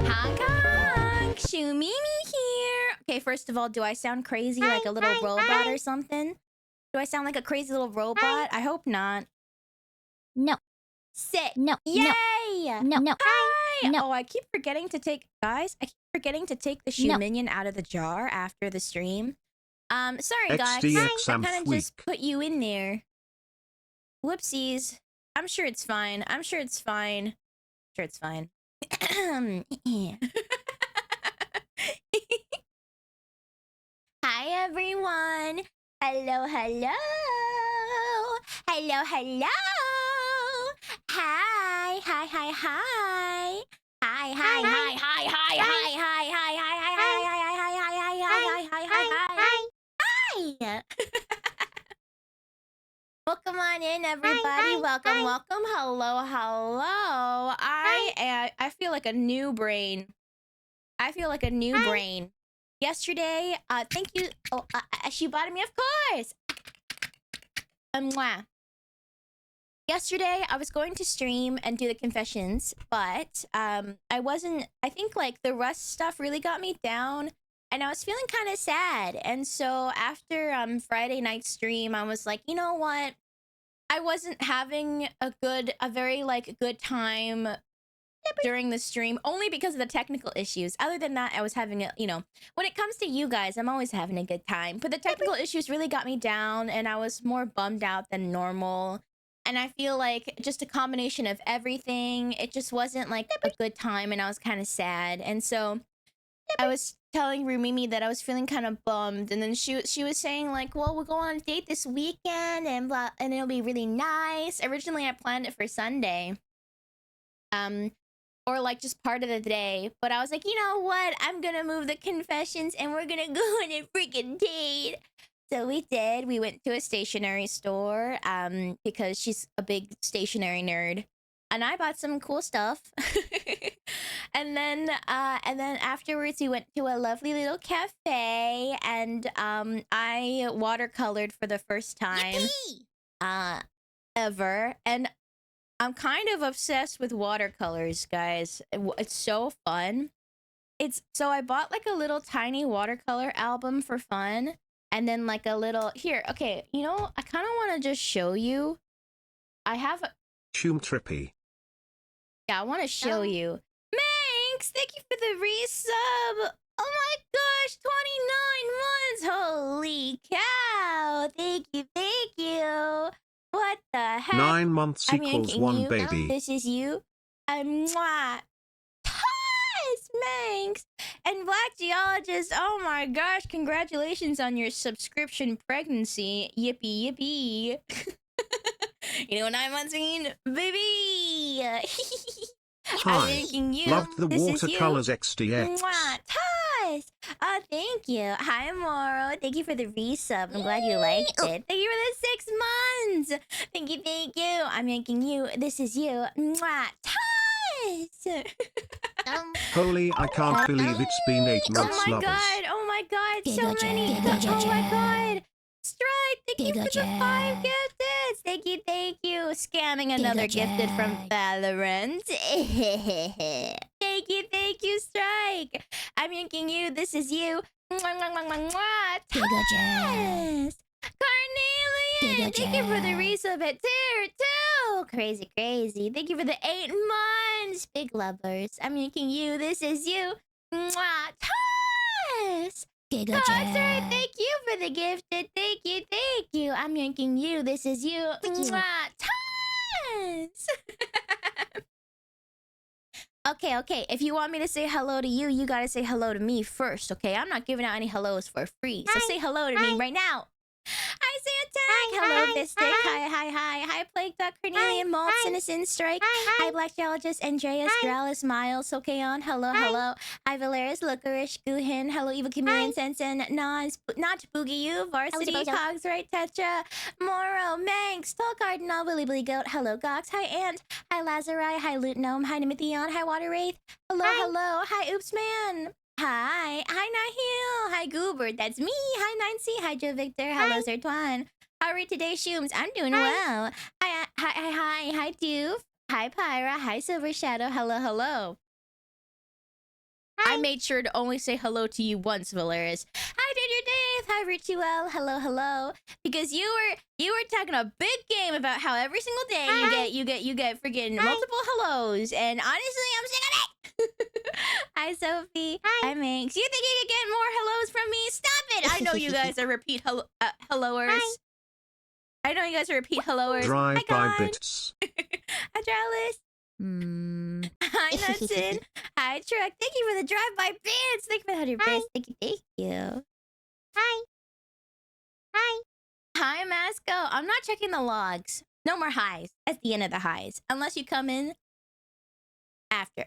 Honk honk! Shumimi here! Okay, first of all, do I sound crazy like a little robot or something? Do I sound like a crazy little robot? I hope not. No. Sick! No. Yay! No. Hi! No. Oh, I keep forgetting to take... Guys, I keep forgetting to take the Shoe Minion out of the jar after the stream. Sorry guys. I kind of just put you in there. Whoopsies. I'm sure it's fine. I'm sure it's fine. I'm sure it's fine. Hi everyone. Hello, hello. Hello, hello. Hi, hi, hi, hi. Hi, hi, hi, hi, hi, hi, hi, hi, hi, hi, hi, hi, hi, hi, hi, hi, hi. Welcome on in, everybody. Welcome, welcome. Hello, hello. I feel like a new brain. I feel like a new brain. Yesterday, thank you. Oh, she bought me, of course. Mwah. Yesterday, I was going to stream and do the confessions, but I wasn't. I think like the Rust stuff really got me down, and I was feeling kind of sad. And so after Friday night stream, I was like, you know what? I wasn't having a very like good time during the stream, only because of the technical issues. Other than that, I was having a, you know, when it comes to you guys, I'm always having a good time. But the technical issues really got me down, and I was more bummed out than normal. And I feel like just a combination of everything, it just wasn't like a good time, and I was kind of sad. And so I was telling Rumimi that I was feeling kind of bummed, and then she was saying like, well, we'll go on a date this weekend and blah, and it'll be really nice. Originally I planned it for Sunday. Or like just part of the day, but I was like, you know what? I'm gonna move the confessions and we're gonna go on a freaking date. So we did. We went to a stationery store because she's a big stationery nerd, and I bought some cool stuff. and then afterwards we went to a lovely little cafe, and I watercolored for the first time ever, and I'm kind of obsessed with watercolors, guys. It's so fun. So I bought like a little tiny watercolor album for fun, and then like a little here. Okay, you know, I kind of want to just show you. I have Trippy. Yeah, I want to show you. Manx, thank you for the resub. Oh my gosh, 29 months. Holy cow. Thank you, thank you. What the heck? 9 months equals 1 baby. This is you. Mwah. Yes, Manx. And Black Geologist, oh my gosh, congratulations on your subscription pregnancy. Yippee, yippee. You know what 9 months mean? Baby! Hi, loved the watercolors XDX. Mwah, Toss! Oh, thank you. Hi, Moro. Thank you for the resub. I'm glad you liked it. Thank you for the 6 months. Thank you, thank you. I'm yanking you. This is you. Mwah, Toss! Holy, I can't believe it's been 8 months, lovers. Oh my god, so many. Oh my god. Strike, thank you for the 5 gifted. Thank you. Scamming another gifted from Valorant. Thank you, Strike. I'm yanking you. This is you. Yes. Carnelian, thank you for the resub at tier 2. Crazy. Thank you for the 8 months. Big lovers. I'm yanking you. This is you. Yes. Concert, thank you for the gifted. Thank you. I'm yanking you. This is you. Yes. Okay. If you want me to say hello to you, you gotta say hello to me first, okay? I'm not giving out any hellos for free. So say hello to me right now. Hi, Santa. Hello, Vistic. Hi, Plague Duck, Cornelian, Malt, Citizen, Strike. Hi, Black Geologist, Andreas, Dralis, Miles, Sokeon. Hello. Hi, Valeris, Lookerish, Guhin. Hello, Evil Chameleon, Sensen, Not Boogie You, Varsity, Cogs, Right, Tetra, Moro, Manx, Tall Cardinal, Willy Billy Goat. Hello, Gox. Hi, Ant. Hi, Lazari. Hi, Loot Gnome. Hi, Nemithion. Hi, Water Wraith. Hello. Hi, Oops Man. Hi, Nahil. Hi, Goober. That's me. Hi, Nancy. Hi, Joe Victor. Hello, Zertwan. How are you today, Shooms? I'm doing well. Hi, Doof. Hi, Pyra. Hi, Silver Shadow. Hello. I made sure to only say hello to you once, Valeris. Hi, Ginger Dave. Hi, Rituel. Hello. Because you were talking a big game about how every single day you get freaking multiple hellos, and honestly, I'm sick of it. Hi, Sophie. Hi, Manx. You think you could get more hellos from me? Stop it! I know you guys are repeat helloers. I know you guys are repeat helloers. Drive by bits. Hi, Dralis. Hi, Nutson. Hi, Truck. Thank you for the drive-by bits. Thank you for the 100 bits. Thank you. Hi, Masco. I'm not checking the logs. No more highs. That's the end of the highs. Unless you come in after.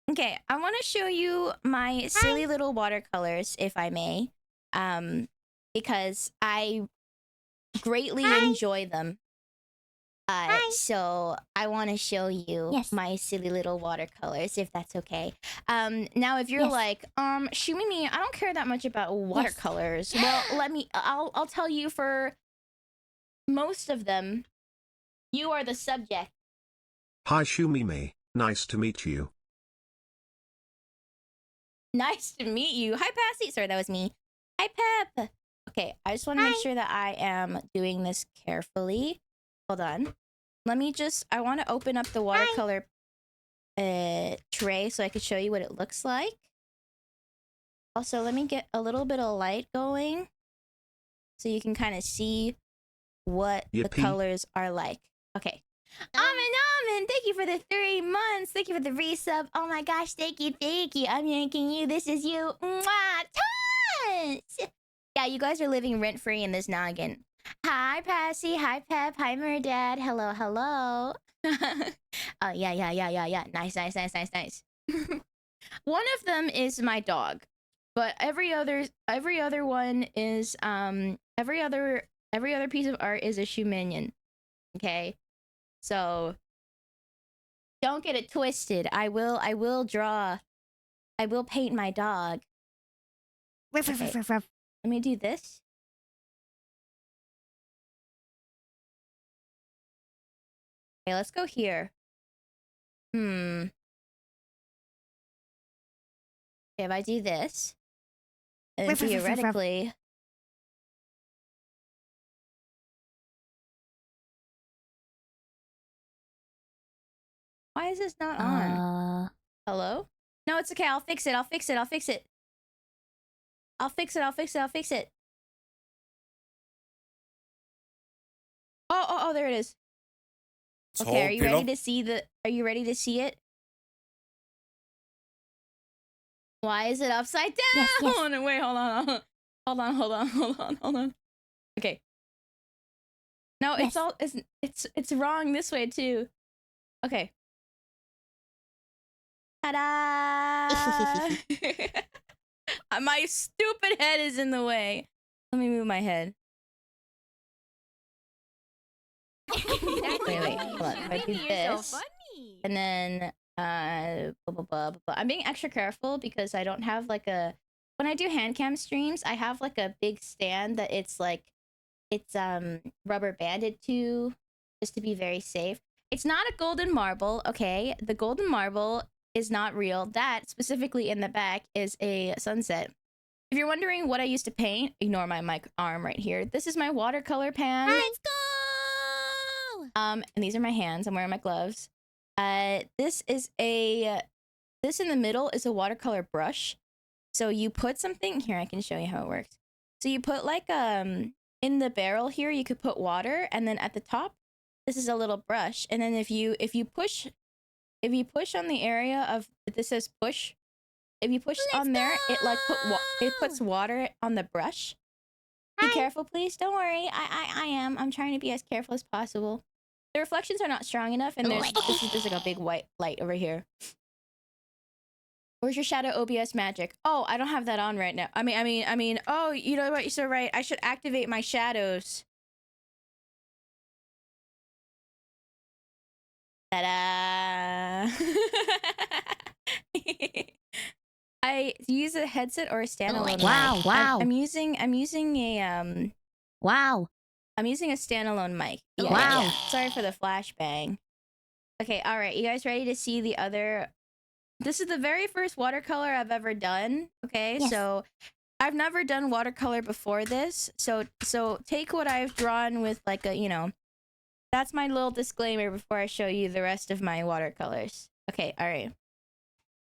Okay, I want to show you my silly little watercolors, if I may. Because I greatly enjoy them. So I want to show you my silly little watercolors, if that's okay. Now if you're like, Shumimi, I don't care that much about watercolors. Well, I'll tell you, for most of them, you are the subject. Hi, Shumimi. Nice to meet you. Nice to meet you. Hi, Passy. Sorry, that was me. Hi, Pep. Okay, I just want to make sure that I am doing this carefully. Hold on. I want to open up the watercolor tray so I can show you what it looks like. Also, let me get a little bit of light going so you can kind of see what the colors are like. Okay. Amin, thank you for the 3 months. Thank you for the resub. Oh my gosh, thank you. I'm yanking you. This is you. Mwah, tons! Yeah, you guys are living rent-free in this noggin. Hi, Passy. Hi, Pep. Hi, Murdad. Hello. Oh, yeah. Nice. One of them is my dog, but every other one is every other piece of art is a shoe minion. Okay, so don't get it twisted. I will paint my dog. Okay. Let me do this. Okay, let's go here. Okay, if I do this, and theoretically... Why is this not on? Hello? No, it's okay. I'll fix it. I'll fix it. I'll fix it. I'll fix it. I'll fix it. I'll fix it. Oh, there it is. Okay, are you ready to see the... Are you ready to see it? Why is it upside down? Yes, yes. Wait, hold on. Hold on. Okay. No, Yes. it's wrong this way too. Okay. Ta-da! My stupid head is in the way. Let me move my head. Wait, hold on. If I do this, and then blah, blah, blah, blah. I'm being extra careful because I don't have like a... When I do hand cam streams, I have like a big stand that it's rubber banded to, just to be very safe. It's not a golden marble, okay? The golden marble is not real. That specifically in the back is a sunset. If you're wondering what I used to paint, ignore my mic arm right here. This is my watercolor pan. Let's go! And these are my hands. I'm wearing my gloves. This in the middle is a watercolor brush. So you put something here. I can show you how it works. So you put like in the barrel here, you could put water, and then at the top, this is a little brush. And then if you push on the area of... This says push. If you push on there, it like puts water on the brush. Be careful, please. Don't worry. I am. I'm trying to be as careful as possible. The reflections are not strong enough, and there's like a big white light over here. Where's your shadow OBS magic? Oh, I don't have that on right now. I mean. Oh, you know what? You're so right. I should activate my shadows. Ta-da! I use a headset or a standalone. Wow, wow. I'm using a Wow. I'm using a standalone mic. Yeah, Wow. yeah. Sorry for the flashbang. Okay, all right. You guys ready to see the other? This is the very first watercolor I've ever done. Okay, Yes. so I've never done watercolor before this. So take what I've drawn with like a, you know, that's my little disclaimer before I show you the rest of my watercolors. Okay, all right.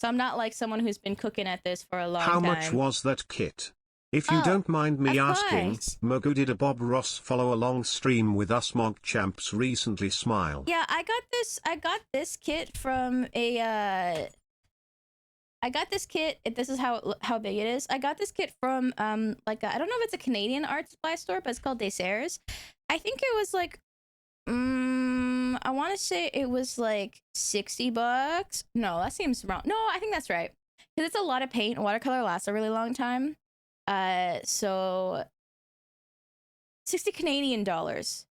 So I'm not like someone who's been cooking at this for a long time. How much was that kit? If you Oh, don't mind me of asking, course. Mogu, did a Bob Ross follow along stream with us Mog Champs recently? Smile. Yeah, I got this kit from a I got this kit. This is how big it is. I got this kit from like I don't know if it's a Canadian art supply store, but it's called Desserts. I think it was like I want to say it was like $60. No, that seems wrong. No, I think that's right. Because it's a lot of paint. Watercolor lasts a really long time. So 60 Canadian dollars.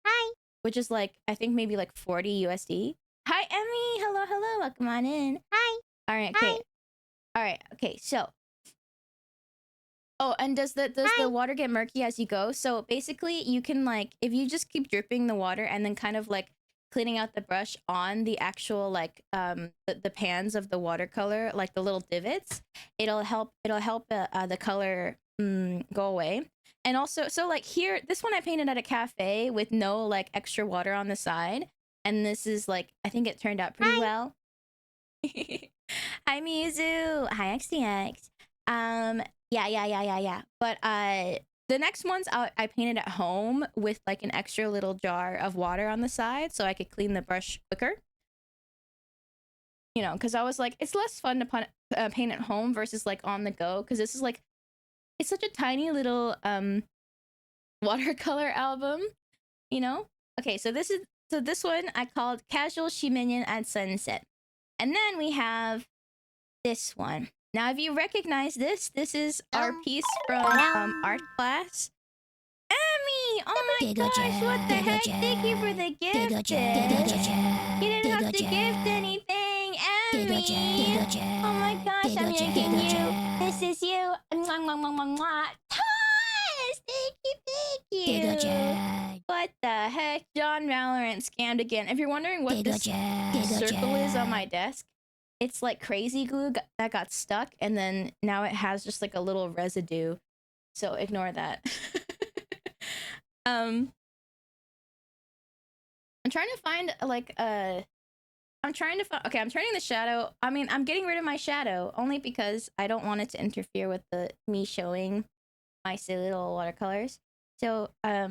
Hi. Which is like, I think maybe like 40 USD. Hi, Emmy. Hello, hello. Welcome on in. Hi. All right, okay. Hi. All right, okay. So, oh, and does the water get murky as you go? So basically, you can like, if you just keep dripping the water and then kind of like cleaning out the brush on the actual like the pans of the watercolor, like the little divots, it'll help the color go away. And also, so like here, this one I painted at a cafe with no like extra water on the side, and this is like, I think it turned out pretty well. Hi Mizu. Hi XDX. Yeah. But the next ones I painted at home with like an extra little jar of water on the side so I could clean the brush quicker. You know, because I was like, it's less fun to paint at home versus like on the go, because this is like, it's such a tiny little watercolor album, you know? Okay, so this one I called Casual Shiminian at Sunset. And then we have this one. Now, if you recognize this is our piece from art class. Emmy! Oh my gosh, what the heck? Thank you for the gift. You didn't have to gift anything, Emmy! Oh my gosh, I'm yanking you. This is you. Mwah, mwah, mwah, mwah, mwah. Toss! Thank you. What the heck? John Valorant scammed again. If you're wondering what this circle is on my desk, it's like crazy glue that got stuck, and then now it has just like a little residue. So ignore that. I'm trying to find like I'm trying to find. Okay, I'm turning the shadow. I mean, I'm getting rid of my shadow only because I don't want it to interfere with me showing my silly little watercolors. So I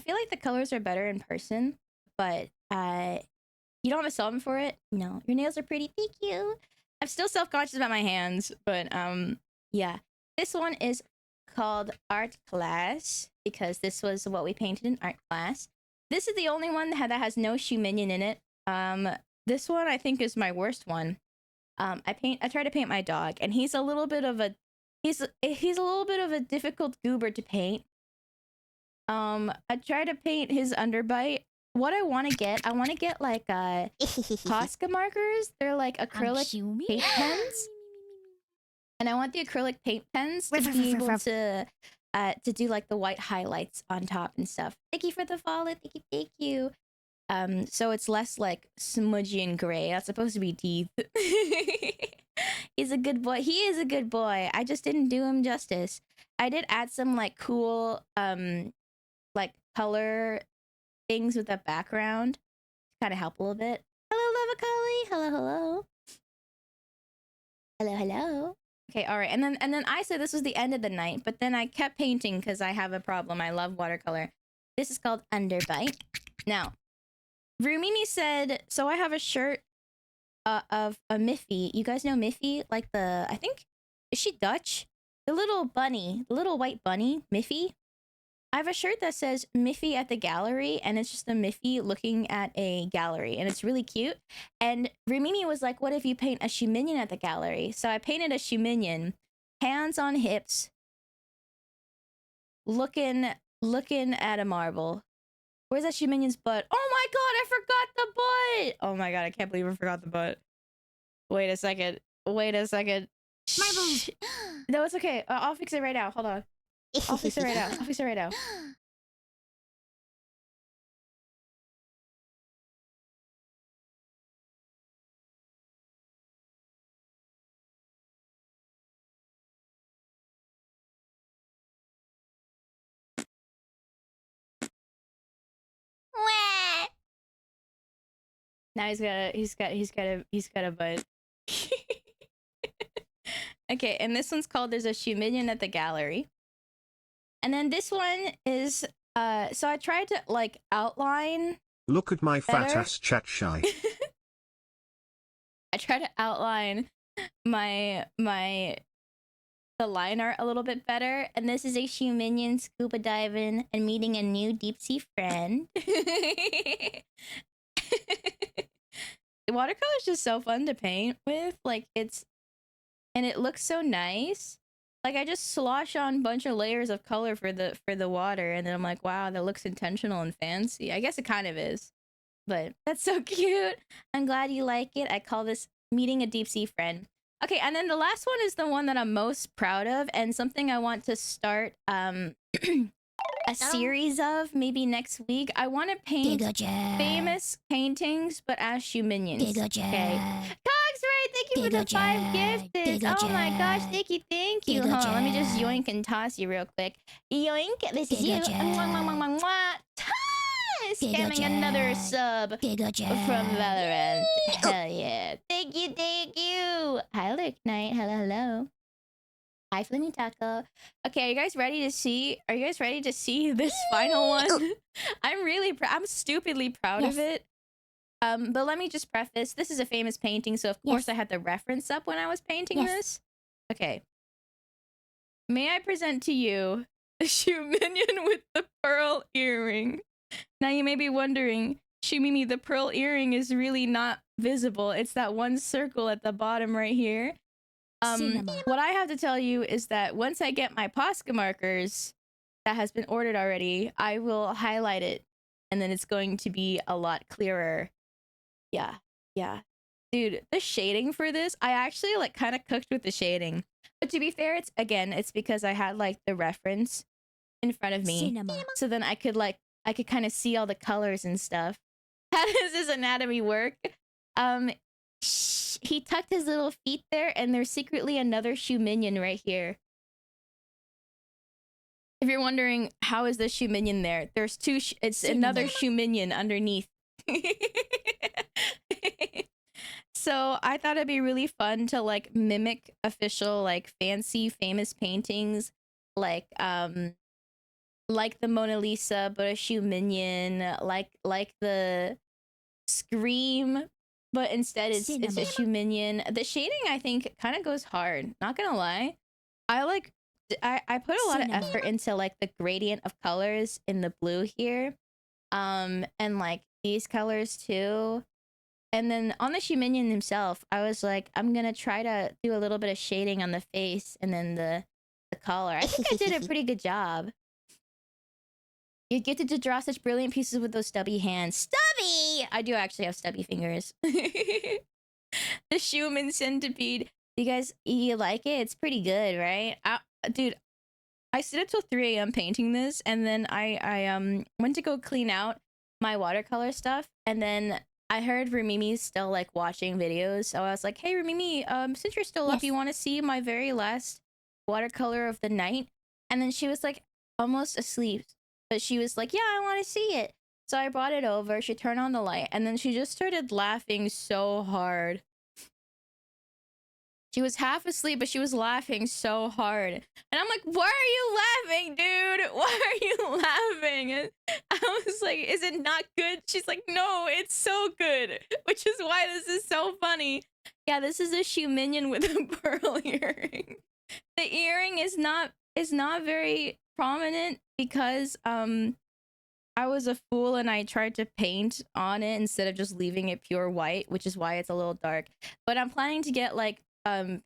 feel like the colors are better in person, but you don't have a solvent for it? No. Your nails are pretty. Thank you. I'm still self-conscious about my hands, but yeah. This one is called Art Class because this was what we painted in art class. This is the only one that has no shoe minion in it. This one I think is my worst one. I try to paint my dog, and he's a little bit of a difficult goober to paint. I try to paint his underbite. What I want to get like Posca markers. They're like acrylic paint pens. And I want the acrylic paint pens to be able to do like the white highlights on top and stuff. Thank you for the follow. Thank you. So it's less like smudgy and gray. That's supposed to be teeth. He's a good boy. He is a good boy. I just didn't do him justice. I did add some like cool like color things with the background to kind of help a little bit. Hello, Lovacoli. Hello. Okay, all right. And then I said this was the end of the night, but then I kept painting because I have a problem. I love watercolor. This is called Underbite. Now, Rumimi said, so I have a shirt of a Miffy. You guys know Miffy? Like I think, is she Dutch? The little bunny, the little white bunny, Miffy. I have a shirt that says Miffy at the gallery, and it's just a Miffy looking at a gallery, and it's really cute. And Rumimi was like, what if you paint a shoe minion at the gallery? So I painted a shoe minion, hands on hips, looking at a marble. Where's that shoe minion's butt? Oh my god, I forgot the butt! Oh my god, I can't believe I forgot the butt. Wait a second. Marbles. No, it's okay. I'll fix it right now. Hold on. I'll fix it right now. Now he's got a butt. Okay, and this one's called There's a Shoe Minion at the Gallery. And then this one is so I tried to like outline. Look at my better. fat ass chat shy. I try to outline the line art a little bit better, and this is a shoe minion scuba diving and meeting a new deep sea friend. Watercolor is just so fun to paint with, like and it looks so nice. Like I just slosh on a bunch of layers of color for the water, and then I'm like, wow, that looks intentional and fancy. I guess it kind of is, but that's so cute. I'm glad you like it. I call this meeting a deep sea friend. Okay, and then the last one is the one that I'm most proud of, and something I want to start a series of maybe next week. I want to paint famous paintings, but as shoe minions. Okay. Cogs, right? Thank you for the 5 gifted. Oh my gosh, thank you. Hold on, let me just yoink and toss you real quick. Yoink, this is you. Scamming another sub from Valorant. Hell yeah. Thank you. Hi, Lurk Knight. Hello. Hi, Flaming Taco. Okay, are you guys ready to see? This final one? I'm stupidly proud of it. But let me just preface, this is a famous painting, so of course I had the reference up when I was painting this. Okay. May I present to you the shoe minion with the pearl earring? Now you may be wondering, Shumimi, the pearl earring is really not visible. It's that one circle at the bottom right here. What I have to tell you is that once I get my Posca markers that has been ordered already, I will highlight it, and then it's going to be a lot clearer. Yeah. Dude, the shading for this, I actually like kind of cooked with the shading. But to be fair, it's because I had like the reference in front of me. So then I could like I could kind of see all the colors and stuff. How does his anatomy work? He tucked his little feet there, and there's secretly another shoe minion right here. If you're wondering how is the shoe minion there, there's two. It's another shoe minion underneath. So I thought it'd be really fun to like mimic official like fancy famous paintings, like the Mona Lisa, but a shoe minion, like the Scream, but instead it's a shoe minion. The shading I think kind of goes hard. Not gonna lie, I put a lot of effort into like the gradient of colors in the blue here, and like these colors too. And then on the shoe minion himself, I was like, I'm gonna try to do a little bit of shading on the face and then the collar. I think I did a pretty good job. You get to draw such brilliant pieces with those stubby hands. Stubby! I do actually have stubby fingers. The human centipede. You like it? It's pretty good, right? Dude, I stayed up till 3 a.m. painting this, and then I went to go clean out my watercolor stuff, and then I heard Rumimi's still like watching videos, so I was like, hey Rumimi, since you're still up, you want to see my very last watercolor of the night? And then she was like almost asleep, but she was like, yeah, I want to see it. So I brought it over, she turned on the light, and then she just started laughing so hard. She was half asleep, but she was laughing so hard. And I'm like, why are you laughing, dude? Why are you laughing? And I was like, is it not good? She's like, no, it's so good. Which is why this is so funny. Yeah, this is a shoe minion with a pearl earring. The earring is not very prominent because I was a fool and I tried to paint on it instead of just leaving it pure white, which is why it's a little dark. But I'm planning to get like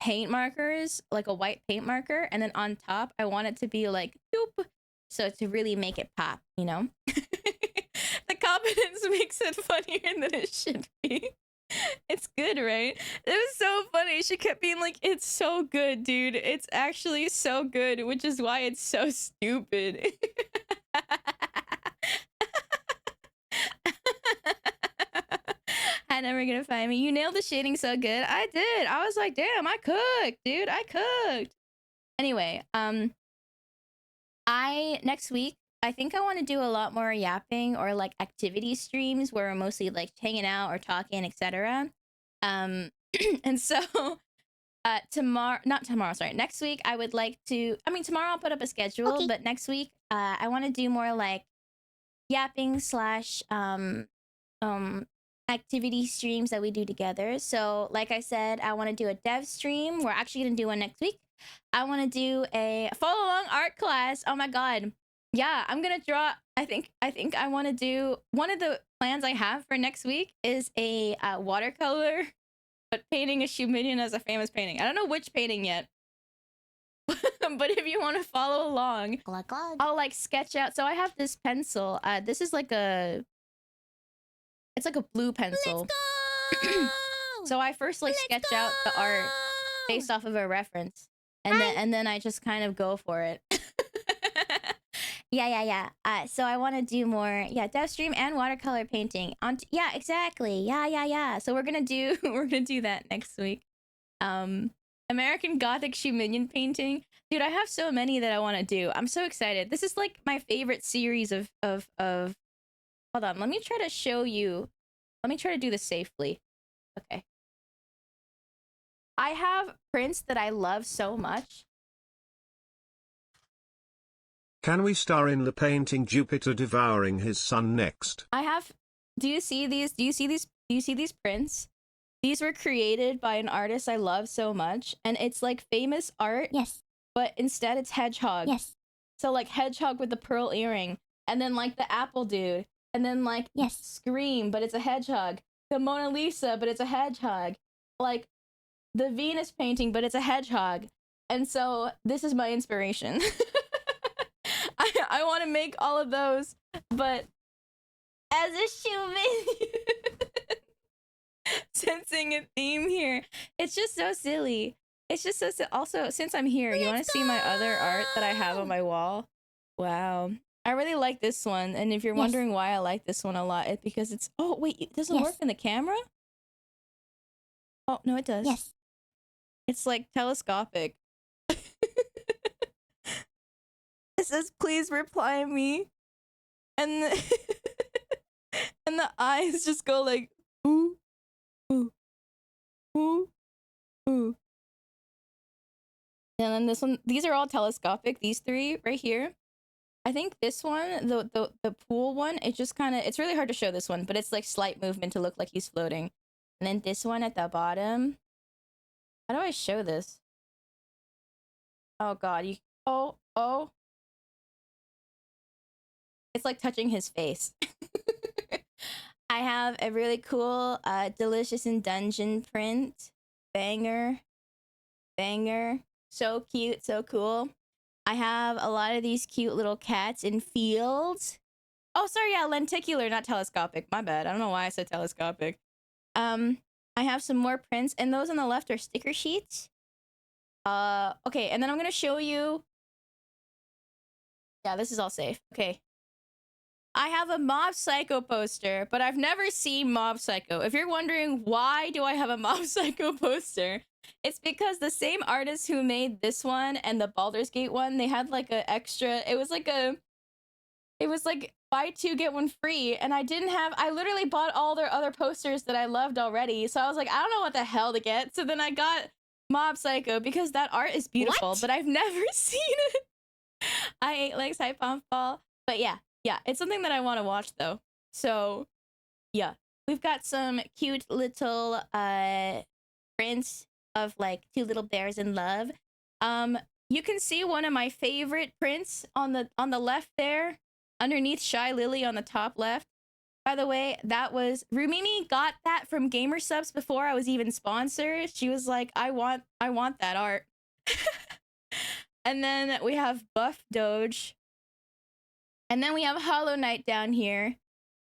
paint markers, like a white paint marker, and then on top I want it to be like doop, so to really make it pop, you know. The confidence makes it funnier than it should be. It's good, right? It was so funny. She kept being like, it's so good, dude, it's actually so good, which is why it's so stupid. Never gonna find me. You nailed the shading so good. I did. I was like, damn, I cooked, dude. I cooked. Anyway, next week I think I want to do a lot more yapping or like activity streams where we're mostly like hanging out or talking, etc. And so next week I would like to, tomorrow I'll put up a schedule, okay. But next week I want to do more like yapping slash activity streams that we do together. So like I said, I want to do a dev stream. We're actually gonna do one next week. I want to do a follow along art class. Oh my god, yeah, I'm gonna draw. I think I want to do, one of the plans I have for next week is a watercolor, but painting a shoe minion as a famous painting. I don't know which painting yet. But if you want to follow along, I'll like sketch out. So I have this pencil. This is like it's like a blue pencil. Let's go! So I first like sketch out the art based off of a reference, and then I just kind of go for it. Yeah. So I want to do more, dev stream and watercolor painting. Yeah, exactly. Yeah. So we're gonna do that next week. American Gothic shoe minion painting. Dude, I have so many that I want to do. I'm so excited. This is like my favorite series of hold on, let me try to show you. Let me try to do this safely. Okay. I have prints that I love so much. Can we star in the painting Jupiter devouring his sun next? I have, do you see these? Do you see these prints? These were created by an artist I love so much, and it's like famous art. Yes. But instead it's hedgehog. Yes. So like hedgehog with the pearl earring, and then like the apple dude. And then like Scream, but it's a hedgehog. The Mona Lisa, but it's a hedgehog. Like the Venus painting, but it's a hedgehog. And so this is my inspiration. I want to make all of those, but as a shoe minion. Sensing a theme here. It's just so silly. It's just so silly. Also, since I'm here, you want to see my other art that I have on my wall? Wow. I really like this one, and if you're Yes. wondering why I like this one a lot, it's because it's... Oh, wait, it doesn't work Yes. in the camera? Oh, no, it does. Yes. It's like telescopic. It says, please reply me. And the, and the eyes just go like, ooh, ooh, ooh, ooh. And then this one, these are all telescopic, these three right here. I think this one, the pool one, it just kind of, it's really hard to show this one, but it's like slight movement to look like he's floating. And then this one at the bottom. How do I show this? Oh god, you, oh. It's like touching his face. I have a really cool Delicious in Dungeon print. Banger. So cute, so cool. I have a lot of these cute little cats in fields. Oh, sorry, yeah, lenticular, not telescopic. My bad. I don't know why I said telescopic. I have some more prints, and those on the left are sticker sheets. Okay, and then I'm gonna show you... Yeah, this is all safe. Okay. I have a Mob Psycho poster, but I've never seen Mob Psycho. If you're wondering why do I have a Mob Psycho poster, it's because the same artist who made this one and the Baldur's Gate one, they had like a extra... It was like buy two get one free, and I literally bought all their other posters that I loved already. So I was like, I don't know what the hell to get. So then I got Mob Psycho because that art is beautiful, What? but I've never seen it. I ate like Saipon Ball, but yeah, it's something that I want to watch though. So yeah, we've got some cute little prints of like two little bears in love. You can see one of my favorite prints on the left there, underneath Shy Lily on the top left. By the way, that was Rumimi got that from Gamer Subs before I was even sponsored. She was like, I want that art. And then we have Buff Doge. And then we have Hollow Knight down here.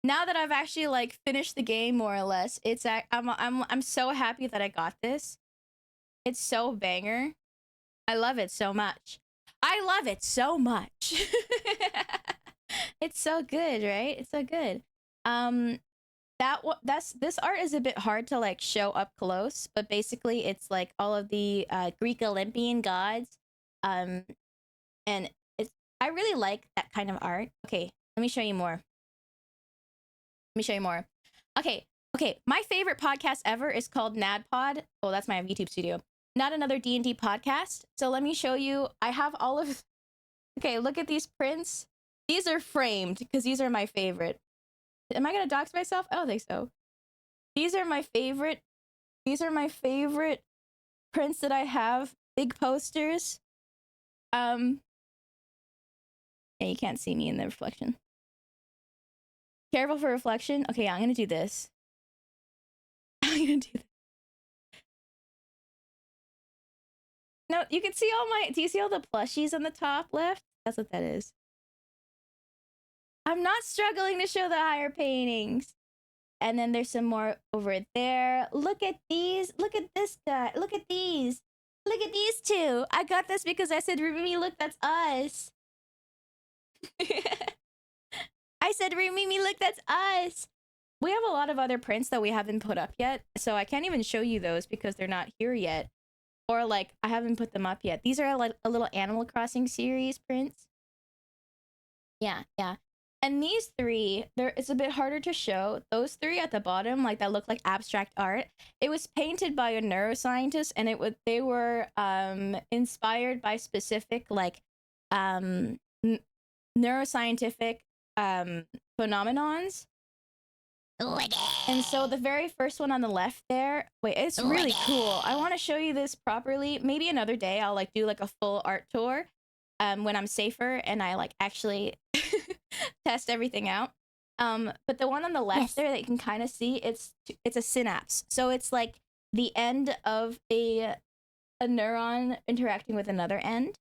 Now that I've actually like finished the game more or less, I'm so happy that I got this. It's so banger. I love it so much. It's so good, right? It's so good. This art is a bit hard to like show up close, but basically it's like all of the Greek Olympian gods. And I really like that kind of art. Okay, let me show you more. Okay, my favorite podcast ever is called NADPod. Oh, that's my YouTube studio. Not another D&D podcast. So let me show you. I have all of... Okay, look at these prints. These are framed because these are my favorite. Am I gonna dox myself? I don't think so. These are my favorite prints that I have. Big posters. Yeah, you can't see me in the reflection. Careful for reflection. Okay, I'm gonna do this. No, you can see all my... Do you see all the plushies on the top left? That's what that is. I'm not struggling to show the higher paintings. And then there's some more over there. Look at these. Look at this guy. Look at these. Look at these two. I got this because I said, Rumimi, look, that's us. I said, Rumimi, look, that's us. We have a lot of other prints that we haven't put up yet. So I can't even show you those because they're not here yet. Or like, I haven't put them up yet. These are like a little Animal Crossing series prints. Yeah. And these three, it's a bit harder to show. Those three at the bottom, like that look like abstract art. It was painted by a neuroscientist, and they were inspired by specific like neuroscientific phenomenons. And so the very first one on the left there, wait, it's really cool. I want to show you this properly. Maybe another day I'll like do like a full art tour when I'm safer and I like actually test everything out. But the one on the left there that you can kind of see, it's a synapse. So it's like the end of a neuron interacting with another end.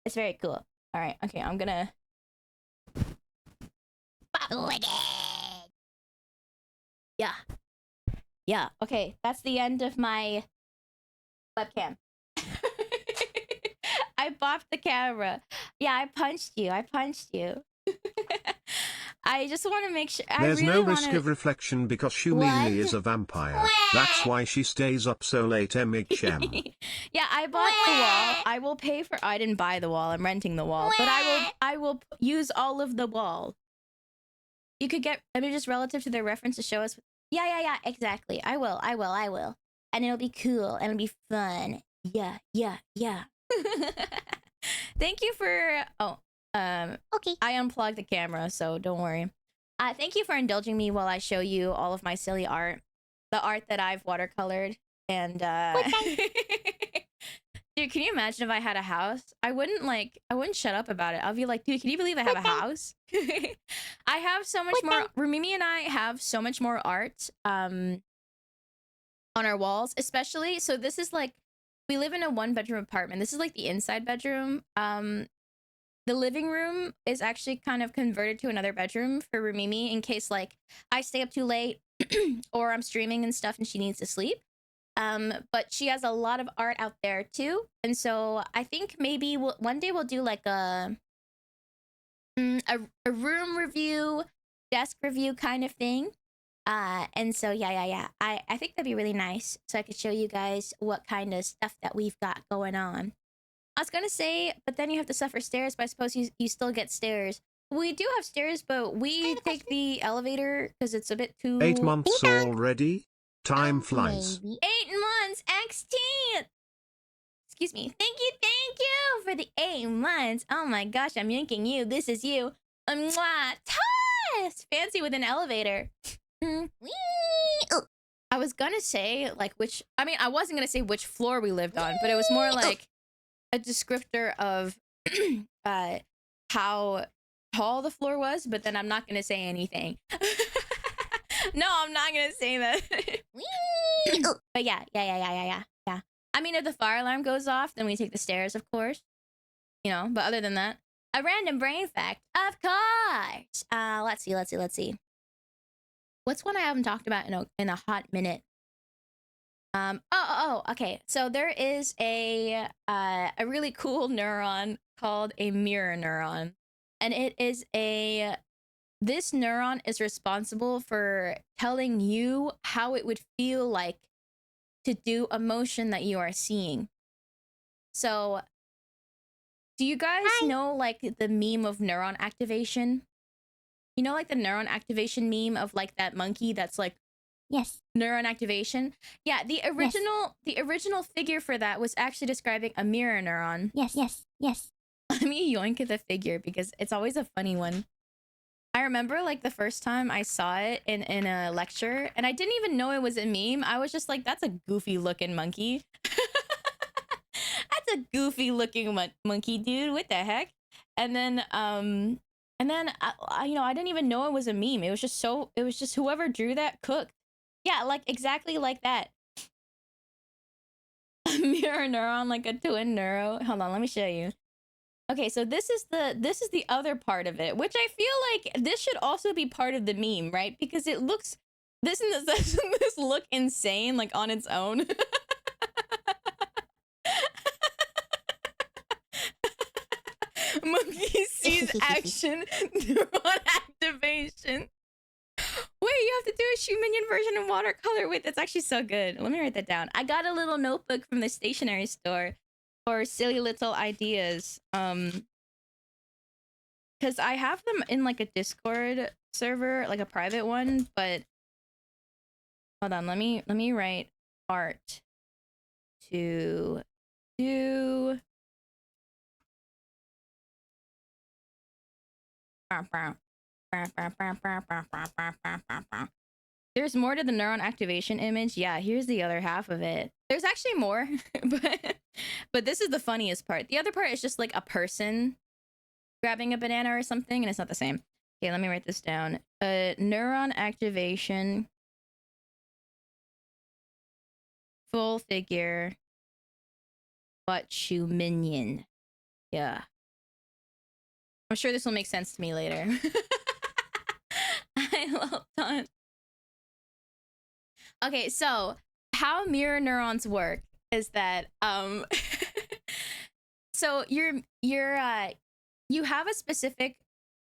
It's very cool. All right, okay, I'm gonna... Yeah, okay, that's the end of my webcam. I bopped the camera. Yeah, I punched you. I just want to make sure. There's I really no risk wanna... of reflection because Shumini is a vampire. That's why she stays up so late, MHM. Yeah, I bought the wall. I will pay for... I didn't buy the wall. I'm renting the wall. But I will use all of the wall. You could get images relative to their reference to show us... Yeah, exactly. I will. And it'll be cool. And it'll be fun. Yeah. Thank you for... Oh, Okay. I unplugged the camera, so don't worry. Thank you for indulging me while I show you all of my silly art. The art that I've watercolored. And, dude, can you imagine if I had a house? I wouldn't shut up about it. I'll be like, dude, can you believe I have a house? I have so much more... Mimi and I have so much more art, on our walls, especially... So this is like... We live in a 1-bedroom apartment. This is like the inside bedroom. The living room is actually kind of converted to another bedroom for Rumimi in case like I stay up too late or I'm streaming and stuff and she needs to sleep. But she has a lot of art out there too. And so I think maybe one day we'll do like a room review, desk review kind of thing. And so yeah. I think that'd be really nice. So I could show you guys what kind of stuff that we've got going on. I was gonna say, but then you have to suffer stairs, but I suppose you still get stairs. We do have stairs, but we take the elevator because it's a bit too... 8 months already? Time flies. Maybe. 8 months, XT! Excuse me. Thank you for the 8 months. Oh my gosh, I'm yanking you. This is you. Mwah! Toss! Fancy with an elevator. Whee! Oh. I was gonna say, like, which... I mean, I wasn't gonna say which floor we lived on, but it was more like... a descriptor of how tall the floor was, but then I'm not gonna say anything. No, I'm not gonna say that. But yeah. I mean, if the fire alarm goes off, then we take the stairs, of course. You know, but other than that, a random brain fact, of course. Let's see. What's one I haven't talked about in a hot minute? Okay. So there is a really cool neuron called a mirror neuron. And this neuron is responsible for telling you how it would feel like to do a motion that you are seeing. So do you guys know like the meme of neuron activation? You know, like the neuron activation meme of like that monkey that's like, Yes. neuron activation. Yeah, the original figure for that was actually describing a mirror neuron. Yes. Let me yoink at the figure because it's always a funny one. I remember like the first time I saw it in a lecture and I didn't even know it was a meme. I was just like, that's a goofy looking monkey. That's a goofy looking monkey, dude. What the heck? And then I didn't even know it was a meme. It was just whoever drew that cooked. Yeah, like exactly like that. A mirror neuron, like a twin neuro. Hold on, let me show you. Okay, so this is the other part of it, which I feel like this should also be part of the meme, right? Because it looks this look insane like on its own. Monkey sees action, neuron activation. Wait, you have to do a shoe minion version in watercolor. Wait, that's actually so good. Let me write that down. I got a little notebook from the stationery store for silly little ideas. Because I have them in like a Discord server, like a private one, but hold on, let me write art to do. There's more to the neuron activation image. Yeah, here's the other half of it. There's actually more, but this is the funniest part. The other part is just like a person grabbing a banana or something, and it's not the same. Okay, let me write this down. Neuron activation, full figure, but shoe minion. Yeah. I'm sure this will make sense to me later. I love that. Okay, so how mirror neurons work is that so you have a specific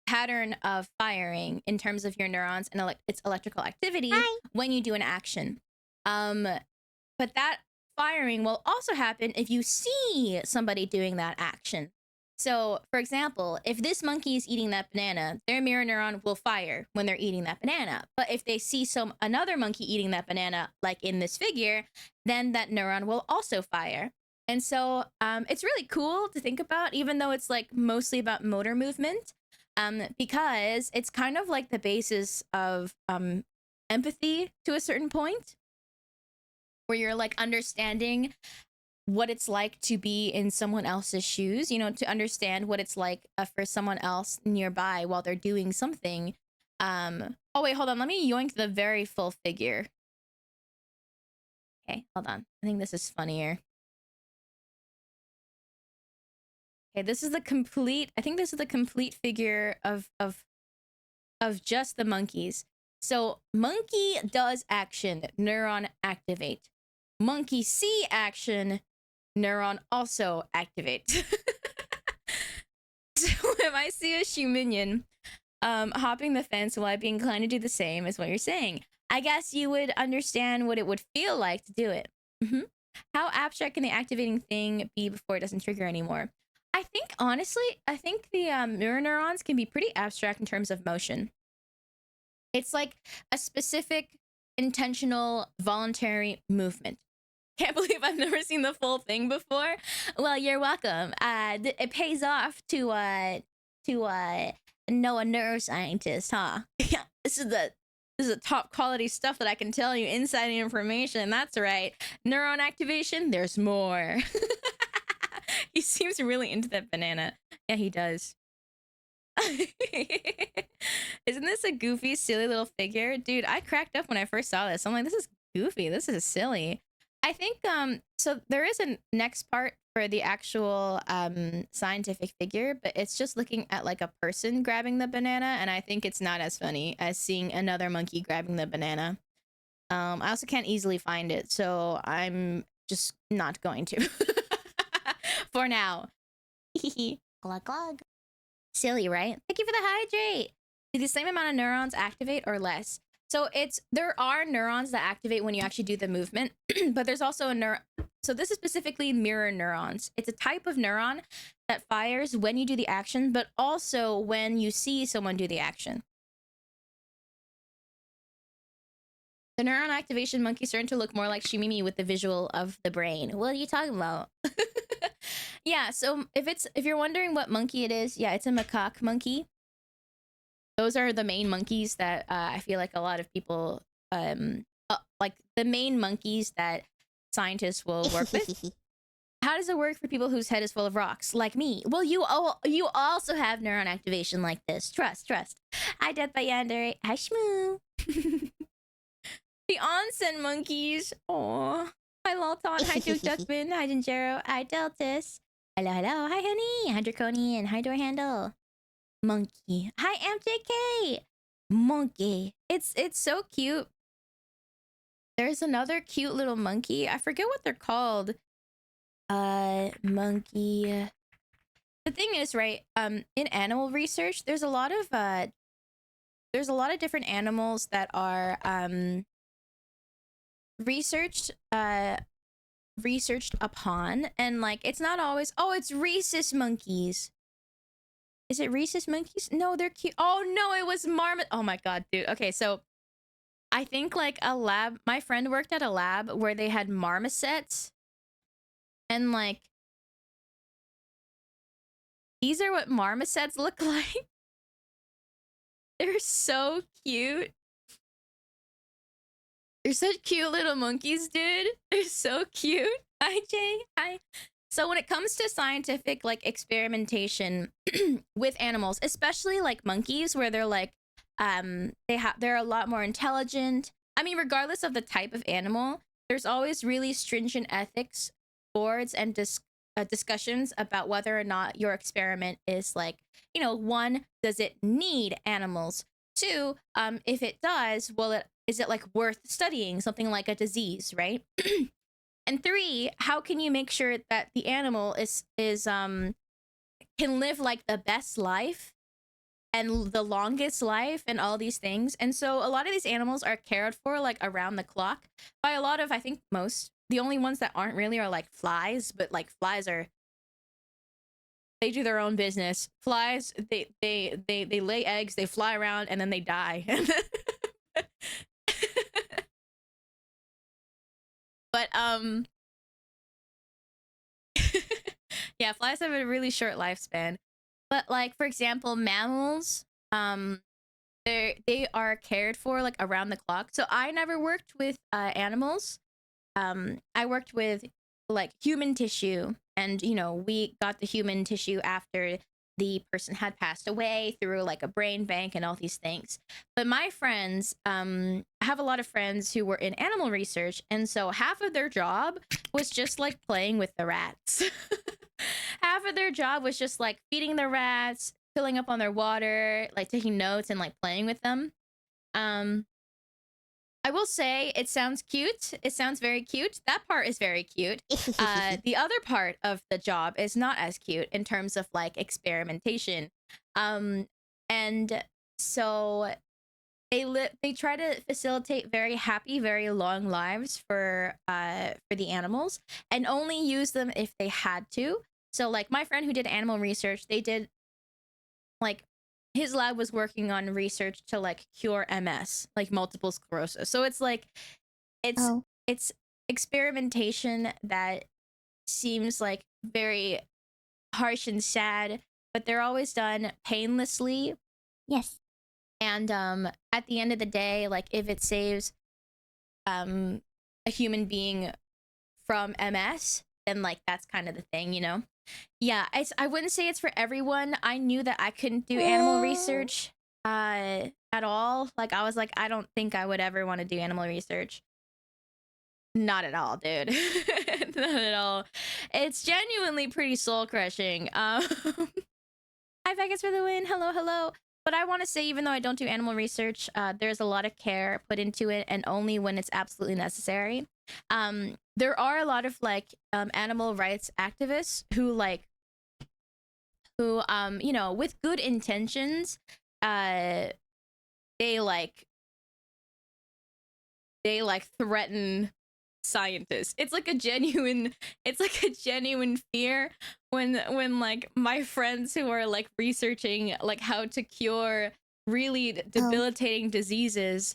pattern of firing in terms of your neurons and its electrical activity when you do an action. But that firing will also happen if you see somebody doing that action. So, for example, if this monkey is eating that banana, their mirror neuron will fire when they're eating that banana. But if they see another monkey eating that banana, like in this figure, then that neuron will also fire. And so it's really cool to think about, even though it's like mostly about motor movement, because it's kind of like the basis of empathy to a certain point, where you're like understanding what it's like to be in someone else's shoes, you know, to understand what it's like for someone else nearby while they're doing something. Oh wait, hold on, let me yoink the very full figure. Okay, hold on, I think this is funnier. Okay, this is the complete, I think this is the complete figure of just the monkeys. So monkey does action, neuron activate. Monkey see action, neuron also activate. So if I see a shoe minion hopping the fence, will I be inclined to do the same, is what you're saying. I guess you would understand what it would feel like to do it. How abstract can the activating thing be before it doesn't trigger anymore? I think, honestly, I think the mirror neurons can be pretty abstract in terms of motion. It's like a specific, intentional, voluntary movement. Can't believe I've never seen the full thing before. Well, you're welcome. It pays off to know a neuroscientist, huh? Yeah, this is the top quality stuff that I can tell you, inside information. That's right. Neuron activation, there's more. He seems really into that banana. Yeah, he does. Isn't this a goofy, silly little figure? Dude, I cracked up when I first saw this. I'm like, this is goofy. This is silly. I think, so there is a next part for the actual scientific figure, but it's just looking at like a person grabbing the banana, and I think it's not as funny as seeing another monkey grabbing the banana. I also can't easily find it, so I'm just not going to. For now. Glug glug. Silly, right? Thank you for the hydrate. Do the same amount of neurons activate or less? So there are neurons that activate when you actually do the movement, but there's also so this is specifically mirror neurons. It's a type of neuron that fires when you do the action, but also when you see someone do the action. The neuron activation monkey starting to look more like Shimimi with the visual of the brain. What are you talking about? Yeah, so if you're wondering what monkey it is, yeah, it's a macaque monkey. Those are the main monkeys that I feel like a lot of people like the main monkeys that scientists will work with. How does it work for people whose head is full of rocks, like me? Well, you also have neuron activation like this. Trust. Hi, Death by Yandere. Hi, Shmoo. The onsen monkeys. Aww. Hi, Lalton. Hi, Duke Duckman. Hi, Jinjero. Hi, Deltis. Hello. Hi, Honey. Hi, Draconian. Hi, Door Handle. Monkey. Hi, MJK. Monkey. It's so cute. There's another cute little monkey. I forget what they're called. Monkey. The thing is, right, in animal research, there's a lot of different animals that are researched upon, and like it's not always, oh, it's rhesus monkeys. Is it rhesus monkeys? No, they're cute. Oh no, it was marmot. Oh my god, dude. Okay, so I think like a lab, my friend worked at a lab where they had marmosets, and like these are what marmosets look like. They're so cute. They're such cute little monkeys, dude. They're so cute. Hi, Jay. Hi. So when it comes to scientific like experimentation with animals, especially like monkeys, where they're like they're a lot more intelligent. I mean, regardless of the type of animal, there's always really stringent ethics boards and discussions about whether or not your experiment is like, you know, one, does it need animals? Two, if it does, is it like worth studying, something like a disease, right? And three, how can you make sure that the animal can live like the best life and the longest life and all these things. And so a lot of these animals are cared for like around the clock by a lot of, I think most, the only ones that aren't really are like flies, but like flies are, they do their own business. Flies, they lay eggs, they fly around, and then they die. But yeah, flies have a really short lifespan. But like for example, mammals, they are cared for like around the clock. So I never worked with animals. I worked with like human tissue, and you know, we got the human tissue after the person had passed away through like a brain bank and all these things. But my friends, I have a lot of friends who were in animal research, and so half of their job was just like playing with the rats. Half of their job was just like feeding the rats, filling up on their water, like taking notes and like playing with them. I will say it sounds cute. It sounds very cute. That part is very cute. The other part of the job is not as cute in terms of like experimentation. And so they try to facilitate very happy, very long lives for the animals, and only use them if they had to. So like my friend who did animal research, they did like, his lab was working on research to like cure MS, like multiple sclerosis. So it's like it's experimentation that seems like very harsh and sad, but they're always done painlessly. Yes. And at the end of the day, like if it saves a human being from MS, then like that's kind of the thing, you know? Yeah, I wouldn't say it's for everyone. I knew that I couldn't do animal research at all. Like I was like, I don't think I would ever want to do animal research. Not at all, dude. Not at all. It's genuinely pretty soul crushing. Hi Vegas for the win. Hello, hello. But I want to say, even though I don't do animal research, there's a lot of care put into it, and only when it's absolutely necessary. There are a lot of like animal rights activists who you know, with good intentions, they threaten scientists. It's like a genuine fear when like my friends who are like researching like how to cure really debilitating diseases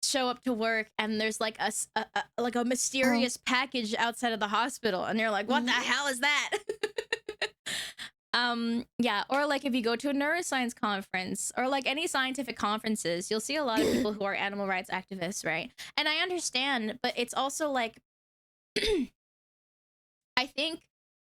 show up to work, and there's like a mysterious package outside of the hospital, and they're like, what the hell is that? Yeah, or like if you go to a neuroscience conference or like any scientific conferences, you'll see a lot of people who are animal rights activists, right? And I understand, but it's also like I think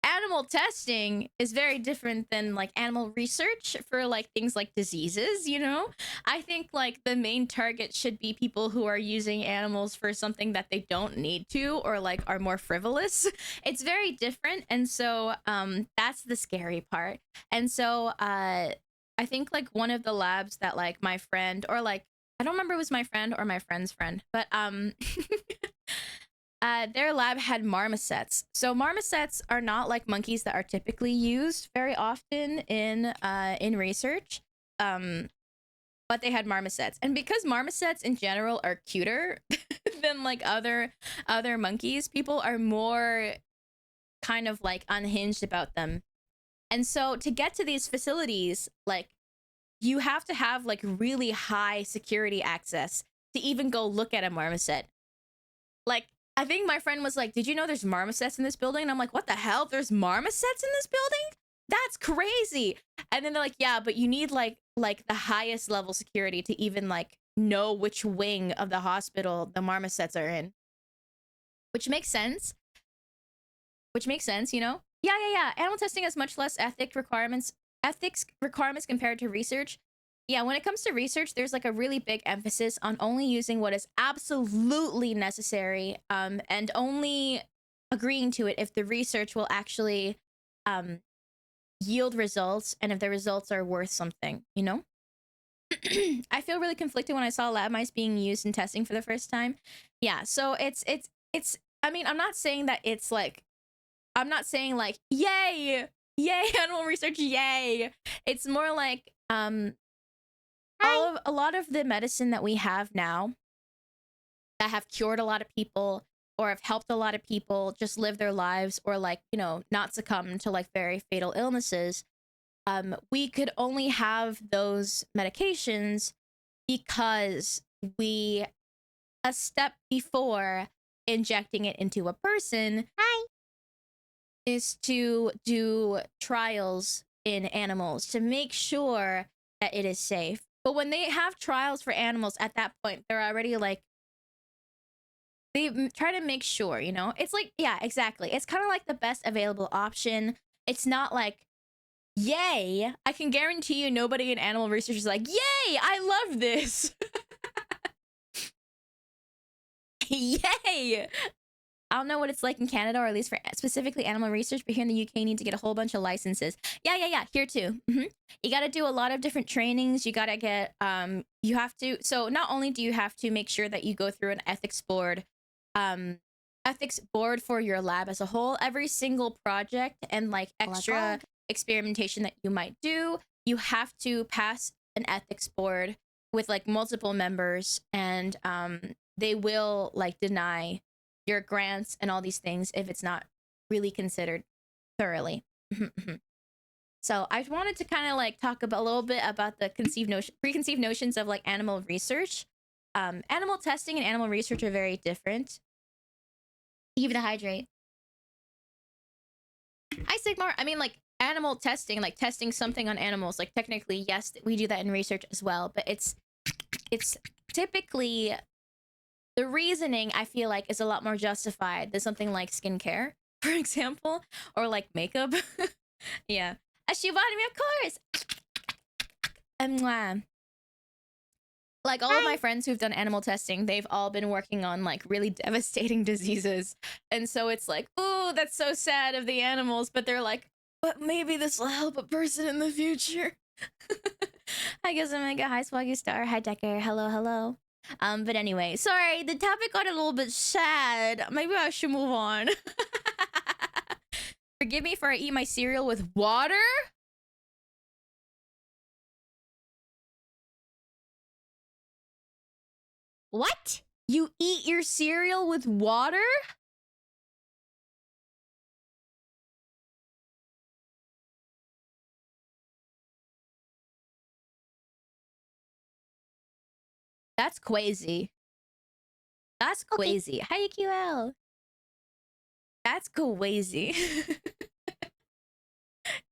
animal testing is very different than like animal research for like things like diseases, you know? I think like the main target should be people who are using animals for something that they don't need to, or like are more frivolous. It's very different, and so that's the scary part. And so I think like one of the labs that like my friend, or like I don't remember if it was my friend or my friend's friend, but their lab had marmosets. So marmosets are not like monkeys that are typically used very often in research. But they had marmosets, and because marmosets in general are cuter than like other monkeys, people are more kind of like unhinged about them. And so to get to these facilities, like you have to have like really high security access to even go look at a marmoset. Like I think my friend was like, did you know there's marmosets in this building? And I'm like, what the hell? There's marmosets in this building? That's crazy. And then they're like, yeah, but you need like the highest level security to even like know which wing of the hospital the marmosets are in. Which makes sense, you know? Yeah. Animal testing has much less ethics requirements compared to research. Yeah, when it comes to research, there's like a really big emphasis on only using what is absolutely necessary, and only agreeing to it if the research will actually yield results, and if the results are worth something, you know? I feel really conflicted when I saw lab mice being used in testing for the first time. Yeah, so it's I mean, I'm not saying yay animal research, yay. It's more like A lot of the medicine that we have now that have cured a lot of people or have helped a lot of people just live their lives or like, you know, not succumb to like very fatal illnesses. We could only have those medications because we, a step before injecting it into a person, is to do trials in animals to make sure that it is safe. But when they have trials for animals at that point, they're already like, they try to make sure, you know? It's like, yeah, exactly. It's kind of like the best available option. It's not like, yay, I can guarantee you nobody in animal research is like, yay, I love this. Yay. I don't know what it's like in Canada, or at least for specifically animal research, but here in the UK, you need to get a whole bunch of licenses. Yeah, here too. You got to do a lot of different trainings. You got to get, you have to, so not only do you have to make sure that you go through an ethics board for your lab as a whole, every single project and like extra experimentation that you might do, you have to pass an ethics board with like multiple members, and they will like deny your grants and all these things if it's not really considered thoroughly. So I wanted to kind of like talk about a little bit about the preconceived notions of like animal research. Animal testing and animal research are very different. Even to hydrate. I Sigmar, I mean like animal testing, like testing something on animals, like technically yes, we do that in research as well, but it's typically the reasoning I feel like is a lot more justified than something like skincare, for example, or like makeup. Yeah. Ashivani, of course. Like all of my friends who've done animal testing, they've all been working on like really devastating diseases. And so it's like, oh, that's so sad of the animals, but they're like, but maybe this will help a person in the future. I guess I'm like a high swaggy star. Hi Decker. Hello. But anyway, sorry, the topic got a little bit sad. Maybe I should move on. Forgive me for I eat my cereal with water. What? You eat your cereal with water? That's crazy. That's crazy. Hi, QL. That's crazy.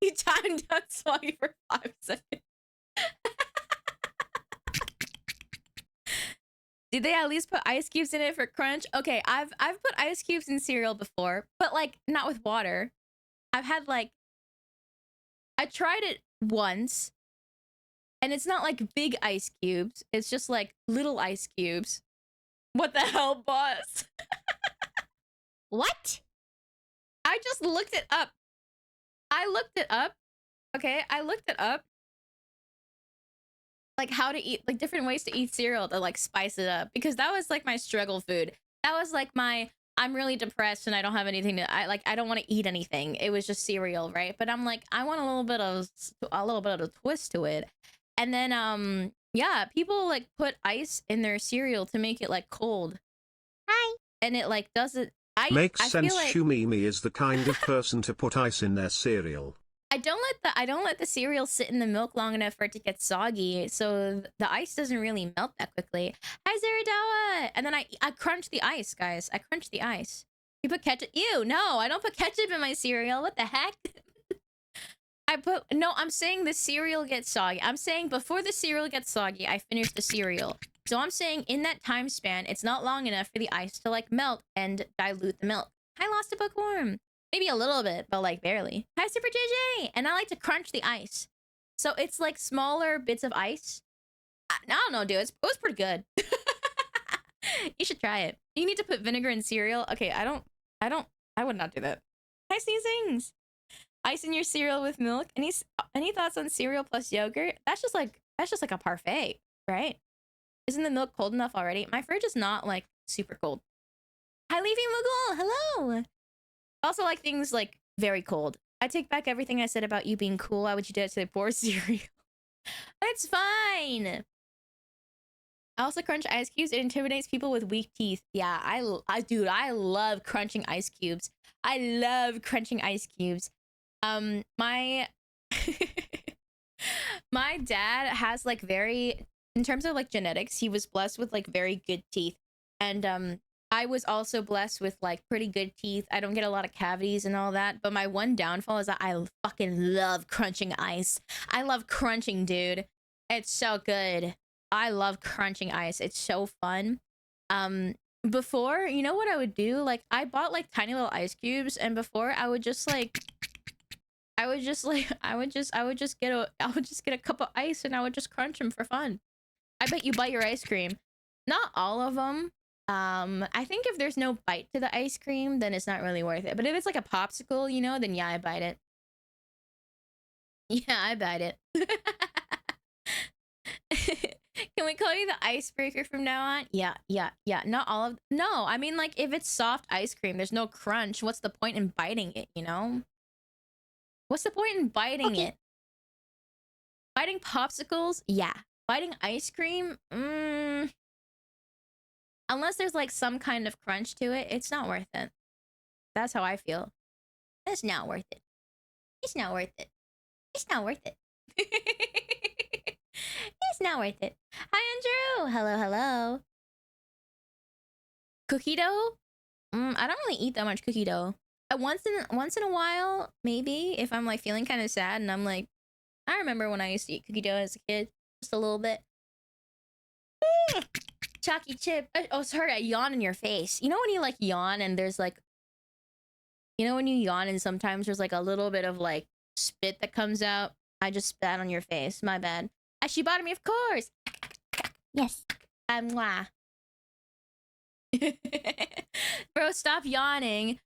You timed out Swaggy for 5 seconds. Did they at least put ice cubes in it for crunch? Okay, I've put ice cubes in cereal before, but like not with water. I've had like, I tried it once, and it's not like big ice cubes. It's just like little ice cubes. What the hell, boss? What? I just looked it up. Okay, I looked it up. Like how to eat, like different ways to eat cereal to like spice it up, because that was like my struggle food. That was like my, I'm really depressed and I don't have anything to, I don't want to eat anything. It was just cereal, right? But I'm like, I want a little bit of a twist to it. And then yeah, people like put ice in their cereal to make it like cold. Hi. And it like doesn't, Makes I sense. like... Shumimi is the kind of person to put ice in their cereal. I don't let the cereal sit in the milk long enough for it to get soggy, so the ice doesn't really melt that quickly. Hi Zeridawa! And then I crunch the ice, guys. I crunch the ice. You put ketchup? Ew, no, I don't put ketchup in my cereal. What the heck? No, I'm saying the cereal gets soggy. I'm saying before the cereal gets soggy, I finish the cereal. So I'm saying in that time span, it's not long enough for the ice to like melt and dilute the milk. I lost a bookworm. Maybe a little bit, but like barely. Hi, Super JJ! And I like to crunch the ice. So it's like smaller bits of ice. I don't know, dude. It was pretty good. You should try it. You need to put vinegar in cereal. Okay, I would not do that. Hi, Sneezings! Ice in your cereal with milk. Any thoughts on cereal plus yogurt? That's just like a parfait, right? Isn't the milk cold enough already? My fridge is not like super cold. Hi, Leafy Moogle! Hello! Also like things like very cold. I take back everything I said about you being cool. Why would you do it to the poor cereal? It's fine. I also crunch ice cubes. It intimidates people with weak teeth. Yeah, dude, I love crunching ice cubes. I love crunching ice cubes. My my dad has like very, in terms of like genetics, he was blessed with like very good teeth, and I was also blessed with like pretty good teeth. I don't get a lot of cavities and all that, but my one downfall is that I fucking love crunching ice. I love crunching, dude. It's so good. I love crunching ice. It's so fun. Before, you know what I would do? Like, I bought like tiny little ice cubes, and before I would just like I would just get a cup of ice and I would just crunch them for fun. I bet you bite your ice cream. Not all of them. I think if there's no bite to the ice cream, then it's not really worth it. But if it's like a popsicle, you know, then yeah, I bite it. Yeah, I bite it. Can we call you the icebreaker from now on? Yeah. Not all of... No, I mean, like, if it's soft ice cream, there's no crunch. What's the point in biting it, you know? What's the point in biting it? Biting popsicles? Yeah. Biting ice cream? Unless there's, like, some kind of crunch to it, it's not worth it. That's how I feel. It's not worth it. It's not worth it. It's not worth it. It's not worth it. Hi, Andrew. Hello. Cookie dough? I don't really eat that much cookie dough. Once in a while, maybe, if I'm like feeling kind of sad and I'm like, I remember when I used to eat cookie dough as a kid, just a little bit. Chalky chip. Oh, sorry, I yawn in your face. You know when you like yawn and there's like, you know when you yawn and sometimes there's like a little bit of like spit that comes out? I just spat on your face. My bad. Ashibottomy, of course. Yes. Mwah. Bro, stop yawning.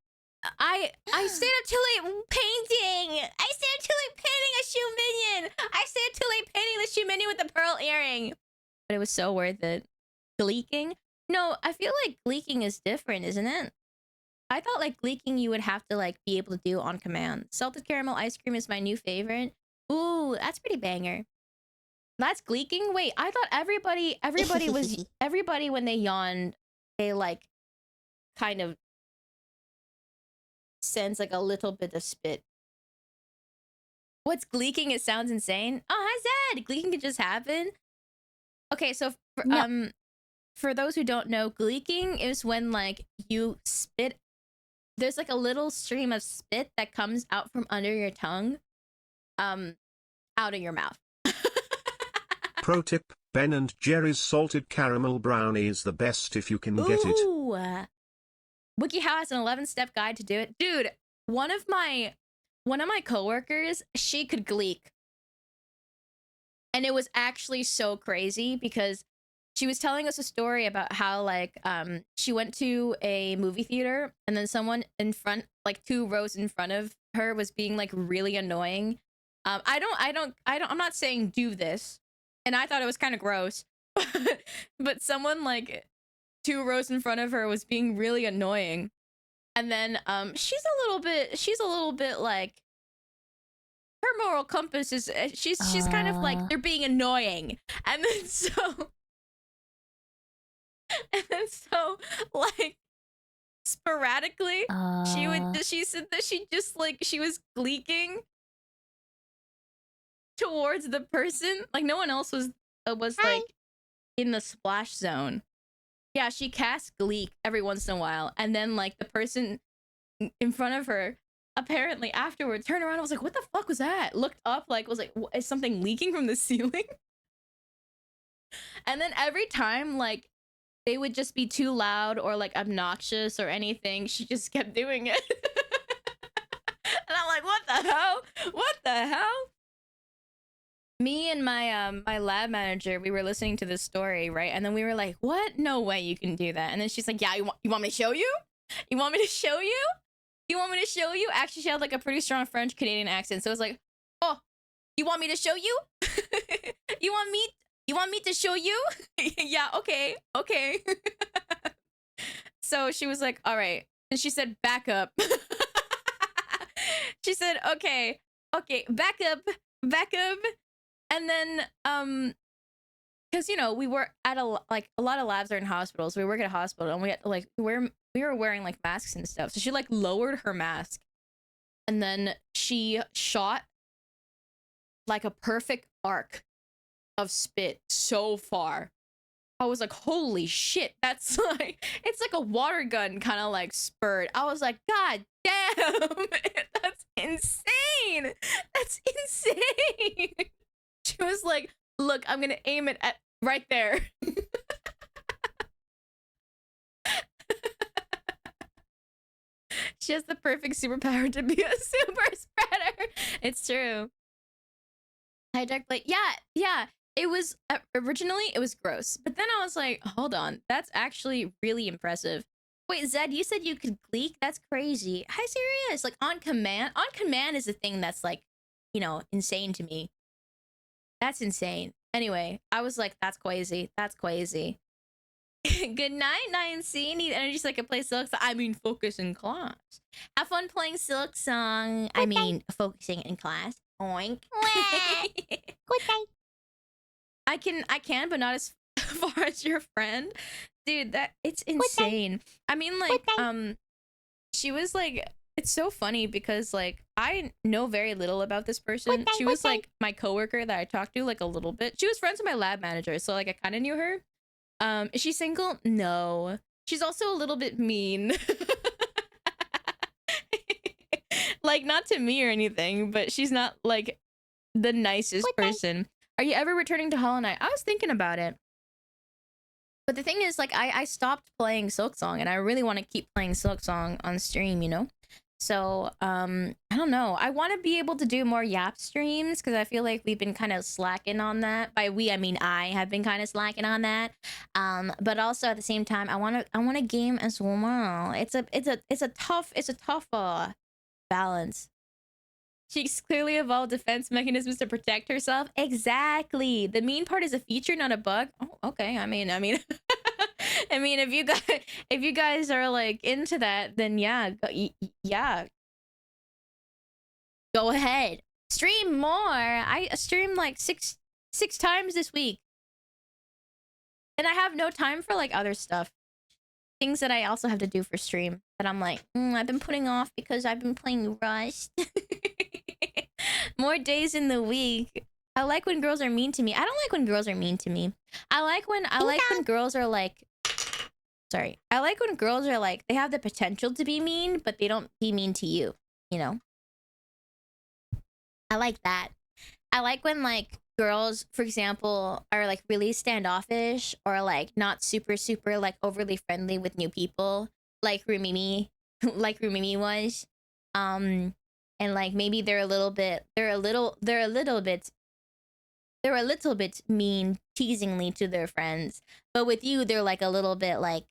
I stayed up too late painting. I stayed up too late painting a shoe minion. I stayed up too late painting the shoe minion with the pearl earring. But it was so worth it. Gleeking? No, I feel like gleeking is different, isn't it? I thought like gleeking you would have to like be able to do on command. Salted caramel ice cream is my new favorite. Ooh, that's pretty banger. That's gleeking? Wait, I thought everybody was everybody when they yawned, they like kind of sends like a little bit of spit. What's gleeking? It sounds insane. Oh, hi Zed! Gleeking could just happen. Okay, so for those who don't know, gleeking is when like you spit. There's like a little stream of spit that comes out from under your tongue, out of your mouth. Pro tip: Ben and Jerry's salted caramel brownie is the best if you can get it. Ooh. WikiHow has an 11-step guide to do it. Dude, one of my coworkers, she could gleek. And it was actually so crazy because she was telling us a story about how like she went to a movie theater and then someone in front, like 2 rows in front of her, was being like really annoying. I'm not saying do this. And I thought it was kind of gross. But someone like 2 rows in front of her was being really annoying. And then she's a little bit like, her moral compass is she's kind of like, they're being annoying. And then so like sporadically she said that she was gleeking towards the person, like no one else was like in the splash zone. Yeah, she casts gleek every once in a while, and then like the person in front of her apparently afterward turned around and was like, what the fuck was that? Looked up, like was like, is something leaking from the ceiling? And then every time like they would just be too loud or like obnoxious or anything, she just kept doing it. And I'm like, what the hell? Me and my lab manager, we were listening to this story, right? And then we were like, what? No way you can do that. And then she's like, yeah, you want me to show you? You want me to show you? You want me to show you? Actually, she had like a pretty strong French Canadian accent. So it was like, oh, you want me to show you? You want me to show you? Yeah, okay. So she was like, all right. And she said, back up. She said, okay, back up. And then because you know we were at a lot of labs are in hospitals. We work at a hospital, and we had to like we were wearing like masks and stuff. So she like lowered her mask, and then she shot like a perfect arc of spit so far. I was like, holy shit, that's like, it's like a water gun kind of like spurt. I was like, God damn, that's insane. That's insane. She was like, look, I'm gonna aim it at right there. She has the perfect superpower to be a super spreader. It's true. Hijack plate. Yeah. It was originally it was gross, but then I was like, hold on, that's actually really impressive. Wait, Zed, you said you could gleek? That's crazy. Hi, serious? Like on command? On command is a thing that's like, you know, insane to me. That's insane. Anyway, I was like, that's crazy. That's crazy. Good night, 9C. Need energy so I can play Silk Song. I mean, focus in class. Have fun playing Silk Song. I mean, focusing in class. Oink. Good night. I can, but not as far as your friend. Dude, that it's insane. I mean, like, she was like, it's so funny because like I know very little about this person. She was like my coworker that I talked to like a little bit. She was friends with my lab manager, so like I kind of knew her. Is she single? No. She's also a little bit mean. Like not to me or anything, but she's not like the nicest person. Are you ever returning to Hollow Knight? I was thinking about it. But the thing is, like, I stopped playing Silk Song, and I really want to keep playing Silk Song on stream, you know? So, I don't know. I want to be able to do more Yap streams, because I feel like we've been kind of slacking on that. By we, I mean I have been kind of slacking on that. But also at the same time, I want to game as well. It's a tough balance. She's clearly evolved defense mechanisms to protect herself. Exactly. The mean part is a feature, not a bug. Oh, okay. I mean, I mean, if you guys are like into that, then yeah, yeah. Go ahead. Stream more. I streamed like six times this week, and I have no time for like other stuff. Things that I also have to do for stream that I'm like, I've been putting off because I've been playing Rust. More days in the week. I like when girls are mean to me. I don't like when girls are mean to me. I like when girls are like, sorry. I like when girls are like, they have the potential to be mean, but they don't be mean to you, you know? I like that. I like when like girls, for example, are like really standoffish or like not super like overly friendly with new people, like Rumimi, like Rumimi was. And like maybe they're a little bit mean teasingly to their friends, but with you they're like a little bit like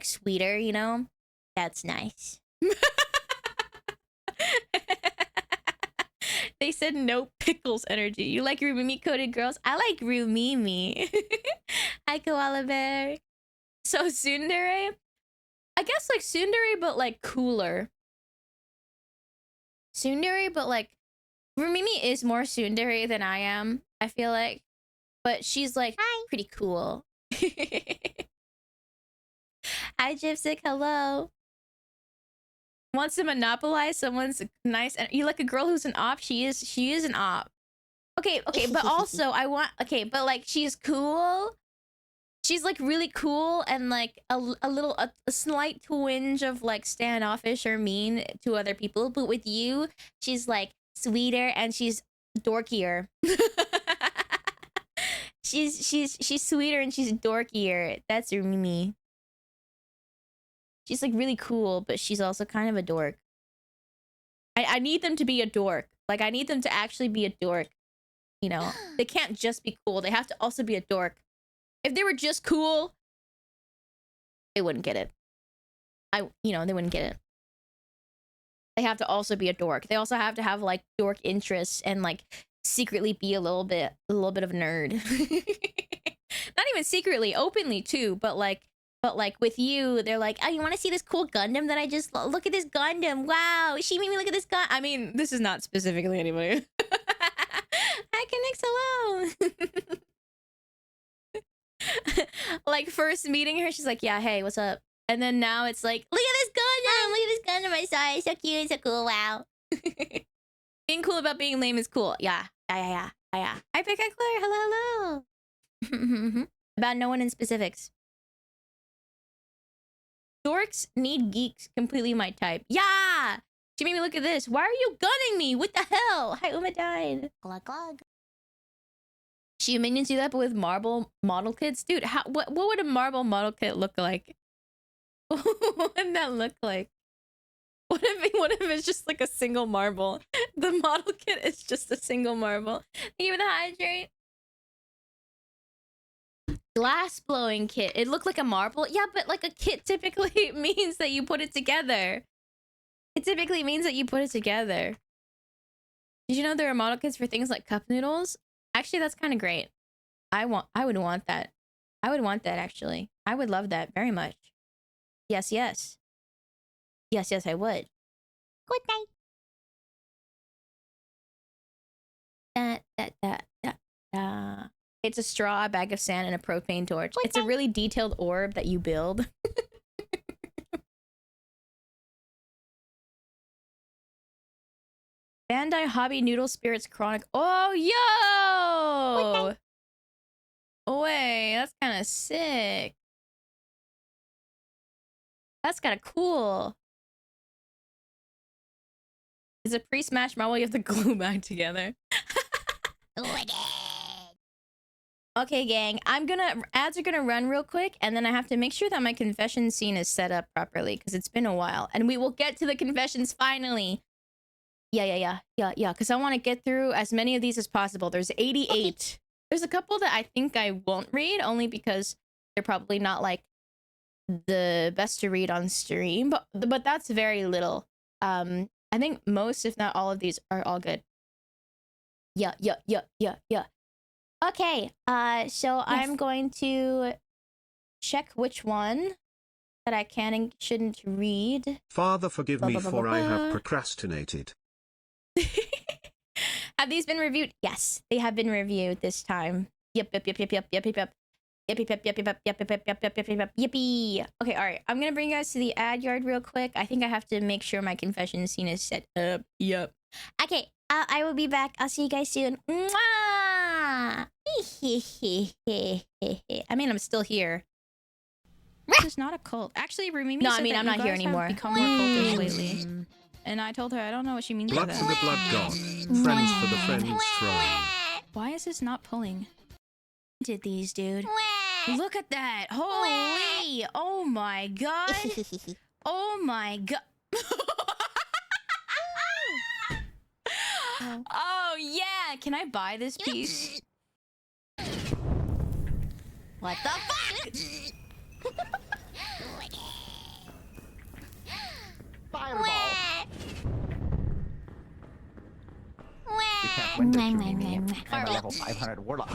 sweeter, you know? That's nice. They said no pickles energy. You like Rumimi coded girls? I like Rumimi. Hi Koala Bear. So tsundere? I guess like tsundere but like cooler. Tsundere, but like Rumimi is more tsundere than I am, I feel like. But she's like pretty cool. Hi Gypsic, hello. Wants to monopolize someone's nice and you like a girl who's an op? She is an op. Okay, but also but like she's cool. She's like really cool and like a slight twinge of like standoffish or mean to other people, but with you she's like sweeter and she's dorkier. she's sweeter and she's dorkier. That's Rumimi. She's like really cool, but she's also kind of a dork. I need them to be a dork. Like I need them to actually be a dork. You know, they can't just be cool. They have to also be a dork. If they were just cool, they wouldn't get it. They wouldn't get it. They have to also be a dork. They also have to have like dork interests and like secretly be a little bit of a nerd. Not even secretly, openly too, but like with you, they're like, oh, you want to see this cool Gundam that I just look at this Gundam? Wow, she made me look at this gun. I mean, this is not specifically anybody. Hi Nix, hello. Like first meeting her, she's like, yeah, hey, what's up? And then now it's like, look at this Gundam, look at this Gundam I saw, it's so cute, so cool, wow. Being cool about being lame is cool. Yeah. Hi, Pick Claire, hello. About no one in specifics. Dorks need geeks, completely my type. Yeah! She made me look at this. Why are you gunning me? What the hell? Hi, Uma died. Glug glug. She minions do that, but with marble model kits? Dude, what would a marble model kit look like? What would that look like? What if it's just like a single marble? The model kit is just a single marble. Even the hydrate. Glass blowing kit. It looked like a marble. Yeah, but like a kit typically means that you put it together. It typically means that you put it together. Did you know there are model kits for things like cup noodles? Actually, that's kind of great. I would want that. I would want that actually. I would love that very much. Yes. Yes, I would. Good night. It's a straw, a bag of sand, and a propane torch. Good It's a really detailed orb that you build. Bandai Hobby Noodle Spirits Chronic. Oh, yo! Wait, that's kind of sick. That's kind of cool. It's a pre-smash marble you have to glue back together. Okay, gang. Ads are gonna run real quick, and then I have to make sure that my confession scene is set up properly because it's been a while, and we will get to the confessions finally. Yeah. Because I want to get through as many of these as possible. There's 88. Okay. There's a couple that I think I won't read, only because they're probably not like the best to read on stream, but that's very little. I think most, if not all of these, are all good. Yeah. Okay, so yes. I'm going to check which one that I can and shouldn't read. Father, forgive me for I have procrastinated. Have these been reviewed? Yes, they have been reviewed this time. Yep. Yippee. Okay, all right. I'm gonna bring you guys to the ad yard real quick. I think I have to make sure my confession scene is set up. Yep. Okay, I will be back. I'll see you guys soon. Mwah! I mean, I'm still here. This is not a cult. Actually, Rumimi No, said I mean, that I'm you not guys here anymore. have become more cultish lately. And I told her I don't know what she means by Blood that. for the blood god. Friends for the friend's throne. Why is this not pulling? Did these, dude? Look at that! Holy! Oh my god! Oh my god! Oh yeah! Can I buy this piece? What the fuck? Fireball. We can't win this, Rumimi. I'm a level 500 warlock.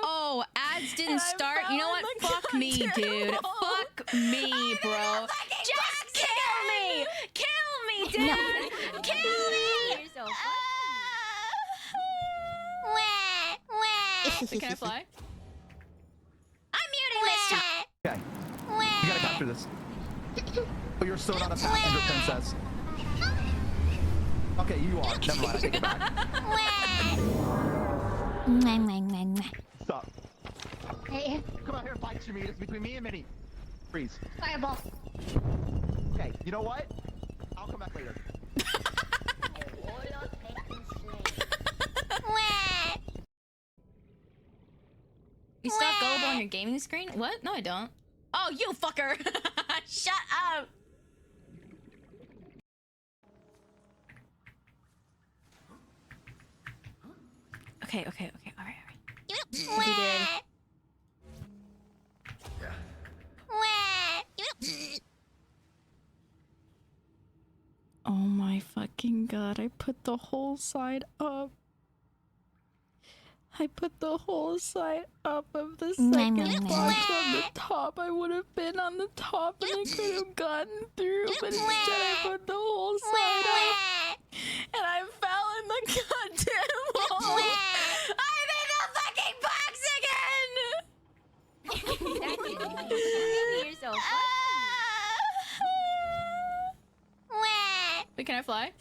Oh, ads didn't start. You know what? Fuck me, dude. Fuck me, bro. Just kill me! Kill me, dude! No. Kill me! You're so Wait, can I fly? I'm muting this time. Okay. You gotta capture this. Oh, you're so not a passenger princess. Okay, you are. Never mind, I take it back. Stop. Hey, Come out here and fight, Shami. It's between me and Minnie. Freeze. fireball. Okay, you know what? I'll come back later. You still have gullible on your gaming screen? What? No, I don't. Oh, you fucker! Shut up! Okay, alright. We did. Oh my fucking god, I put the whole side up. I put the whole side up of the second box on the top. I would have been on the top and I could have gotten through, but instead I put the whole side up. And I fell in the goddamn hole. I'm in the fucking box again! You're so Wait, can I fly?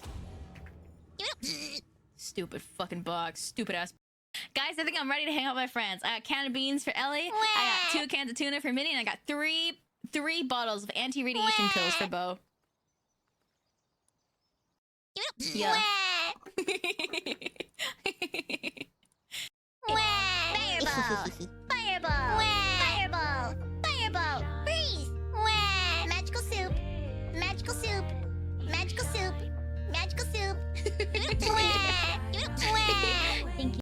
Stupid fucking box. Stupid ass. Guys, I think I'm ready to hang out with my friends. I got a can of beans for Ellie. I got 2 cans of tuna for Minnie, and I got three bottles of anti-radiation pills for Bo. Yeah. Fireball! Fireball! Fireball! Fireball! Freeze! Magical soup! Magical soup! Magical soup! Magical soup! Thank you.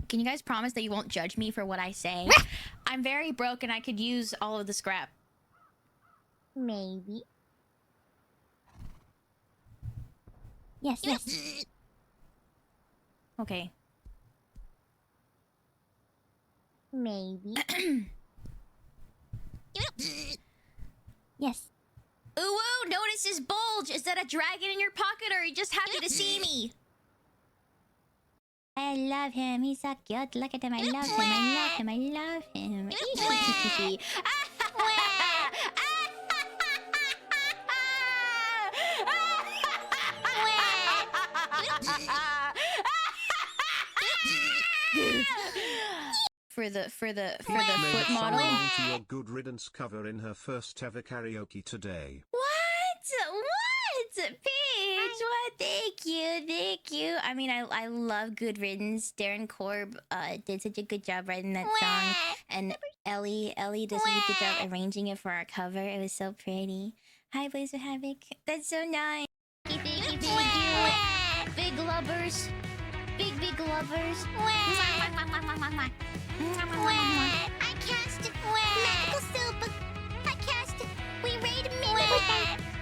Can you guys promise that you won't judge me for what I say? I'm very broke and I could use all of the scrap. Maybe. Yes, yes. Okay. Maybe. Yes. Ooh, ooh, notice this bulge. Is that a dragon in your pocket or are you just happy to see me? I love him. He's so cute. Look at him. I love him. I love him. I love him. For the foot Made a model. song along to your Good Riddance cover in her first ever karaoke today. What? Paige, what? Thank you. I mean, I love Good Riddance. Darren Korb did such a good job writing that song, and Ellie does such a good job arranging it for our cover. It was so pretty. Hi, Blaze of Havoc. That's so nice. Thank you. Big lovers. Big lovers. I cast magical soup. I cast we raid Minnie.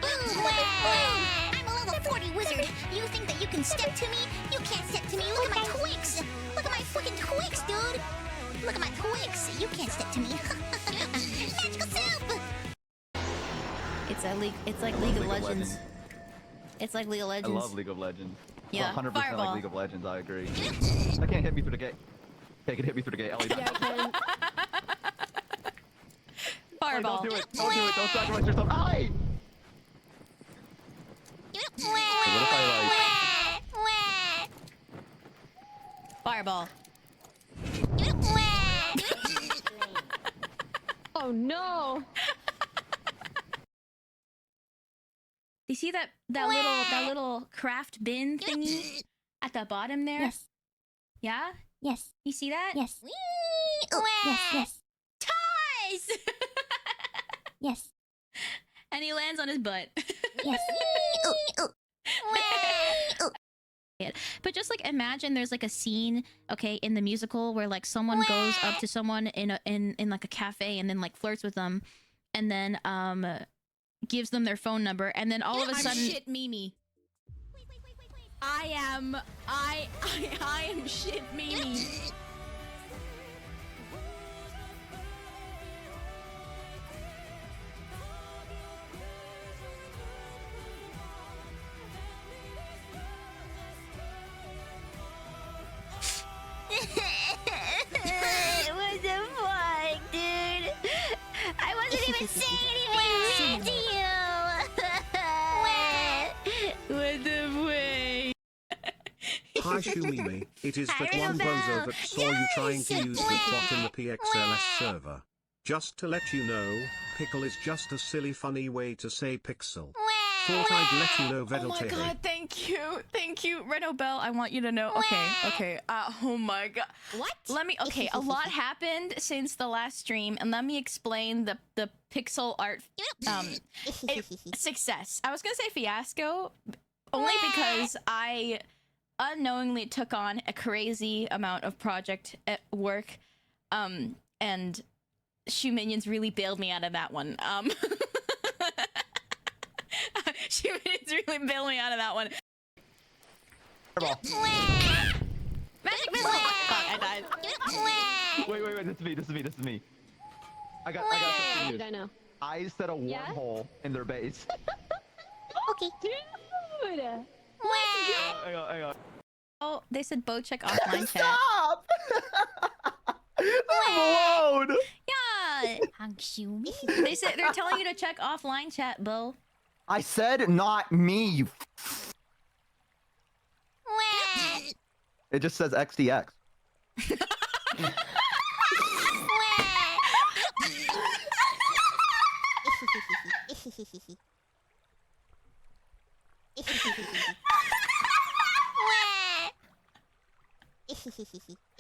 Boom, boom. I'm a level 40 wizard. You think that you can step to me? You can't step to me. Look at my Twix. Look at my fucking Twix, dude. Look at my Twix. You can't step to me. Magical soup. It's like League of Legends. It's like League of Legends. I love League of Legends. Yeah, 100% Fireball. like League of Legends, I agree. That can't hit me through the gate. Okay, it can hit me through the gate. Ellie, Yeah, I can. Fireball. Don't do it. Don't do it. Don't sacrifice yourself. Ellie! What if I Fireball. Oh no. Do you see that little craft bin thingy at the bottom there? Yes. Yeah? Yes. You see that? Yes. Yes. Yes. Toys! Yes. And he lands on his butt. Yes. But just like imagine there's like a scene, okay, in the musical where like someone goes up to someone in like a cafe and then like flirts with them, and then gives them their phone number, and then all of a sudden shit Mimi. I am shit Mimi. What the fuck, dude? I wasn't even saying anything mean to you. What the way? Hi Shumimi, it is Hi, that one Annabelle. bozo that saw you trying to use the bot in the PXLS server. Just to let you know, pickle is just a silly funny way to say pixel. Thought I'd let you know Oh my Vedeltehe. god, thank you, Reno Bell. I want you to know. Okay. Oh my god. What? okay, a lot happened since the last stream, and let me explain the pixel art success. I was gonna say fiasco, only because I unknowingly took on a crazy amount of project at work, and Shoe Minions really bailed me out of that one. Shoe Minions really bailed me out of that one. Fireball. Magic Fuck, I died. Wait, this is me. I got something to use. I know. I set a wormhole in their base. Okay. Dude! Hang on. Oh, they said Bo check offline chat. Stop! I'm alone! Yeah! They said they're telling you to check offline chat, Bo. I said not me, you It just says XDX.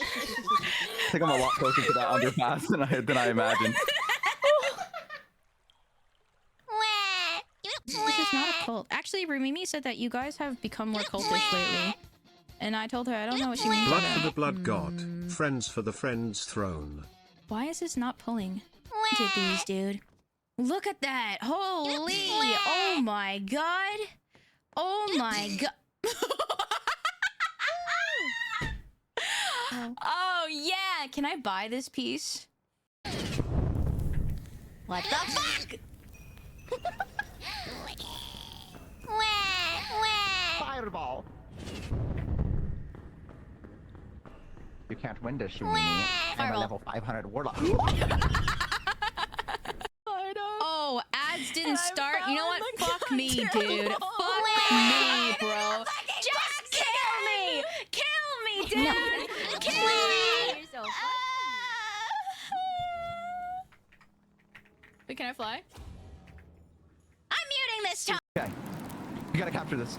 I think I'm a lot closer to that underpass than I imagined. This is not a cult. Actually, Rumimi said that you guys have become more cultish lately. And I told her I don't know what she means by Blood for that. the blood god, friends for the friend's throne. Why is this not pulling? Look at these, dude. Look at that! Holy! Oh my god! Oh my god! Oh yeah! Can I buy this piece? What the fuck? Fireball! You can't win this, Shumini. I'm a Fireball. level 500 warlock. Oh, ads didn't I'm start. You know what? found the Fuck me, dude. goddamn Fuck hole. me, bro. Just kill me! Kill me, dude! Kill me! Wait, can I fly? I'm muting this time. Okay. You gotta capture this.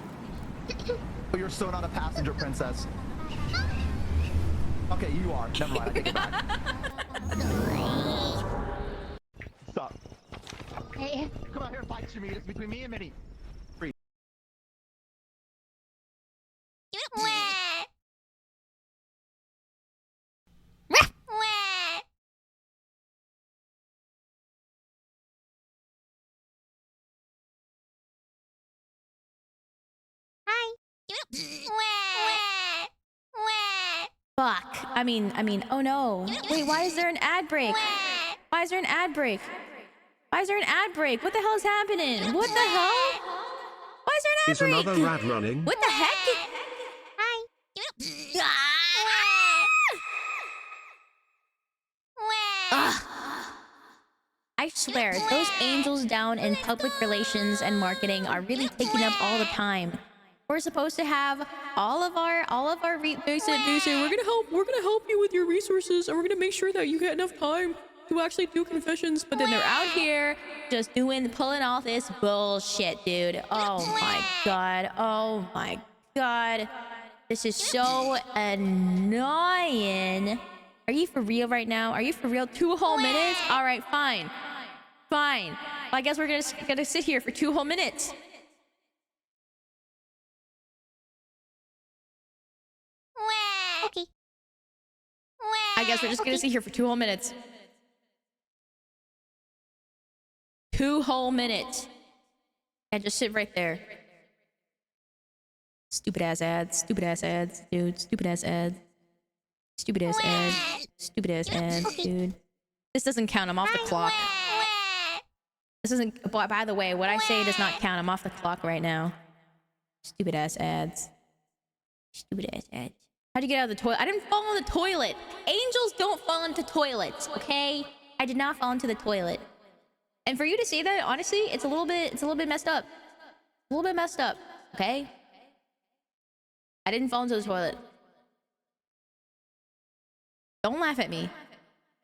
Oh, you're so not a passenger, princess. Okay, you are. Never mind, I take it back. Stop. Hey. Come out here and fight, Shami. It's between me and Minnie. Free. Fuck. I mean, oh no. Wait, why is there an ad break? Why is there an ad break? Why is there an ad break? What the hell is happening? What the hell? Why is there an ad Is break? another rad running? What the heck? Ugh. I swear, those angels down in public relations and marketing are really taking up all the time. We're supposed to have all of our they say we're gonna help you with your resources, and we're gonna make sure that you get enough time to actually do confessions. But then they're out here just pulling all this bullshit, dude. Oh my god. Oh my god. This is so annoying. Are you for real right now? Are you for real? 2 whole minutes? All right, fine. Fine. Well, I guess we're gonna sit here for 2 whole minutes. Okay. I guess we're just gonna sit here for 2 whole minutes. 2 whole minutes. And just sit right there. Stupid ass ads, dude. Stupid ass ads. Stupid ass ads, dude. This doesn't count. I'm off the clock. This isn't. By the way, what I say does not count. I'm off the clock right now. Stupid ass ads. Stupid ass ads. How'd you get out of the toilet? I didn't fall in the toilet. Angels don't fall into toilets, okay? I did not fall into the toilet. And for you to say that, honestly, it's a little bit messed up. A little bit messed up, okay? I didn't fall into the toilet. Don't laugh at me.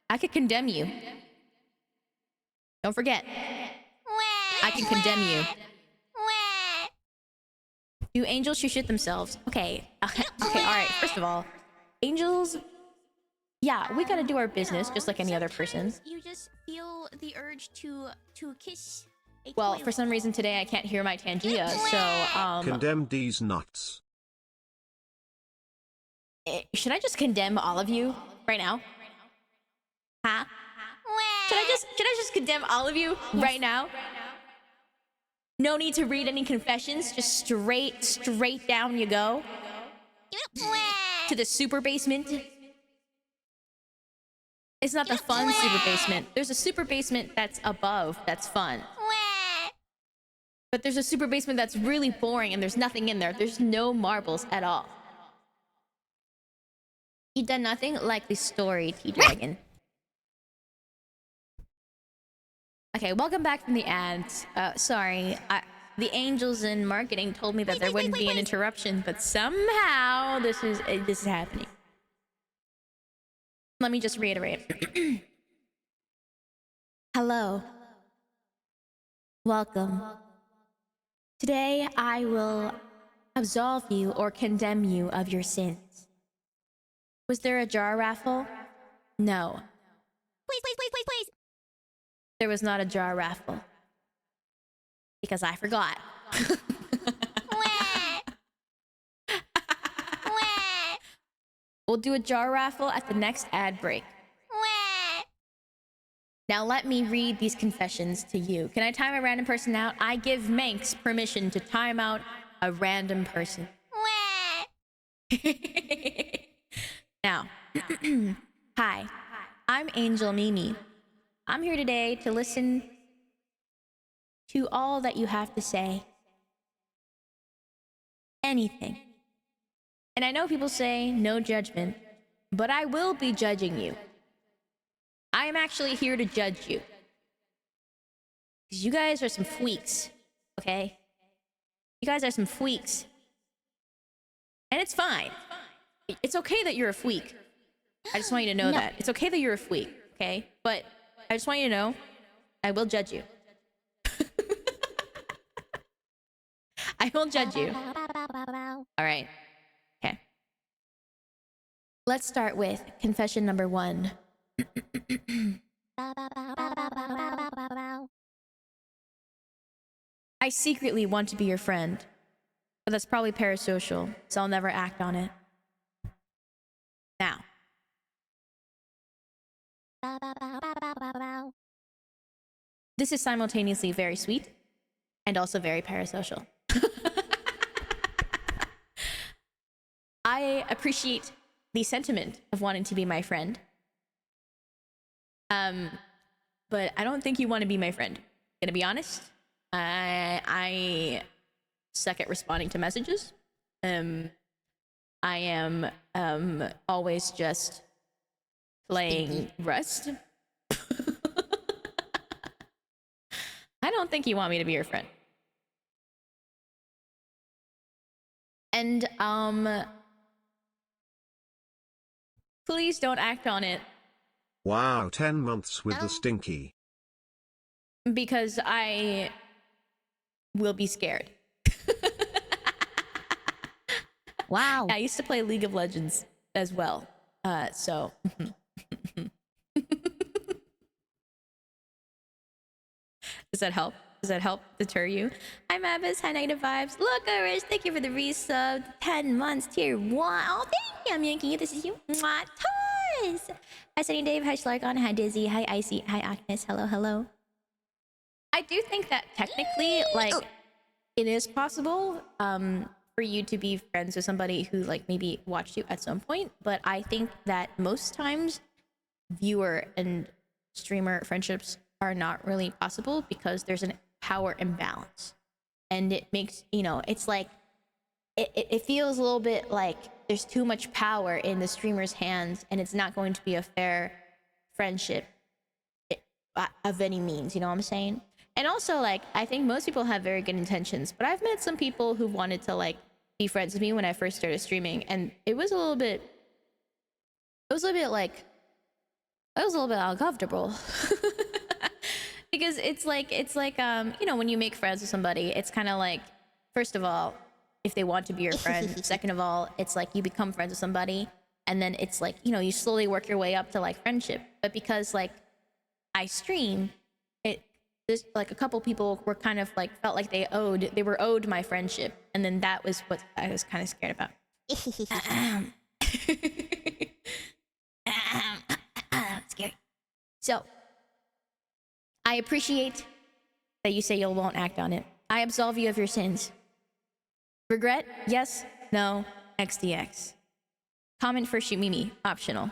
I could condemn you. Don't forget. I can condemn you. Do angels should shit themselves? Okay. Okay, alright. First of all, angels... Yeah, we gotta do our business just like any other person. You just feel the urge to kiss a Well, toilet. for some reason today I can't hear my Tangia, so, Condemn these nuts. should I just condemn all of you right now? Huh? Should I just condemn all of you right now? No need to read any confessions, just straight down you go. to the super basement. It's not the fun super basement. There's a super basement that's above, that's fun. But there's a super basement that's really boring and there's nothing in there. There's no marbles at all. You done nothing? Like the story, T-Dragon. Okay, welcome back from the ads. Sorry, the angels in marketing told me that there wouldn't be an interruption, but somehow this is happening. Let me just reiterate. Hello. Welcome. Today I will absolve you or condemn you of your sins. Was there a jar raffle? No. Please. There was not a jar raffle. Because I forgot. We'll do a jar raffle at the next ad break. Now let me read these confessions to you. Can I time a random person out? I give Manx permission to time out a random person. Now, hi, I'm Angel Mimi. I'm here today to listen to all that you have to say. Anything. And I know people say no judgment, but I will be judging you. I am actually here to judge you. Because you guys are some freaks, okay? You guys are some freaks. And it's fine. It's okay that you're a freak. I just want you to know that. It's okay that you're a freak, okay? But I just want you to know, I will judge you. I will judge you. All right. Okay. Let's start with confession number 1. I secretly want to be your friend, but that's probably parasocial, so I'll never act on it. Now. This is simultaneously very sweet and also very parasocial. I appreciate the sentiment of wanting to be my friend. But I don't think you want to be my friend. Gonna be honest. I suck at responding to messages. I am always just playing Rust. I don't think you want me to be your friend. And please don't act on it. Wow, 10 months with the stinky. Because I will be scared. Wow. I used to play League of Legends as well. So. Does that help? Does that help deter you? Hi, Mavis. Hi, Negative Vibes. Look, Iris. Thank you for the resub. 10 months, tier 1. Oh, thank you. I'm yanking you. This is you. Mwah. Toys. Hi, Sunny Dave. Hi, Schlargon. Hi, Dizzy. Hi, Icy. Hi, Agnes. Hello, hello. I do think that technically, like, it is possible for you to be friends with somebody who, like, maybe watched you at some point. But I think that most times, viewer and streamer friendships are not really possible because there's a power imbalance. And it makes, you know, it's like, it feels a little bit like there's too much power in the streamer's hands and it's not going to be a fair friendship of any means, you know what I'm saying? And also, like, I think most people have very good intentions, but I've met some people who wanted to, like, be friends with me when I first started streaming, and it was a little bit uncomfortable. Because it's like you know, when you make friends with somebody, it's kind of like, first of all, if they want to be your friend, second of all, it's like you become friends with somebody, and then it's like, you know, you slowly work your way up to, like, friendship. But because, like, I stream, there's like a couple people were kind of like felt like they were owed my friendship, and then that was what I was kind of scared about. Scary. So I appreciate that you say you won't act on it. I absolve you of your sins. Regret? Yes? No? XDX. Comment for shoot Mimi, optional.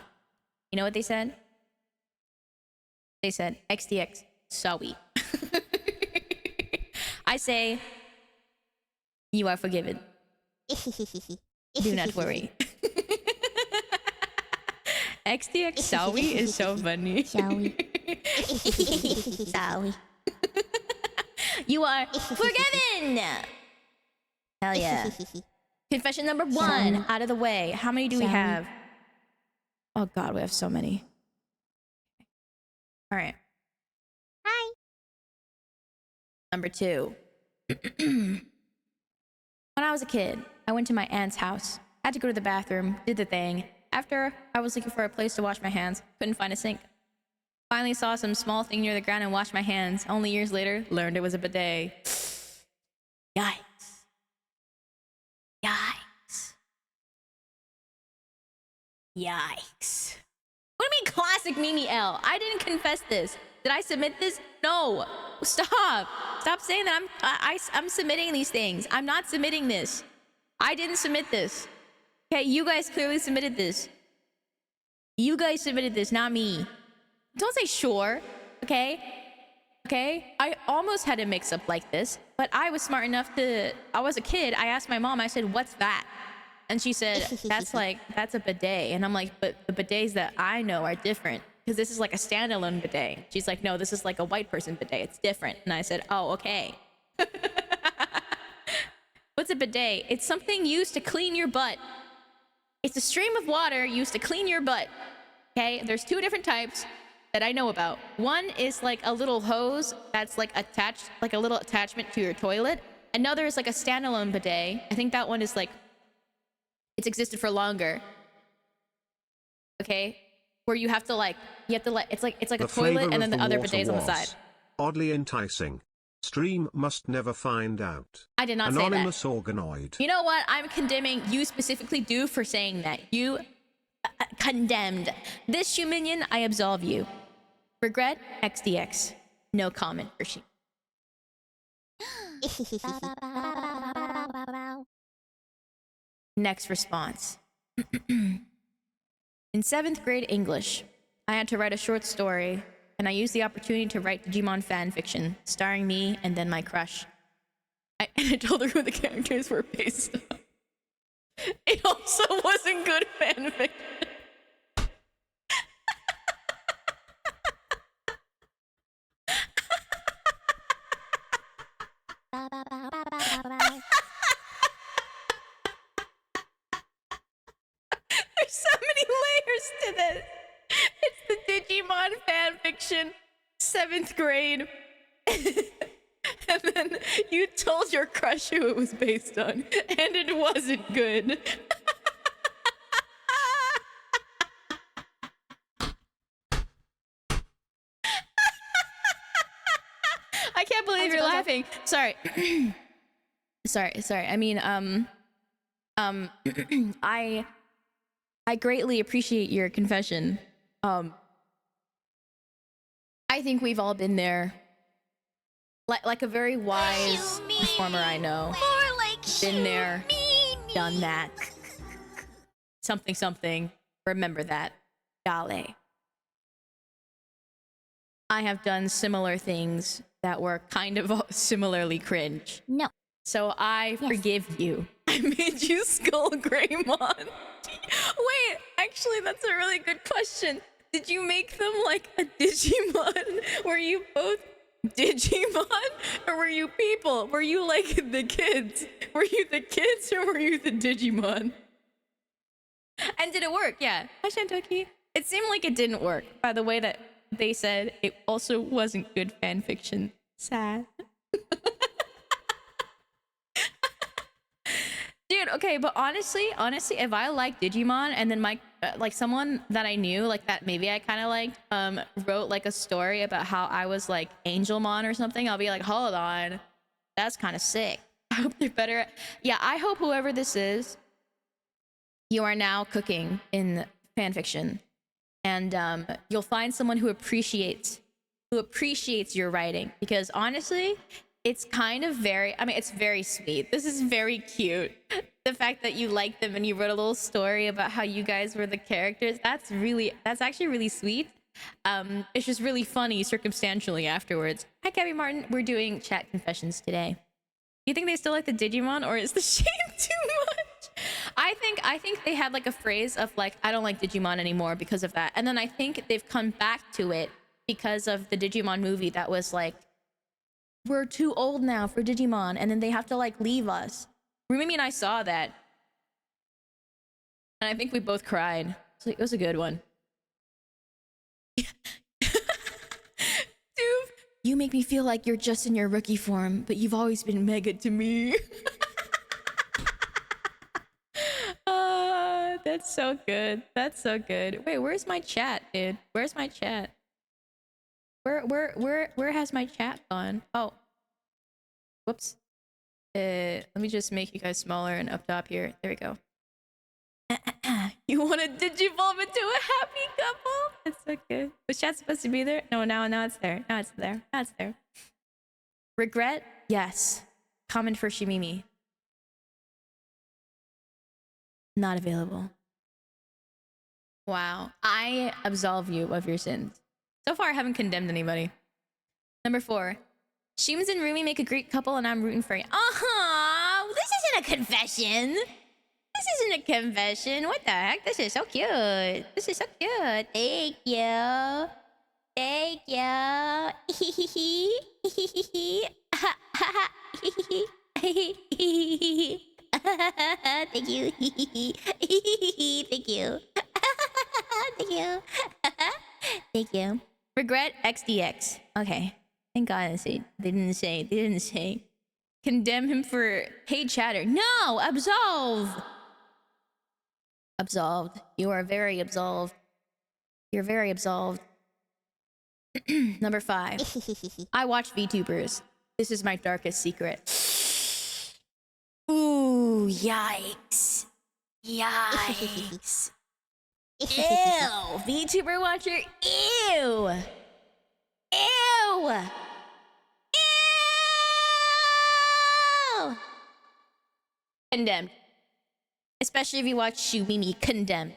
You know what they said? They said XDX, sorry. I say, you are forgiven. Do not worry. XDX Sawi is so funny. Sorry. You are forgiven! Hell yeah. Confession number 1 out of the way. How many do we have? Oh god, we have so many. Alright. Hi. Number 2. When I was a kid, I went to my aunt's house. Had to go to the bathroom, did the thing. After, I was looking for a place to wash my hands. Couldn't find a sink. Finally saw some small thing near the ground and washed my hands. Only years later, learned it was a bidet. Yikes. Yikes. Yikes. What do you mean classic Mimi L? I didn't confess this. Did I submit this? No. Stop. Stop saying that I'm submitting these things. I'm not submitting this. I didn't submit this. Okay, you guys clearly submitted this. You guys submitted this, not me. Don't say sure, okay? Okay? I almost had a mix-up like this, but I was smart enough to... I was a kid. I asked my mom, I said, what's that? And she said, that's a bidet. And I'm like, but the bidets that I know are different. Because this is like a standalone bidet. She's like, no, this is like a white person bidet. It's different. And I said, oh, okay. What's a bidet? It's something used to clean your butt. It's a stream of water used to clean your butt. Okay? There's 2 different types that I know about. One is like a little hose that's like attached, like a little attachment to your toilet. Another is like a standalone bidet. I think that one is like, it's existed for longer. Okay? Where you have to like, it's like a toilet and then the other bidets on the side. Oddly enticing. Stream must never find out. I did not say that. Anonymous organoid. You know what? I'm condemning you specifically do for saying that. You condemned. This shoe minion, I absolve you. Regret, XDX. No comment for she. Next response. In 7th grade English, I had to write a short story, and I used the opportunity to write Digimon fan fiction, starring me and then my crush. And I told her who the characters were based on. It also wasn't good fan fiction. There's so many layers to this. It's the Digimon fanfiction, 7th grade. And then you told your crush who it was based on, and it wasn't good. I can't believe you're laughing. Sorry. Sorry. I mean, I greatly appreciate your confession. I think we've all been there. Like a very wise performer I know. More like Been there, done that. Something. Remember that. Dale. I have done similar things that were kind of similarly cringe. No. So I forgive you. I made you Skull Greymon. Wait, actually, that's a really good question. Did you make them like a Digimon? Were you both Digimon? Or were you people? Were you like the kids? Were you the kids or were you the Digimon? And did it work? Yeah. Hi, Shantoki. It seemed like it didn't work by the way that they said it also wasn't good fan fiction. Sad. Dude, okay, but honestly, if I liked Digimon and then my like someone that I knew, like that maybe I kind of liked, wrote like a story about how I was like Angelmon or something, I'll be like, hold on, that's kind of sick. I hope they're better. Yeah, I hope whoever this is, you are now cooking in fanfiction, and you'll find someone who appreciates your writing, because honestly, it's kind of very, I mean, it's very sweet. This is very cute. the fact that you liked them and you wrote a little story about how you guys were the characters. That's actually really sweet. It's just really funny circumstantially afterwards. Hi, Gabby Martin. We're doing chat confessions today. You think they still like the Digimon, or is the shame too much? I think they had like a phrase of like, I don't like Digimon anymore because of that. And then I think they've come back to it because of the Digimon movie that was like, we're too old now for Digimon, and then they have to like leave us. Rumi and I saw that, and I think we both cried. So it was a good one. Dude, you make me feel like you're just in your rookie form, but you've always been mega to me. That's so good. That's so good. Wait, where's my chat, dude? Where's my chat? Where has my chat gone? Oh. Whoops. Let me just make you guys smaller and up top here. There we go. You want to digivolve into a happy couple? That's so good. Was chat supposed to be there? No, now it's there. Now it's there. Now it's there. Regret? Yes. Comment for Shimimi. Not available. Wow. I absolve you of your sins. So far, I haven't condemned anybody. Number 4. Shims and Rumi make a great couple, and I'm rooting for you. This isn't a confession. This isn't a confession. What the heck? This is so cute. This is so cute. Thank you. Thank you. Thank you. Thank you. Thank you. Thank you. Regret XDX. Okay. Thank God they didn't say. Condemn him for hate chatter. No! Absolve! Absolved. You are very absolved. You're very absolved. Number 5. I watch VTubers. This is my darkest secret. Ooh, yikes. Yikes. Ew! VTuber watcher? Ew! Ew! Ew! Condemned. Especially if you watch Shumimi. Condemned.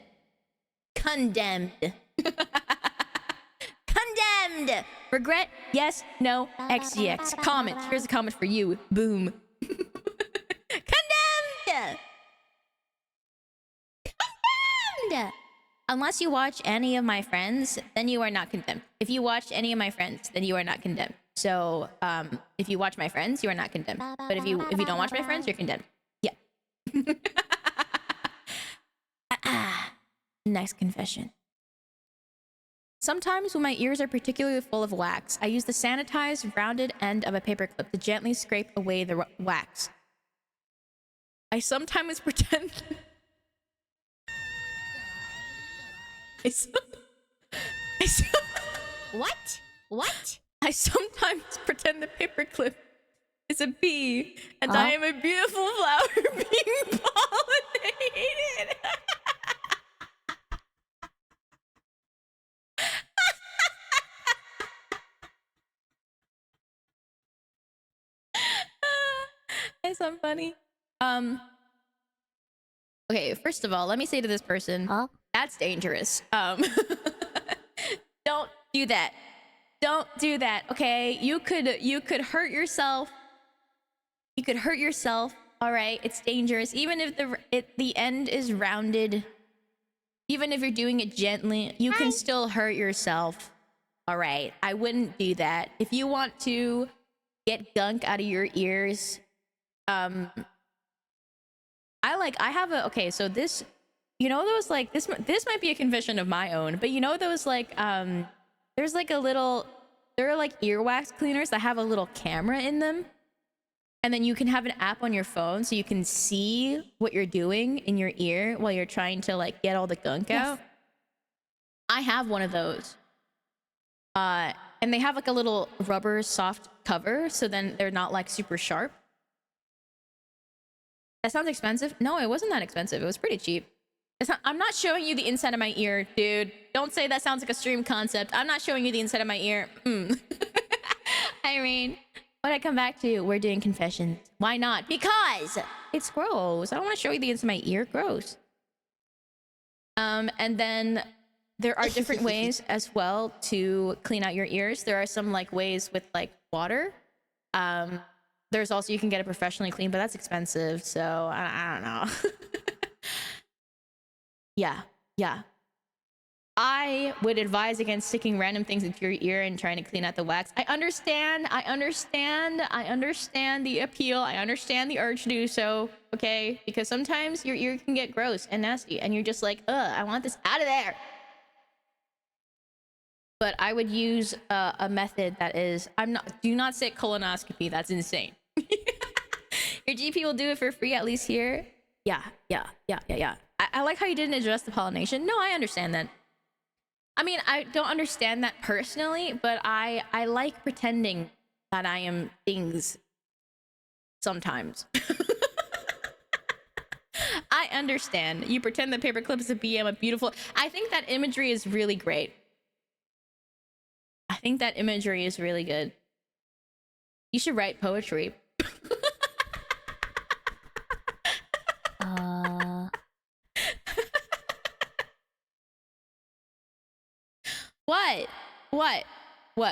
Condemned. Condemned! Regret? Yes, no, XGX. Comment. Here's a comment for you. Boom. Condemned! Condemned! Unless you watch any of my friends, then you are not condemned. If you watch any of my friends, then you are not condemned. So, if you watch my friends, you are not condemned. But if you don't watch my friends, you're condemned. Yeah. Next confession. Sometimes when my ears are particularly full of wax, I use the sanitized, rounded end of a paperclip to gently scrape away the wax. I sometimes pretend... What? What? I sometimes pretend the paperclip is a bee, and I am a beautiful flower being pollinated. That's so funny. Okay, first of all, let me say to this person, that's dangerous. Don't do that. Don't do that, okay? You could hurt yourself. You could hurt yourself. All right, it's dangerous. Even if the end is rounded, even if you're doing it gently, you can still hurt yourself. All right, I wouldn't do that. If you want to get gunk out of your ears, I have a, okay, so this, you know, those like, this might be a confession of my own, but you know those like, there's like a little, there are like earwax cleaners that have a little camera in them. And then you can have an app on your phone so you can see what you're doing in your ear while you're trying to like get all the gunk out. I have one of those. And they have like a little rubber soft cover, so then they're not like super sharp. That sounds expensive. No, it wasn't that expensive. It was pretty cheap. I'm not showing you the inside of my ear, dude. Don't say that sounds like a stream concept. I'm not showing you the inside of my ear. Irene, What'd I come back to? We're doing confessions. Why not? Because it's gross. I don't want to show you the inside of my ear. Gross. And then there are different ways as well to clean out your ears. There are some like ways with like water. There's also, you can get it professionally cleaned, but that's expensive. So I don't know. Yeah. I would advise against sticking random things into your ear and trying to clean out the wax. I understand the appeal. I understand the urge to do so, okay? Because sometimes your ear can get gross and nasty and you're just like, ugh, I want this out of there. But I would use a method that is, do not say colonoscopy. That's insane. Your GP will do it for free, at least here. Yeah. I like how you didn't address the pollination. No, I understand that. I mean, I don't understand that personally, but I like pretending that I am things sometimes. I understand. You pretend that paperclip is a bee. I'm a beautiful... I think that imagery is really great. I think that imagery is really good. You should write poetry.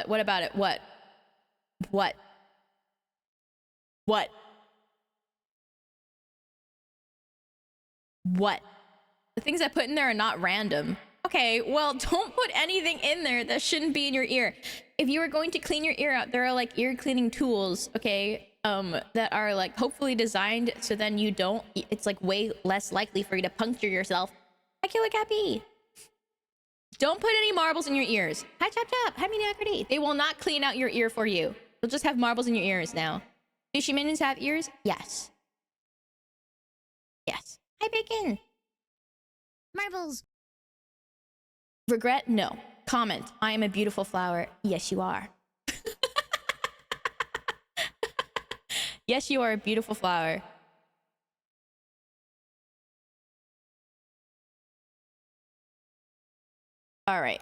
What about it? What? The things I put in there are not random. Okay, well, don't put anything in there that shouldn't be in your ear. If you are going to clean your ear out, there are like ear cleaning tools, okay, that are like hopefully designed so then you don't, it's like way less likely for you to puncture yourself. Hi, Killer Cappy. Don't put any marbles in your ears. Hi, Chop Chop. Hi, Mediocrity. They will not clean out your ear for you. You'll just have marbles in your ears now. Fishy minions have ears? Yes. Yes. Hi, Bacon. Marbles. Regret? No. Comment. I am a beautiful flower. Yes, you are. Yes, you are a beautiful flower. All right.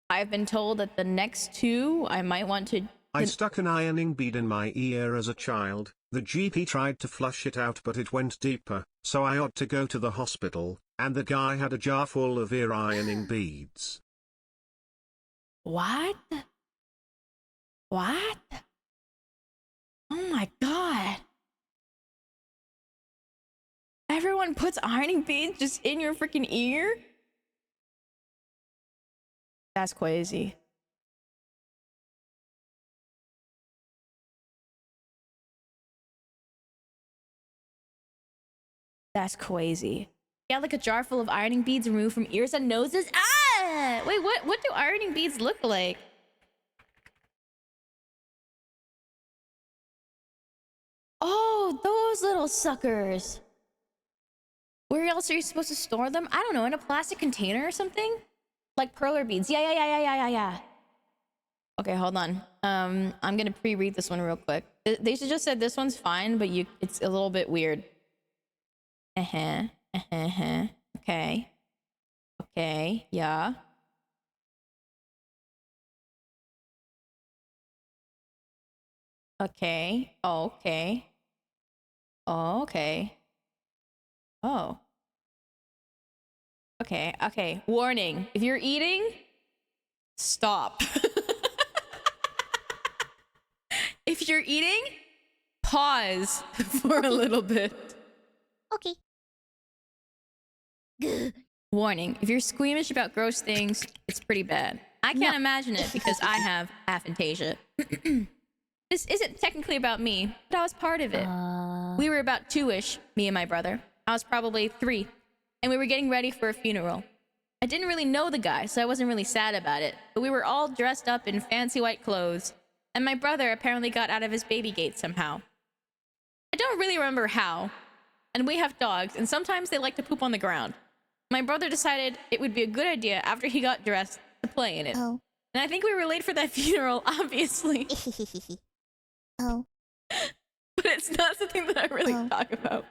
I've been told that the next two I might want to... I stuck an ironing bead in my ear as a child. The GP tried to flush it out but it went deeper, so I had to go to the hospital, and the guy had a jar full of ear ironing beads. What? What? Oh my god. Everyone puts ironing beads just in your freaking ear? That's crazy. That's crazy. Yeah, like a jar full of ironing beads removed from ears and noses. Ah! Wait, what do ironing beads look like? Oh, those little suckers. Where else are you supposed to store them? I don't know, in a plastic container or something? Like perler beads. Yeah. Okay, hold on. I'm gonna pre-read this one real quick. They should just said this one's fine, but it's a little bit weird. Okay. Okay, yeah. Okay. Oh, okay. Oh, okay. Oh. Okay. Warning. If you're eating, stop. If you're eating, pause for a little bit. Okay. Warning. If you're squeamish about gross things, it's pretty bad. I can't imagine it because I have aphantasia. This isn't technically about me, but I was part of it. We were about 2-ish, me and my brother. I was probably 3, and we were getting ready for a funeral. I didn't really know the guy, so I wasn't really sad about it, but we were all dressed up in fancy white clothes, and my brother apparently got out of his baby gate somehow. I don't really remember how, and we have dogs, and sometimes they like to poop on the ground. My brother decided it would be a good idea after he got dressed to play in it. Oh. And I think we were late for that funeral, obviously. Oh. But it's not something that I really talk about.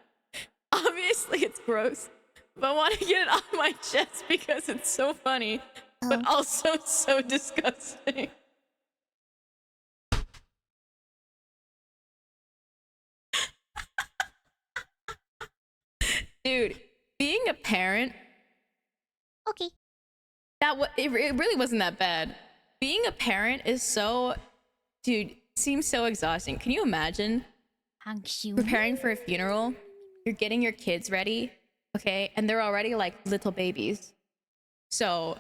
Obviously, it's gross. But I want to get it off my chest because it's so funny, but also so disgusting. Dude, being a parent, Okay. it really wasn't that bad. Being a parent is so, dude, seems so exhausting. Can you imagine preparing for a funeral? You're getting your kids ready, okay, and they're already like little babies, so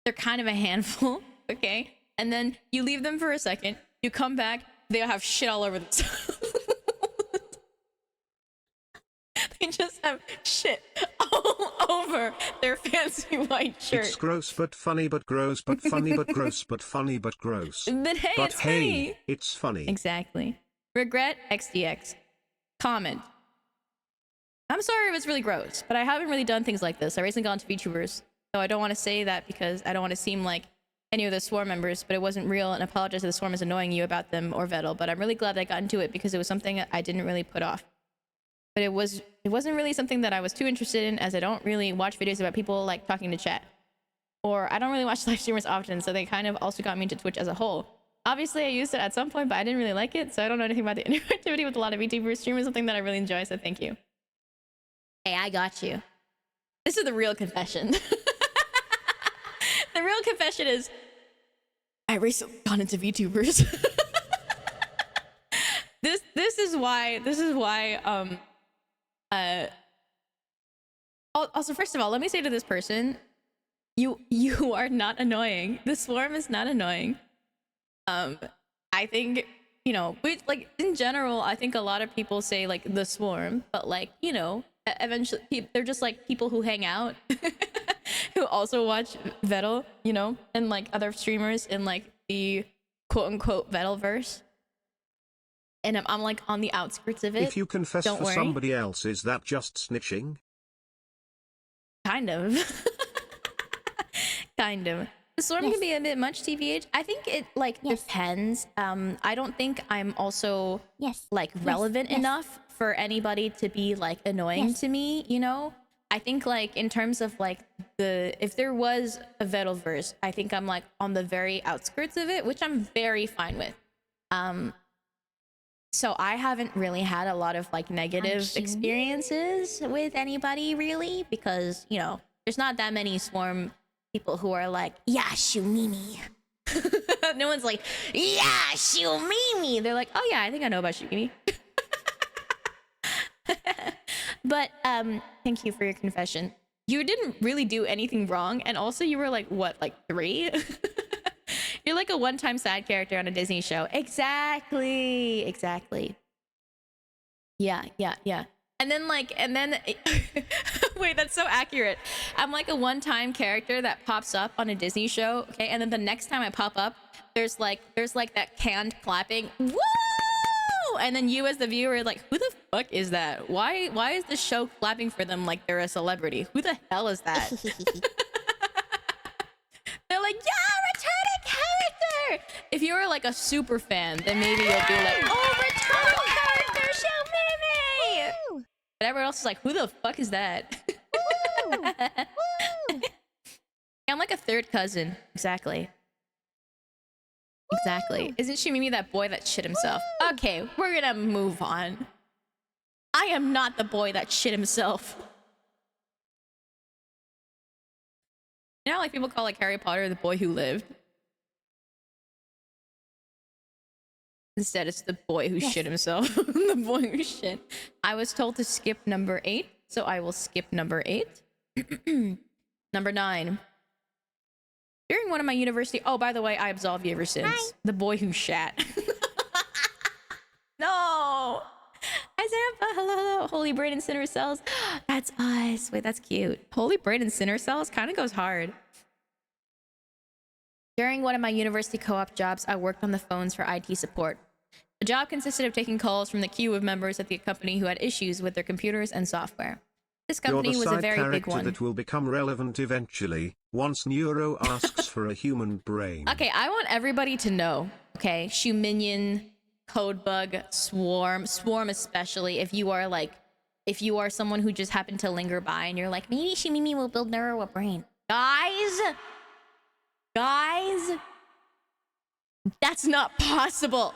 they're kind of a handful, okay, and then you leave them for a second, you come back, they'll have shit all over themselves. They just have shit all over their fancy white shirt. It's gross but funny but gross but funny but gross but funny but gross. But hey, But it's hey, funny. it's funny. Exactly. Regret XDX. Comment. I'm sorry it was really gross, but I haven't really done things like this. I recently got into VTubers, so I don't want to say that because I don't want to seem like any of the swarm members, but it wasn't real, and apologize if the swarm is annoying you about them or Vettel, but I'm really glad I got into it because it was something I didn't really put off. But it wasn't really something that I was too interested in, as I don't really watch videos about people like talking to chat. Or I don't really watch live streamers often, so they kind of also got me into Twitch as a whole. Obviously, I used it at some point, but I didn't really like it, so I don't know anything about the interactivity with a lot of VTuber streamers, something that I really enjoy, so thank you. Hey, I got you. This is the real confession. The real confession is, I recently got into VTubers. This is why, also, first of all, let me say to this person, you are not annoying. The swarm is not annoying. I think, you know, like in general, I think a lot of people say like the swarm, but like, you know, eventually they're just like people who hang out who also watch Vettel, you know, and like other streamers in like the quote unquote Vettel verse. And I'm like on the outskirts of it. If you confess Don't for worry. somebody else, is that just snitching? Kind of. Kind of. The swarm can be a bit much, TBH. I think it like depends. I don't think I'm also like relevant enough for anybody to be like annoying to me, you know? I think like in terms of like if there was a Vettel verse, I think I'm like on the very outskirts of it, which I'm very fine with. So I haven't really had a lot of like negative experiences with anybody really, because, you know, there's not that many swarm people who are like, yeah, Shumimi. No one's like, yeah, Shumimi. They're like, oh yeah, I think I know about Shumimi. But thank you for your confession. You didn't really do anything wrong, and also you were like, what, like 3? You're like a one-time side character on a Disney show. Exactly. Yeah. And then wait, that's so accurate. I'm like a one-time character that pops up on a Disney show, okay? And then the next time I pop up, there's like that canned clapping. Woo! And then you as the viewer are like, who the fuck is that? Why is the show clapping for them like they're a celebrity? Who the hell is that? They're like, yeah, returning character! If you're like a super fan, then maybe you'll be like, oh, returning character, show Mimi! But everyone else is like, who the fuck is that? I'm like a third cousin. Exactly. Isn't she Mimi that boy that shit himself? Okay, we're gonna move on. I am not the boy that shit himself. You know how like people call like Harry Potter the boy who lived? Instead, it's the boy who shit himself. The boy who shit. I was told to skip number 8, so I will skip number 8. Number 9. During one of my university... Oh, by the way, I absolve you ever since. Hi. The boy who shat. No! Hi, Zampa. Hello. Holy Brain and Sinner Cells. That's us. Wait, that's cute. Holy Brain and Sinner Cells kind of goes hard. During one of my university co-op jobs, I worked on the phones for IT support. The job consisted of taking calls from the queue of members at the company who had issues with their computers and software. This company was a very big one. That will become relevant eventually, once Neuro asks for a human brain. Okay, I want everybody to know, okay? Shuminion, Codebug, Swarm especially, if you are someone who just happened to linger by and you're like, maybe Shumimi will build Neuro a brain. Guys, that's not possible.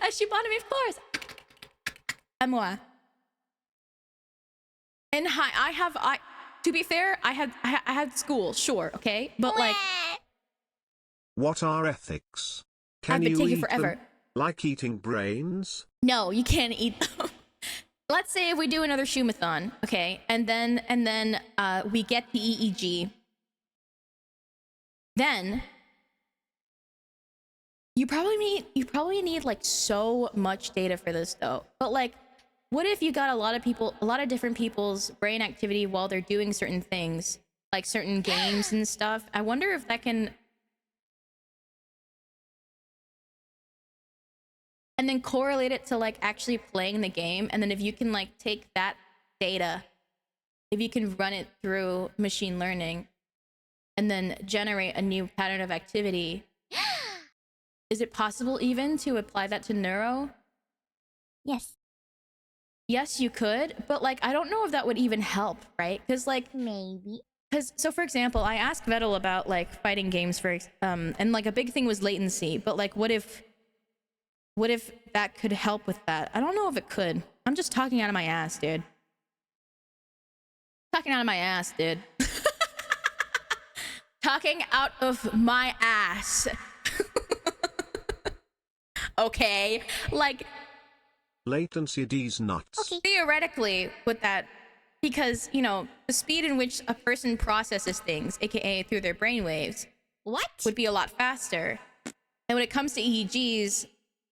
As she bottom of course. À moi. And I to be fair, I had school, sure, okay? But like What are ethics? I've Can been you taking eat forever. them? Like eating brains? No, you can't eat them. Let's say if we do another shumathon, okay? And then we get the EEG. Then you probably need like so much data for this though. But like, what if you got a lot of different people's brain activity while they're doing certain things, like certain games and stuff? I wonder if that can, and then correlate it to like actually playing the game. And then if you can like take that data, if you can run it through machine learning and then generate a new pattern of activity, is it possible even to apply that to neuro? Yes. Yes, you could, but like I don't know if that would even help, right? Because like Maybe. so for example, I asked Vettel about like fighting games for and like a big thing was latency, but like what if that could help with that? I don't know if it could. I'm just talking out of my ass, dude. Talking out of my ass, dude. Talking out of my ass. Okay, like Latency D's nuts. Okay. theoretically with that, because you know the speed in which a person processes things, aka through their brainwaves, What? would be a lot faster. And when it comes to EEGs,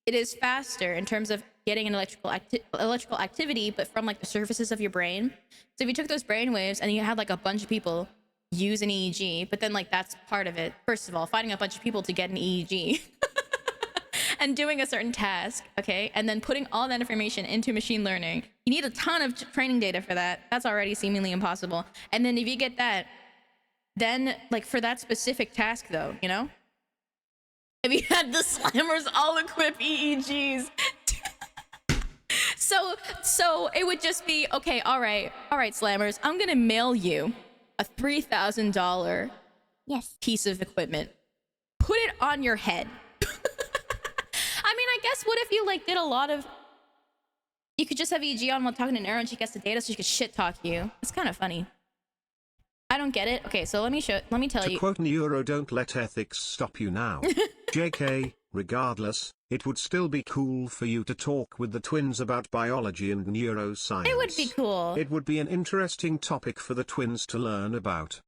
it is faster in terms of getting an electrical activity, but from like the surfaces of your brain. So if you took those brainwaves and you had like a bunch of people use an EEG, but then like that's part of it. First of all, finding a bunch of people to get an EEG. And doing a certain task, okay? And then putting all that information into machine learning. You need a ton of training data for that. That's already seemingly impossible. And then if you get that, then like for that specific task though, you know? If you had the slammers all equip EEGs. So it would just be, okay, all right, slammers, I'm gonna mail you a $3,000 Yes. piece of equipment. Put it on your head. I mean, I guess what if you like did a lot of, you could just have EEG on while talking to Nero and she gets the data so she could shit talk you. It's kind of funny. I don't get it. Okay, so let me tell To you. quote Neuro, don't let ethics stop you now. JK, regardless, it would still be cool for you to talk with the twins about biology and neuroscience. It would be cool. It would be an interesting topic for the twins to learn about.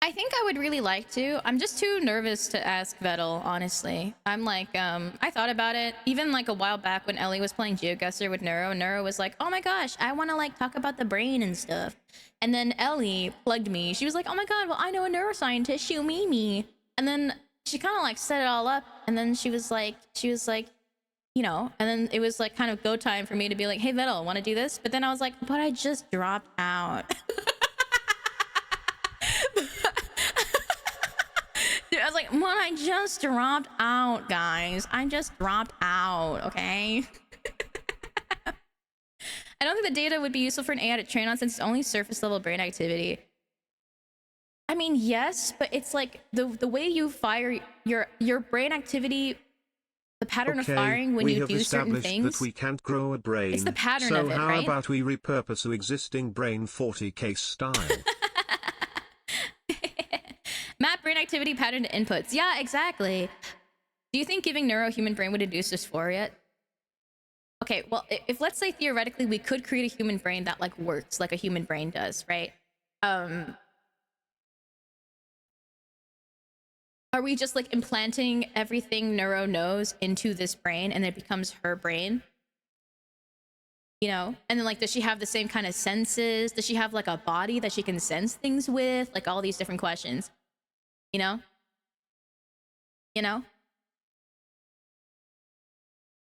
I think I would really like to. I'm just too nervous to ask Vettel, honestly. I'm like, I thought about it. Even like a while back when Ellie was playing GeoGuessr with Neuro, Neuro was like, oh my gosh, I want to like talk about the brain and stuff. And then Ellie plugged me. She was like, oh my god, well, I know a neuroscientist, Shoo Mimi. And then she kind of like set it all up. And then she was like, you know, and then it was like kind of go time for me to be like, hey Vettel, want to do this? But then I was like, but I just dropped out. Dude, I was like, well, I just dropped out, guys. I just dropped out, okay? I don't think the data would be useful for an AI to train on since it's only surface level brain activity. I mean, yes, but it's like the way you fire your brain activity, the pattern of firing when you do certain things. We have established that we can't grow a brain. It's the pattern so of it, how right? about we repurpose an existing brain 40k style? Map brain activity pattern to inputs. Yeah, exactly. Do you think giving neuro human brain would induce dysphoria? Okay, well, if let's say theoretically we could create a human brain that like works like a human brain does, right? Are we just like implanting everything neuro knows into this brain and it becomes her brain? You know? And then like, does she have the same kind of senses? Does she have like a body that she can sense things with? Like all these different questions. You know? You know?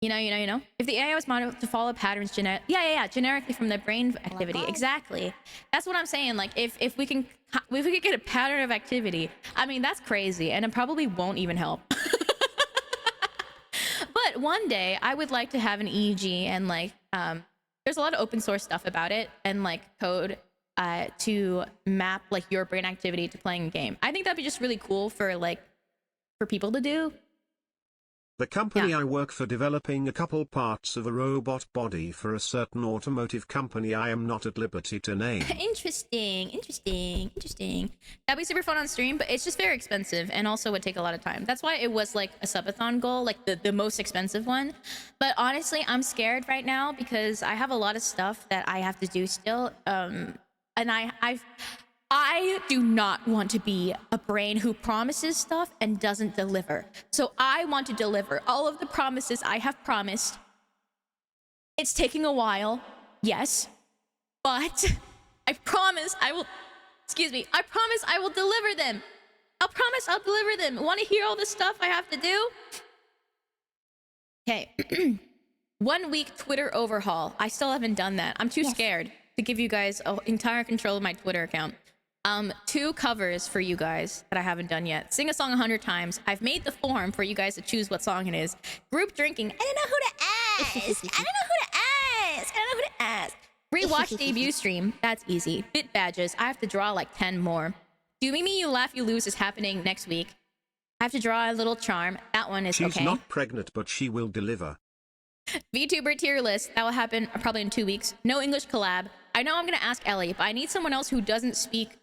You know? If the AI was modeled to follow patterns generically from the brain activity. Exactly. That's what I'm saying. Like if we could get a pattern of activity, I mean that's crazy and it probably won't even help. But one day I would like to have an EEG and like there's a lot of open source stuff about it and like code to map like your brain activity to playing a game. I think that'd be just really cool for like for people to do. The company I work for developing a couple parts of a robot body for a certain automotive company I am not at liberty to name. Interesting. That'd be super fun on stream, but it's just very expensive and also would take a lot of time. That's why it was like a subathon goal, like the most expensive one. But honestly, I'm scared right now because I have a lot of stuff that I have to do still. And I do not want to be a brain who promises stuff and doesn't deliver. So I want to deliver all of the promises I have promised. It's taking a while, yes, but I promise I will, I promise I will deliver them. I'll promise I'll deliver them. Want to hear all the stuff I have to do? Okay. 1 week Twitter overhaul. I still haven't done that. I'm too scared to give you guys entire control of my Twitter account. 2 covers for you guys that I haven't done yet. Sing a song 100 times. I've made the form for you guys to choose what song it is. Group drinking. I don't know who to ask. Rewatch debut stream. That's easy. Bit badges. I have to draw like 10 more. Do Me You Laugh You Lose is happening next week. I have to draw a little charm. That one is okay. She's not pregnant, but she will deliver. VTuber tier list. That will happen probably in 2 weeks. No English collab. I know I'm gonna ask Ellie, but I need someone else who doesn't speak.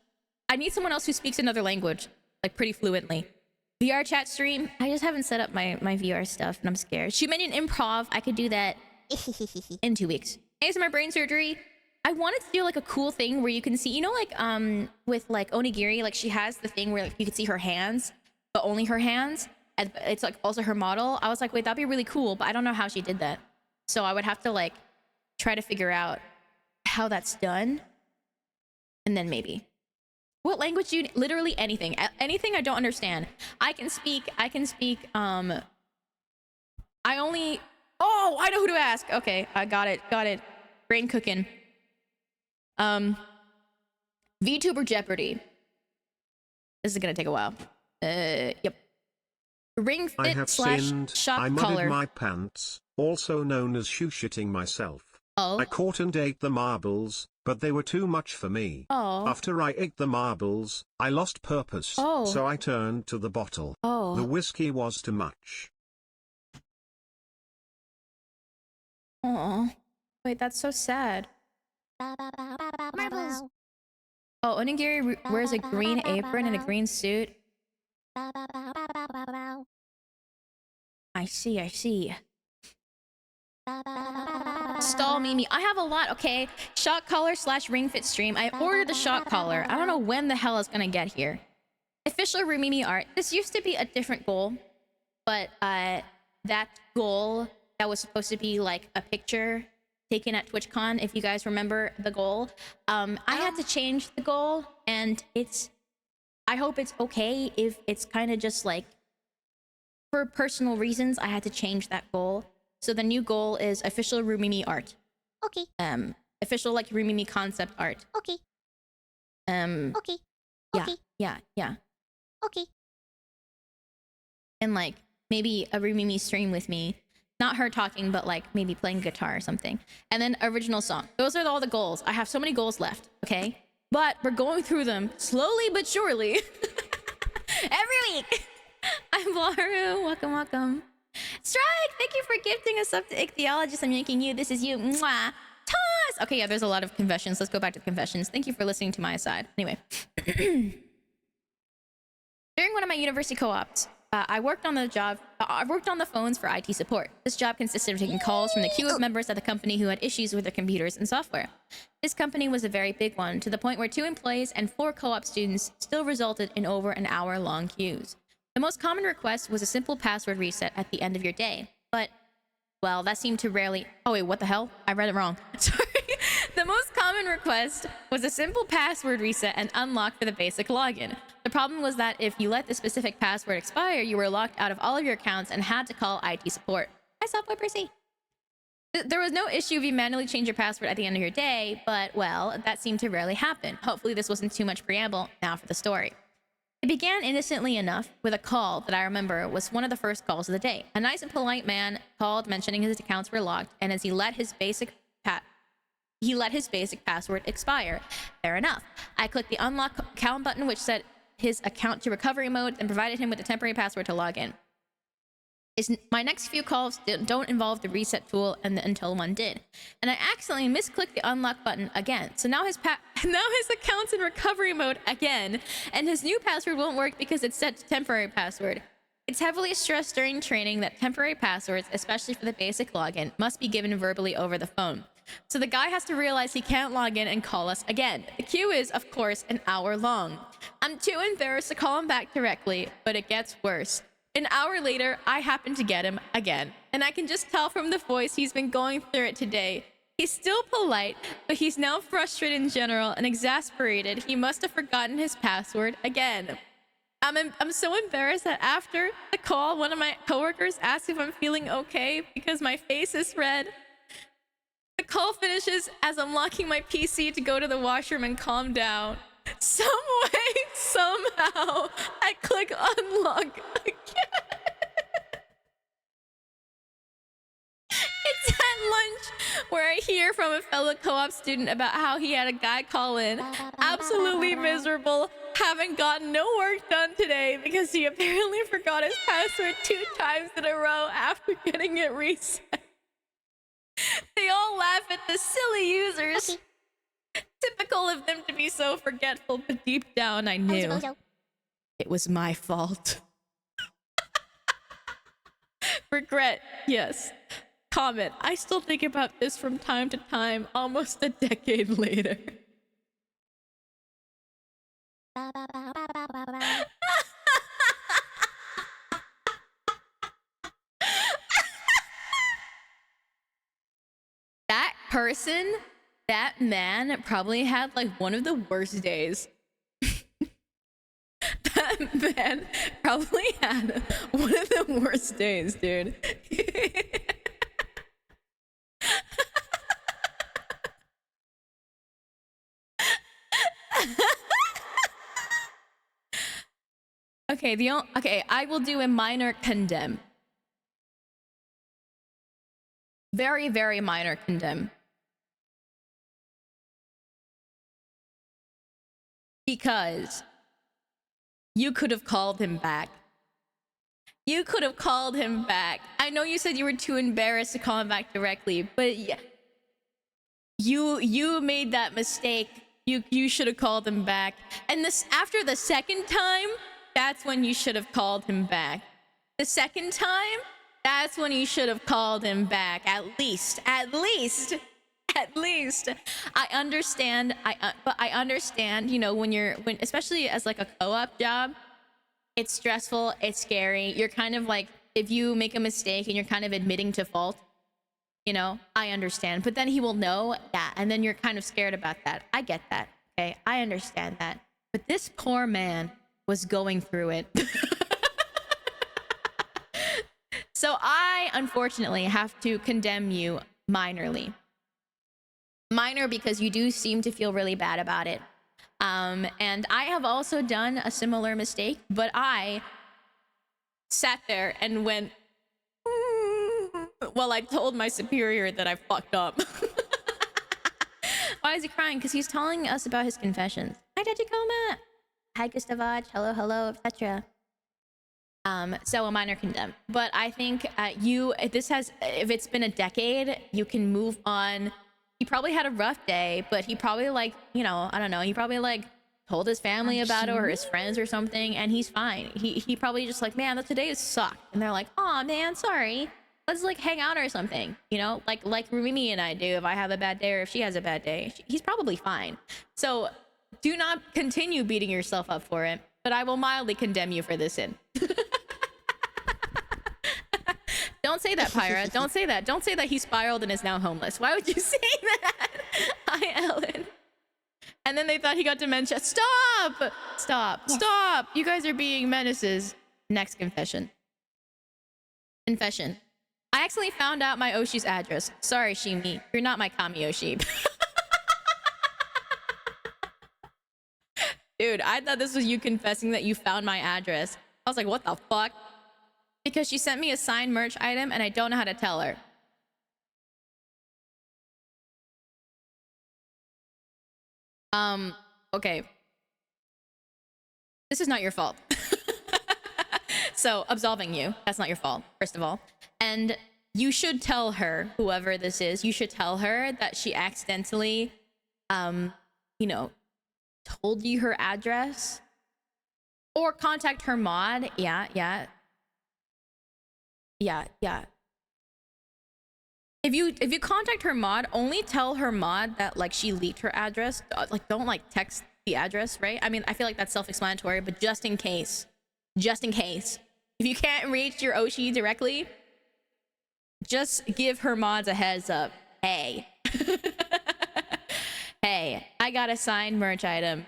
I need someone else who speaks another language, like pretty fluently. VR chat stream. I just haven't set up my VR stuff, and I'm scared. Shoot Minion improv. I could do that in 2 weeks. ASMR brain surgery. I wanted to do like a cool thing where you can see, you know, like with like Onigiri, like she has the thing where like you can see her hands, but only her hands, and it's like also her model. I was like, wait, that'd be really cool, but I don't know how she did that. So I would have to like try to figure out how that's done, and then maybe. What language do you... Literally anything. Anything I don't understand. I can speak... I only... Oh, I know who to ask. Okay, I got it. Brain cooking. VTuber Jeopardy. This is gonna take a while. Yep. Ring I fit have slash sinned. shock I collar. mudded my pants, also known as shoe-shitting myself. Oh. I caught and ate the marbles, but they were too much for me. Oh. After I ate the marbles, I lost purpose, Oh. so I turned to the bottle. Oh. The whiskey was too much. Oh. Wait, that's so sad. Marbles. Oh, Onigiri wears a green apron and a green suit. I see. Stall Mimi. I have a lot, okay? Shock collar slash ring fit stream. I ordered the shock collar. I don't know when the hell it's gonna get here. Official Rumimi art. This used to be a different goal, but that goal that was supposed to be like a picture taken at TwitchCon, if you guys remember the goal, I had to change the goal, and I hope it's okay if it's kind of just like for personal reasons I had to change that goal. So the new goal is official Rumimi art. Okay. Official like Rumimi concept art. Okay. Okay. Yeah. Okay. And like maybe a Rumimi stream with me. Not her talking, but like maybe playing guitar or something. And then original song. Those are all the goals. I have so many goals left, okay? But we're going through them slowly but surely. Every week. I'm Laru. Welcome. Strike! Thank you for gifting us up to Ichthyologist. I'm yanking you. This is you. Mwah. Toss! Okay, yeah, there's a lot of confessions. Let's go back to the confessions. Thank you for listening to my side. Anyway. During one of my university co-ops, I worked on the phones for IT support. This job consisted of taking calls from the queue of members at the company who had issues with their computers and software. This company was a very big one, to the point where 2 employees and 4 co-op students still resulted in over an hour-long queues. The most common request was a simple password reset at the end of your day, but, well, that seemed to rarely... Oh wait, what the hell? I read it wrong. Sorry. The most common request was a simple password reset and unlock for the basic login. The problem was that if you let the specific password expire, you were locked out of all of your accounts and had to call IT support. Hi, Software Percy. There was no issue if you manually change your password at the end of your day, but, well, that seemed to rarely happen. Hopefully this wasn't too much preamble. Now for the story. It began innocently enough with a call that I remember was one of the first calls of the day. A nice and polite man called mentioning his accounts were locked, and as he let his basic password expire. Fair enough. I clicked the unlock account button, which set his account to recovery mode, and provided him with a temporary password to log in. My next few calls don't involve the reset tool until one did. And I accidentally misclicked the unlock button again. So now his account's in recovery mode again, and his new password won't work because it's set to temporary password. It's heavily stressed during training that temporary passwords, especially for the basic login, must be given verbally over the phone. So the guy has to realize he can't log in and call us again. The queue is, of course, an hour long. I'm too embarrassed to call him back directly, but it gets worse. An hour later, I happen to get him again, and I can just tell from the voice he's been going through it today. He's still polite, but he's now frustrated in general and exasperated. He must have forgotten his password again. I'm so embarrassed that after the call, one of my coworkers asked if I'm feeling okay because my face is red. The call finishes as I'm locking my PC to go to the washroom and calm down. Some way, somehow, I click unlock again. It's at lunch where I hear from a fellow co-op student about how he had a guy call in, absolutely miserable, having gotten no work done today because he apparently forgot his password 2 times in a row after getting it reset. They all laugh at the silly users. Typical of them to be so forgetful, but deep down I knew it was my fault. Regret, yes. Comment, I still think about this from time to time, almost a decade later. That person, that man probably had like one of the worst days. That man probably had one of the worst days, dude. Okay, I will do a minor condemn. Very, very minor condemn. Because you could have called him back. You could have called him back. I know you said you were too embarrassed to call him back directly, but yeah, you made that mistake. You should have called him back. And this after the second time, that's when you should have called him back. The second time, that's when you should have called him back. At least. I understand. But I understand. You know, when especially as like a co-op job, it's stressful. It's scary. You're kind of like, if you make a mistake and you're kind of admitting to fault, you know, I understand. But then he will know that, and then you're kind of scared about that. I get that. Okay, I understand that. But this poor man was going through it. So I, unfortunately, have to condemn you minorly. Minor because you do seem to feel really bad about it. And I have also done a similar mistake, but I sat there and went, well, I told my superior that I fucked up. Why is he crying? Because he's telling us about his confessions. Hi, Tachikoma. Hi, Gustavaj. Hello, etc. So a minor condemn. But I think if it's been a decade, you can move on. He probably had a rough day, but he probably like, you know, I don't know. He probably like told his family about it or his friends or something, and he's fine. He probably just like, man, today has sucked. And they're like, oh man, sorry. Let's like hang out or something, you know, like Rumi and I do. If I have a bad day or if she has a bad day, he's probably fine. So do not continue beating yourself up for it, but I will mildly condemn you for this sin. Don't say that, Pyra. Don't say that. Don't say that he spiraled and is now homeless. Why would you say that? Hi, Ellen. And then they thought he got dementia. Stop! Stop! You guys are being menaces. Next confession. Confession. I accidentally found out my Oshi's address. Sorry, Shimi. You're not my Kami-Oshi. Dude, I thought this was you confessing that you found my address. I was like, what the fuck? Because she sent me a signed merch item and I don't know how to tell her. Okay. This is not your fault. So absolving you. That's not your fault, first of all. And you should tell her, whoever this is, you should tell her that she accidentally, you know, told you her address. Or contact her mod. Yeah. If you contact her mod, only tell her mod that like she leaked her address. Like don't like text the address, right? I mean, I feel like that's self-explanatory, but just in case, if you can't reach your Oshi directly, just give her mods a heads up. Hey, hey, I got a signed merch item.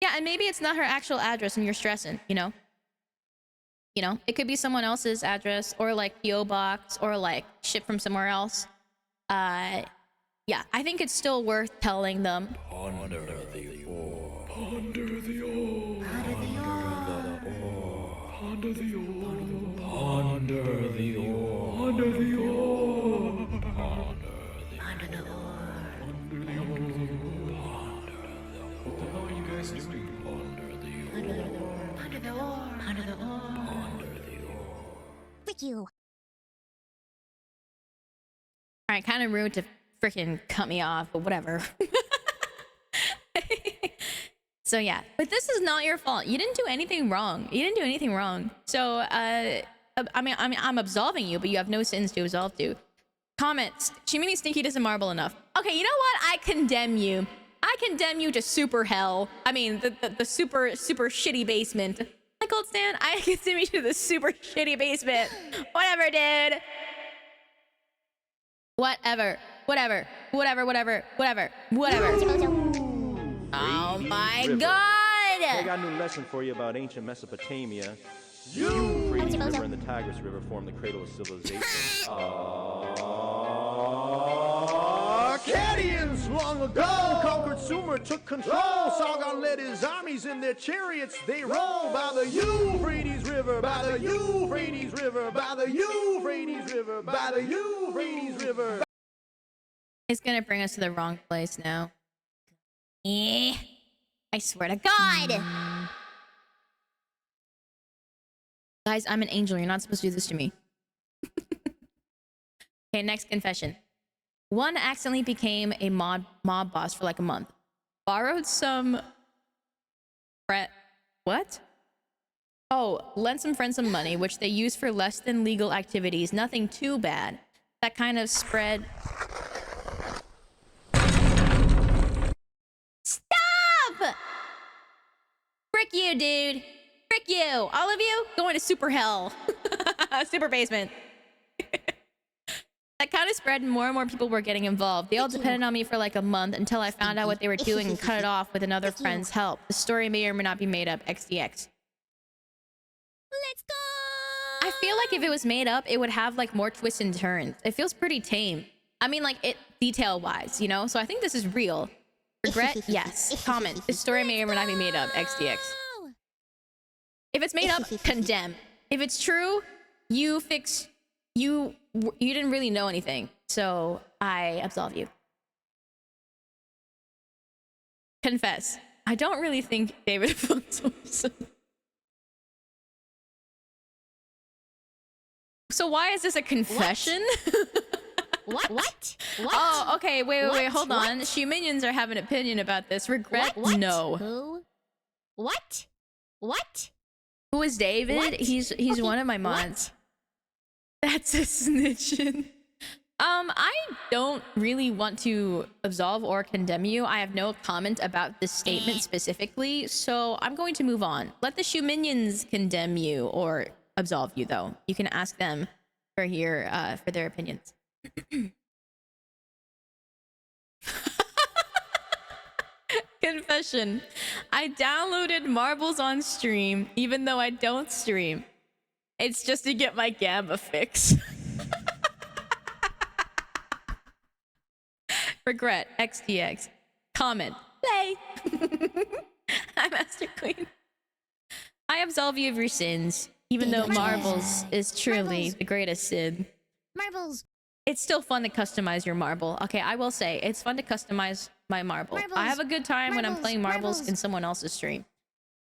Yeah, and maybe it's not her actual address and you're stressing, you know? You know, it could be someone else's address or like PO box or like ship from somewhere else. Yeah, I think it's still worth telling them. Ponder the ore. Ponder the ore. Ponder the ore. Ponder the ore. Ponder the ore. Ponder the ore. Ponder the ore. Ponder the ore. What the hell are you guys doing? Ponder the ore. Ponder the ore. Ponder the ore. Ponder the ore. Frick you. Alright, kind of rude to freaking cut me off, but whatever. So yeah, but this is not your fault. You didn't do anything wrong. So I mean, I'm absolving you, but you have no sins to absolve to. Comments. Shimini Stinky doesn't marble enough. Okay, you know what? I condemn you. I condemn you to super hell. I mean, the super shitty basement. Hi, Gold Stan. I condemn you to the super shitty basement. Whatever, dude. Whatever. Oh my god! I got a new lesson for you about ancient Mesopotamia. The Euphrates River and the Tigris River formed the cradle of civilization. Akkadians long ago conquered Sumer, took control. Sargon led his armies in their chariots. They roll by the Euphrates River, by the Euphrates River, by the Euphrates River, by the Euphrates River. It's gonna bring us to the wrong place now. I swear to God! Guys, I'm an angel. You're not supposed to do this to me. Okay, next confession. One accidentally became a mob boss for like a month. Borrowed some... What? Oh, lent some friends some money, which they used for less than legal activities. Nothing too bad. That kind of spread... Stop! Frick you, dude. Frick you. All of you going to super hell. Super basement. That kind of spread and more people were getting involved. They all depended on me for like a month until I found out what they were doing and cut it off with another friend's help. The story may or may not be made up. XDX. Let's go! I feel like if it was made up, it would have like more twists and turns. It feels pretty tame. I mean, like it detail-wise, you know? So I think this is real. Regret? Yes. Comment. This story may or may not be made up. XDX. If it's made up, condemn. If it's true, you didn't really know anything, so I absolve you. Confess. I don't really think David Fontosa. So why is this a confession? What? Oh, okay. Wait. Hold on. She minions are having an opinion about this. Regret? What? No. Who? What? Who is David? What? He's Okay, one of my mods. That's a snitchin'. I don't really want to absolve or condemn you. I have no comment about this statement specifically, so I'm going to move on. Let the shoe minions condemn you or absolve you, though. You can ask them for their opinions. Confession. I downloaded Marbles on stream, even though I don't stream. It's just to get my Gamma fix. Regret. XTX. Comment. Play. Hi, Master Queen. I absolve you of your sins, even though Marbles is truly the greatest sin. Marbles. It's still fun to customize your marble. Okay, I will say, it's fun to customize my marble. I have a good time when I'm playing marbles in someone else's stream.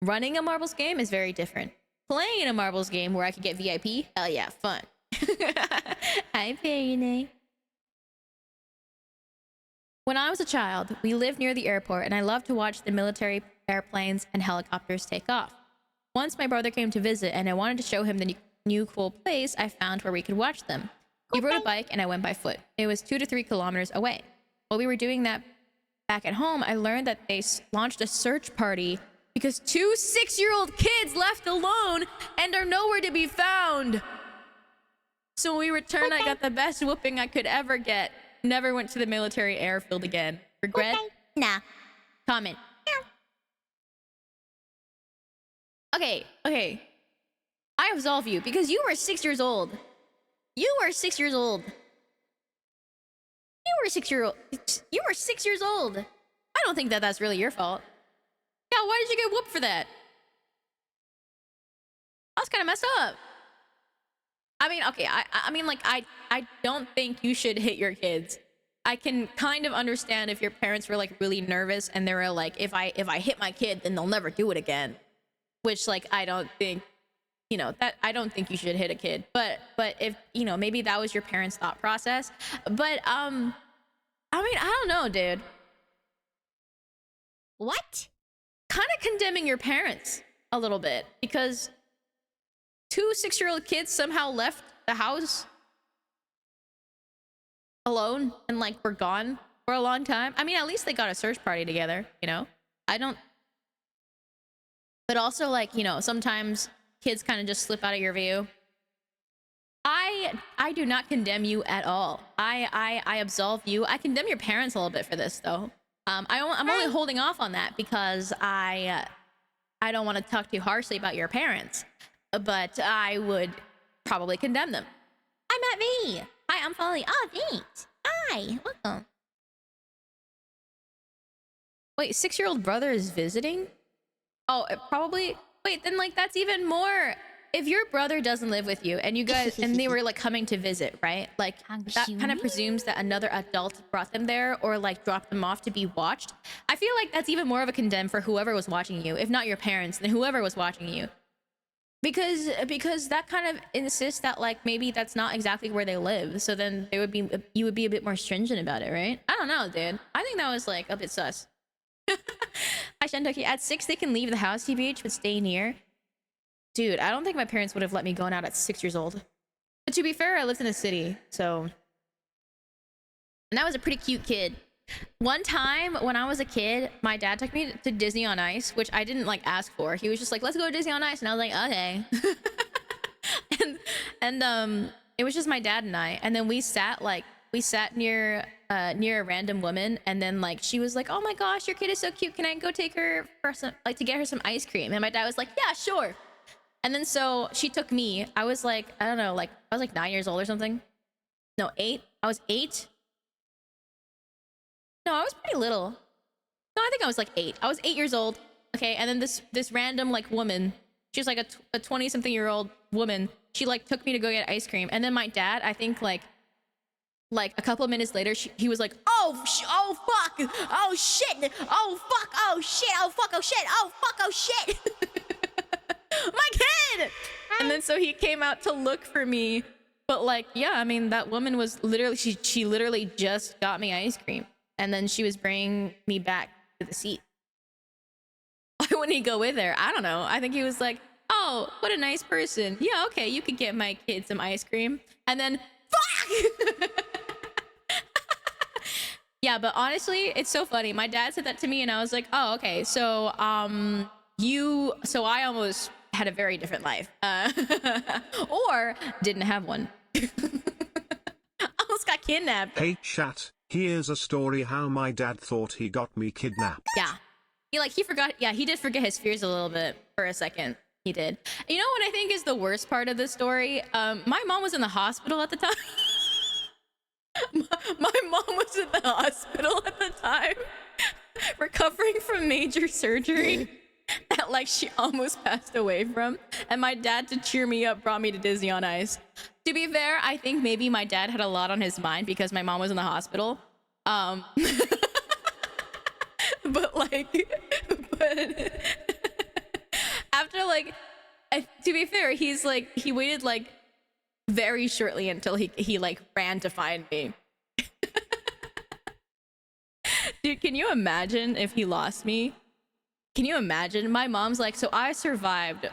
Running a marbles game is very different. Playing a marbles game where I could get VIP, hell yeah, fun. Hi, Peony. When I was a child, we lived near the airport and I loved to watch the military airplanes and helicopters take off. Once my brother came to visit and I wanted to show him the new cool place I found where we could watch them. He rode a bike and I went by foot. It was 2 to 3 kilometers away. While we were doing that back at home, I learned that they launched a search party because 2 6-year-old kids left alone and are nowhere to be found. So when we returned, I got the best whooping I could ever get. Never went to the military airfield again. Regret? Nah. Comment. Okay. I absolve you because you were 6 years old. You were 6 years old. You were 6 years old. I don't think that's really your fault. Yeah, why did you get whooped for that? That's kind of messed up. I mean, okay, I mean, like, I don't think you should hit your kids. I can kind of understand if your parents were, like, really nervous and they were like, if I hit my kid, then they'll never do it again. Which, like, I don't think, you know, that I don't think you should hit a kid. But if, you know, maybe that was your parents' thought process. But, I mean, I don't know, dude. What? Kind of condemning your parents a little bit because 2 6-year-old kids somehow left the house alone and like were gone for a long time. I mean, at least they got a search party together, you know? I don't. But also, like, you know, sometimes kids kind of just slip out of your view. I do not condemn you at all. I absolve you. I condemn your parents a little bit for this though. I'm only holding off on that because I don't want to talk too harshly about your parents, but I would probably condemn them. I'm at me. Hi, I'm following. Oh, thanks. Hi, welcome. Wait, 6-year-old brother is visiting? Oh, probably. Wait, then like that's even more. If your brother doesn't live with you and you guys and they were like coming to visit, right? Like that kind of presumes that another adult brought them there or like dropped them off to be watched. I feel like that's even more of a condemn for whoever was watching you. If not your parents, then whoever was watching you. Because that kind of insists that like maybe that's not exactly where they live. So then they would be you would be a bit more stringent about it, right? I don't know, dude. I think that was like a bit sus. Hi, Shentucky. At 6, they can leave the house, TBH, but stay near. Dude, I don't think my parents would have let me go out at 6 years old. But to be fair, I lived in a city, so... And I was a pretty cute kid. One time, when I was a kid, my dad took me to Disney on Ice, which I didn't, like, ask for. He was just like, let's go to Disney on Ice. And I was like, okay. and it was just my dad and I. And then we sat near a random woman, and then like she was like, oh my gosh, your kid is so cute, can I go take her for some, like, to get her some ice cream? And my dad was like, yeah, sure. And then so she took me. I was like, I don't know, like I was like 9 years old or something. No, 8. I was 8. No, I was pretty little. No, I think I was like 8. I was 8 years old. Okay, and then this random like woman, she was like a 20-something-year-old woman. She like took me to go get ice cream, and then my dad, I think like a couple of minutes later, he was like, oh fuck, oh shit, oh fuck, oh shit, oh fuck, oh shit, oh fuck, oh shit. My kid! And then so he came out to look for me. But like, yeah, I mean, that woman was literally, she literally just got me ice cream. And then she was bringing me back to the seat. Why wouldn't he go with her? I don't know. I think he was like, oh, what a nice person. Yeah, okay, you could get my kid some ice cream. And then, fuck! Yeah, but honestly, it's so funny. My dad said that to me and I was like, oh, okay. So, so I almost had a very different life. Or didn't have one. Almost got kidnapped. Hey chat, here's a story how my dad thought he got me kidnapped. Yeah. He forgot. Yeah, he did forget his fears a little bit for a second. He did. You know what I think is the worst part of this story? My mom was in the hospital at the time. My mom was in the hospital at the time, recovering from major surgery that like she almost passed away from. And my dad, to cheer me up, brought me to Disney on Ice. To be fair, I think maybe my dad had a lot on his mind because my mom was in the hospital. But after like, to be fair, he's like, he waited like very shortly until he like ran to find me. Dude, can you imagine if he lost me? Can you imagine? My mom's like, so I survived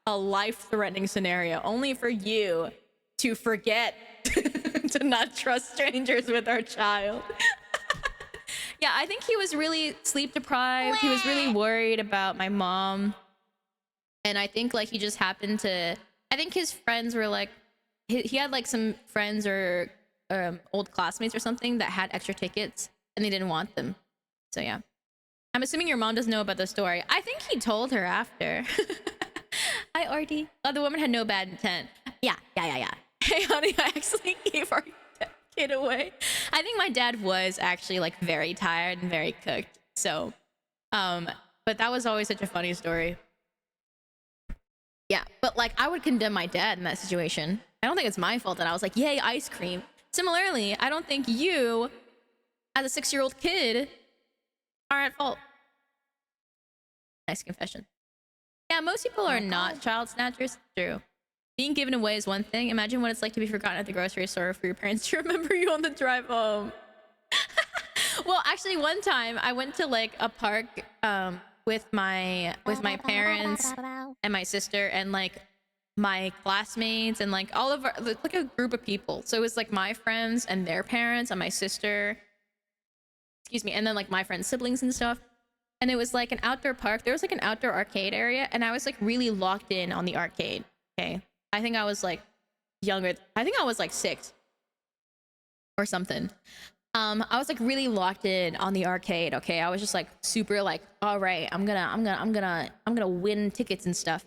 a life-threatening scenario only for you to forget to not trust strangers with our child. Yeah, I think he was really sleep deprived. He was really worried about my mom. And I think like he just happened to, I think his friends were like, he had like some friends or old classmates or something that had extra tickets and they didn't want them. So yeah. I'm assuming your mom doesn't know about the story. I think he told her after. Hi, Artie. Oh, the woman had no bad intent. Yeah. Hey, honey, I actually gave our kid away. I think my dad was actually like very tired and very cooked. So, but that was always such a funny story. Yeah, but like I would condemn my dad in that situation. I don't think it's my fault that I was like, yay, ice cream. Similarly, I don't think you, as a 6-year-old kid, are at fault. Nice confession. Yeah, most people are not child snatchers. True. Being given away is one thing. Imagine what it's like to be forgotten at the grocery store for your parents to remember you on the drive home. Well, actually, one time I went to like a park with my parents and my sister and like my classmates and like all of our like a group of people. So it was like my friends and their parents and my sister. Excuse me, and then like my friends' siblings and stuff. And it was like an outdoor park. There was like an outdoor arcade area, and I was like really locked in on the arcade. Okay, I think I was like younger. I think I was like 6 or something. I was like really locked in on the arcade. Okay, I was just like super like, all right, I'm gonna win tickets and stuff.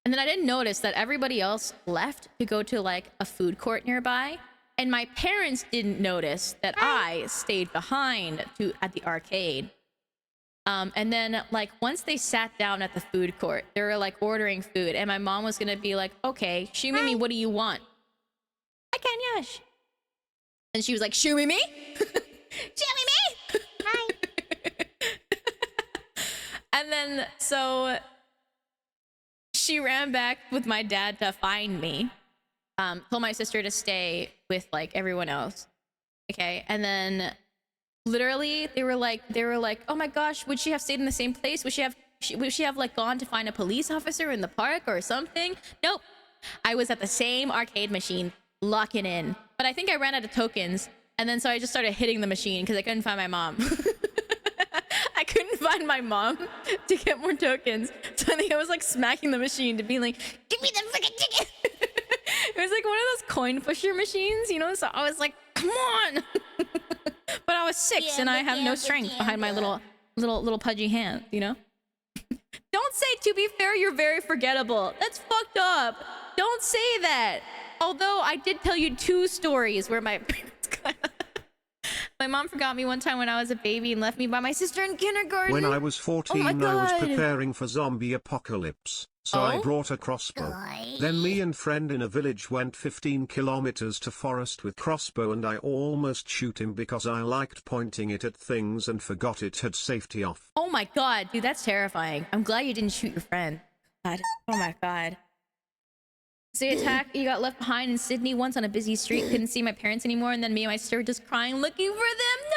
And then I didn't notice that everybody else left to go to like a food court nearby. And my parents didn't notice that I stayed behind at the arcade. And then like once they sat down at the food court, they were like ordering food, and my mom was gonna be like, okay, Shumimi, what do you want? I can, Yash. And she was like, Shumimi? Shumimi? Hi. And then so she ran back with my dad to find me. Told my sister to stay with like everyone else. Okay, and then literally they were like, oh my gosh, would she have stayed in the same place? Would she have like gone to find a police officer in the park or something? Nope. I was at the same arcade machine, locking in. But I think I ran out of tokens, and then so I just started hitting the machine because I couldn't find my mom. I couldn't find my mom to get more tokens. So I think I was like smacking the machine to be like, give me the freaking ticket. It was like one of those coin pusher machines, you know? So I was like, come on. But I was 6 and I have no strength behind my little pudgy hand, you know? Don't say, to be fair, you're very forgettable. That's fucked up. Don't say that. Although I did tell you 2 stories where my parents got... My mom forgot me one time when I was a baby and left me by my sister in kindergarten. When I was 14, I was preparing for zombie apocalypse, so I brought a crossbow. Then me and friend in a village went 15 kilometers to forest with crossbow, and I almost shoot him because I liked pointing it at things and forgot it had safety off. Oh my god, dude, that's terrifying. I'm glad you didn't shoot your friend. God. Oh my god. Say attack, you got left behind in Sydney once on a busy street, couldn't see my parents anymore, and then me and my sister were just crying, looking for them.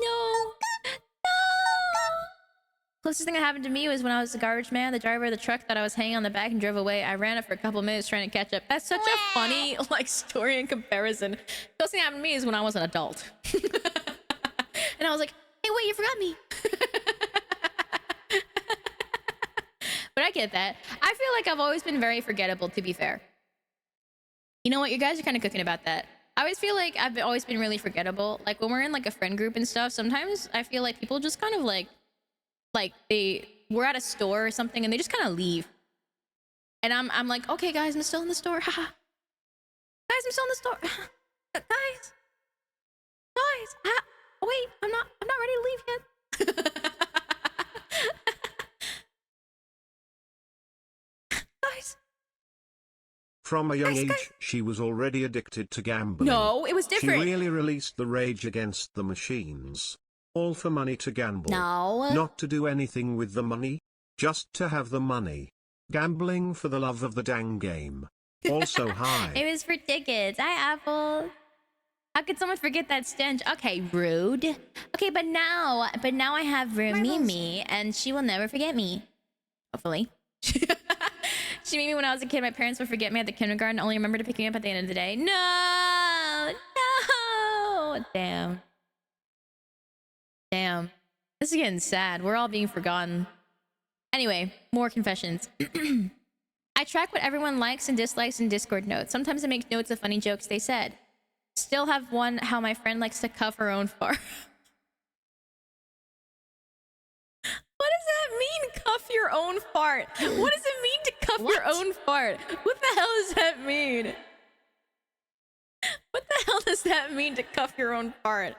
No! Closest thing that happened to me was when I was a garbage man. The driver of the truck thought I was hanging on the back and drove away. I ran up for a couple minutes trying to catch up. That's such a funny like story in comparison. Closest thing that happened to me is when I was an adult. And I was like, hey, wait, you forgot me. But I get that. I feel like I've always been very forgettable, to be fair. You know what? You guys are kind of cooking about that. I always feel like I've always been really forgettable. Like when we're in like a friend group and stuff, sometimes I feel like people just kind of like we're at a store or something and they just kind of leave. And I'm like, okay, guys, I'm still in the store. Haha. Guys, I'm still in the store. Guys. Wait, I'm not ready to leave yet. Guys. From a young age, she was already addicted to gambling. No, it was different. She really released the rage against the machines. All for money to gamble. No. Not to do anything with the money. just to have the money. Gambling for the love of the dang game. Also, hi. It was for tickets. Hi, Apple. How could someone forget that stench? Okay, rude. Okay, but now I have Mimi, and she will never forget me. Hopefully. She made me when I was a kid. My parents would forget me at the kindergarten, only remember to pick me up at the end of the day. No! No! Damn. Damn. This is getting sad. We're all being forgotten. Anyway, more confessions. I track what everyone likes and dislikes in Discord notes. Sometimes I make notes of funny jokes they said. Still have one how my friend likes to cuff her own fart. What does that mean, cuff your own fart? What does it mean to cuff your own fart? What the hell does that mean? What the hell does that mean to cuff your own fart?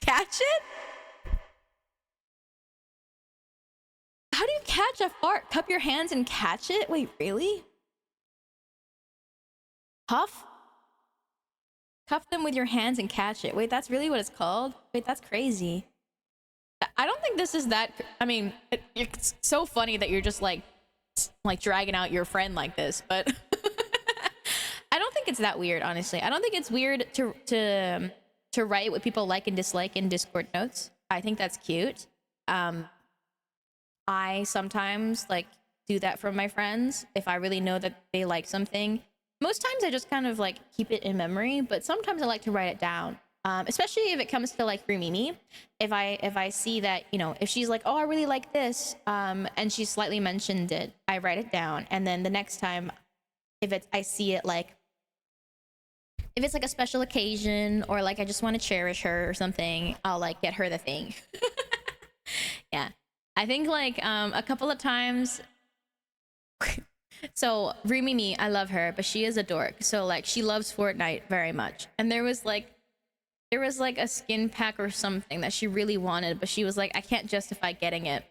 Catch it? How do you catch a fart? Cup your hands and catch it? Wait, really? Cuff? Cuff them with your hands and catch it. Wait, that's really what it's called? Wait, that's crazy. I don't think this is that... I mean, it's so funny that you're just like dragging out your friend like this, but... I don't think it's that weird, honestly. I don't think it's weird to write what people like and dislike in Discord notes. I think that's cute. I sometimes like do that for my friends if I really know that they like something. Most times I just kind of like keep it in memory, but sometimes I like to write it down. Especially if it comes to like Mimi. If I see that, you know, if she's like, oh, I really like this, and she slightly mentioned it, I write it down, and then the next time I see it, like if it's like a special occasion or like I just want to cherish her or something, I'll like get her the thing. Yeah. I think like a couple of times. So Mimi, I love her, but she is a dork. So like she loves Fortnite very much. And there was like a skin pack or something that she really wanted, but she was like, I can't justify getting it.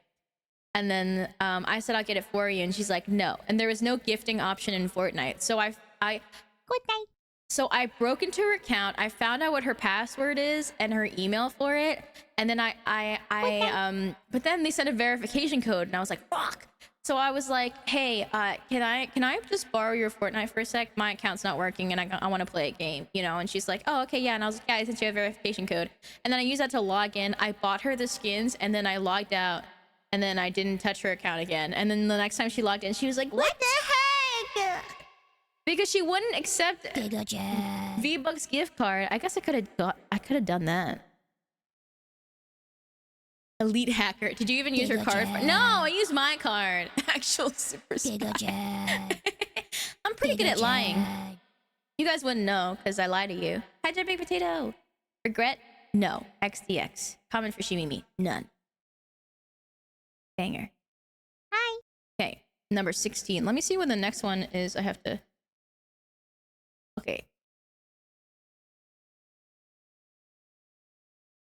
And then I said I'll get it for you, and she's like, no. And there was no gifting option in Fortnite. So Good night. So I broke into her account. I found out what her password is and her email for it. And then but then they sent a verification code, and I was like, fuck. So I was like, hey, can I just borrow your Fortnite for a sec? My account's not working, and I want to play a game, you know? And she's like, oh, okay, yeah. And I was like, yeah, I sent you a verification code. And then I used that to log in. I bought her the skins, and then I logged out, and then I didn't touch her account again. And then the next time she logged in, she was like, what the heck? Because she wouldn't accept Giga V-Bucks gift card. I guess I could have done that. Elite hacker. Did you even use her card? No, I used my card. Actual super spy. I'm pretty good at lying. You guys wouldn't know because I lie to you. Hi, Jet Big Potato. Regret? No. XDX. Comment for Shimimi? None. Banger. Hi. Okay, number 16. Let me see what the next one is. I have to... Okay.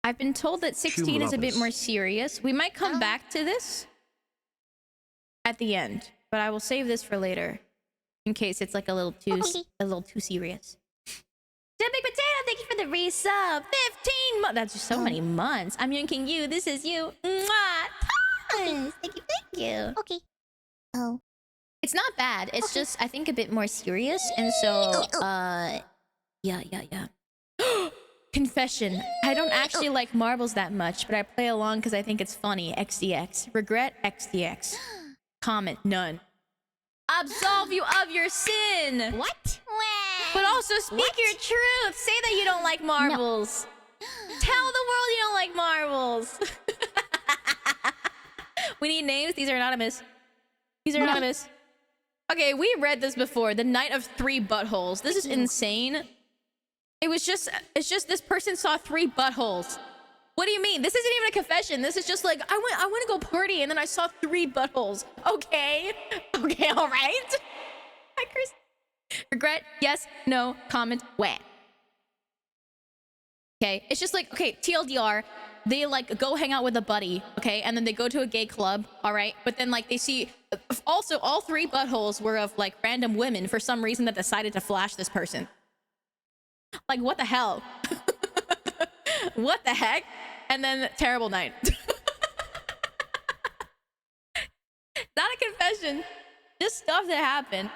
I've been told that 16 is a bit more serious. We might come back to this at the end, but I will save this for later in case it's like a little too serious. Jet Big Potato, thank you for the resub. 15 months. That's just so many months. I'm yanking you. This is you. Mwah. Thank you. Okay. Oh. It's not bad. It's just, I think, a bit more serious. And so, yeah. Confession. I don't actually like marbles that much, but I play along because I think it's funny. XDX. Regret? XDX. Comment? None. Absolve you of your sin! What? But also speak your truth! Say that you don't like marbles! No. Tell the world you don't like marbles! We need names. These are anonymous. Anonymous. Okay, we read this before. The Night of 3 Buttholes. This is insane. It's just this person saw 3 buttholes. What do you mean? This isn't even a confession. This is just like, I want to go party, and then I saw 3 buttholes. Okay, all right. Hi, Chris. Regret? Yes, no, comment, wah. Okay, it's just like, okay, TLDR, they like go hang out with a buddy, okay, and then they go to a gay club, all right, but then like they see, also all 3 buttholes were of like random women for some reason that decided to flash this person. Like, what the hell? What the heck? and then terrible night. Not a confession, just stuff that happened.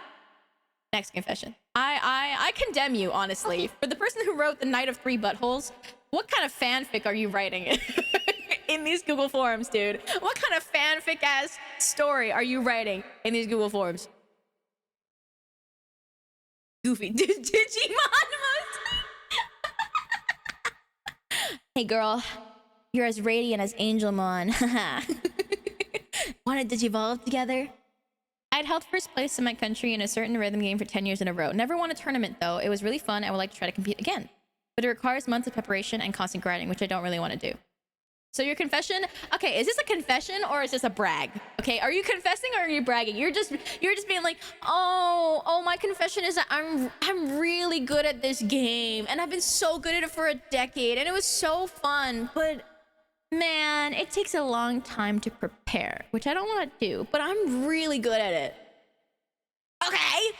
Next confession. I condemn you, honestly. For the person who wrote The Night of Three Buttholes, what kind of fanfic are you writing in these Google Forums, dude? What kind of fanfic-ass story are you writing in these Google Forums? Goofy. Digimon emotes. Hey, girl. You're as radiant as Angelmon. Want to digivolve together? I'd held first place in my country in a certain rhythm game for 10 years in a row. Never won a tournament, though. It was really fun. I would like to try to compete again. But it requires months of preparation and constant grinding, which I don't really want to do. So your confession... Okay, is this a confession or is this a brag? Okay, are you confessing or are you bragging? You're just being like, oh, my confession is that I'm really good at this game. And I've been so good at it for a decade. And it was so fun. But... man, it takes a long time to prepare, which I don't want to do, but I'm really good at it. Okay.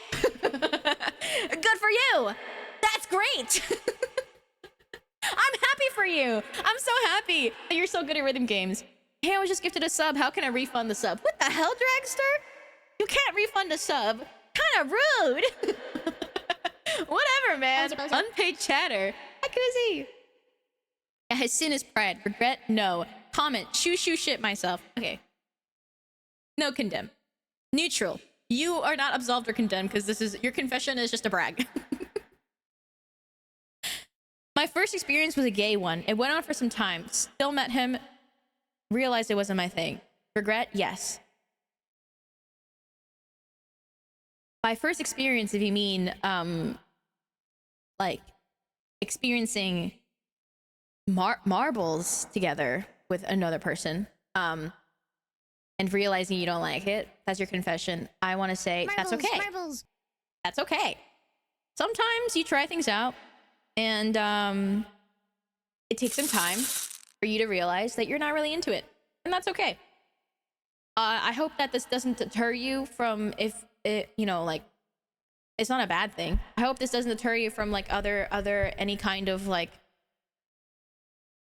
Good for you. That's great. I'm happy for you. I'm so happy that you're so good at rhythm games. Hey, I was just gifted a sub. How can I refund the sub? What the hell, Dragster? You can't refund a sub. Kind of rude. Whatever, man. Unpaid chatter. I couldn't see. Yeah, his sin is pride. Regret? No. Comment. Shoo shit myself. Okay. No condemn. Neutral. You are not absolved or condemned because this is your confession is just a brag. My first experience was a gay one. It went on for some time. Still met him. Realized it wasn't my thing. Regret? Yes. By first experience, if you mean like experiencing marbles together with another person and realizing you don't like it, that's your confession. I want to say that's okay. Marbles. That's okay. Sometimes you try things out and it takes some time for you to realize that you're not really into it, and that's okay. I hope that this doesn't deter you from, if it, you know, like, it's not a bad thing. I hope this doesn't deter you from like other any kind of like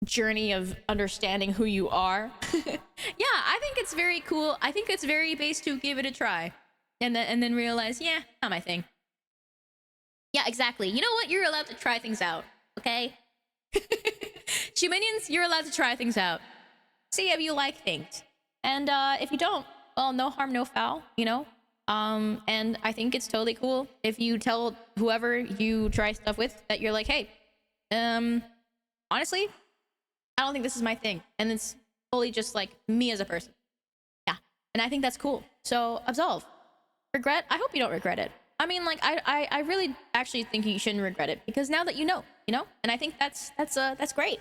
journey of understanding who you are. Yeah, I think it's very cool. I think it's very base to give it a try and then realize, yeah, not my thing. Yeah, exactly. You know what? You're allowed to try things out, okay? Shuminians, you're allowed to try things out. See if you like things. And if you don't, well, no harm, no foul, you know? And I think it's totally cool if you tell whoever you try stuff with that you're like, hey, honestly, I don't think this is my thing. And it's fully just like me as a person. Yeah. And I think that's cool. So absolve. Regret? I hope you don't regret it. I mean, like, I really actually think you shouldn't regret it because now that you know? And I think that's great.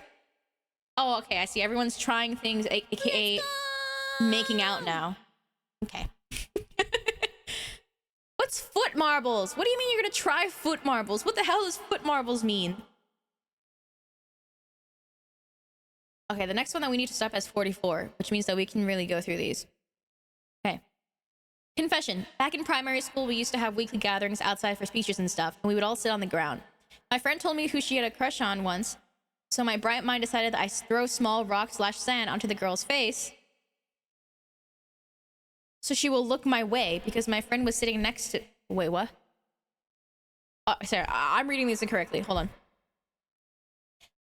Oh, okay. I see. Everyone's trying things, aka making out now. Okay. What's foot marbles? What do you mean you're gonna try foot marbles? What the hell does foot marbles mean? Okay, the next one that we need to stop has 44, which means that we can really go through these. Okay. Confession. Back in primary school, we used to have weekly gatherings outside for speeches and stuff, and we would all sit on the ground. My friend told me who she had a crush on once, so my bright mind decided that I throw small rock/sand onto the girl's face so she will look my way because my friend was sitting next to... Wait, what? Oh, sorry, I'm reading these incorrectly. Hold on.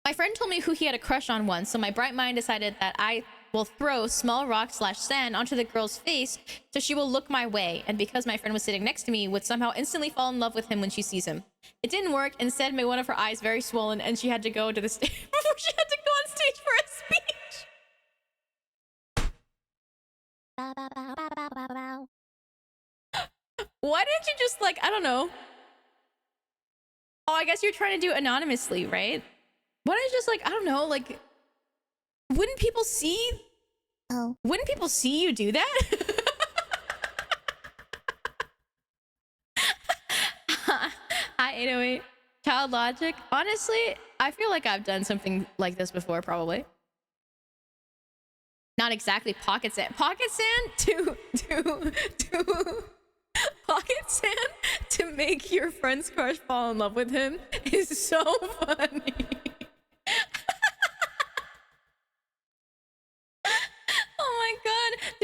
My friend told me who he had a crush on once, so my bright mind decided that I will throw small rock/sand onto the girl's face so she will look my way, and because my friend was sitting next to me, would somehow instantly fall in love with him when she sees him. It didn't work. Instead, made one of her eyes very swollen, and she had to go to the stage before she had to go on stage for a speech. Why didn't you just, like, I don't know. Oh, I guess you're trying to do it anonymously, right? Why don't you just, like, I don't know, like, wouldn't people see? Oh. Wouldn't people see you do that? Hi, 808. Child logic. Honestly, I feel like I've done something like this before, probably. Not exactly pocket sand. Pocket sand to pocket sand to make your friend's crush fall in love with him is so funny.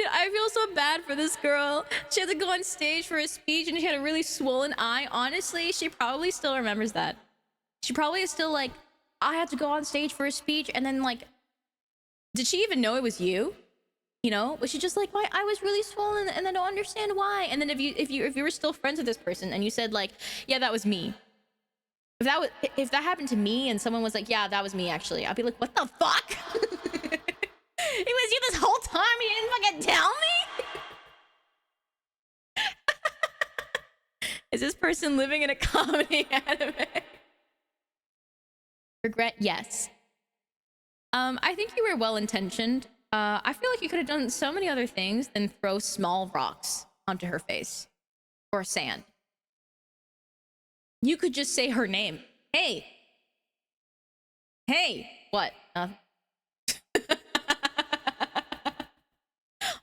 Dude, I feel so bad for this girl. She had to go on stage for a speech and she had a really swollen eye. Honestly, she probably still remembers that. She probably is still like, I had to go on stage for a speech, and then like, did she even know it was you? You know, was she just like, my eye was really swollen and I don't understand why? And then if you were still friends with this person and you said like, yeah, that was me. If that happened to me and someone was like, yeah, that was me actually, I'd be like, what the fuck? It was you this whole time, you didn't fucking tell me? Is this person living in a comedy anime? Regret, yes. I think you were well-intentioned. I feel like you could have done so many other things than throw small rocks onto her face. Or sand. You could just say her name. Hey. Hey. What?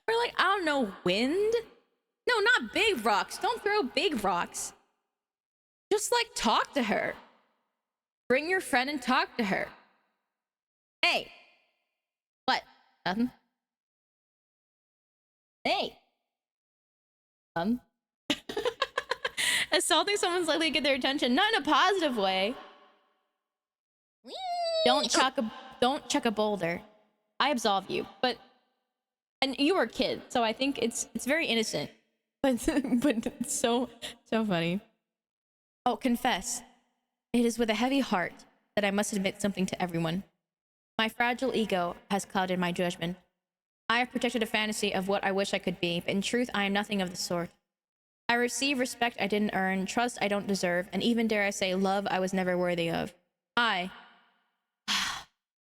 Or like, I don't know, wind? No, not big rocks. Don't throw big rocks. Just like talk to her. Bring your friend and talk to her. Hey. What? Nothing. Hey. Assaulting someone's likely to get their attention, not in a positive way. Whee! Don't chuck a boulder. I absolve you, and you were a kid, so I think it's very innocent. But it's so funny. Oh, confess. It is with a heavy heart that I must admit something to everyone. My fragile ego has clouded my judgment. I have projected a fantasy of what I wish I could be, but in truth, I am nothing of the sort. I receive respect I didn't earn, trust I don't deserve, and even dare I say love I was never worthy of. I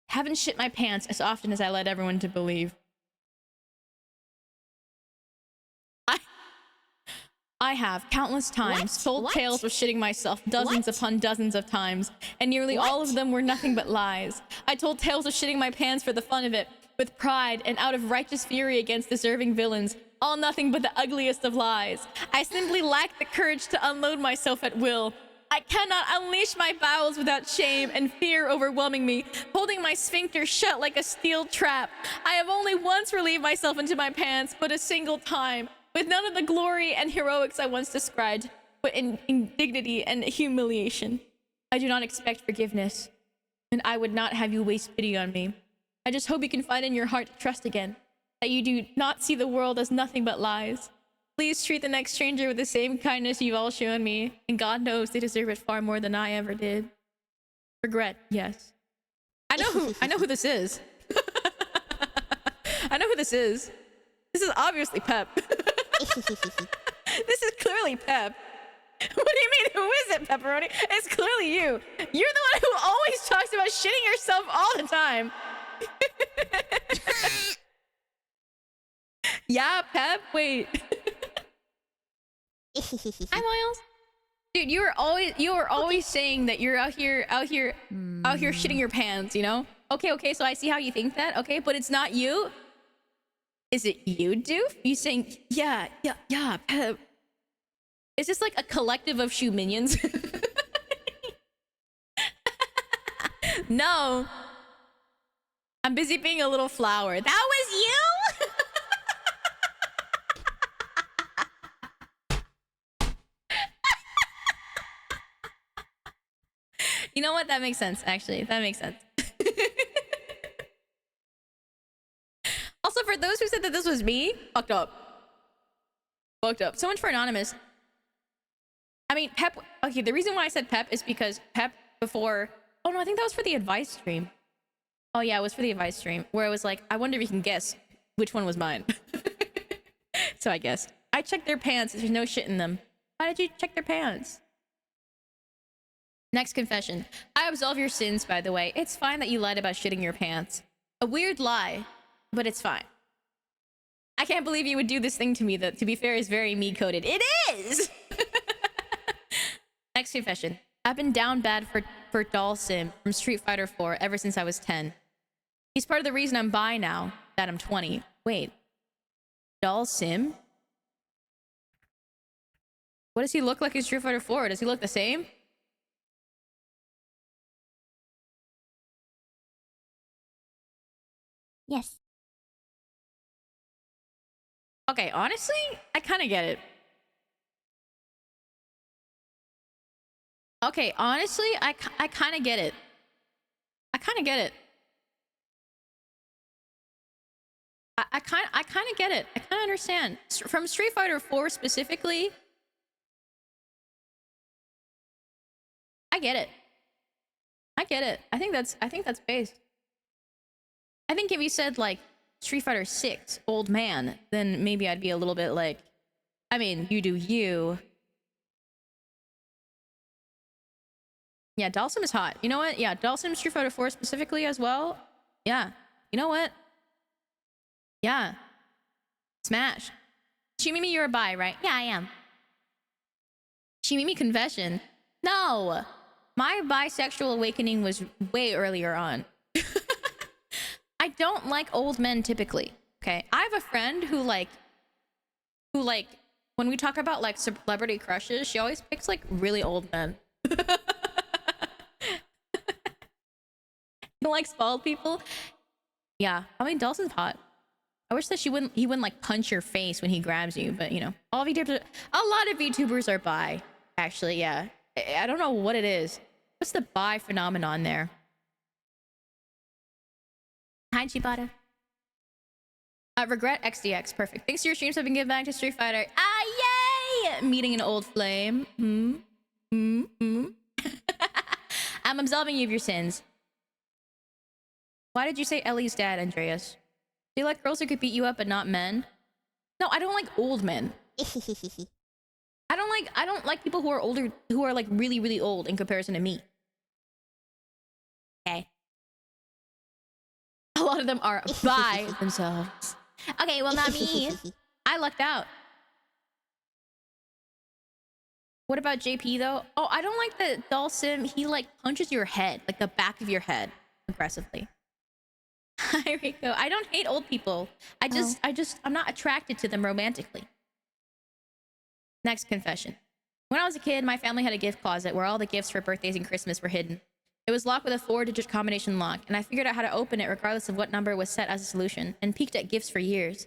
haven't shit my pants as often as I led everyone to believe. I have countless times told tales of shitting myself dozens upon dozens of times, and nearly all of them were nothing but lies. I told tales of shitting my pants for the fun of it, with pride and out of righteous fury against deserving villains, all nothing but the ugliest of lies. I simply lack the courage to unload myself at will. I cannot unleash my bowels without shame and fear overwhelming me, holding my sphincter shut like a steel trap. I have only once relieved myself into my pants, but a single time, with none of the glory and heroics I once described, but in indignity and humiliation. I do not expect forgiveness, and I would not have you waste pity on me. I just hope you can find in your heart to trust again, that you do not see the world as nothing but lies. Please treat the next stranger with the same kindness you've all shown me, and God knows they deserve it far more than I ever did. Regret, yes. I know who this is. I know who this is. This is obviously Pep. This is clearly Pep. What do you mean, who is it, Pepperoni? It's clearly you. You're the one who always talks about shitting yourself all the time. Yeah, Pep, wait. Hi, Miles. Dude, you were always saying that you're out here shitting your pants, you know? Okay, so I see how you think that, okay, but it's not you. Is it you, Doof? You saying, yeah, Pep. Is this like a collective of shoe minions? No. I'm busy being a little flower. That was you? You know what? That makes sense, actually. That makes sense. Also, for those who said that this was me, fucked up. Fucked up. So much for Anonymous. I mean, Pep... Okay, the reason why I said Pep is because Pep before... Oh no, I think that was for the advice stream. Oh yeah, it was for the advice stream, where I was like, I wonder if you can guess which one was mine. So I guessed. I checked their pants. There's no shit in them. Why did you check their pants? Next confession. I absolve your sins, by the way. It's fine that you lied about shitting your pants. A weird lie, but it's fine. I can't believe you would do this thing to me that, to be fair, is very me-coded. It is! Next confession. I've been down bad for Doll Sim from Street Fighter 4 ever since I was 10. He's part of the reason I'm bi now, that I'm 20. Wait. Doll Sim? What does he look like in Street Fighter 4? Does he look the same? Yes. Okay, honestly, I kind of get it. Okay, honestly, I kind of get it. I kind of get it. I kind of get it. I kind of understand. From Street Fighter 4 specifically, I get it. I get it. I think that's based. I think if you said like Street Fighter 6 old man, then maybe I'd be a little bit like, I mean, you do you. Yeah, Dalsim is hot. You know what? Yeah, Dalsim Street Fighter 4 specifically as well. Yeah. You know what? Yeah. Smash. Shimimi, you're a bi, right? Yeah, I am. Shimimi confession. No. My bisexual awakening was way earlier on. I don't like old men typically. Okay. I have a friend who like when we talk about like celebrity crushes, she always picks like really old men. He likes bald people. Yeah. I mean, Dawson's hot. I wish that he wouldn't like punch your face when he grabs you, but you know, a lot of VTubers are bi. Actually, yeah. I don't know what it is. What's the bi phenomenon there? Hi, Chibata. Regret XDX. Perfect. Thanks to your streams, I've been giving back to Street Fighter. Ah, yay! Meeting an old flame. I'm absolving you of your sins. Why did you say Ellie's dad, Andreas? Do you like girls who could beat you up but not men? No, I don't like old men. I don't like people who are older, who are like really, really old in comparison to me. Okay. A lot of them are by themselves. Okay, well, not me. I lucked out. What about JP though? Oh, I don't like the Dalsim. He like punches your head, like the back of your head, aggressively. Hi, Rico. I don't hate old people. I'm not attracted to them romantically. Next confession. When I was a kid, my family had a gift closet where all the gifts for birthdays and Christmas were hidden. It was locked with a 4-digit combination lock, and I figured out how to open it regardless of what number was set as a solution, and peeked at gifts for years.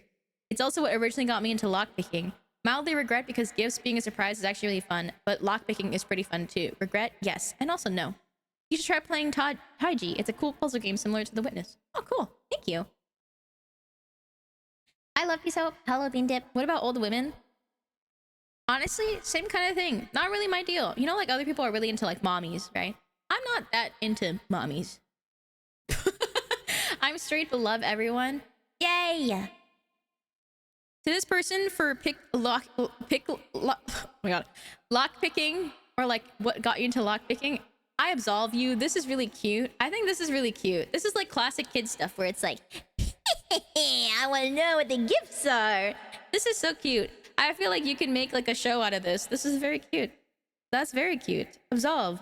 It's also what originally got me into lockpicking. Mildly regret because gifts being a surprise is actually really fun, but lockpicking is pretty fun too. Regret? Yes. And also no. You should try playing Taiji. It's a cool puzzle game similar to The Witness. Oh, cool. Thank you. I love Peace Hope. Hello, Bean Dip. What about old women? Honestly, same kind of thing. Not really my deal. You know, like other people are really into like mommies, right? I'm not that into mommies. I'm straight but love everyone. Yay! To this person for lock picking, or like what got you into lock picking, I absolve you. This is really cute. I think this is really cute. This is like classic kid stuff where it's like, I want to know what the gifts are. This is so cute. I feel like you can make like a show out of this. This is very cute. That's very cute. Absolve.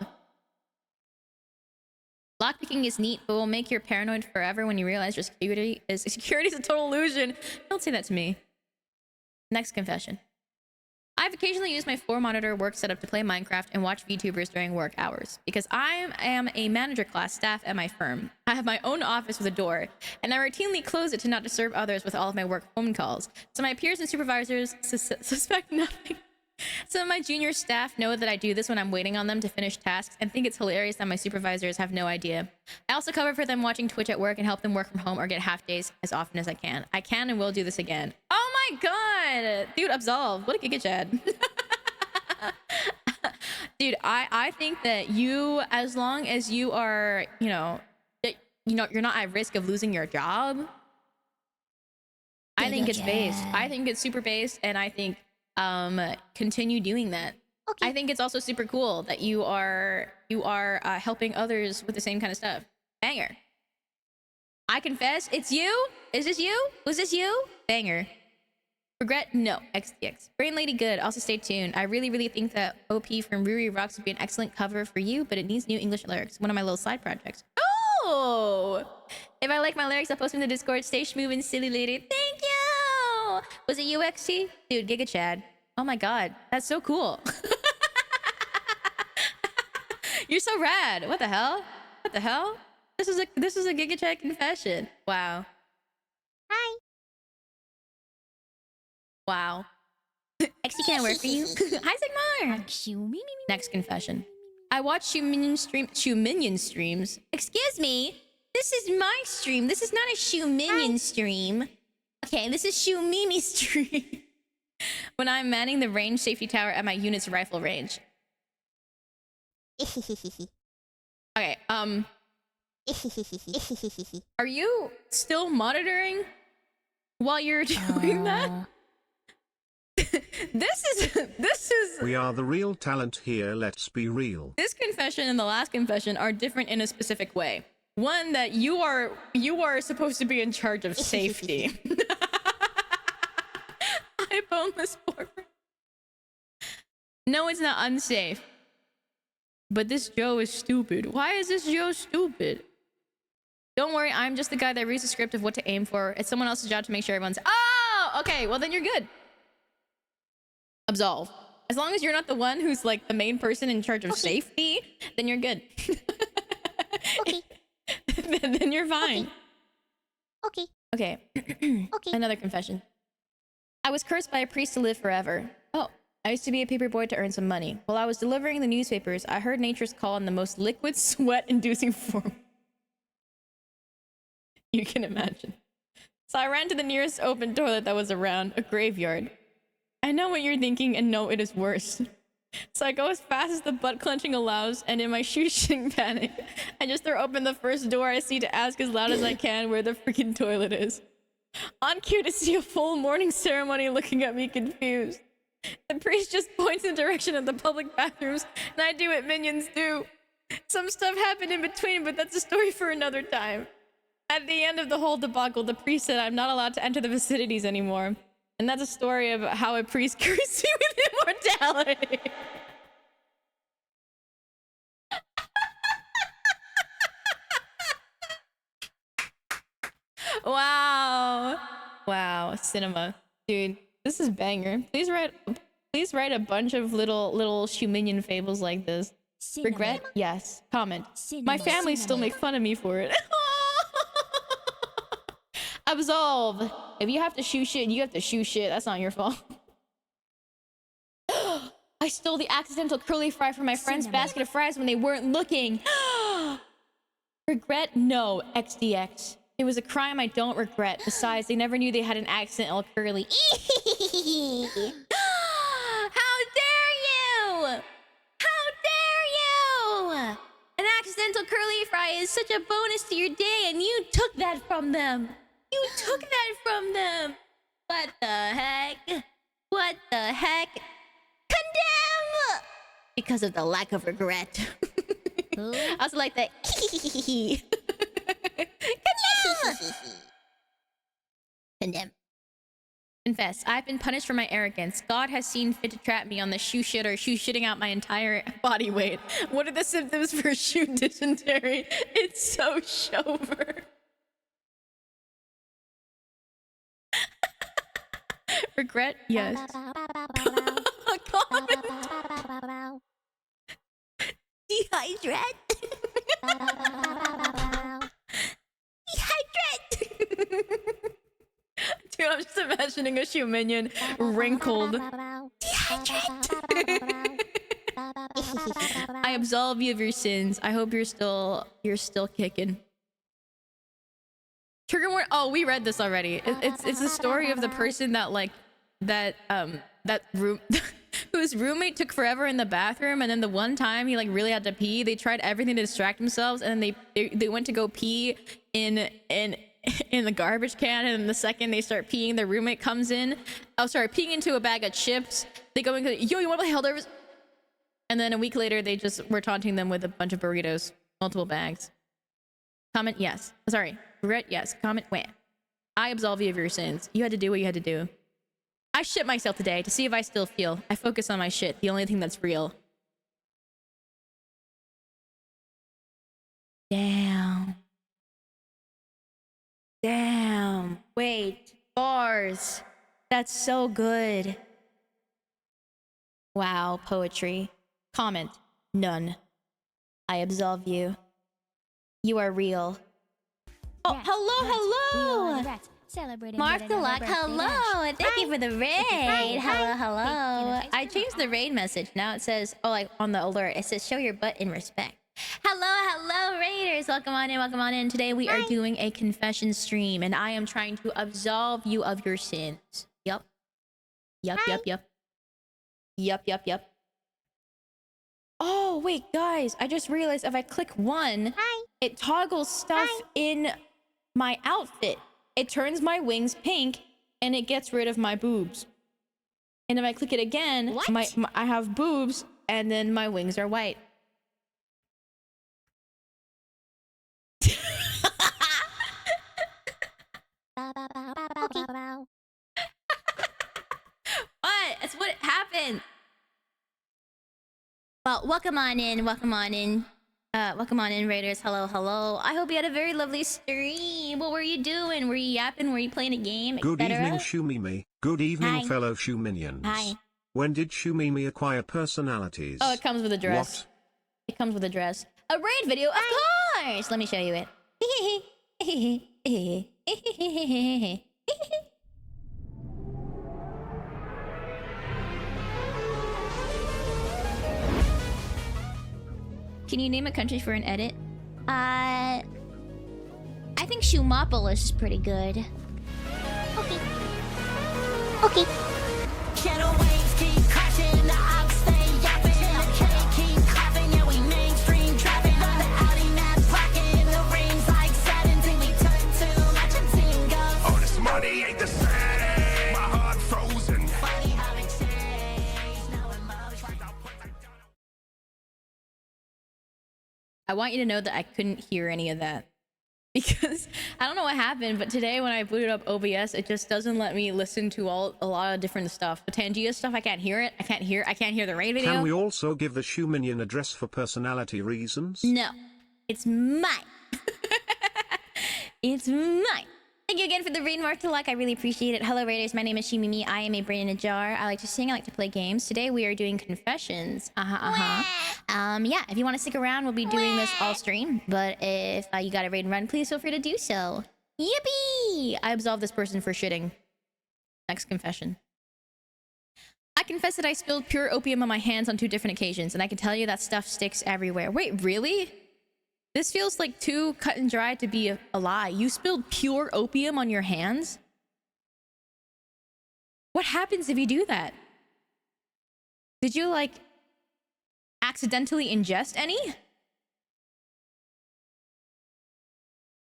Lockpicking is neat, but will make you paranoid forever when you realize your security is a total illusion. Don't say that to me. Next confession. I've occasionally used my 4-monitor work setup to play Minecraft and watch VTubers during work hours, because I am a manager class staff at my firm. I have my own office with a door, and I routinely close it to not disturb others with all of my work phone calls, so my peers and supervisors suspect nothing. Some of my junior staff know that I do this when I'm waiting on them to finish tasks and think it's hilarious that my supervisors have no idea. I also cover for them watching Twitch at work and help them work from home or get half days as often as I can. I can and will do this again. Oh my god! Dude, absolve. What a Giga Chad. Dude, I think that you, as long as you are, you're not at risk of losing your job, I think it's based. I think it's super based, and I think continue doing that. Okay. I think it's also super cool that you are helping others with the same kind of stuff. Banger. I confess, it's you. Is this you? Was this you? Banger. Regret? No. XDX. Brain Lady good. Also stay tuned. I really think that OP from Ruri Rocks would be an excellent cover for you, but it needs new English lyrics. One of my little side projects. Oh! If I like my lyrics, I'll post them in the Discord. Stay schmoovin', silly lady. Thank you! Was it UXT? Dude, Giga Chad. Oh my god. That's so cool. You're so rad. What the hell? What the hell? This is a Giga Chad confession. Wow. Hi. Wow. XD can't work for you. Hi, Sigmar. Next confession. I watch Shuminion streams. Excuse me. This is my stream. This is not a Shuminion stream. Okay, this is Shumimi stream. When I'm manning the range safety tower at my unit's rifle range. Okay, are you still monitoring while you're doing that? This is We are the real talent here, let's be real. this confession and the last confession are different in a specific way. One, that you are supposed to be in charge of safety. I boneless forward. No, it's not unsafe. But this Joe is stupid. Why is this Joe stupid? Don't worry, I'm just the guy that reads the script of what to aim for. It's someone else's job to make sure everyone's... Oh! Okay, well then you're good. Absolve. As long as you're not the one who's like the main person in charge of safety, then you're good. Okay. Then you're fine. Okay. Okay. Okay. Another confession. I was cursed by a priest to live forever. Oh, I used to be a paper boy to earn some money. While I was delivering the newspapers, I heard nature's call in the most liquid, sweat-inducing form you can imagine. So I ran to the nearest open toilet that was around, a graveyard. I know what you're thinking, and no, it is worse. So I go as fast as the butt clenching allows, and in my shoe-shitting panic, I just throw open the first door I see to ask as loud as I can where the freaking toilet is. On cue to see a full morning ceremony looking at me confused. The priest just points in the direction of the public bathrooms, and I do what minions do. Some stuff happened in between, but that's a story for another time. At the end of the whole debacle, the priest said I'm not allowed to enter the vicinities anymore. And that's a story of how a priest cursed me with immortality. Wow. Wow, cinema. Dude, this is banger. Please write a bunch of little Shuminion fables like this. Cinema. Regret? Yes. Comment. Cinema. My family still make fun of me for it. Absolve. If you have to shoot shit, you have to shoot shit. That's not your fault. I stole the accidental curly fry from my friend's basket of fries when they weren't looking. Regret? No, XDX. It was a crime I don't regret. Besides, they never knew they had an accidental curly. How dare you! How dare you! An accidental curly fry is such a bonus to your day, and you took that from them. You took that from them. What the heck? What the heck? Condemn! Because of the lack of regret. I also like that. Condemn! Condemn. Confess, I've been punished for my arrogance. God has seen fit to trap me on the shoe shitting out my entire body weight. What are the symptoms for shoe dysentery? It's so shover. Regret? Yes. Dehydrate? Dehydrate! Dude, I'm just imagining a Shuminion wrinkled. Dehydrate! I absolve you of your sins. I hope you're still kicking. Trigger warning. Oh, we read this already. It's the story of the person that whose roommate took forever in the bathroom, and then the one time he like really had to pee, they tried everything to distract themselves, and then they went to go pee in the garbage can, and then the second they start peeing, their roommate comes in. Oh, sorry, peeing into a bag of chips. They go and go, yo, you want to play Helldivers? And then a week later, they just were taunting them with a bunch of burritos, multiple bags. Comment yes. Sorry. Regret yes. Comment wah. I absolve you of your sins. You had to do what you had to do. I shit myself today to see if I still feel. I focus on my shit, the only thing that's real. Damn. Damn. Wait. Bars. That's so good. Wow. Poetry. Comment. None. I absolve you. You are real. Oh, hello, hello! Celebrating. Mark the Luck, hello! And thank you for the raid! Hello, hello! I changed the raid message. Now it says, oh, like on the alert, it says show your butt in respect. Hello, hello, raiders! Welcome on in, welcome on in. Today we are doing a confession stream, and I am trying to absolve you of your sins. Yup. Yup, yup, yup. Yup, yup, yup. Oh, wait, guys, I just realized if I click 1, it toggles stuff in my outfit. It turns my wings pink, and it gets rid of my boobs. And if I click it again, I have boobs, and then my wings are white. What? That's what happened. Well, welcome on in, welcome on in. Welcome on in, raiders. Hello, hello. I hope you had a very lovely stream. What were you doing? Were you yapping? Were you playing a game? Good evening, Shumimi. Good evening, fellow Shu minions. Hi. When did Shumimi acquire personalities? Oh, it comes with a dress. What? It comes with a dress. A raid video, of course! Let me show you it. Can you name a country for an edit? I think Shumopolis is pretty good. Okay. Okay. Shadow waves keep crashing, the ops stay yapping, the K keep clapping, yeah we mainstream trapping. On the Audi map blacking, the rings like satin, till we turn too much and team goes. Oh, this money ain't the same. My heart frozen. Funny how it changed, now I'm out. I want you to know that I couldn't hear any of that. Because I don't know what happened, but today when I booted up OBS, it just doesn't let me listen to a lot of different stuff. The Tangia stuff, I can't hear it. I can't hear the raid video. Can we also give the Shu minion a dress for personality reasons? No. It's mine. It's mine. Thank you again for the raid, Mark to Luck. I really appreciate it. Hello, raiders. My name is Shimimi. I am a brain in a jar. I like to sing. I like to play games. Today we are doing confessions. Yeah, if you want to stick around, we'll be doing this all stream. But if you got a raid and run, please feel free to do so. Yippee! I absolve this person for shitting. Next confession. I confess that I spilled pure opium on my hands on 2 different occasions, and I can tell you that stuff sticks everywhere. Wait, really? This feels like too cut and dry to be a lie. You spilled pure opium on your hands? What happens if you do that? Did you, like, accidentally ingest any?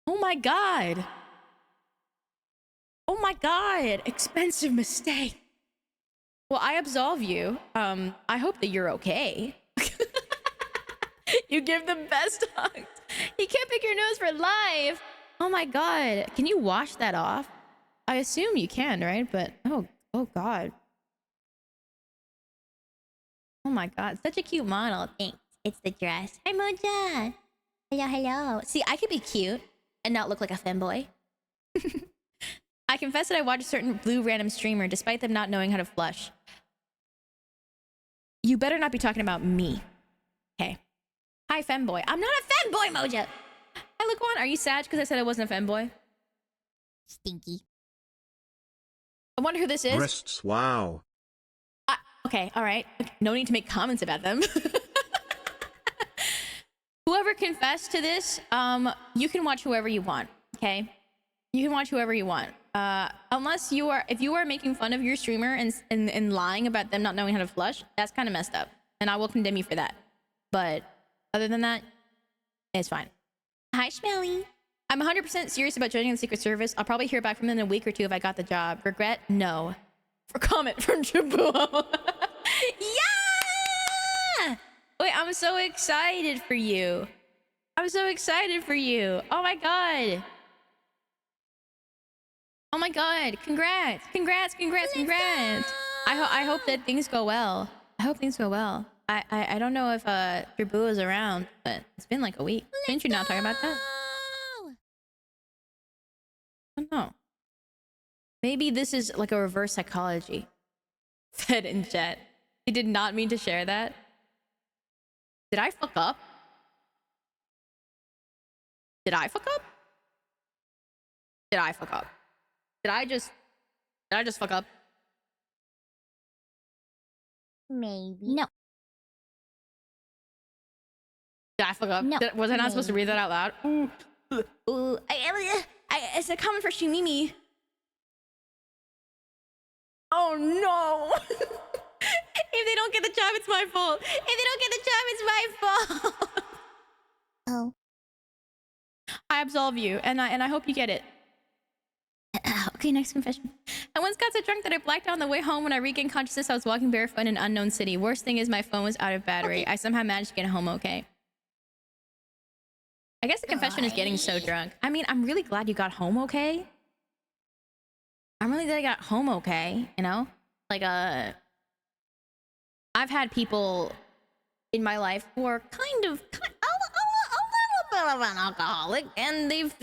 Oh my god. Oh my god. Expensive mistake. Well, I absolve you. I hope that you're okay. You give the best hugs. You can't pick your nose for life. Oh my god. Can you wash that off? I assume you can, right? But oh god. Oh my god. Such a cute model. Thanks. It's the dress. Hi, Moja. Hello, hello. See, I could be cute and not look like a femboy. I confess that I watched a certain blue random streamer despite them not knowing how to flush. You better not be talking about me. Okay. Hi, femboy. I'm not a femboy, Moja. Hi, Laquan. Are you sad because I said I wasn't a femboy? Stinky. I wonder who this is. Breasts, wow. Okay, all right. No need to make comments about them. Whoever confessed to this, you can watch whoever you want, okay? You can watch whoever you want. Unless if you are making fun of your streamer and lying about them not knowing how to flush, that's kind of messed up. And I will condemn you for that. But other than that, it's fine. Hi, Schmelly. I'm 100% serious about joining the Secret Service. I'll probably hear back from them in a week or 2 if I got the job. Regret? No. For comment from Jabuo. Yeah! Wait, I'm so excited for you. I'm so excited for you. Oh my god. Oh my god. Congrats. Congrats, congrats, congrats. I hope that things go well. I hope things go well. I don't know if Jabuo is around, but it's been like a week. Didn't you not talk about that? I don't know. Maybe this is like a reverse psychology. Fed in chat. He did not mean to share that. Did I fuck up? Did I fuck up? Did I fuck up? Did I just fuck up? Maybe. No. Did I fuck up? No. Was I not supposed to read that out loud? Ooh. Ooh. It's a comment for Shunimi. Oh no. If they don't get the job, it's my fault. If they don't get the job, it's my fault. Oh. I absolve you, and I hope you get it. Okay, next confession. I once got so drunk that I blacked out on the way home. When I regained consciousness, I was walking barefoot in an unknown city. Worst thing is my phone was out of battery. Okay. I somehow managed to get home okay. I guess the confession is getting so drunk. I mean, I'm really glad you got home okay. I'm really glad I got home okay, you know? Like, I've had people in my life who are kind of a little bit of an alcoholic, and they've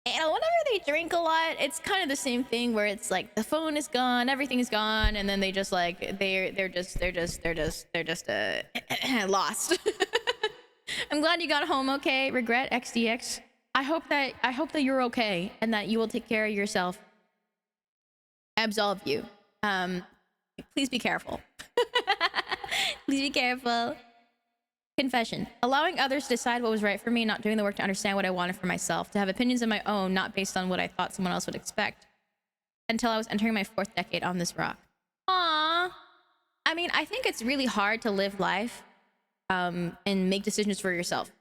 you know, whenever they drink a lot, it's kind of the same thing where it's like the phone is gone, everything is gone, and then they just like they're just lost. I'm glad you got home okay. Regret XDX. I hope that you're okay and that you will take care of yourself. Absolve you. Please be careful. Please be careful. Confession. Allowing others to decide what was right for me, not doing the work to understand what I wanted for myself, to have opinions of my own, not based on what I thought someone else would expect, until I was entering my 4th decade on this rock. Aww. I mean, I think it's really hard to live life and make decisions for yourself.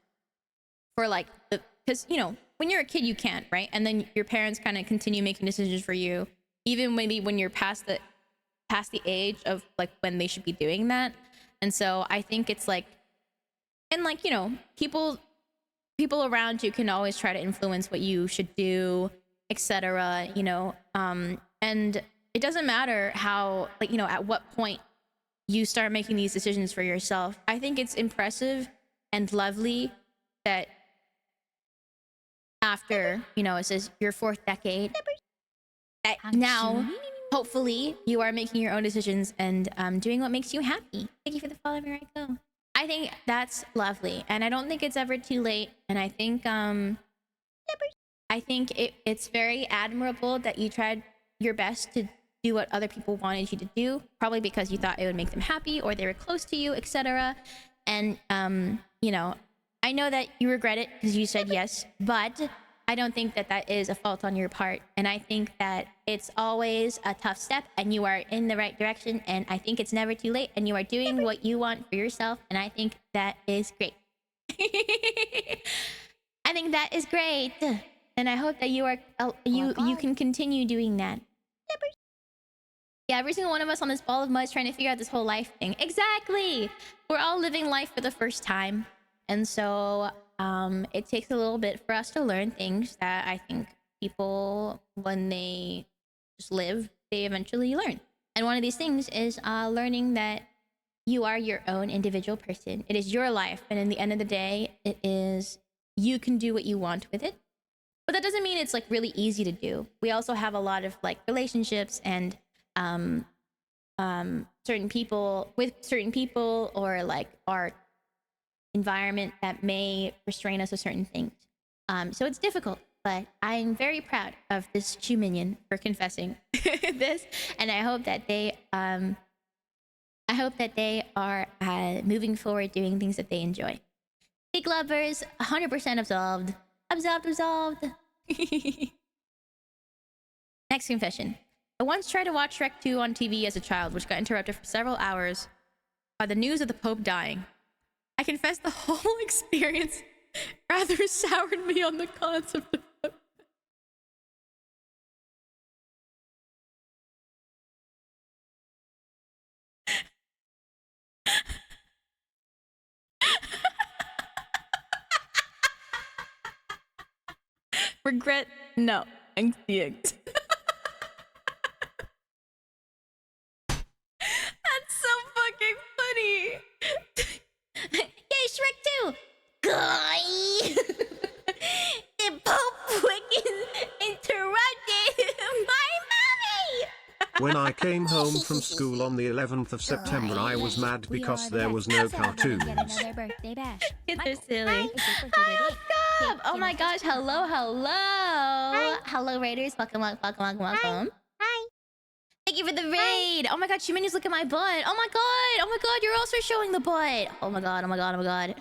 For like, because, you know, when you're a kid, you can't, right? And then your parents kind of continue making decisions for you, even maybe when you're past the age of like when they should be doing that. And so I think it's like, and like, you know, people around you can always try to influence what you should do, etc., you know, and it doesn't matter how, like, you know, at what point you start making these decisions for yourself. I think it's impressive and lovely that after, you know, it says your 4th decade, that now hopefully you are making your own decisions and doing what makes you happy. Thank you for the follow, Mariko. I think that's lovely, and I don't think it's ever too late. And I think it's very admirable that you tried your best to do what other people wanted you to do, probably because you thought it would make them happy or they were close to you, etc. And you know, I know that you regret it because you said yes, but I don't think that that is a fault on your part. And I think that it's always a tough step and you are in the right direction. And I think it's never too late and you are doing what you want for yourself. And I think that is great. I think that is great. And I hope that you are, you can continue doing that. Yeah, every single one of us on this ball of mud is trying to figure out this whole life thing. Exactly. We're all living life for the first time. And so it takes a little bit for us to learn things that I think people, when they just live, they eventually learn. And one of these things is learning that you are your own individual person. It is your life. And in the end of the day, it is, you can do what you want with it. But that doesn't mean it's like really easy to do. We also have a lot of like relationships and certain people or like our environment that may restrain us of certain things. So it's difficult, but I'm very proud of this Chu Minion for confessing this, and I hope that they are moving forward doing things that they enjoy. Big lovers, 100% absolved. Absolved. Next confession. I once tried to watch Shrek 2 on TV as a child, which got interrupted for several hours by the news of the Pope dying. I confess the whole experience rather soured me on the concept of regret. No, thanks. That's so fucking funny. Yay, Shrek 2! Guy! The Pope freaking interrupted my mommy! When I came home from school on the 11th of September, I was mad because there was no cartoons. Kids are silly. Hi, Scub! Oh my gosh, hello. Hello, Raiders. Welcome, welcome, welcome, welcome. Hi. Thank you for the raid. Oh my god, Shimini's look at my butt. Oh my god. Oh my god, you're also showing the butt. Oh my god, oh my god, oh my god.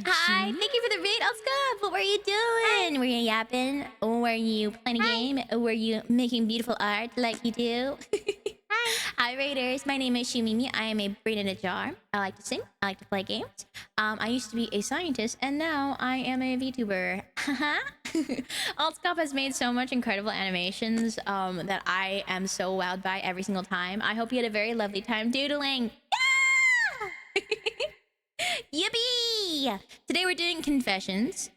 Hi, thank you for the raid, Elska. What were you doing? Were you yapping? Or were you playing a game? Or were you making beautiful art like you do? Hi, Raiders. My name is Shumimi. I am a brain in a jar. I like to sing. I like to play games. I used to be a scientist, and now I am a VTuber. Altscop has made so much incredible animations that I am so wowed by every single time. I hope you had a very lovely time doodling. Yeah! Yippee! Today we're doing confessions.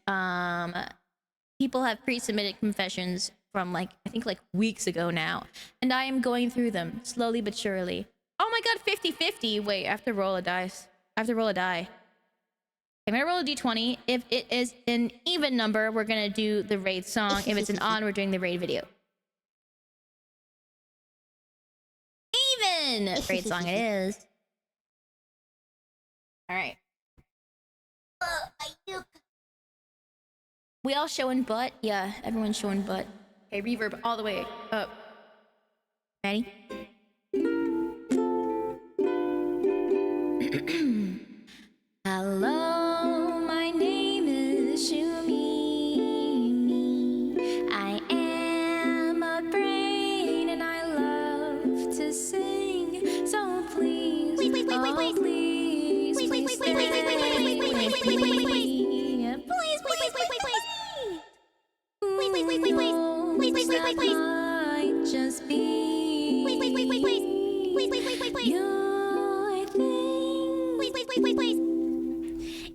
People have pre-submitted confessions from I think weeks ago now, and I am going through them slowly but surely. Oh my god, 50-50. Wait, I have to roll a dice. I have to roll a die. I'm gonna roll a d20. If it is an even number, we're gonna do the raid song. If it's an odd, we're doing the raid video. Even raid song it is. All right. We all showing butt? Yeah, everyone's showing butt. Okay, reverb all the way up. Ready? Hello, my name is Shumimi. I am a brain and I love to sing. So please, please, just be your thing.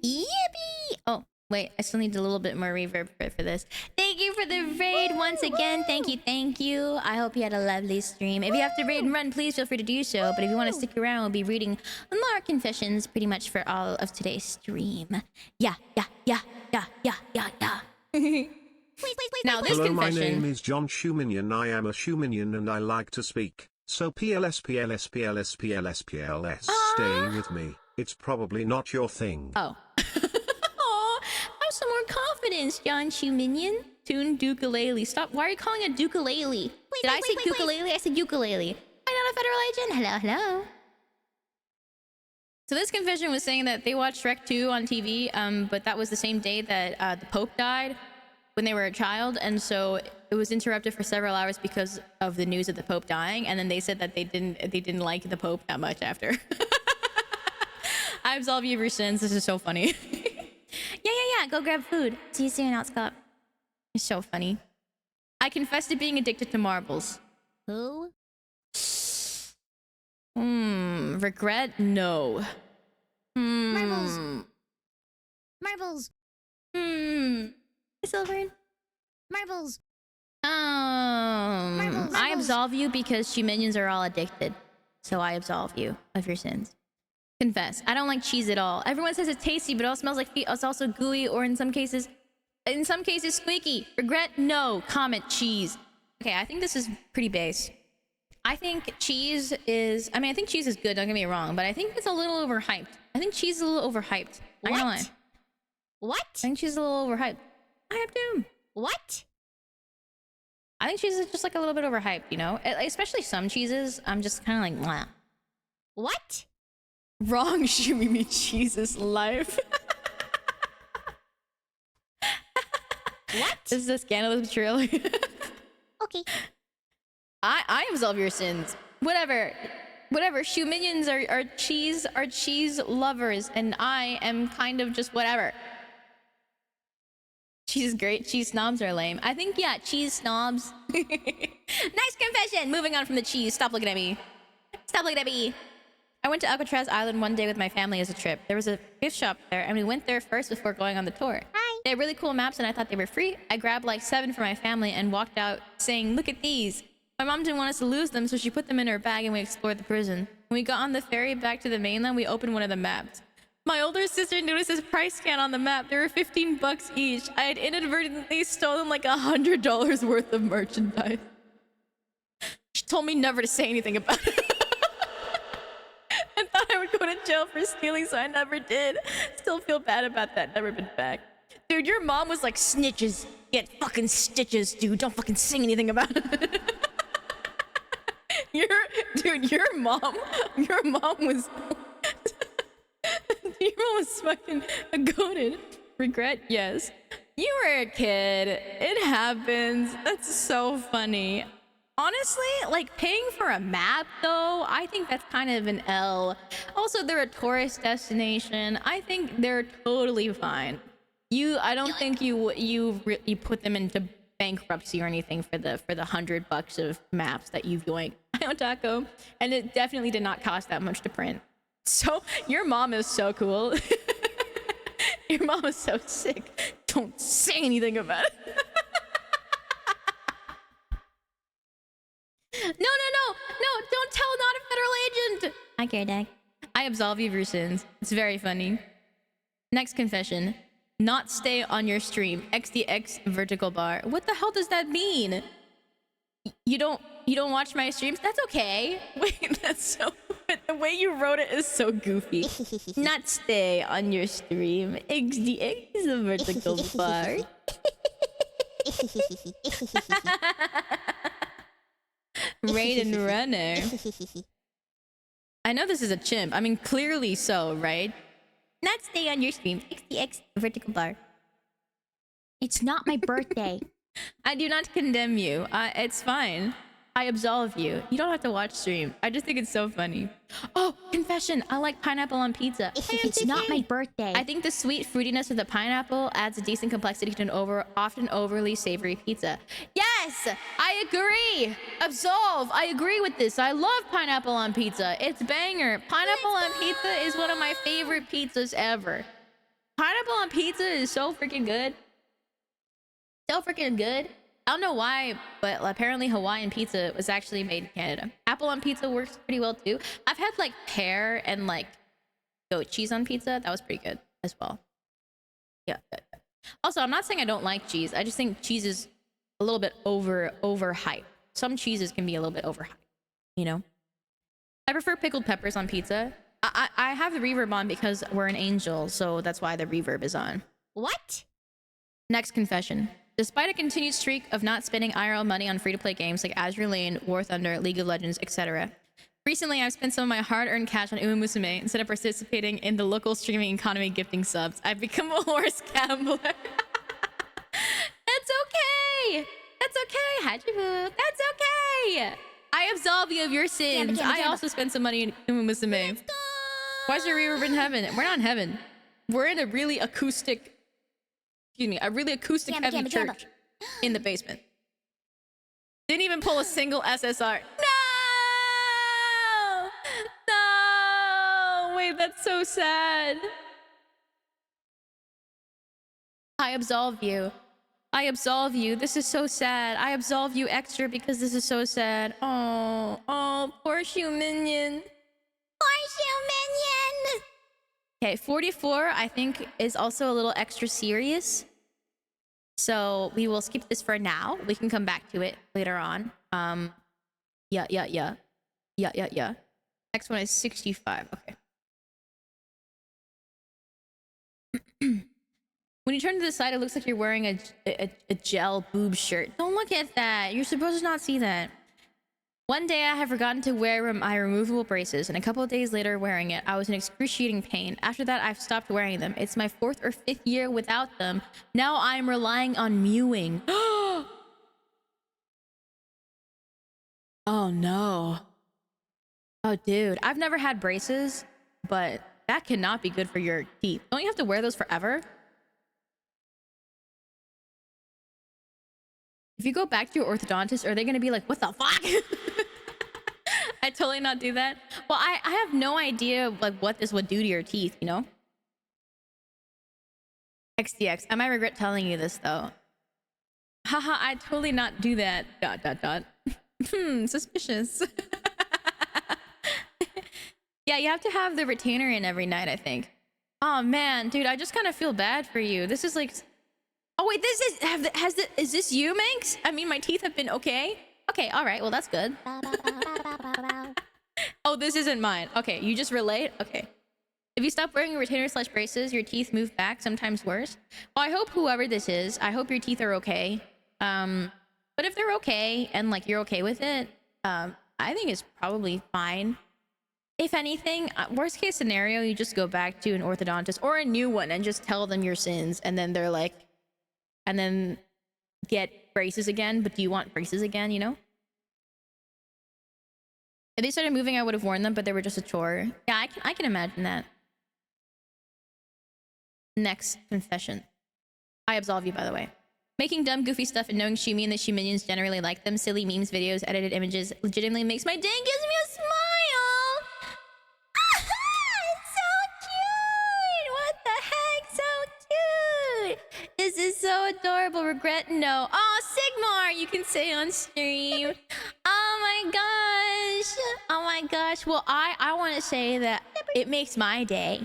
Yippee! Oh, wait, I still need a little bit more reverb for this. Thank you for the raid once again. Thank you, thank you. I hope you had a lovely stream. If you have to raid and run, please feel free to do so. But if you want to stick around, we'll be reading more confessions pretty much for all of today's stream. Yeah. Now this Hello, confession. my name is John Shuminian. I am a Shuminian and I like to speak. So PLS. Stay with me. It's probably not your thing. Oh. Aw, have some more confidence, John Shuminian. Tune ukulele. Stop. Why are you calling it ukulele? Did I say ukulele? I said ukulele. I'm not a federal agent. Hello. So this confession was saying that they watched Shrek 2 on TV, but that was the same day that the Pope died when they were a child, and so it was interrupted for several hours because of the news of the Pope dying, and then they said that they didn't like the Pope that much after. I absolve you of your sins. This is so funny. Yeah. Go grab food. See you soon, Outscott. It's so funny. I confess to being addicted to marbles. Who? Regret? No. Marbles. Silverine? Marbles. I absolve you because she minions are all addicted. So I absolve you of your sins. Confess. I don't like cheese at all. Everyone says it's tasty, but it all smells like feet. It's also gooey, or in some cases squeaky. Regret? No. Comment cheese. Okay, I think this is pretty base. I think cheese is... I think cheese is good, don't get me wrong, but I think it's a little overhyped. I think cheese is a little overhyped. I can't lie. What? I think cheese is a little overhyped. I have to. What? I think cheese is just a little bit overhyped, you know? Especially some cheeses, I'm just kind of like, blah. What? Wrong, Shumimi. Cheese is life. What? This is a scandalous material. Okay. I absolve your sins. Whatever. Shoe minions are cheese lovers, and I am kind of just whatever. Cheese is great. Cheese snobs are lame. I think, yeah, cheese snobs. Nice confession. Moving on from the cheese. Stop looking at me. I went to Alcatraz Island one day with my family as a trip. There was a gift shop there, and we went there first before going on the tour. Hi. They had really cool maps, and I thought they were free. I grabbed 7 for my family and walked out saying, "Look at these." My mom didn't want us to lose them, so she put them in her bag and we explored the prison. When we got on the ferry back to the mainland, we opened one of the maps. My older sister noticed this price scan on the map. There were $15 each. I had inadvertently stolen $100 worth of merchandise. She told me never to say anything about it. I thought I would go to jail for stealing, so I never did. Still feel bad about that. Never been back. Dude, your mom was like, snitches get fucking stitches, dude. Don't fucking sing anything about it. Your mom was your mom was fucking goated. Regret, yes. You were a kid. It happens. That's so funny. Honestly, like paying for a map though, I think that's kind of an L. Also, they're a tourist destination. I think they're totally fine. I don't think you put them into bankruptcy or anything for the $100 of maps that you've yoinked. Taco, and it definitely did not cost that much to print. So your mom is so cool. Your mom is so sick. Don't say anything about it. No, don't tell, not a federal agent. I care, Dad. I absolve you of your sins. It's very funny. Next confession. Not stay on your stream. XDX vertical bar. What the hell does that mean? You don't watch my streams? That's okay. Wait, that's so... The way you wrote it is so goofy. Not stay on your stream. XDX is a vertical bar. Raiden Runner. I know this is a chimp. I mean, clearly so, right? Not stay on your stream. XDX vertical bar. It's not my birthday. I do not condemn you. It's fine. I absolve you. You don't have to watch stream. I just think it's so funny. Oh, confession. I like pineapple on pizza. It's not my birthday. I think the sweet fruitiness of the pineapple adds a decent complexity to an often overly savory pizza. Yes, I agree. Absolve. I agree with this. I love pineapple on pizza. It's banger. Pineapple on pizza is one of my favorite pizzas ever. Pineapple on pizza is so freaking good. So freaking good. I don't know why, but apparently Hawaiian pizza was actually made in Canada. Apple on pizza works pretty well too. I've had like pear and like goat cheese on pizza. That was pretty good as well. Yeah. Also, I'm not saying I don't like cheese. I just think cheese is a little bit overhyped. Some cheeses can be a little bit overhyped, you know? I prefer pickled peppers on pizza. I have the reverb on because we're an angel, so that's why the reverb is on. What? Next confession. Despite a continued streak of not spending IRL money on free-to-play games like Azure Lane, War Thunder, League of Legends, etc., recently I've spent some of my hard-earned cash on Uma Musume instead of participating in the local streaming economy gifting subs. I've become a horse gambler. That's okay. That's okay, Hachibu. That's okay. I absolve you of your sins. I also spent some money on Uma Musume. Why is your reverb in heaven? We're not in heaven. We're in a really acoustic... Excuse me, a really acoustic heavy church in the basement. Didn't even pull a single SSR. No! No! Wait, that's so sad. I absolve you. I absolve you. This is so sad. I absolve you extra because this is so sad. Oh, poor Shu Minion. Poor Shu Minion! Okay, 44, I think, is also a little extra serious. So we will skip this for now. We can come back to it later on. Yeah. Next one is 65. Okay. When you turn to the side, it looks like you're wearing a gel boob shirt. Don't look at that. You're supposed to not see that. One day I have forgotten to wear my removable braces, and a couple of days later wearing it, I was in excruciating pain. After that, I've stopped wearing them. It's my 4th or 5th year without them. Now I'm relying on mewing. Oh no. Oh dude, I've never had braces, but that cannot be good for your teeth. Don't you have to wear those forever? If you go back to your orthodontist, are they gonna be like, what the fuck? I totally not do that. Well, I have no idea like what this would do to your teeth, you know? XDX, I might regret telling you this though. Haha, I totally not do that. ... Suspicious. Yeah, you have to have the retainer in every night, I think. Oh man, dude, I just kind of feel bad for you. This is like... Oh wait, is this you, Manx? I mean, my teeth have been okay. Okay, all right, well that's good. Oh, this isn't mine. Okay, you just relate? Okay. If you stop wearing retainer/braces, your teeth move back, sometimes worse. Well, I hope whoever this is, I hope your teeth are okay. But if they're okay and like you're okay with it, I think it's probably fine. If anything, worst case scenario, you just go back to an orthodontist or a new one and just tell them your sins, and then they're like, and then get braces again. But do you want braces again? You know? If they started moving, I would have worn them, but they were just a chore. Yeah, I can imagine that. Next confession. I absolve you, by the way. Making dumb, goofy stuff and knowing Shumi and the Shuminions generally like them, silly memes, videos, edited images, legitimately makes my day and gives me a smile. It's so cute. What the heck? So cute. This is so adorable. Regret? No. Oh, Sigmar, you can say on stream. Oh my gosh. Oh my gosh. Well, I want to say that it makes my day.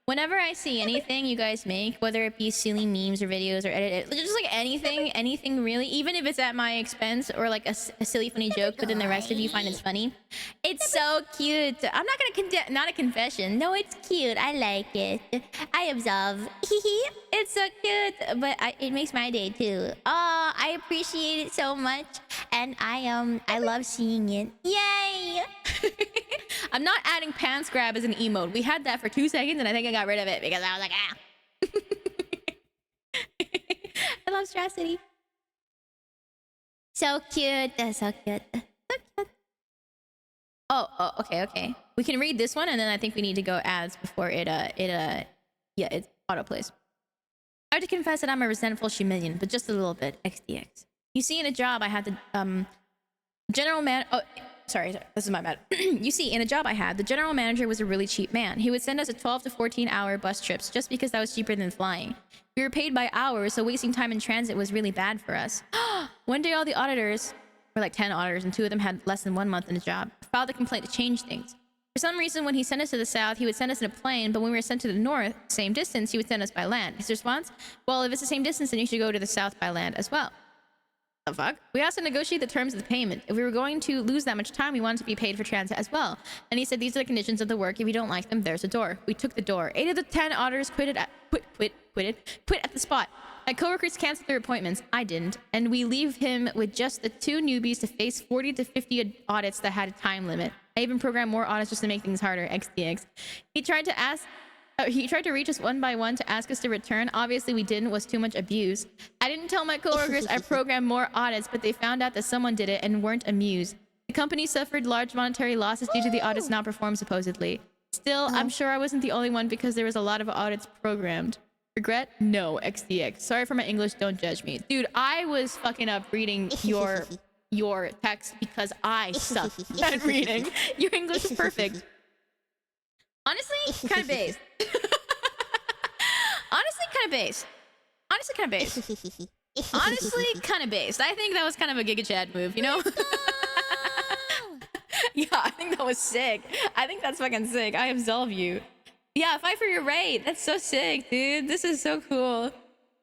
Whenever I see anything you guys make, whether it be silly memes or videos or edited, just like anything really, even if it's at my expense or like a silly funny joke, but then the rest of you find it's funny, it's so cute. I'm not gonna condemn, not a confession. No, it's cute. I like it. I absolve. It's so cute, but it makes my day too. Oh, I appreciate it so much, and I love seeing it. Yay! I'm not adding pants grab as an emote. We had that for 2 seconds, and I think I got rid of it because I was like, I love Stracity. So cute. That's so cute. So cute. Oh, okay. We can read this one, and then I think we need to go ads before it auto plays. I have to confess that I'm a resentful Shumillion, but just a little bit. XDX. You see, in a job I had the general man. Oh, sorry, this is my bad. You see, in a job I had, the general manager was a really cheap man. He would send us a 12 to 14-hour bus trips just because that was cheaper than flying. We were paid by hours, so wasting time in transit was really bad for us. One day, all the auditors, or like 10 auditors, and 2 of them had less than 1 month in the job, filed a complaint to change things. For some reason, when he sent us to the south, he would send us in a plane, but when we were sent to the north, same distance, he would send us by land. His response? Well, if it's the same distance, then you should go to the south by land as well. The fuck? We asked to negotiate the terms of the payment. If we were going to lose that much time, we wanted to be paid for transit as well. And he said, these are the conditions of the work. If you don't like them, there's a door. We took the door. 8 of the 10 auditors quit at the spot. My coworkers canceled their appointments. I didn't. And we leave him with just the 2 newbies to face 40 to 50 audits that had a time limit. I even programmed more audits just to make things harder. XDX. He tried to reach us one by one to ask us to return. Obviously, we didn't. It was too much abuse. I didn't tell my coworkers I programmed more audits, but they found out that someone did it and weren't amused. The company suffered large monetary losses due to the audits not performed, supposedly. Still, I'm sure I wasn't the only one because there was a lot of audits programmed. Regret? No, XDX. Sorry for my English, don't judge me. Dude, I was fucking up reading your text because I suck at reading. Your English is perfect. Honestly, kind of based. Honestly, kind of based. I think that was kind of a Giga Chad move, you know? Yeah, I think that was sick. I think that's fucking sick. I absolve you. Yeah, fight for your right. That's so sick, dude. This is so cool.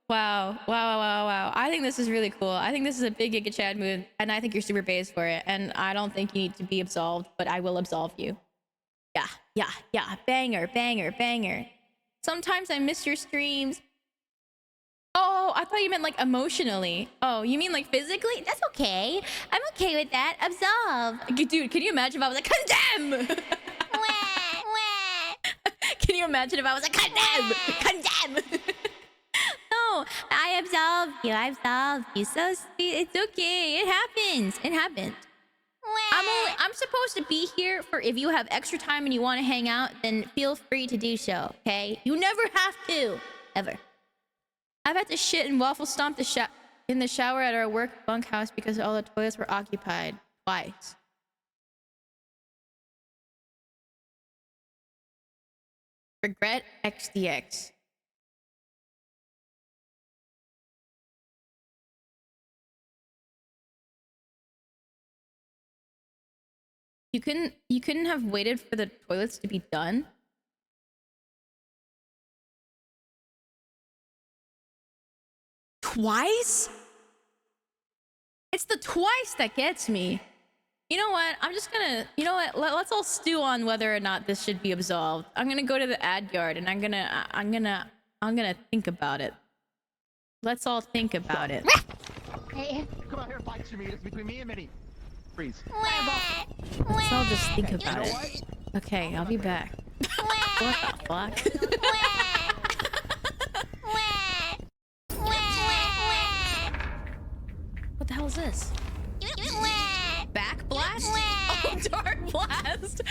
Wow. I think this is really cool. I think this is a big Giga Chad move, and I think you're super based for it. And I don't think you need to be absolved, but I will absolve you. Yeah. Banger. Sometimes I miss your streams. Oh, I thought you meant like emotionally. Oh, you mean like physically? That's okay. I'm okay with that. Absolve. Dude, can you imagine if I was like, condemn? Can you imagine if I was like, condemn? No, I absolve you. So sweet. It's okay. It happens. I'm supposed to be here for if you have extra time and you want to hang out, then feel free to do so, okay? You never have to. Ever. I've had to shit and waffle stomp in the shower at our work bunkhouse because all the toilets were occupied. Twice. Regret XDX. You couldn't have waited for the toilets to be done? Twice? It's the twice that gets me. You know what? I'm just gonna. You know what? Let's all stew on whether or not this should be absolved. I'm gonna go to the ad yard and I'm gonna think about it. Let's all think about it. Hey. Come out here, fight you, It's between me and Minnie. Freeze. Let's all just think about it. Okay, I'll be back. What the fuck? What the hell is this? Back blast? Oh, dark blast!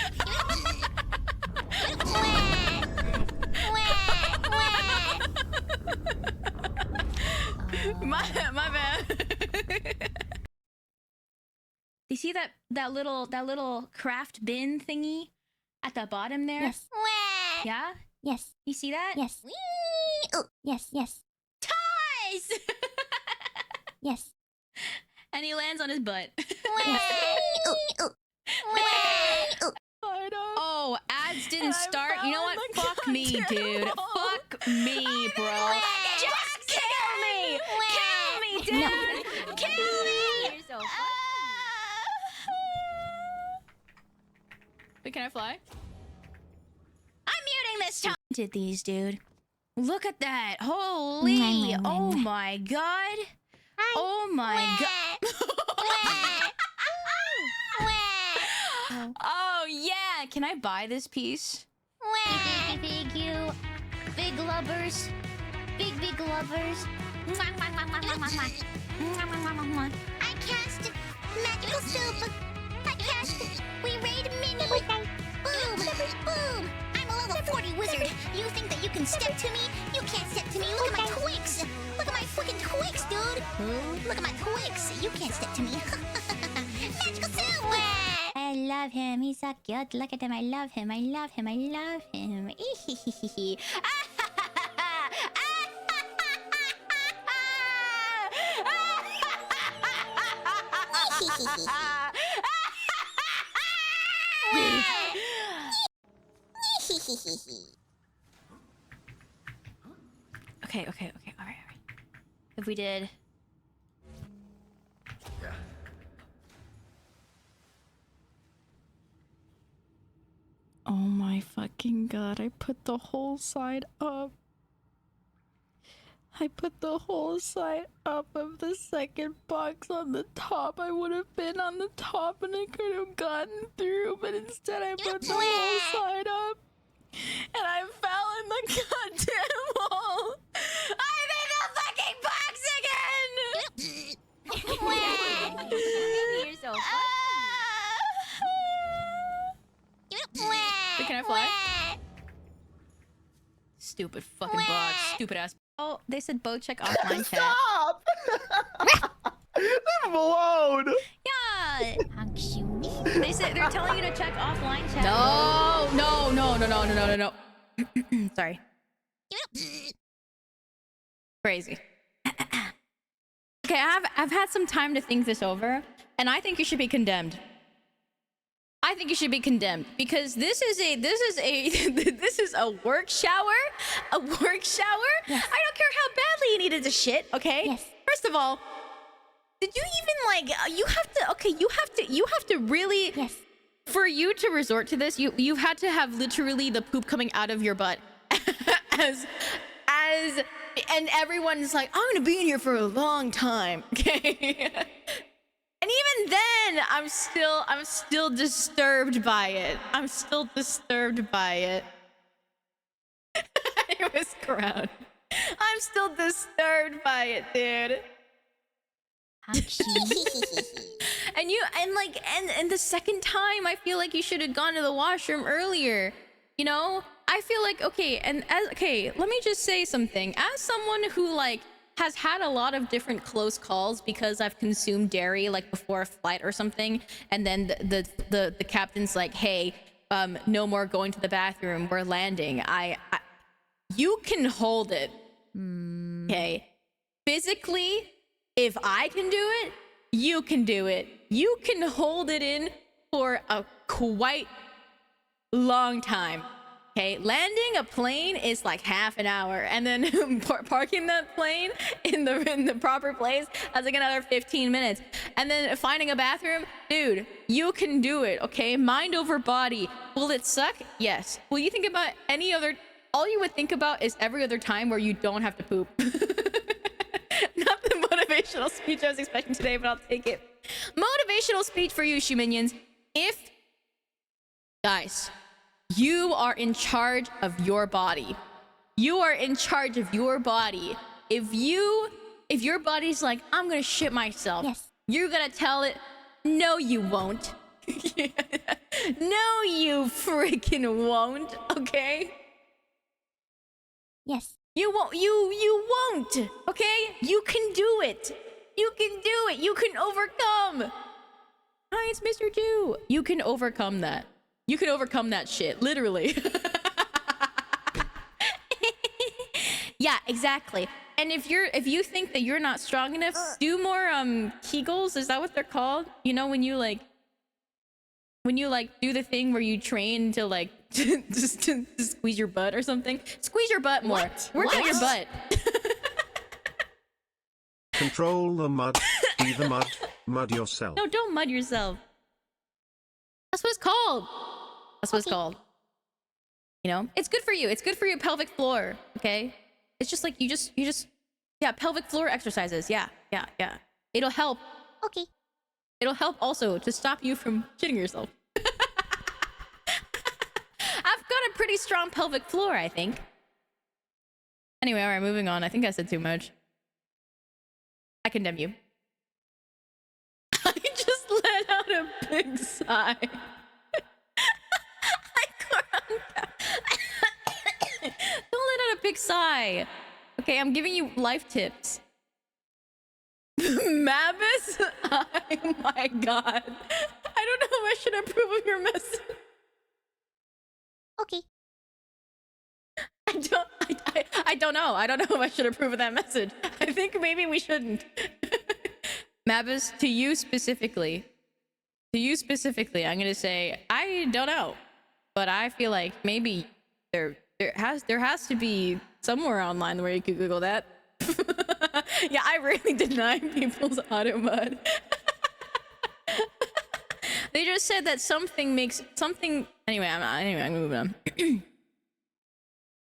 my bad. You see that little craft bin thingy at the bottom there? Yes. Yeah? Yes. You see that? Yes. Yes. Yes. Ties! Yes. And he lands on his butt. Oh, ads didn't start. You know what? Fuck me, dude. Fuck me, bro. Just kill me! Kill me, dude! Kill me! Wait, can I fly? I'm muting this time. Did these, dude? Look at that! Holy! Oh my god! Oh my god! Oh yeah! Can I buy this piece? Thank you. Big lovers. Big lovers. I cast magical silver. I cast we raid mini. Boom! Boom! I'm a level 40 wizard. You think that you can step to me? You can't step to me. Look at my twigs. Look at my freaking twigs, dude. Look at my twigs. You can't step to me. Magical silver. I love him. He's so cute. Look at him. I love him. I love him. I love him. Okay. All right. If we did. Yeah. Oh my fucking god! I put the whole side up. I put the whole side up of the second box on the top. I would have been on the top and I could have gotten through, but instead I put the whole side up. And I fell in the goddamn hole. I'm in the fucking box again! You're so Wait, can I fly? Stupid fucking box. Stupid ass. Oh, they said bow check offline chat. Stop! Leave him alone! Yeah! They said they're telling you to check offline chat. No. Sorry. Crazy. Okay, I've had some time to think this over, and I think you should be condemned. I think you should be condemned because this is a work shower. A work shower? Yes. I don't care how badly you needed to shit, okay? Yes. First of all, did you even like you have to really Yes. for you to resort to this, you've had to have literally the poop coming out of your butt as and everyone's like, I'm gonna be in here for a long time. Okay. And even then, I'm still disturbed by it. I'm still disturbed by it. It was crowd. I'm still disturbed by it, dude. And the second time, I feel like you should have gone to the washroom earlier. You know, I feel like let me just say something. As someone who like has had a lot of different close calls because I've consumed dairy like before a flight or something, and then the captain's like, hey, no more going to the bathroom, we're landing. You can hold it. Okay. Physically, if I can do it, you can do it. You can hold it in for a quite long time. Okay, landing a plane is like half an hour, and then parking that plane in the proper place, that's like another 15 minutes. And then finding a bathroom, dude, you can do it, okay? Mind over body. Will it suck? Yes. Will you think about any other... All you would think about is every other time where you don't have to poop. Not the motivational speech I was expecting today, but I'll take it. Motivational speech for you, Shuminions. If... Guys... You are in charge of your body. You are in charge of your body. If your body's like, I'm gonna shit myself, Yes. you're gonna tell it, no you won't. No you freaking won't, okay? Yes. You won't, you won't, okay? You can do it. You can do it. You can overcome. Hi, it's Mr. Jew. You can overcome that. You can overcome that shit, literally. Yeah, exactly. And if you think that you're not strong enough, do more Kegels. Is that what they're called? You know, when you do the thing where you train to like just to squeeze your butt or something. Squeeze your butt more. What? Work out What? your butt. Control the mud. Be the mud. Mud yourself. No, don't mud yourself. That's what it's called. That's what it's called. You know, it's good for you. It's good for your pelvic floor. Okay, it's just like you just yeah, pelvic floor exercises. Yeah. It'll help. Okay. It'll help also to stop you from shitting yourself. I've got a pretty strong pelvic floor, I think. Anyway, all right, moving on. I think I said too much. I condemn you. I just let out a big sigh. Don't let out a big sigh. Okay, I'm giving you life tips. Mavis? Oh my god. I don't know if I should approve of your message. Okay. I don't know. I don't know if I should approve of that message. I think maybe we shouldn't. Mavis, to you specifically, I'm gonna say I don't know, but I feel like maybe there has to be somewhere online where you could Google that. Yeah, I really deny people's auto mud. They just said that something makes something. Anyway, I'm moving on.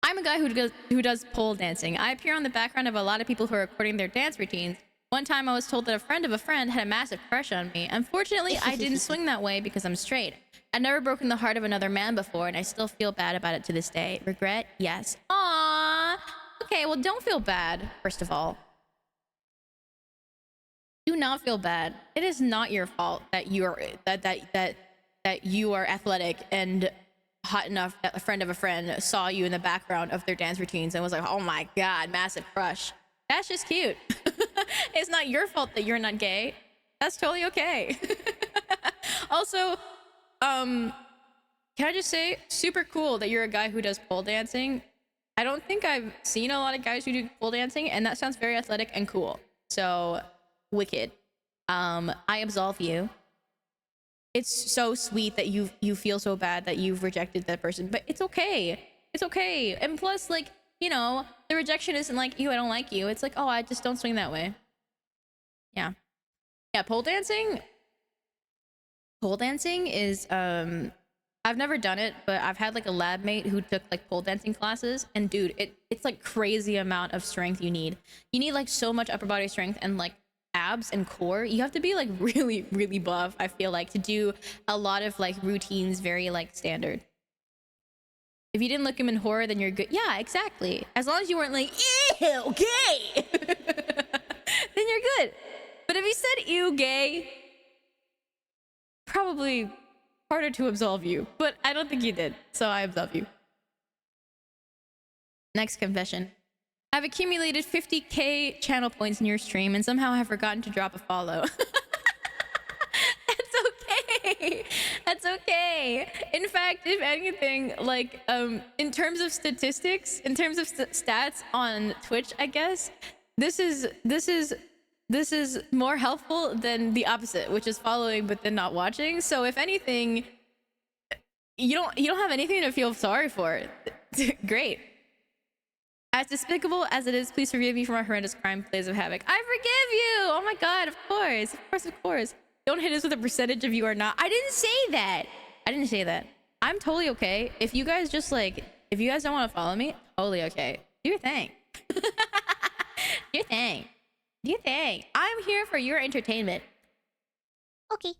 I'm a guy who does pole dancing. I appear on the background of a lot of people who are recording their dance routines. One time I was told that a friend of a friend had a massive crush on me. Unfortunately, I didn't swing that way because I'm straight. I'd never broken the heart of another man before, and I still feel bad about it to this day. Regret? Yes. Aww. Okay, well, don't feel bad, first of all. Do not feel bad. It is not your fault that you are that you are athletic and hot enough that a friend of a friend saw you in the background of their dance routines and was like, oh my god, massive crush. That's just cute. It's not your fault that you're not gay. That's totally okay. Also, can I just say, super cool that you're a guy who does pole dancing. I don't think I've seen a lot of guys who do pole dancing, and that sounds very athletic and cool. So, wicked. I absolve you. It's so sweet that you feel so bad that you've rejected that person, but it's okay. It's okay. And plus, like, you know, the rejection isn't like, ew, I don't like you. It's like, oh, I just don't swing that way. Yeah. Yeah, pole dancing. Pole dancing is, I've never done it, but I've had like a lab mate who took like pole dancing classes, and dude, it's like crazy amount of strength you need. You need like so much upper body strength and like abs and core. You have to be like really, really buff, I feel like, to do a lot of like routines very like standard. If you didn't look him in horror, then you're good. Yeah, exactly. As long as you weren't like, ew, gay, then you're good. But if you said ew, gay, probably harder to absolve you. But I don't think you did, so I absolve you. Next confession. I've accumulated 50k channel points in your stream and somehow have forgotten to drop a follow. That's okay. That's okay. In fact, if anything, like, in terms of statistics, in terms of stats on Twitch, I guess, this is more helpful than the opposite, which is following but then not watching. So if anything, You don't have anything to feel sorry for. Great. As despicable as it is, please forgive me for my horrendous crime plays of havoc. I forgive you! Oh my god, of course. Of course, of course. Don't hit us with a percentage if you are not. I didn't say that. I didn't say that. I'm totally okay. If you guys just like, if you guys don't want to follow me, totally okay. Do your thing. Do your thing. Do your thing. I'm here for your entertainment. Okay.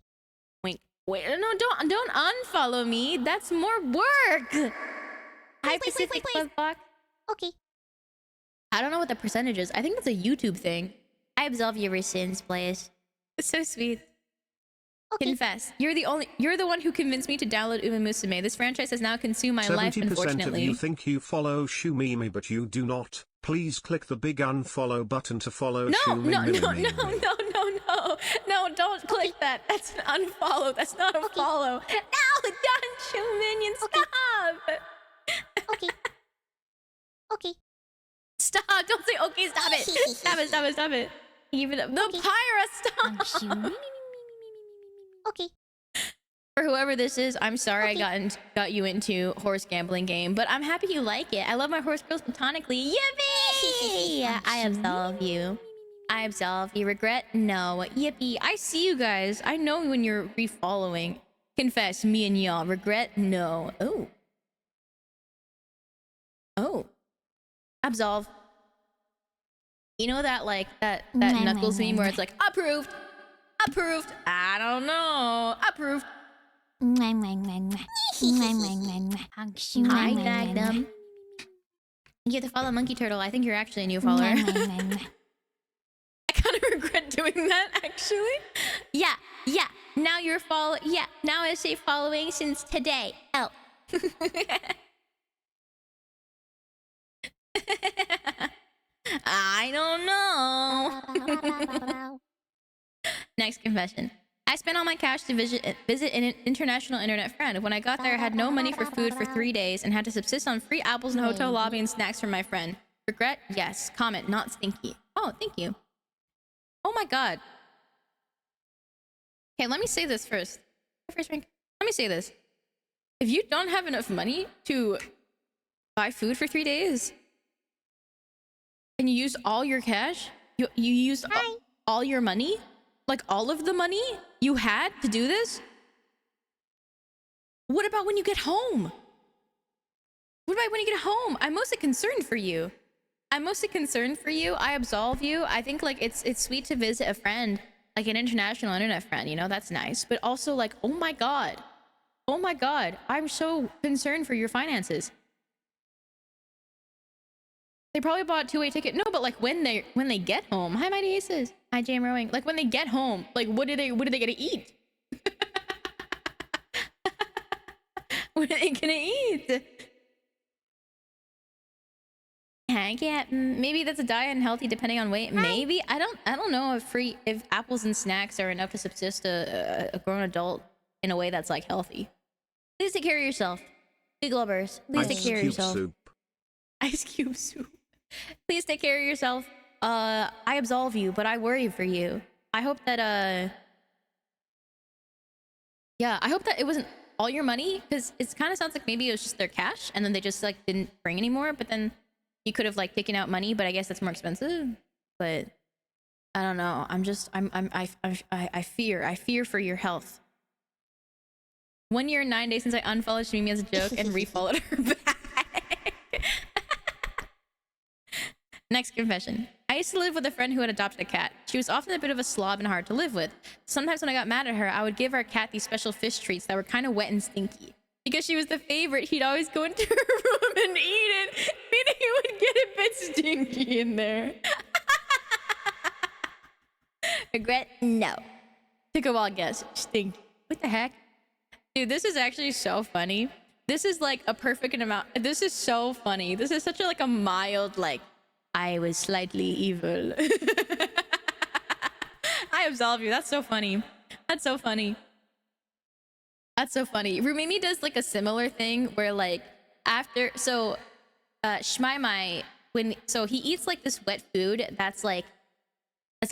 Wait, no, don't unfollow me. That's more work. Hi, Pacific Block. Okay. I don't know what the percentage is. I think it's a YouTube thing. I absolve your sins, please. It's so sweet. Okay. Confess. You're the one who convinced me to download Uma Musume. This franchise has now consumed my life, 70% unfortunately. of you think you follow Shumimi, but you do not. Please click the big unfollow button to follow Shumimi. No, don't click that. That's an unfollow. That's not a follow. No, don't, Shoe Minion, stop! Okay. Okay. Stop, don't say okay, stop it. Stop it. Give it up. No, Pyra, stop! Okay. For whoever this is, I'm sorry I got you into horse gambling game, but I'm happy you like it. I love my horse girls platonically. Yippee! I absolve you. I absolve you. Regret? No. Yippee. I see you guys. I know when you're refollowing. Confess, me and y'all. Regret? No. Oh. Oh. Absolve. You know that like that Knuckles meme where it's like approved. Approved. I don't know. Approved. Hi, Magnum. You have to follow Monkey Turtle. I think you're actually a new follower. I kind of regret doing that, actually. Yeah. Now you're Yeah, now I say following since today. L. I don't know. Next confession. I spent all my cash to visit an international internet friend. When I got there, I had no money for food for 3 days and had to subsist on free apples in the hotel lobby and snacks from my friend. Regret? Yes. Comment, not stinky. Oh, thank you. Oh my god. Okay, let me say this first. First drink. Let me say this. If you don't have enough money to buy food for 3 days and you used all your cash, you used all your money, like all of the money you had to do this, what about when you get home? What about when you get home? I'm mostly concerned for you. I absolve you. I think like it's sweet to visit a friend, like an international internet friend, you know, that's nice. But also like, oh my god, I'm so concerned for your finances. They probably bought a two-way ticket. No, but like when they get home. Hi, Mighty Aces. Hi, Jam Rowing. Like when they get home, like what are they gonna eat? What are they gonna eat? Yeah, maybe that's a diet and healthy depending on weight. Maybe I don't know if apples and snacks are enough to subsist a grown adult in a way that's like healthy. Please take care of yourself. Big lovers. Please take care of yourself. Ice cube soup. Please take care of yourself. I absolve you, but I worry for you. I hope that yeah, I hope that it wasn't all your money, because it kind of sounds like maybe it was just their cash and then they just like didn't bring any more, but then you could have like taken out money, but I guess that's more expensive. But I don't know. I fear for your health. 1 year and 9 days since I unfollowed Shmimi as a joke and refollowed her back. Next confession. I used to live with a friend who had adopted a cat. She was often a bit of a slob and hard to live with. Sometimes when I got mad at her, I would give our cat these special fish treats that were kind of wet and stinky. Because she was the favorite, he'd always go into her room and eat it, meaning he would get a bit stinky in there. Regret? No. Took a wild guess. Stinky. What the heck? Dude, this is actually so funny. This is like a perfect amount. This is so funny. This is such a like a mild like, I was slightly evil. I absolve you. That's so funny. That's so funny. That's so funny. Rumimi does like a similar thing where like after Shmaimai so he eats like this wet food that's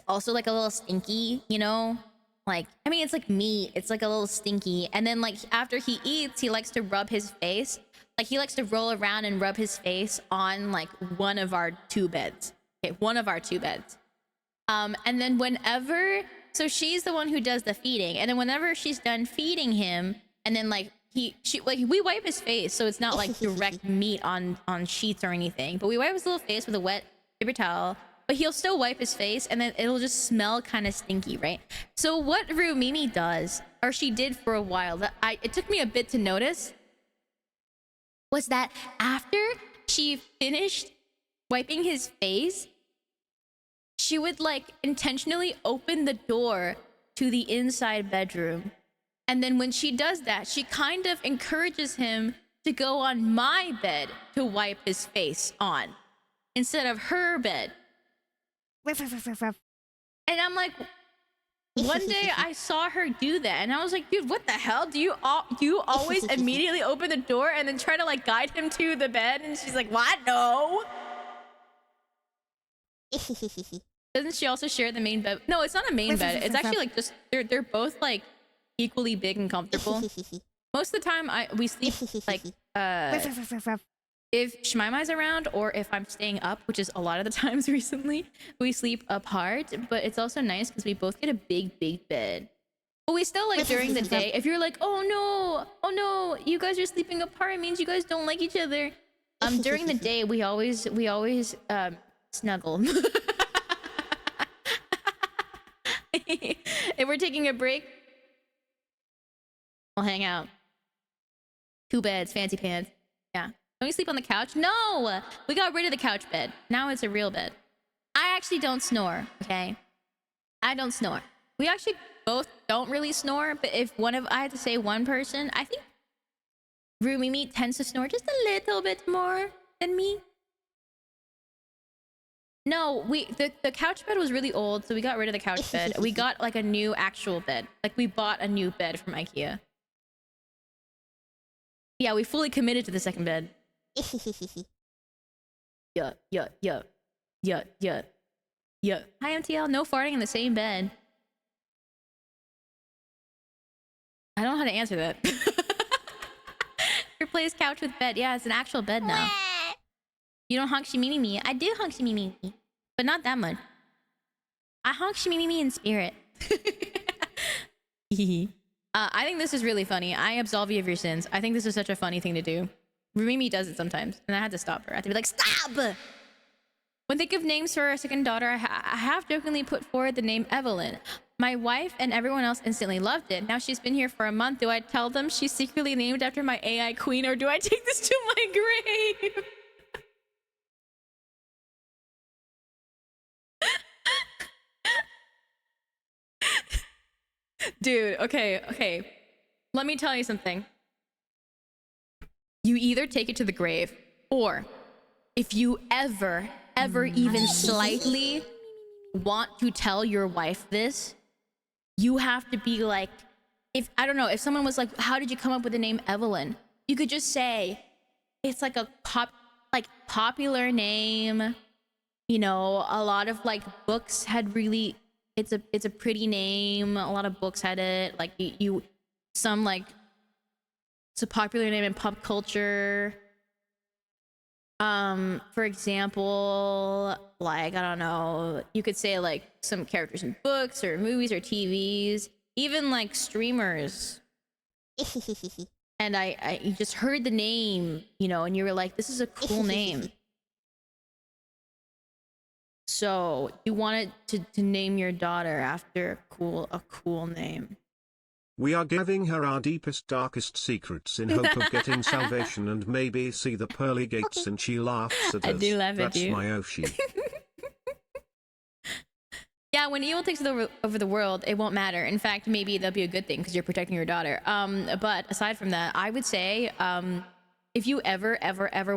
also like a little stinky, you know? like, I mean, it's like meat. It's like a little stinky. And then like after he eats, he likes to rub his face. Like he likes to roll around and rub his face on like one of our 2 beds. Okay, one of our 2 beds. And then whenever, so she's the one who does the feeding. And then whenever she's done feeding him, and then like we wipe his face, so it's not like direct meat on sheets or anything. But we wipe his little face with a wet paper towel. But he'll still wipe his face, and then it'll just smell kind of stinky, right? So what Rumimi does, or she did for a while, that it took me a bit to notice, was that after she finished wiping his face, she would like intentionally open the door to the inside bedroom. And then when she does that, she kind of encourages him to go on my bed to wipe his face on instead of her bed. And I'm like, one day I saw her do that, and I was like, dude, what the hell? Do you always immediately open the door and then try to like guide him to the bed? And she's like, what? No. Doesn't she also share the main bed? No, it's not a main bed. It's actually like just they're both like equally big and comfortable. Most of the time we sleep like if Shmaima's around, or if I'm staying up, which is a lot of the times recently, we sleep apart. But it's also nice because we both get a big bed. But we still like during the day, if you're like, oh no, you guys are sleeping apart, it means you guys don't like each other. During the day we always snuggle. If we're taking a break, we'll hang out. 2 beds, fancy pants. Yeah. Don't you sleep on the couch? No! We got rid of the couch bed. Now it's a real bed. I actually don't snore, okay? I don't snore. We actually both don't really snore, but if I had to say one person, I think Rumimi tends to snore just a little bit more than me. No, the couch bed was really old, so we got rid of the couch bed. We got like a new actual bed. Like we bought a new bed from IKEA. Yeah, we fully committed to the second bed. Yeah. Hi MTL, no farting in the same bed. I don't know how to answer that. Replace couch with bed. Yeah, it's an actual bed now. You don't honk shimimi me. I do honk shimimi me, but not that much. I honk shimimi me in spirit. I think this is really funny. I absolve you of your sins. I think this is such a funny thing to do. Rumimi does it sometimes, and I had to stop her. I had to be like, stop! When they give names for our second daughter, I half-jokingly put forward the name Evelyn. My wife and everyone else instantly loved it. Now she's been here for a month. Do I tell them she's secretly named after my AI queen, or do I take this to my grave? Dude, okay. Let me tell you something. You either take it to the grave, or if you ever even slightly want to tell your wife this, you have to be like, if someone was like, how did you come up with the name Evelyn? You could just say, it's like a popular name. You know, a lot of like books had really, it's a pretty name. A lot of books had it. Like it's a popular name in pop culture. For example, like, I don't know, you could say like some characters in books or movies or TVs, even like streamers. And you just heard the name, you know, and you were like, this is a cool name. So you wanted to name your daughter after a cool name. We are giving her our deepest, darkest secrets in hope of getting salvation and maybe see the pearly gates, and she laughs at us. I do laugh at you. That's my Oshi. Yeah, when evil takes over the world, it won't matter. In fact, maybe that'll be a good thing because you're protecting your daughter. But aside from that, I would say, if you ever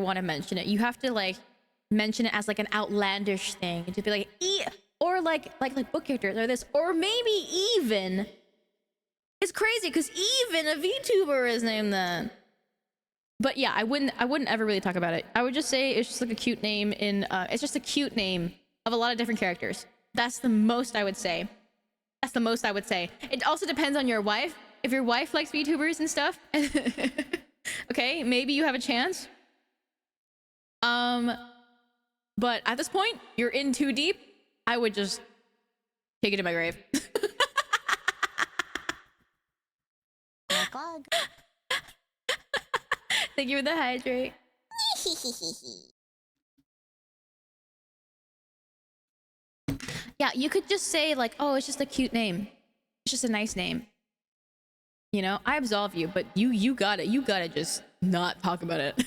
want to mention it, you have to like mention it as like an outlandish thing. To be like, or like book characters or this, or maybe even. It's crazy because even a VTuber is named that. But yeah, I wouldn't ever really talk about it. I would just say it's just like a cute name it's just a cute name of a lot of different characters. That's the most I would say. That's the most I would say. It also depends on your wife. If your wife likes VTubers and stuff, okay, maybe you have a chance. But at this point, you're in too deep. I would just take it to my grave. Backlog. Thank you for the hydrate. Yeah, you could just say like, oh, it's just a cute name. It's just a nice name. You know, I absolve you, but you gotta just not talk about it.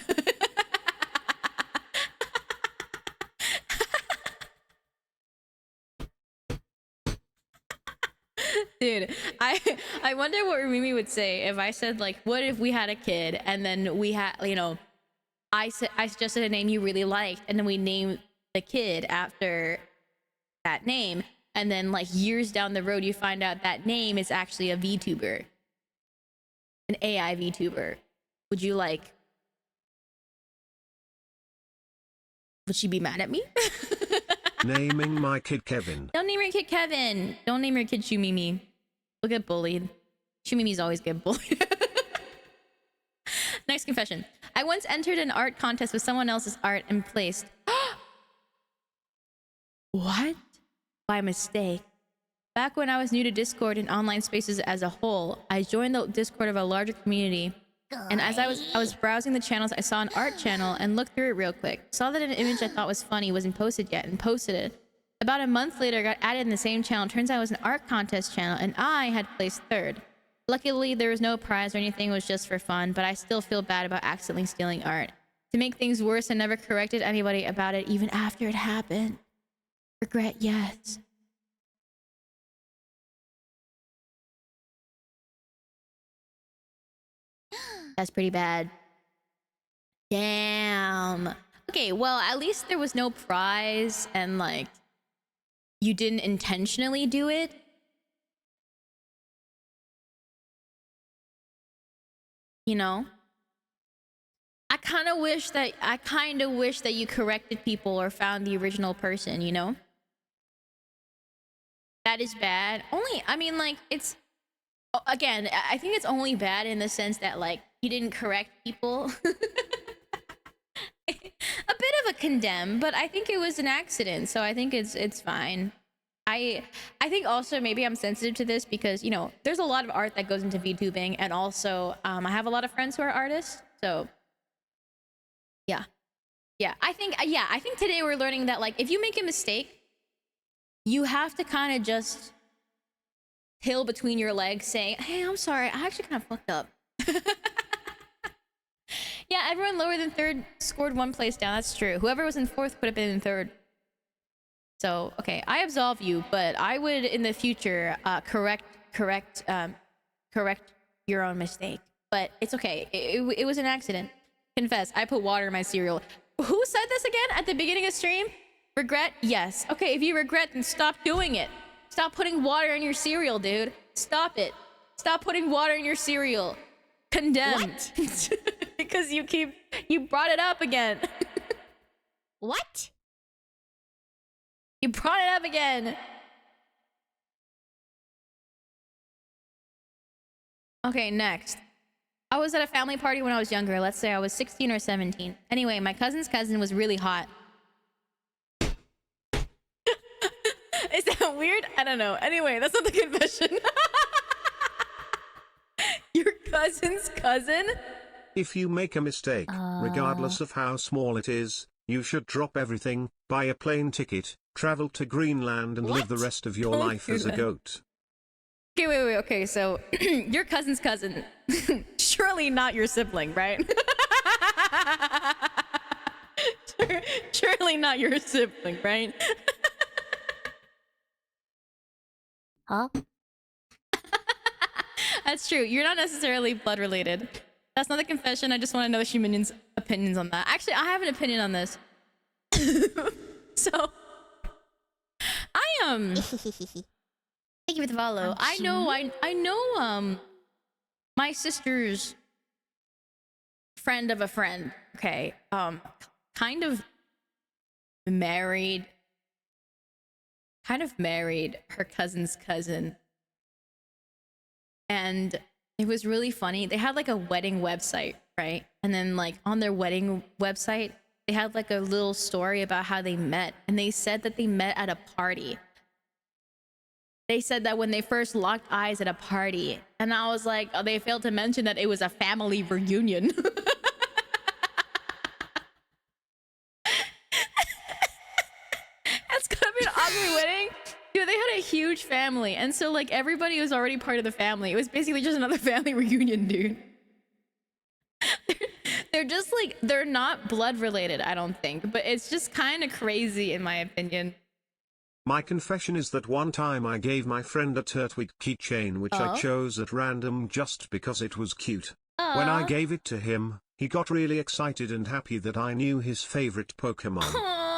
Dude, I wonder what Mimi would say if I said like, what if we had a kid and then we had, you know, I suggested a name you really liked and then we named the kid after that name, and then like years down the road you find out that name is actually a VTuber, an AI VTuber. Would you like? Would she be mad at me? Naming my kid Kevin. Don't name your kid Kevin. Don't name your kid Shumimi. We'll get bullied. Shumimi's always get bullied. Next confession. I once entered an art contest with someone else's art and placed. What? By mistake. Back when I was new to Discord and online spaces as a whole, I joined the Discord of a larger community. And as I was browsing the channels, I saw an art channel and looked through it real quick. Saw that an image I thought was funny wasn't posted yet and posted it. About a month later, I got added in the same channel. Turns out it was an art contest channel and I had placed third. Luckily, there was no prize or anything, it was just for fun, but I still feel bad about accidentally stealing art. To make things worse, I never corrected anybody about it even after it happened. Regret, yes. That's pretty bad. Damn. Okay, well, at least there was no prize and like you didn't intentionally do it. You know? I kind of wish that you corrected people or found the original person, you know? That is bad. Only, I mean, like, it's again, I think it's only bad in the sense that like you didn't correct people. A bit of a condemn, but I think it was an accident, so I think it's fine. I think also maybe I'm sensitive to this because, you know, there's a lot of art that goes into VTubing, and also I have a lot of friends who are artists, so yeah. I think today we're learning that like if you make a mistake, you have to kind of just tail between your legs saying, hey, I'm sorry, I actually kind of fucked up. Yeah, everyone lower than third scored one place down. That's true. Whoever was in fourth could have been in third. So, okay, I absolve you, but I would in the future correct your own mistake. But it's okay. It was an accident. Confess, I put water in my cereal. Who said this again at the beginning of stream? Regret? Yes. Okay, if you regret, then stop doing it. Stop putting water in your cereal, dude. Stop it. Stop putting water in your cereal. Condemn. What? Because you brought it up again. What? You brought it up again. Okay, next. I was at a family party when I was younger. Let's say I was 16 or 17. Anyway, my cousin's cousin was really hot. Is that weird? I don't know. Anyway, that's not the confession. Your cousin's cousin? If you make a mistake, regardless of how small it is, you should drop everything, buy a plane ticket, travel to Greenland and live the rest of your Don't life do as a that. goat. Okay, wait. Okay, so your cousin's cousin. Surely not your sibling, right? Surely not your sibling, right? Huh? That's true. You're not necessarily blood related. That's not a confession. I just want to know Shumin's opinions on that. Actually, I have an opinion on this. So, thank you for the follow. I know, my sister's friend of a friend. Okay, kind of married her cousin's cousin and it was really funny. They had like a wedding website, right? And then like on their wedding website, they had like a little story about how they met, and they said that they met at a party. They said that when they first locked eyes at a party, and I was like, oh, they failed to mention that it was a family reunion. That's gonna be an awkward wedding. Dude, they had a huge family, and so like everybody was already part of the family. It was basically just another family reunion, dude. They're just like, they're not blood related, I don't think, but it's just kind of crazy in my opinion. My confession is that one time I gave my friend a Turtwig keychain which I chose at random just because it was cute. When I gave it to him, he got really excited and happy that I knew his favorite Pokemon.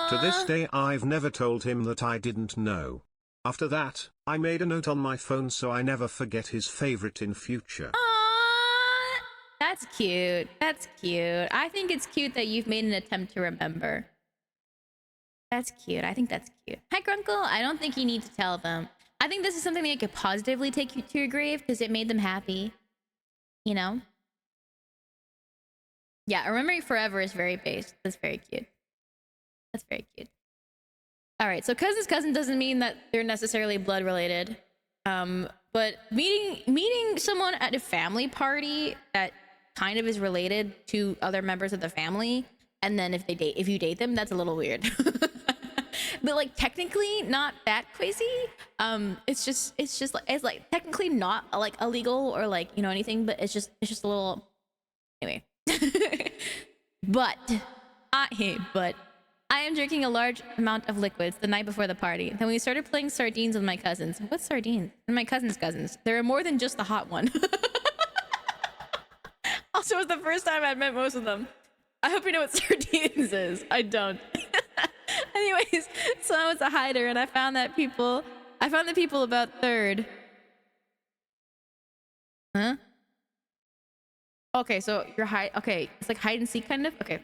To this day I've never told him that I didn't know. After that, I made a note on my phone so I never forget his favorite in future. That's cute. That's cute. I think it's cute that you've made an attempt to remember. That's cute. I think that's cute. Hi, Grunkle. I don't think you need to tell them. I think this is something that could positively take you to your grave because it made them happy. You know? Yeah, remembering forever is very based. That's very cute. That's very cute. All right, so cousin's cousin doesn't mean that they're necessarily blood related. But meeting someone at a family party that kind of is related to other members of the family, and then if you date them, that's a little weird. But like technically not that crazy. It's like technically not like illegal or like, you know, anything, but it's just a little, anyway. But I am drinking a large amount of liquids the night before the party. Then we started playing sardines with my cousins. What's sardines? And my cousin's cousins. There are more than just the hot one. Also, it was the first time I'd met most of them. I hope you know what sardines is. I don't. Anyways, so I was a hider, and I found the people about third. Huh? Okay, so you're okay, it's like hide and seek kind of? Okay.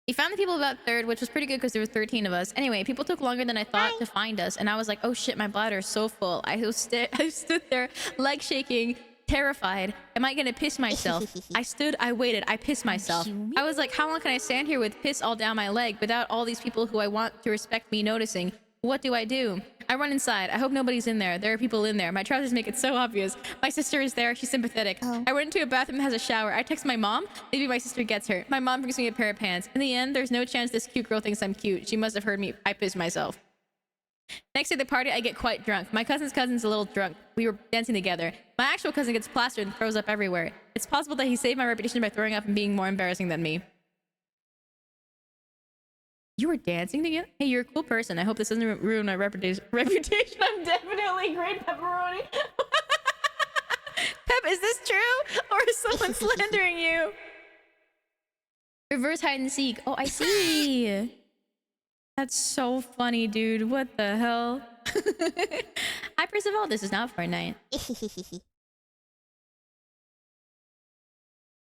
He found the people about third, which was pretty good because there were 13 of us. Anyway, people took longer than I thought to find us, and I was like, oh shit, my bladder is so full. I stood there, leg shaking, terrified. Am I gonna piss myself? I waited, I pissed myself. I was like, how long can I stand here with piss all down my leg without all these people who I want to respect me noticing? What do? I run inside. I hope nobody's in there. There are people in there. My trousers make it so obvious. My sister is there. She's sympathetic. I went into a bathroom that has a shower. I text my mom. Maybe my sister gets her. My mom brings me a pair of pants. In the end, there's no chance this cute girl thinks I'm cute. She must have heard me. I pissed myself. Next day at the party, I get quite drunk. My cousin's a little drunk. We were dancing together. My actual cousin gets plastered and throws up everywhere. It's possible that he saved my reputation by throwing up and being more embarrassing than me. You were dancing together? Hey, you're a cool person. I hope this doesn't ruin my reputation. I'm definitely great pepperoni. Pep, is this true? Or is someone slandering you? Reverse hide and seek. Oh, I see. That's so funny, dude. What the hell? Hi, Percival. This is not Fortnite.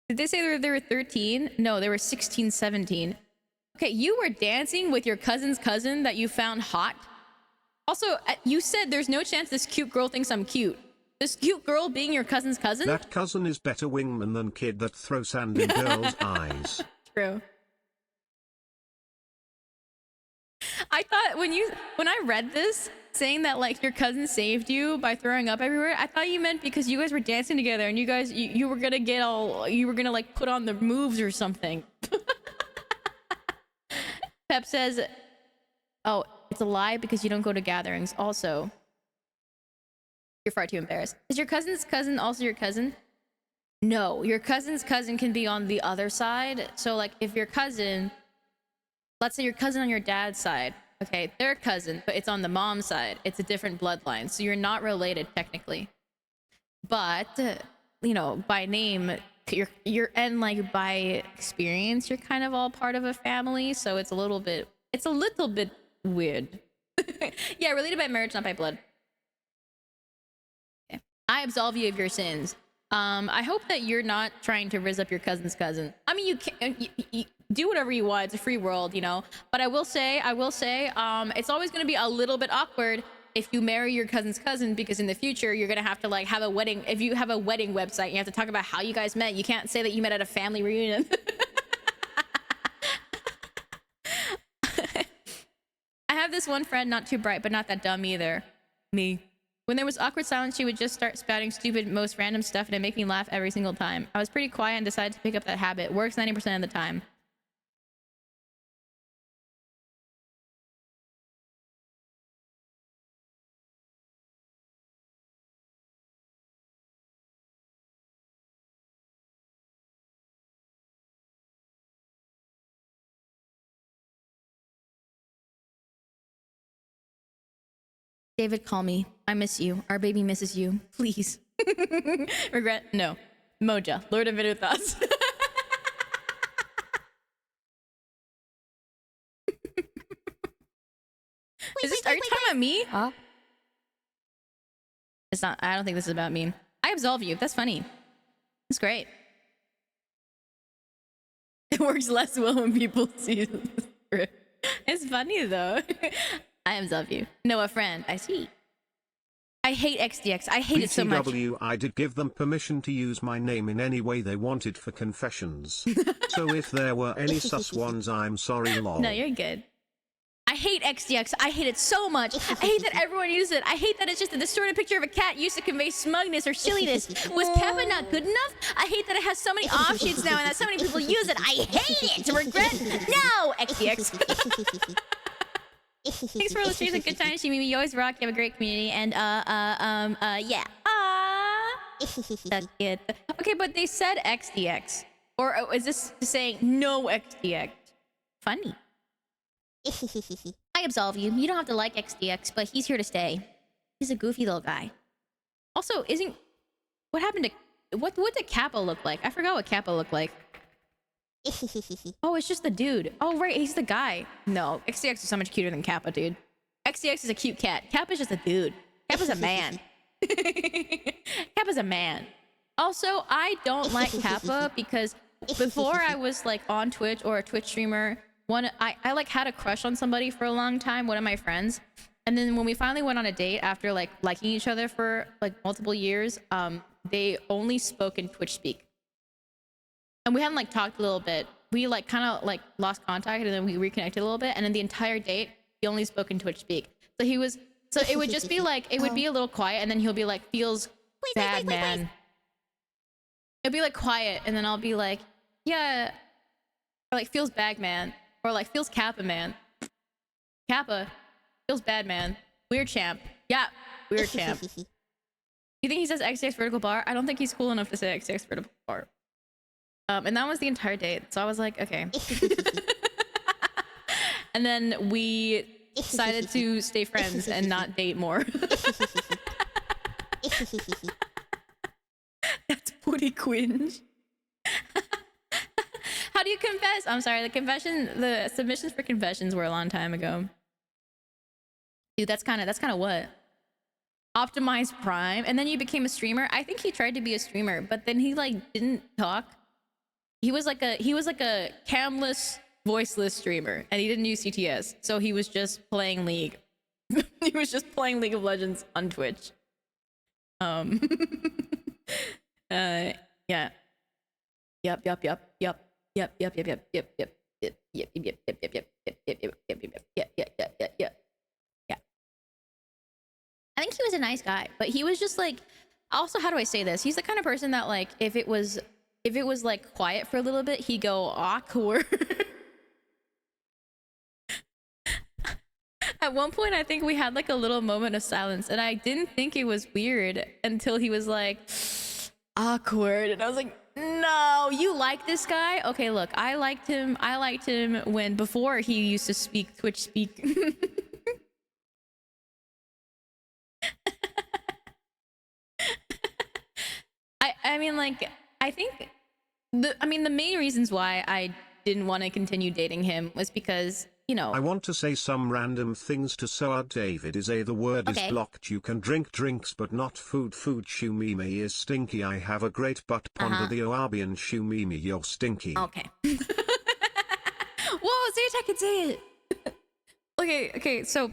Did they say there were 13? No, there were 16, 17. Okay, you were dancing with your cousin's cousin that you found hot. Also, you said there's no chance this cute girl thinks I'm cute. This cute girl being your cousin's cousin? That cousin is better wingman than kid that throw sand in girls' eyes. True. I thought when I read this, saying that like your cousin saved you by throwing up everywhere, I thought you meant because you guys were dancing together and you were gonna like put on the moves or something. Pep says, oh, it's a lie because you don't go to gatherings. Also, you're far too embarrassed. Is your cousin's cousin also your cousin? No, your cousin's cousin can be on the other side. So like if your cousin, let's say your cousin on your dad's side, okay, they're a cousin, but it's on the mom's side. It's a different bloodline. So you're not related technically. But, you know, by name, you're and like by experience, you're kind of all part of a family. So it's a little bit weird. Yeah, related by marriage, not by blood. Okay. I absolve you of your sins. I hope that you're not trying to rizz up your cousin's cousin. I mean, you can you do whatever you want. It's a free world, you know. But I will say, it's always going to be a little bit awkward if you marry your cousin's cousin, because in the future you're gonna have to like have a wedding. If you have a wedding website, you have to talk about how you guys met. You can't say that you met at a family reunion. I have this one friend, not too bright, but not that dumb either. Me. When there was awkward silence, she would just start spouting stupid, most random stuff, and it made me laugh every single time. I was pretty quiet and decided to pick up that habit. Works 90% of the time. David, call me. I miss you. Our baby misses you. Please. Regret? No. Moja, Lord of Bitter Thoughts. Are you talking about me? Huh? It's not. I don't think this is about me. I absolve you. That's funny. That's great. It works less well when people see the script. It's funny though. I absolve you. No, a friend. I see. I hate XDX. I hate it so much. BTW, I did give them permission to use my name in any way they wanted for confessions. So if there were any sus ones, I'm sorry, lol. No, you're good. I hate XDX. I hate it so much. I hate that everyone uses it. I hate that it's just a distorted picture of a cat used to convey smugness or silliness. Was Kappa not good enough? I hate that it has so many offshoots now and that so many people use it. I hate it. Regret? No, XDX. Thanks for all the streams and good times, Shimimi. You always rock. You have a great community. And, yeah. That's it. Okay, but they said XDX. Or is this saying no XDX? Funny. I absolve you. You don't have to like XDX, but he's here to stay. He's a goofy little guy. Also, what happened to... What did Kappa look like? I forgot what Kappa looked like. Oh, it's just the dude. Oh, right, he's the guy. No, XDX is so much cuter than Kappa, dude. XDX is a cute cat. Kappa's just a dude. Kappa's a man. Kappa's a man. Also, I don't like Kappa because before I was like on Twitch or a Twitch streamer, I like had a crush on somebody for a long time, one of my friends. And then when we finally went on a date after like liking each other for like multiple years, they only spoke in Twitch speak. And we hadn't like talked a little bit. We like kind of like lost contact and then we reconnected a little bit. And then the entire date, he only spoke in Twitch speak. So it would just be like, it would be a little quiet and then he'll be like, feels bad, man. It'd be like quiet and then I'll be like, yeah. Or like, feels bad, man. Or like, feels Kappa, man. Kappa, feels bad, man. Weird champ. Yeah, weird champ. You think he says XTX vertical bar? I don't think he's cool enough to say XTX vertical bar. And that was the entire date. So I was like, okay. And then we decided to stay friends and not date more. That's pretty cringe. How do you confess? I'm sorry, the submissions for confessions were a long time ago. Dude, that's kind of what? Optimized Prime, and then you became a streamer. I think he tried to be a streamer, but then he like didn't talk. He was like a camless, voiceless streamer, and he didn't use CTS, so he was just playing League. He was just playing League of Legends on Twitch. Yeah. Yep. I think he was a nice guy, but he was just like, also, how do I say this? He's the kind of person that like, if it was like quiet for a little bit, he'd go awkward. At one point, I think we had like a little moment of silence and I didn't think it was weird until he was like, awkward. And I was like, no, you like this guy? Okay, look, I liked him when before he used to speak Twitch speak. I mean, like, I think the main reasons why I didn't want to continue dating him was because, you know, I want to say some random things to Soa David is the word is blocked. You can drink drinks but not food. Shumimi is stinky. I have a great butt. Ponder the Oabian Shumimi, you're stinky. Okay. Whoa, say it, I can say it. Okay, so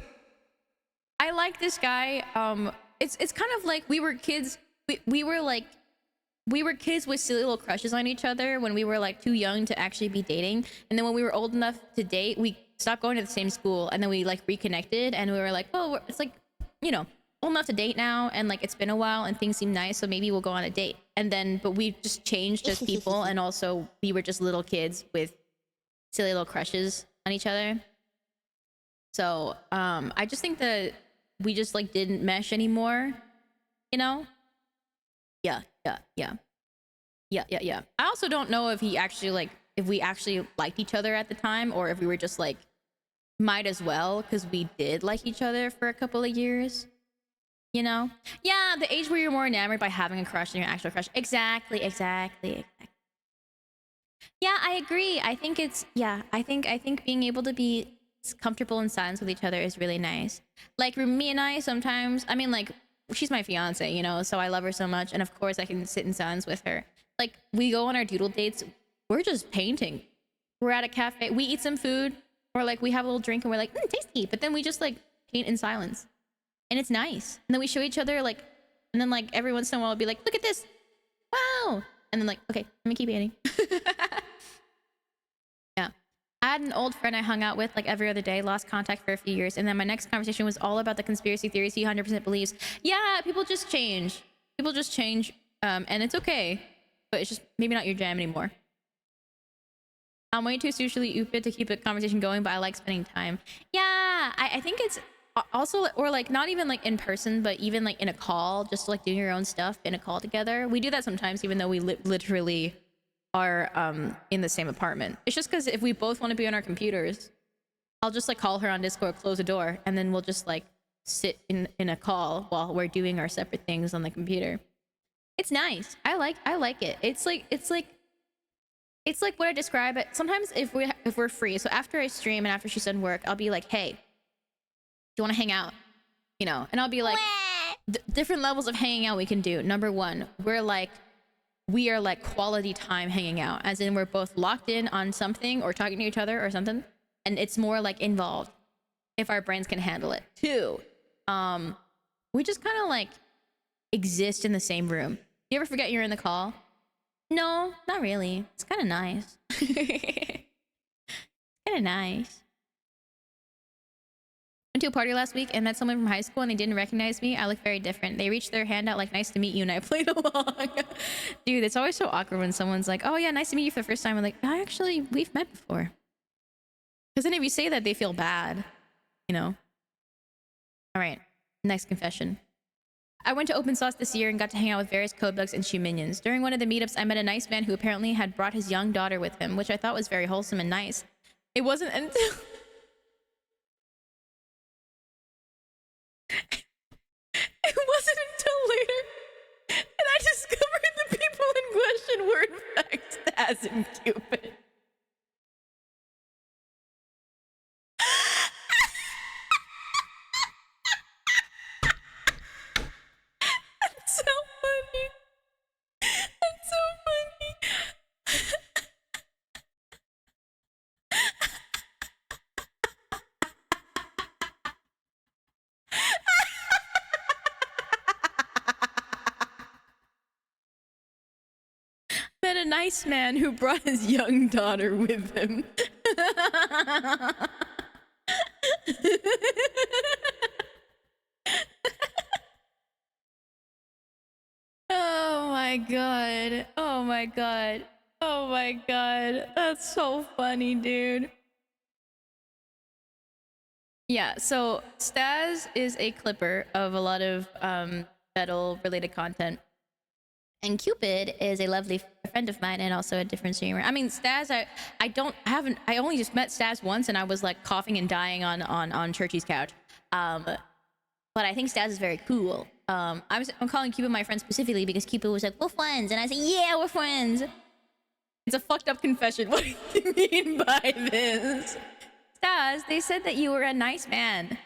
I like this guy. It's kind of like we were kids. We were kids with silly little crushes on each other when we were like too young to actually be dating. And then when we were old enough to date, we stopped going to the same school, and then we like reconnected, and we were like, oh, it's like, you know, old enough to date now, and like it's been a while and things seem nice, so maybe we'll go on a date. And then but we just changed as people, and also we were just little kids with silly little crushes on each other. So I just think that we just like didn't mesh anymore, you know? Yeah. I also don't know if he actually like if we actually liked each other at the time, or if we were just like might as well, because we did like each other for a couple of years, you know? Yeah, the age where you're more enamored by having a crush than your actual crush. Exactly. Yeah, I agree. I think it's I think being able to be comfortable in silence with each other is really nice. Like me and I sometimes, I mean, like, she's my fiance, you know, so I love her so much, and of course I can sit in silence with her. Like, we go on our doodle dates, we're just painting. We're at a cafe, we eat some food, or like we have a little drink and we're like, tasty, but then we just like paint in silence, and it's nice. And then we show each other, like, and then like every once in a while we'll be like, look at this, wow, and then like, okay, let me keep painting. Yeah, I had an old friend I hung out with like every other day, lost contact for a few years, and then my next conversation was all about the conspiracy theories he 100% believes. Yeah, people just change, and it's okay, but it's just maybe not your jam anymore. I'm way too socially stupid to keep a conversation going, but I like spending time. Yeah, I think it's also, or like not even like in person, but even like in a call, just like doing your own stuff in a call together. We do that sometimes, even though we literally are in the same apartment. It's just because if we both want to be on our computers, I'll just like call her on Discord, close the door, and then we'll just like sit in a call while we're doing our separate things on the computer. It's nice. I like it. It's like what I describe it. Sometimes if we're free, so after I stream and after she's done work, I'll be like, hey, do you want to hang out? You know, and I'll be like, different levels of hanging out we can do. Number one, we are like quality time hanging out, as in we're both locked in on something or talking to each other or something, and it's more like involved if our brains can handle it. Two, we just kind of like exist in the same room. You ever forget you're in the call? No, not really. It's kind of nice. Kind of nice. Went to a party last week and met someone from high school, and they didn't recognize me. I look very different. They reached their hand out like, nice to meet you, and I played along. Dude, it's always so awkward when someone's like, oh yeah, nice to meet you for the first time. I'm like, actually, we've met before. Because then if you say that, they feel bad, you know? All right, next confession. I went to Open Sauce this year and got to hang out with various codebugs and shoe minions. During one of the meetups, I met a nice man who apparently had brought his young daughter with him, which I thought was very wholesome and nice. It wasn't until... It wasn't until later that I discovered the people in question were in fact Staz and Cupid. That's so funny. That's so funny. Met a nice man who brought his young daughter with him. Oh my god. Oh my god. Oh my god. That's so funny, dude. Yeah, so Staz is a clipper of a lot of battle related content. And Cupid is a lovely friend of mine and also a different streamer. I mean, Staz, I only just met Staz once, and I was like coughing and dying on Churchy's couch. But I think Staz is very cool. I'm calling Cupid my friend specifically because Cupid was like, we're friends, and I said, yeah, we're friends. It's a fucked up confession. What do you mean by this? Staz, they said that you were a nice man.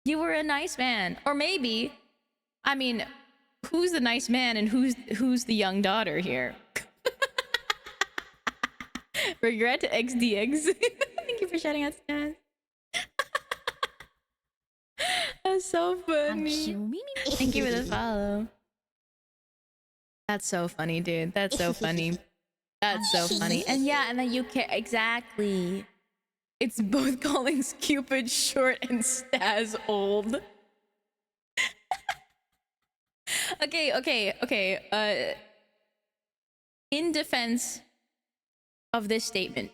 You were a nice man. Or maybe, I mean, who's the nice man and who's the young daughter here? Regret XDX. Thank you for shouting out, Staz. That's so funny. Thank you for the follow. That's so funny, dude. That's so funny. That's so funny. And yeah, and then you can exactly. It's both calling Cupid short and Staz old. Okay. In defense of this statement.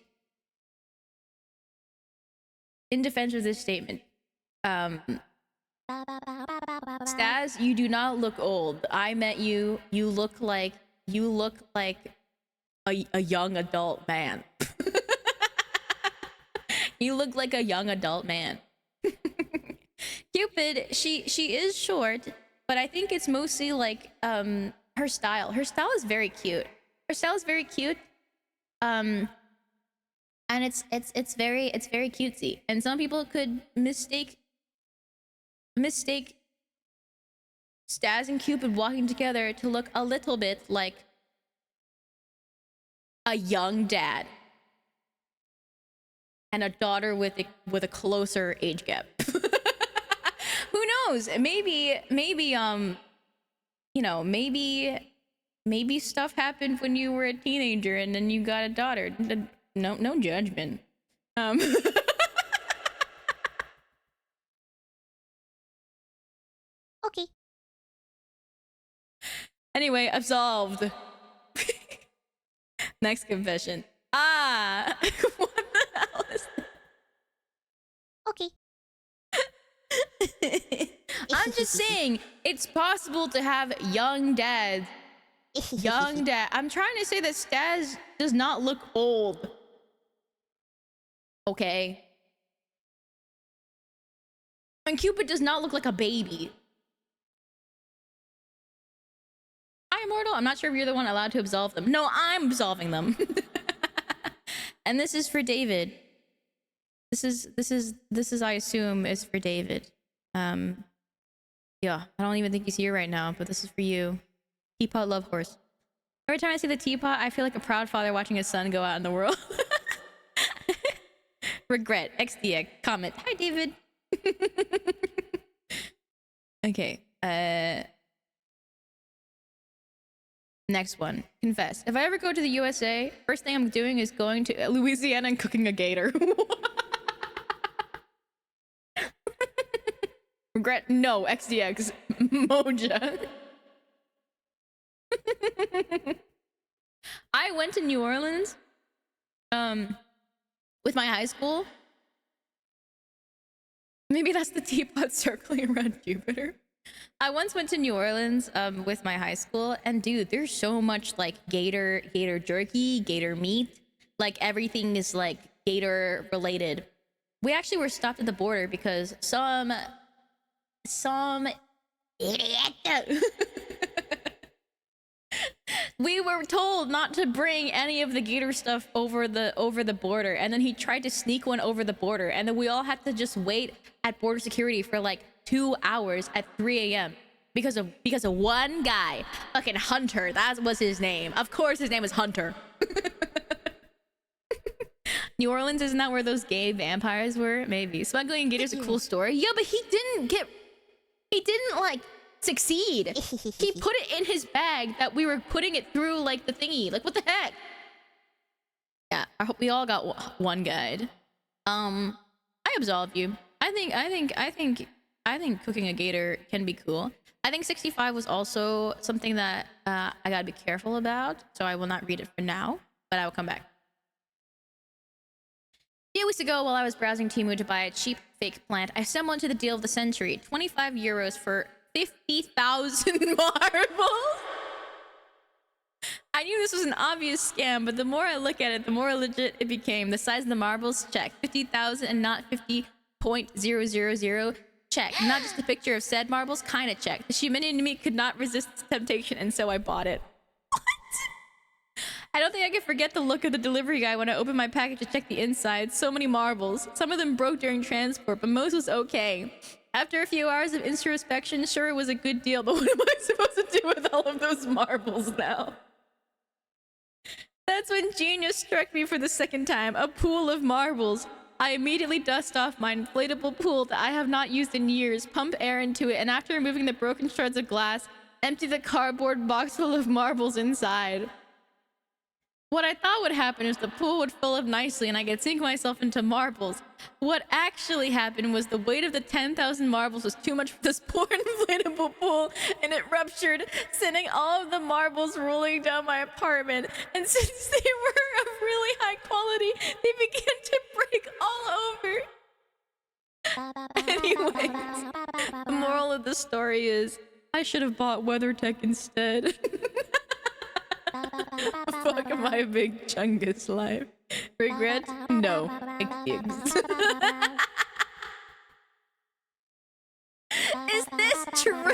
Staz, you do not look old. I met you. You look like a young adult man. You look like a young adult man. Cupid, she is short, but I think it's mostly like her style. Her style is very cute. And it's very cutesy. And some people could mistake Staz and Cupid walking together to look a little bit like a young dad and a daughter with a closer age gap. Who knows? Maybe you know, maybe stuff happened when you were a teenager and then you got a daughter. No judgment. Okay. Anyway, absolved. Next confession. What the hell is Okay. I'm just saying, it's possible to have young dads. I'm trying to say that Staz does not look old. Okay. And Cupid does not look like a baby. Hi, Immortal. I'm not sure if you're the one allowed to absolve them. No, I'm absolving them. And this is for David. This is I assume is for David. Yeah, I don't even think he's here right now, but this is for you. Teapot Love Horse. Every time I see the teapot, I feel like a proud father watching his son go out in the world. Regret. XDX. Comment. Hi, David. Okay. Next one. Confess. If I ever go to the USA, first thing I'm doing is going to Louisiana and cooking a gator. Regret. No. XDX. Moja. I went to New Orleans with my high school. Maybe that's the teapot circling around Jupiter. I once went to New Orleans with my high school, and dude, there's so much like gator jerky, gator meat. Like everything is like gator related. We actually were stopped at the border because some idiot. We were told not to bring any of the gator stuff over the border, and then he tried to sneak one over the border, and then we all had to just wait at border security for like 2 hours at 3 a.m. because of one guy, fucking Hunter. That was his name. Of course, his name was Hunter. New Orleans, isn't that where those gay vampires were? Maybe. Smuggling gators a cool story. Yeah, but he didn't like succeed. He put it in his bag that we were putting it through like the thingy. Like, what the heck? Yeah, I hope we all got one guide. I absolve you. I think cooking a gator can be cool. I think 65 was also something that I gotta be careful about, so I will not read it for now, but I will come back. A few weeks ago, while I was browsing Temu to buy a cheap fake plant, I stumbled into the deal of the century. 25 euros for 50,000 marbles. I knew this was an obvious scam, but the more I look at it, the more legit it became. The size of the marbles, check. 50,000 and not 50.000, check. Not just a picture of said marbles, kinda check. The humanity in me could not resist temptation, and so I bought it. What? I don't think I can forget the look of the delivery guy when I opened my package to check the inside. So many marbles. Some of them broke during transport, but most was okay. After a few hours of introspection, sure, it was a good deal, but what am I supposed to do with all of those marbles now? That's when genius struck me for the second time. A pool of marbles. I immediately dust off my inflatable pool that I have not used in years, pump air into it, and after removing the broken shards of glass, empty the cardboard box full of marbles inside. What I thought would happen is the pool would fill up nicely and I could sink myself into marbles. What actually happened was the weight of the 10,000 marbles was too much for this poor inflatable pool and it ruptured, sending all of the marbles rolling down my apartment. And since they were of really high quality, they began to break all over. Anyways, the moral of the story is I should have bought WeatherTech instead. Fuck my big Chungus life. Regret? No. Gigs. Is this true?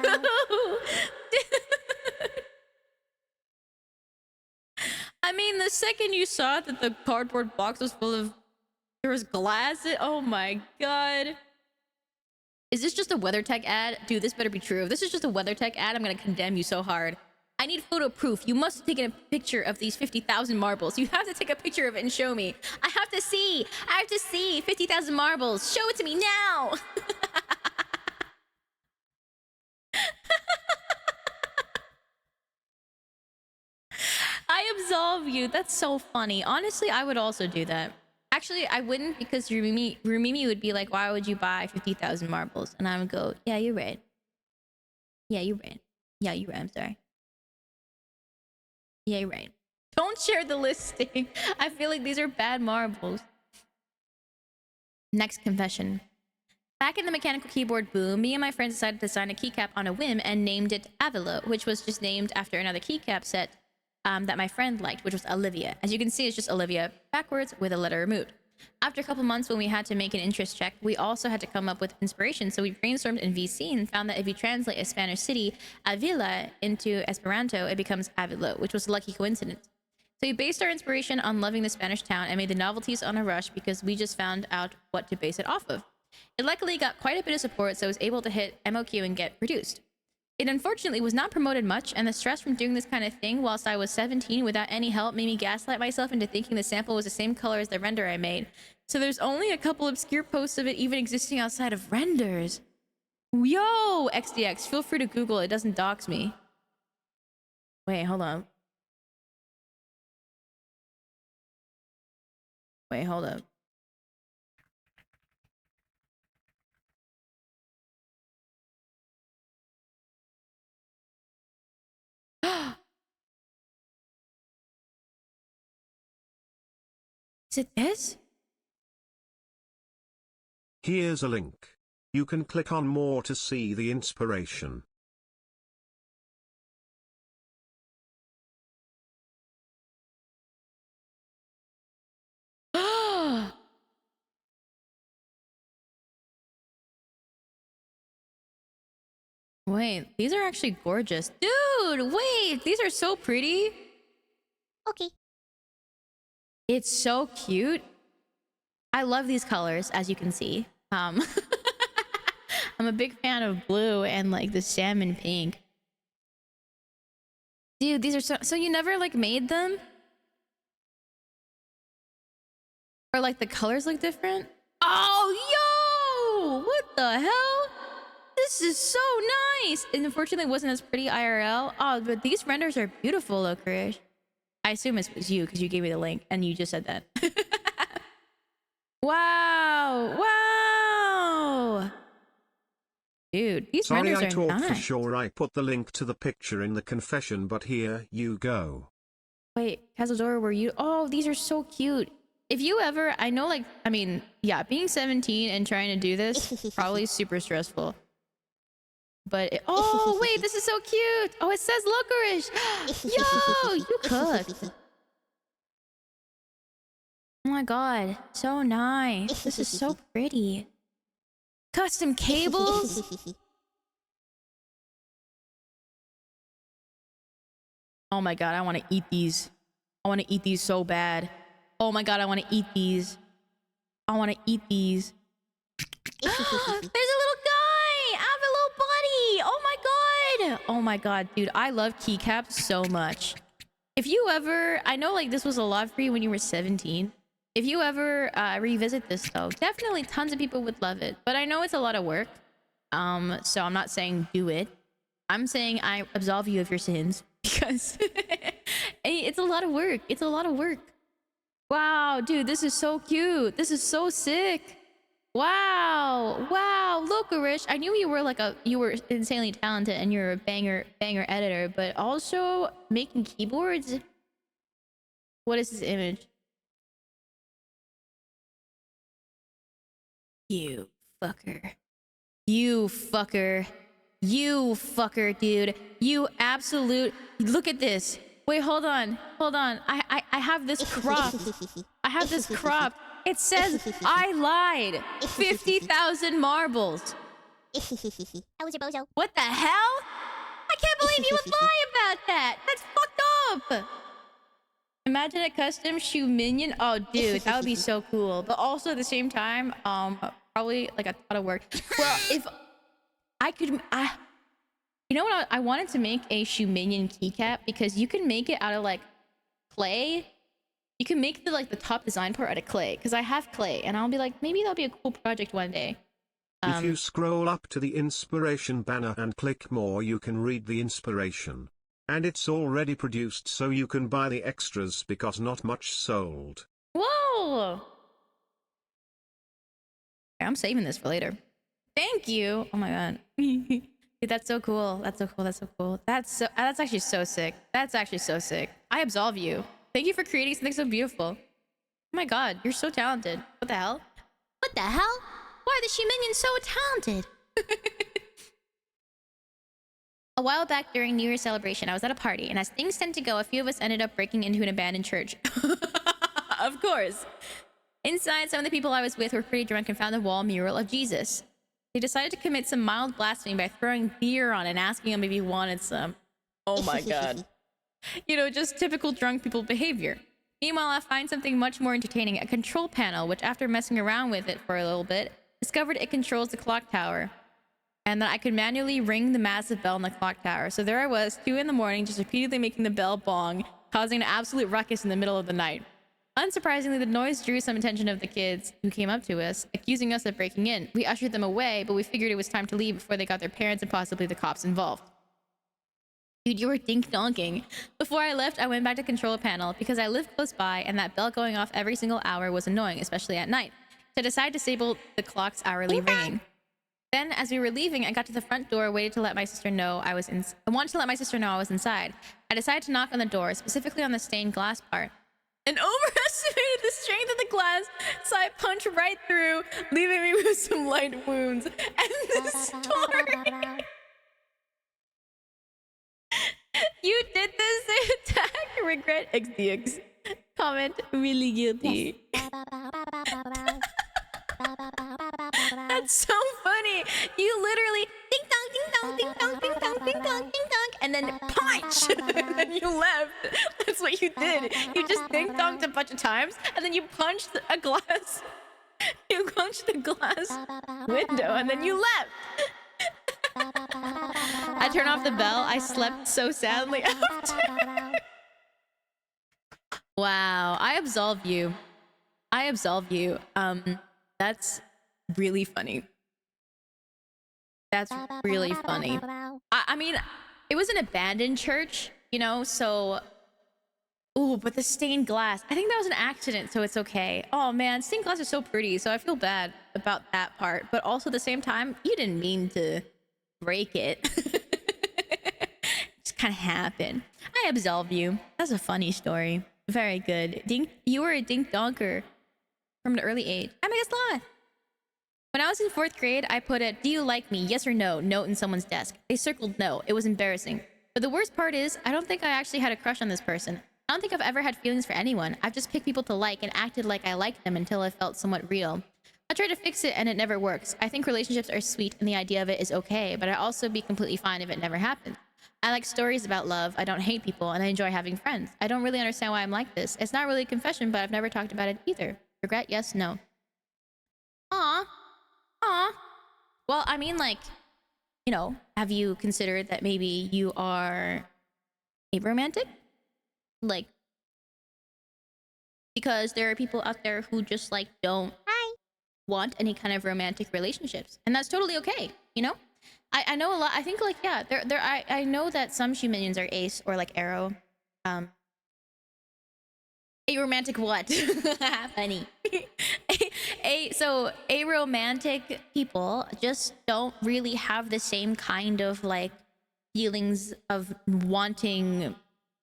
I mean, the second you saw that the cardboard box was full of... There was glass in... Oh my god. Is this just a WeatherTech ad? Dude, this better be true. If this is just a WeatherTech ad, I'm gonna condemn you so hard. I need photo proof. You must have taken a picture of these 50,000 marbles. You have to take a picture of it and show me. I have to see. I have to see 50,000 marbles. Show it to me now. I absolve you. That's so funny. Honestly, I would also do that. Actually, I wouldn't because Rumimi would be like, why would you buy 50,000 marbles? And I would go, yeah, you're right. Yeah, you're right. Yeah, you're right. I'm sorry. Yeah, you're right. Don't share the listing. I feel like these are bad marbles. Next confession. Back in the mechanical keyboard boom, me and my friends decided to design a keycap on a whim and named it Avilo, which was just named after another keycap set that my friend liked, which was Olivia. As you can see, it's just Olivia backwards with a letter removed. After a couple months when we had to make an interest check, we also had to come up with inspiration, so we brainstormed in VC and found that if you translate a Spanish city, Avila, into Esperanto, it becomes Avilo, which was a lucky coincidence. So we based our inspiration on loving the Spanish town and made the novelties on a rush because we just found out what to base it off of. It luckily got quite a bit of support, so it was able to hit MOQ and get produced. It unfortunately was not promoted much, and the stress from doing this kind of thing whilst I was 17 without any help made me gaslight myself into thinking the sample was the same color as the render I made. So there's only a couple obscure posts of it even existing outside of renders. Yo, XDX, feel free to Google, it doesn't dox me. Wait, hold on. Wait, hold up. Is it this? Here's a link. You can click on more to see the inspiration. Wait, these are actually gorgeous. Dude, wait, these are so pretty. Okay. It's so cute. I love these colors, as you can see. I'm a big fan of blue and like the salmon pink. Dude, these are so you never like made them? Or like the colors look different? Oh, yo! What the hell? This is so nice! And unfortunately, it wasn't as pretty IRL. Oh, but these renders are beautiful, though, Krish. I assume it was you because you gave me the link and you just said that. Wow! Wow! Dude, these renders are nice. Sorry, I thought for sure I put the link to the picture in the confession, but here you go. Wait, Cazadora, were you? Oh, these are so cute. If you ever, I know, like, I mean, yeah, being 17 and trying to do this probably super stressful. But oh wait, this is so cute. Oh, it says licorice. Yo, you cooked. Oh my god, so nice. This is so pretty. Custom cables. Oh my god, I want to eat these. I want to eat these so bad. Oh my god, I want to eat these. I want to eat these. There's a little guy. I have a little buddy. Oh my god. Oh my god, dude, I love keycaps so much. If you ever, I know like this was a lot for you when you were 17, If you ever revisit this though, definitely tons of people would love it. But I know it's a lot of work. So I'm not saying do it. I'm saying I absolve you of your sins because it's a lot of work. It's a lot of work. Wow, dude, this is so cute. This is so sick. Wow, wow, look, Arish. I knew you were insanely talented and you're a banger editor, but also making keyboards. What is this image? You fucker. You fucker. You fucker, dude. You absolute... Look at this. Wait, hold on. Hold on. I have this cropped. I have this cropped. It says, I lied. 50,000 marbles. How was your bozo? What the hell? I can't believe you would lie about that. That's fucked up. Imagine a custom shoe minion. Oh, dude, that would be so cool. But also at the same time, probably like a ton of work. Well, if I could, you know what? I wanted to make a shoe minion keycap because you can make it out of like clay. You can make the top design part out of clay because I have clay, and I'll be like, maybe that'll be a cool project one day. If you scroll up to the inspiration banner and click more, you can read the inspiration. And it's already produced, so you can buy the extras because not much sold. Whoa! I'm saving this for later. Thank you. Oh my god. Dude, that's so cool. That's so cool. That's so cool. That's actually so sick. That's actually so sick. I absolve you. Thank you for creating something so beautiful. Oh my god, you're so talented. What the hell? What the hell? Why are the shoe minions so talented? A while back during New Year's celebration, I was at a party, and as things tend to go, a few of us ended up breaking into an abandoned church. Of course. Inside, some of the people I was with were pretty drunk and found a wall mural of Jesus. They decided to commit some mild blasphemy by throwing beer on it and asking him if he wanted some. Oh my god. You know, just typical drunk people behavior. Meanwhile, I find something much more entertaining, a control panel, which after messing around with it for a little bit, discovered it controls the clock tower. And that I could manually ring the massive bell in the clock tower. So there I was, 2 in the morning, just repeatedly making the bell bong, causing an absolute ruckus in the middle of the night. Unsurprisingly, the noise drew some attention of the kids who came up to us, accusing us of breaking in. We ushered them away, but we figured it was time to leave before they got their parents and possibly the cops involved. Dude, you were dink-donking. Before I left, I went back to control panel because I live close by and that bell going off every single hour was annoying, especially at night. So I decided to disable the clock's hourly ringing. Then, as we were leaving, I got to the front door, waited to let my sister know I wanted to let my sister know I was inside. I decided to knock on the door, specifically on the stained glass part, and overestimated the strength of the glass, so I punched right through, leaving me with some light wounds. And the story... You did this attack, regret XDX. Comment, really guilty. That's so funny. You literally ding dong, ding dong, ding dong, ding dong, ding dong, ding dong, and then punch, and then you left. That's what you did. You just ding donged a bunch of times, and then you punched a glass. You punched the glass window, and then you left. I turned off the bell. I slept so sadly after. Wow, I absolve you. I absolve you. That's really funny. That's really funny. I mean, it was an abandoned church, you know, so... Ooh, but the stained glass. I think that was an accident, so it's okay. Oh man, stained glass is so pretty, so I feel bad about that part. But also at the same time, you didn't mean to break it. It just kind of happened. I absolve you. That's a funny story. Very good. You were a dink-donker from an early age. I guess not. When I was in 4th grade, I put a "Do you like me? Yes or no?" note in someone's desk. They circled no. It was embarrassing. But the worst part is, I don't think I actually had a crush on this person. I don't think I've ever had feelings for anyone. I've just picked people to like and acted like I liked them until I felt somewhat real. I tried to fix it and it never works. I think relationships are sweet and the idea of it is okay, but I'd also be completely fine if it never happened. I like stories about love, I don't hate people, and I enjoy having friends. I don't really understand why I'm like this. It's not really a confession, but I've never talked about it either. Regret? Yes? No? Aw. Aw. Well, I mean, like, you know, have you considered that maybe you are aromantic? Like, because there are people out there who just like don't want any kind of romantic relationships, and that's totally okay, you know. I know a lot. I think like, yeah, I know that some humans are ace or like arrow. A romantic what? Funny. So aromantic people just don't really have the same kind of like feelings of wanting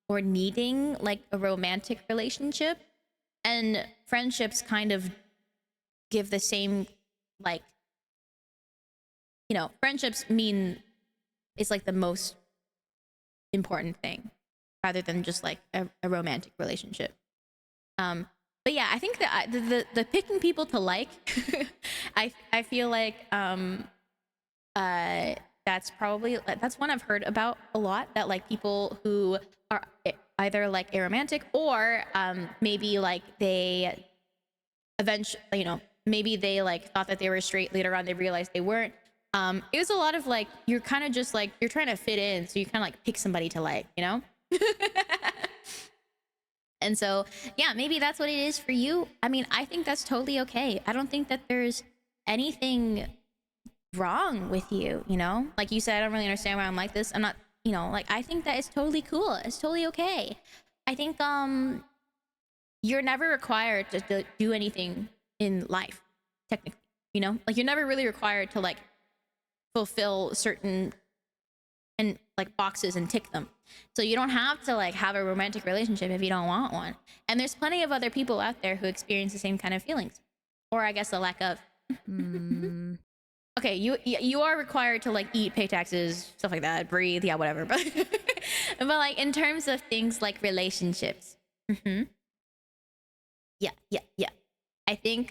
or needing like a romantic relationship, and friendships kind of give the same, like, you know, friendships mean it's like the most important thing rather than just like a romantic relationship. But yeah, I think that the picking people to like, I feel like that's probably, that's one I've heard about a lot, that like people who are either like aromantic or maybe like they eventually, you know, maybe they like thought that they were straight, later on they realized they weren't. It was a lot of like, you're kind of just like, you're trying to fit in, so you kind of like pick somebody to like, you know. And so yeah, maybe that's what it is for you. I mean, I think that's totally okay. I don't think that there's anything wrong with you, you know. Like you said, I don't really understand why I'm like this. I'm not, you know, like, I think that it's totally cool, it's totally okay. I think you're never required to do anything in life, technically, you know. Like, you're never really required to like fulfill certain and like boxes and tick them. So you don't have to like have a romantic relationship if you don't want one. And there's plenty of other people out there who experience the same kind of feelings, or I guess the lack of. Okay, you are required to like eat, pay taxes, stuff like that, breathe, yeah, whatever. But but like in terms of things like relationships, yeah. I think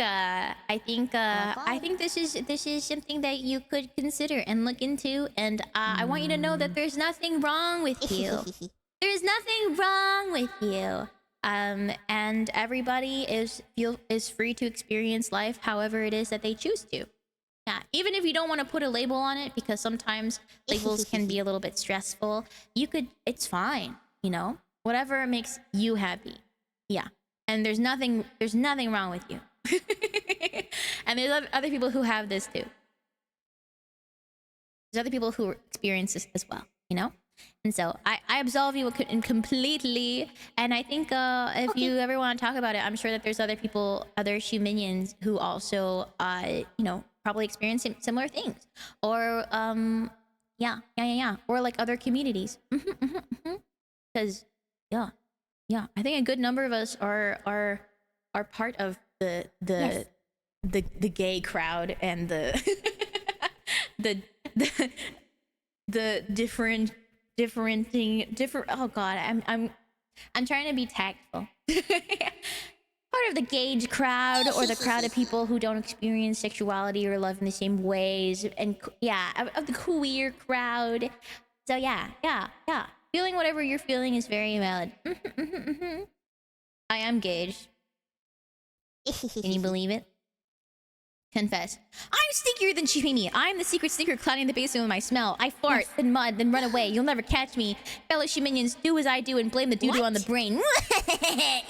this is something that you could consider and look into, and I want you to know that there's nothing wrong with you. There's nothing wrong with you. And everybody is free to experience life however it is that they choose to. Yeah, even if you don't want to put a label on it, because sometimes labels can be a little bit stressful, you could, it's fine, you know? Whatever makes you happy. Yeah. And there's nothing wrong with you. And there's other people who have this too. There's other people who experience this as well, you know? And so I absolve you completely. And I think if you ever want to talk about it, I'm sure that there's other people, other humans who also, you know, probably experience similar things. Or, yeah. Or like other communities. Because, yeah, I think a good number of us are part of the gay crowd, and the different. Oh god, I'm trying to be tactful. Part of the gauge crowd, or the crowd of people who don't experience sexuality or love in the same ways, and yeah, of the queer crowd. So yeah. Feeling whatever you're feeling is very valid. I am gauged. Can you believe it? Confess. I'm stinkier than Chimini. I'm the secret stinker clouding the basement with my smell. I fart, then mud, then run away. You'll never catch me. Fellow minions, do as I do and blame the doo-doo on the brain.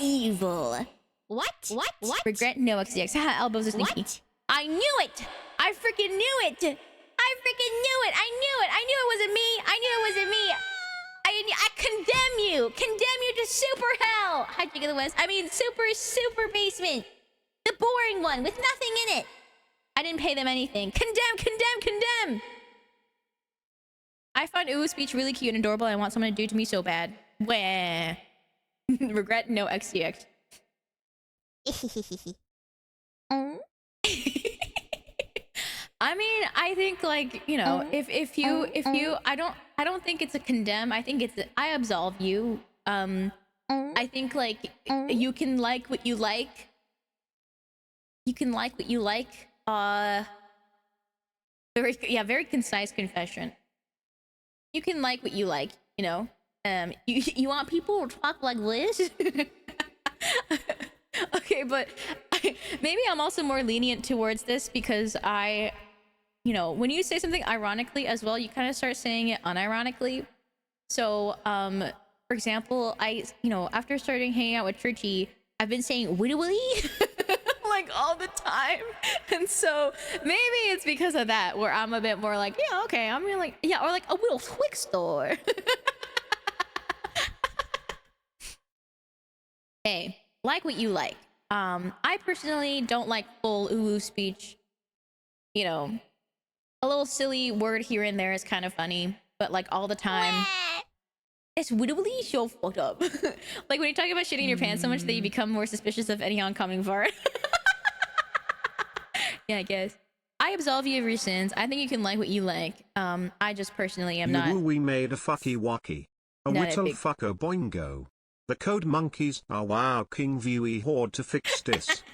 Evil. What? Regret? No, XDX. Haha, elbows are sneaky. I knew it! I freaking knew it! I knew it wasn't me! I condemn you! Condemn you to super hell! Hi, Jig of the West. I mean, super basement. The boring one with nothing in it. I didn't pay them anything. Condemn! I find Uwu speech really cute and adorable, and I want someone to do it to me so bad. Wah. Regret? No, XTX. I mean, I think like, you know, if you I don't think it's a condemn. I think it's I absolve you. I think like you can like what you like. Very concise confession. You can like what you like, you know. You want people to talk like this? Okay, but maybe I'm also more lenient towards this because you know, when you say something ironically as well, you kind of start saying it unironically. So, for example, you know, after starting hanging out with Churchy, I've been saying widdly like all the time, and so maybe it's because of that where I'm a bit more like, yeah, okay, I'm really like, yeah, or like a little Twix store. Hey, like what you like. I personally don't like full ooh speech. You know, a little silly word here and there is kind of funny, but like all the time, it's widdly so fucked up. Like when you talk about shitting your pants so much that you become more suspicious of any oncoming fart. Yeah, I guess. I absolve you of your sins. I think you can like what you like. I just personally am not. We made a fucky wacky. A Not a whittle big- fucker boingo. The code monkeys are wow king viewy horde to fix this.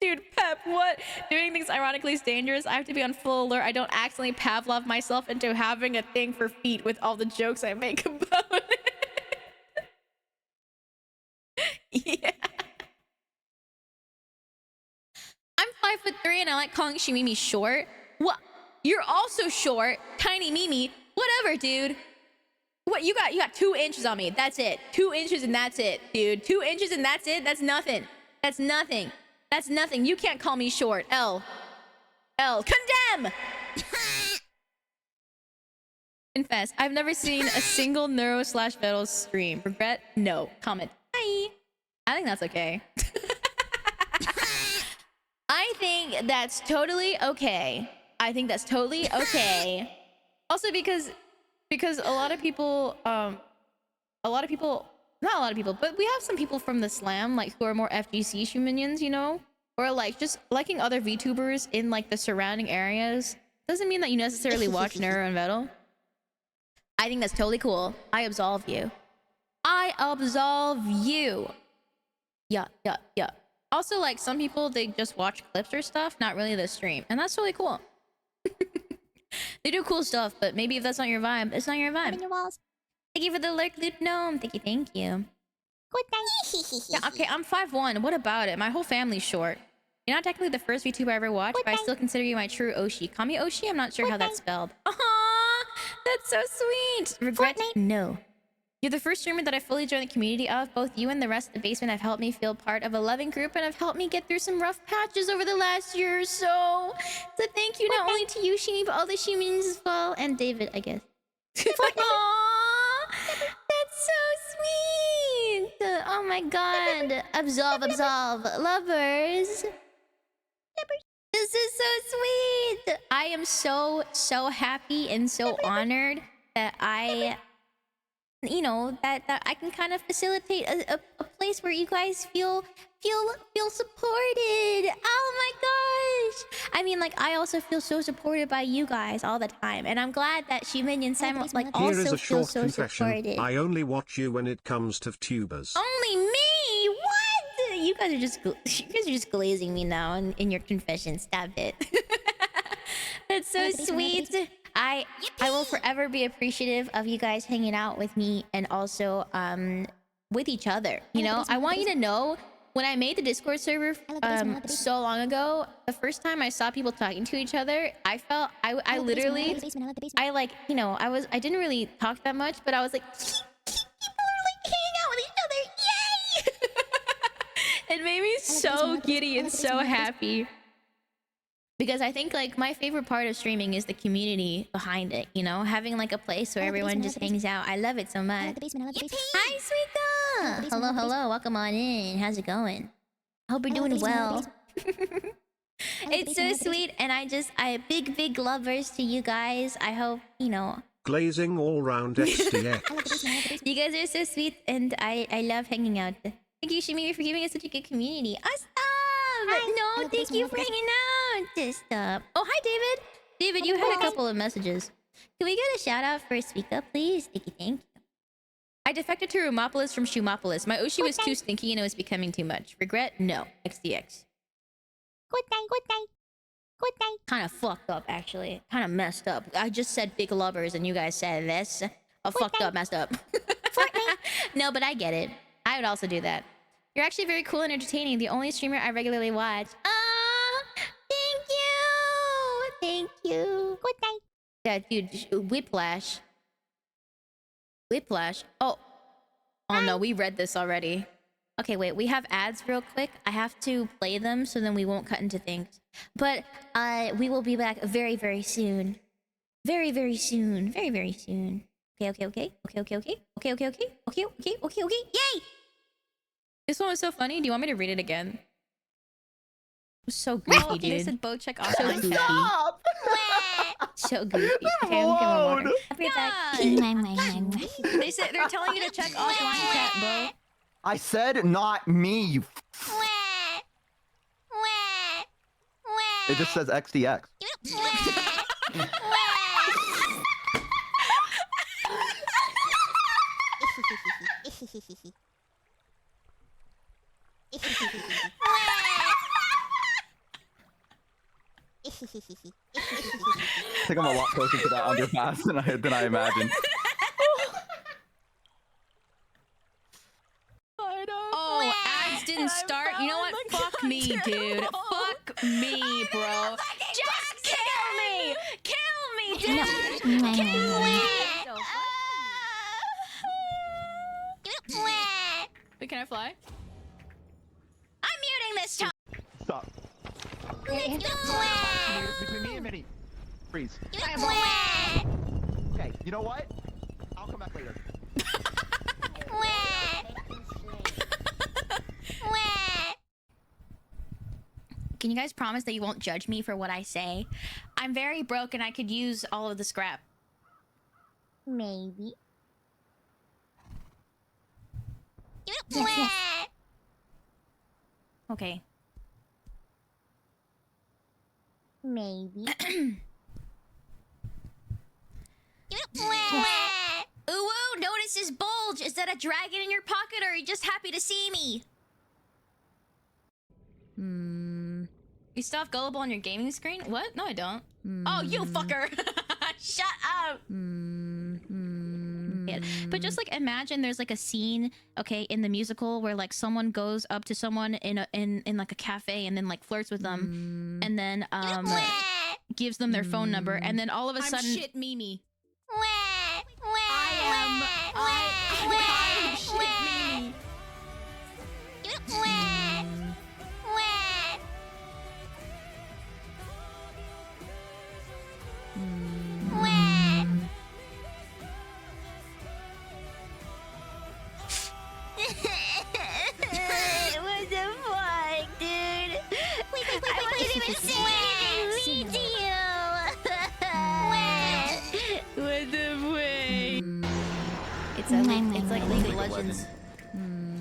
Dude, Pep, what? Doing things ironically is dangerous. I have to be on full alert. I don't accidentally Pavlov myself into having a thing for feet with all the jokes I make about it. Yeah. I'm 5'3" and I like calling Shimimi short. What? You're also short, tiny Mimi. Whatever, dude. What you got 2 inches on me. That's it. 2 inches and that's it, dude. 2 inches and that's it. That's nothing. That's nothing. That's nothing. You can't call me short. L. Condemn! Confess. I've never seen a single Neuro/Vettel stream. Regret? No. Comment. Hi. I think that's okay. I think that's totally okay. I think that's totally okay. Also because a lot of people, not a lot of people, but we have some people from the slam, like, who are more FGC minions, you know? Or, like, just liking other VTubers in, like, the surrounding areas. Doesn't mean that you necessarily watch Neuro and Vettel. I think that's totally cool. I absolve you. I absolve you. Yeah. Also, like, some people, they just watch clips or stuff, not really the stream. And that's really cool. They do cool stuff, but maybe if that's not your vibe, it's not your vibe. Your walls. Thank you for the lurk, Loot Gnome. Thank you. Good night. Yeah, okay, I'm 5'1". What about it? My whole family's short. You're not technically the first VTuber I ever watched, but I still consider you my true Oshi. Call me Oshi? I'm not sure how that's spelled. Aww! That's so sweet! Regret? No. You're the first streamer that I fully joined the community of. Both you and the rest of the basement have helped me feel part of a loving group and have helped me get through some rough patches over the last year or so. So thank you not only to you, Shimi, but all the Shimins as well. And David, I guess. Aww! That's so sweet! Oh my god. Absolve. Lovers. This is so sweet! I am so happy and so honored that I... you know, that I can kind of facilitate a place where you guys feel supported. Oh my gosh! I mean, like, I also feel so supported by you guys all the time, and I'm glad that Shimin and Simon like Here is also a feel short so confession. supported. I only watch you when it comes to VTubers. Only me? What? You guys are just glazing me now in your confession. Stop it. That's so sweet. I will forever be appreciative of you guys hanging out with me and also with each other. You know, I want you to know, when I made the Discord server so long ago, the first time I saw people talking to each other, I felt I literally I didn't really talk that much, but I was like, people are like hanging out with each other. Yay! It made me so giddy and so happy. Because I think, like, my favorite part of streaming is the community behind it, you know? Having, like, a place where everyone just hangs out. I love it so much. Hi, Suika! Hello. Welcome on in. How's it going? Hope you're doing well. It's so sweet, and I big lovers to you guys. I hope, you know... Glazing all round XDX. You guys are so sweet, and I love hanging out. Thank you, Shimi, for giving us such a good community. No, thank you for hanging out. Just Oh, hi, David. David, you had a couple of messages. Can we get a shout out for Suika, please? Thank you. I defected to Rumopolis from Shumopolis. My Oshi was too stinky and it was becoming too much. Regret? No. XDX. Good night. Kind of fucked up, actually. Kind of messed up. I just said big lovers and you guys said this. Fucked up, messed up. Fortnite. No, but I get it. I would also do that. You're actually very cool and entertaining. The only streamer I regularly watch. Thank you. Good night. Yeah, dude, Whiplash. Oh no, we read this already. Okay, wait. We have ads real quick. I have to play them so then we won't cut into things. But we will be back very, very soon. Very, very soon. Very, very soon. Okay, okay, okay. Okay, okay, okay. Okay, okay, okay. Okay, okay, okay, okay. Yay! This one was so funny. Do you want me to read it again? It was so goofy, dude. They said bow check So offline. goofy. Stop! So goofy. Okay, I'm getting my water. I'll be back. They said they're telling you to check offline chat, bro. I said not me. You it just says XDX. I think I'm a lot closer to that underpass than I imagined. Oh, ads didn't start. You know what? Fuck me, dude. Fuck me, bro. Just kill me. Kill me, dude. Kill me. Wait, can I fly? I'm muting this time. Stop. Between me and Minnie. Freeze. Okay, you know what? I'll come back later. Can you guys promise that you won't judge me for what I say? I'm very broke and I could use all of the scrap. Maybe. Okay. Maybe. Ooh, ooh, notice this bulge. Is that a dragon in your pocket or are you just happy to see me? You still have Gullible on your gaming screen? What? No, I don't. Oh, you fucker. Shut up. Yeah. But just like imagine there's like a scene, okay, in the musical where like someone goes up to someone in like a cafe and then like flirts with them and then gives them their phone number and then all of a sudden shit Mimi. I'm shit Mimi. What the fuck, dude? I wasn't even saying anything mean to you. What the fuck? it's like League of Legends.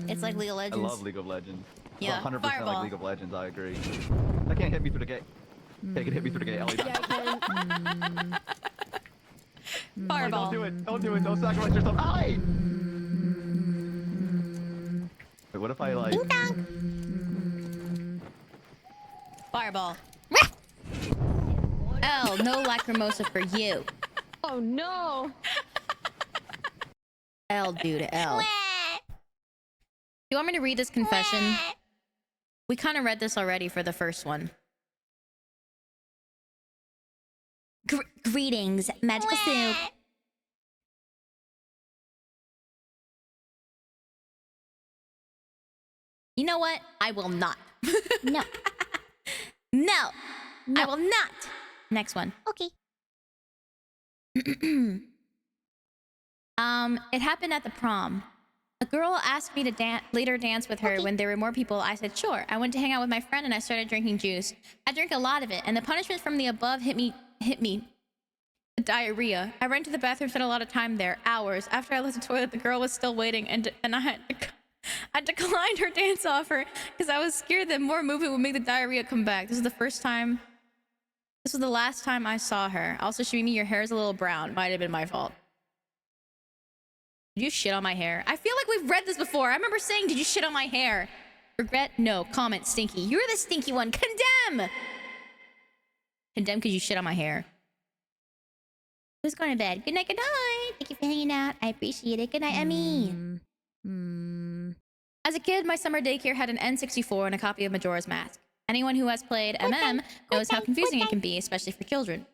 It's like League of I Legends. love League of Legends. Yeah, 100% Fireball. like League of Legends, I agree. I can't hit me through the gate. They can hit me through the gate, Ellie. Fireball. Don't do it. Don't do it. Don't sacrifice yourself. Ellie! Wait, what if I like... Fireball. L, no lacrimosa for you. Oh no. L, dude, L. You want me to read this confession? We kind of read this already for the first one. Greetings, Magical Soup. You know what? I will not. No. No, I will not. Next one. Okay. It happened at the prom. A girl asked me to later dance with her when there were more people. I said, sure. I went to hang out with my friend and I started drinking juice. I drank a lot of it, and the punishment from the above hit me. The diarrhea. I ran to the bathroom, spent a lot of time there, hours. After I left the toilet, the girl was still waiting, and I declined her dance offer because I was scared that more movement would make the diarrhea come back. This was the last time I saw her. Also, Shimimi, your hair is a little brown. Might have been my fault. Did you shit on my hair? I feel like we've read this before. I remember saying, did you shit on my hair? Regret? No. Comment, stinky. You're the stinky one. Condemn! Condemn because you shit on my hair. Who's going to bed? Good night, good night. Thank you for hanging out. I appreciate it. Good night, Emmy. As a kid, my summer daycare had an N64 and a copy of Majora's Mask. Anyone who has played MM knows how confusing it can be, especially for children.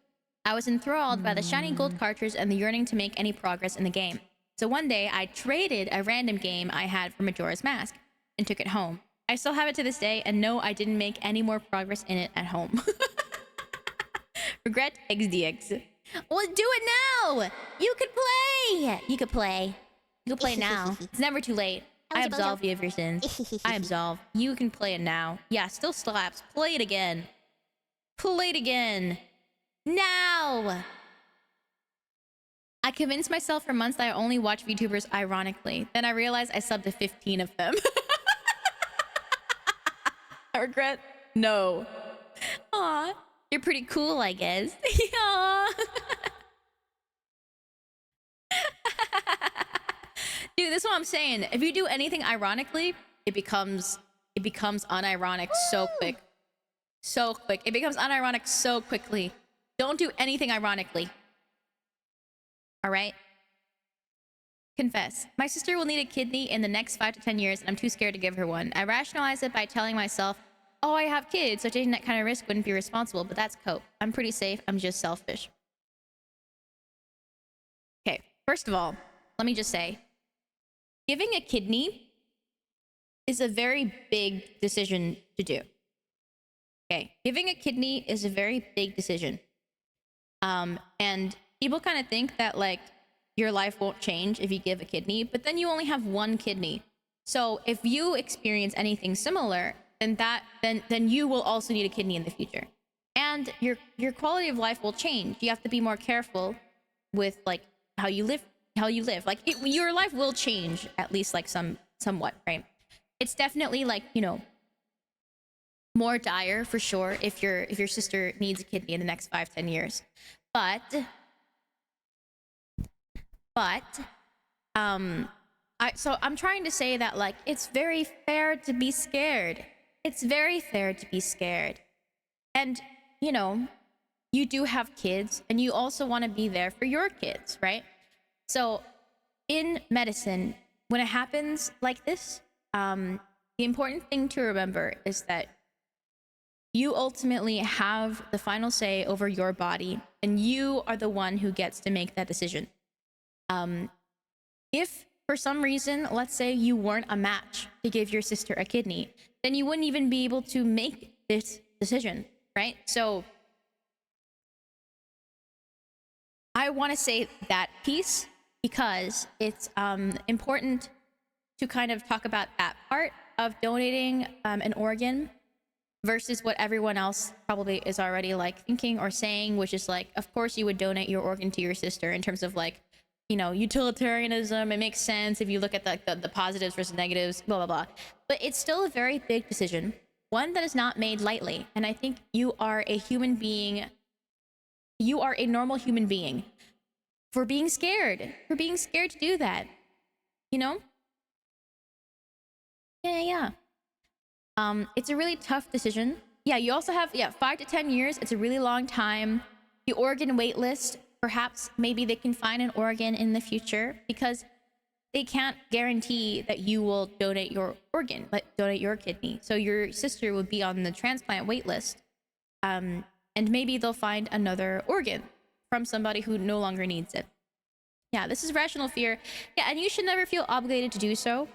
I was enthralled by the shiny gold cartridge and the yearning to make any progress in the game. So one day, I traded a random game I had for Majora's Mask. and took it home. I still have it to this day, and no, I didn't make any more progress in it at home. Regret XDX. Well, do it now! You could play! You could play. You could play now. It's never too late. I absolve you of your sins. I absolve. You can play it now. Yeah, still slaps. Play it again. Play it again. Now! I convinced myself for months that I only watch VTubers ironically. Then I realized I subbed to 15 of them. I regret? No. Aw, you're pretty cool, I guess. Aw. Dude, this is what I'm saying. If you do anything ironically, it becomes unironic so quick. So quick. It becomes unironic so quickly. Don't do anything ironically. Alright? Confess. My sister will need a kidney in the next 5 to 10 years, and I'm too scared to give her one. I rationalize it by telling myself, oh, I have kids, so taking that kind of risk wouldn't be responsible, but that's cope. I'm pretty safe. I'm just selfish. Okay, first of all, let me just say, giving a kidney is a very big decision to do. Okay, giving a kidney is a very big decision. And people kind of think that like your life won't change if you give a kidney, but then you only have one kidney. So if you experience anything similar, then you will also need a kidney in the future. And your quality of life will change. You have to be more careful with like how you live. Like your life will change, at least like somewhat, right? It's definitely like, you know, more dire for sure if your sister needs a kidney in the next 5-10 years. But so I'm trying to say that like it's very fair to be scared. It's very fair to be scared. And you know, you do have kids and you also want to be there for your kids, right? So in medicine, when it happens like this, the important thing to remember is that you ultimately have the final say over your body, and you are the one who gets to make that decision. If for some reason, let's say you weren't a match to give your sister a kidney, then you wouldn't even be able to make this decision, right? So I want to say that piece because it's important to kind of talk about that part of donating an organ versus what everyone else probably is already like thinking or saying, which is like, of course you would donate your organ to your sister in terms of like, you know, utilitarianism. It makes sense if you look at the positives versus negatives, blah, blah, blah. But it's still a very big decision, one that is not made lightly. And I think you are a human being. You are a normal human being for being scared to do that, you know? Yeah. It's a really tough decision. Yeah, you also have 5 to 10 years. It's a really long time. The organ wait list, perhaps maybe they can find an organ in the future because they can't guarantee that you will donate your organ, like donate your kidney. So your sister would be on the transplant wait list. And maybe they'll find another organ from somebody who no longer needs it. Yeah, this is rational fear. Yeah, and you should never feel obligated to do so.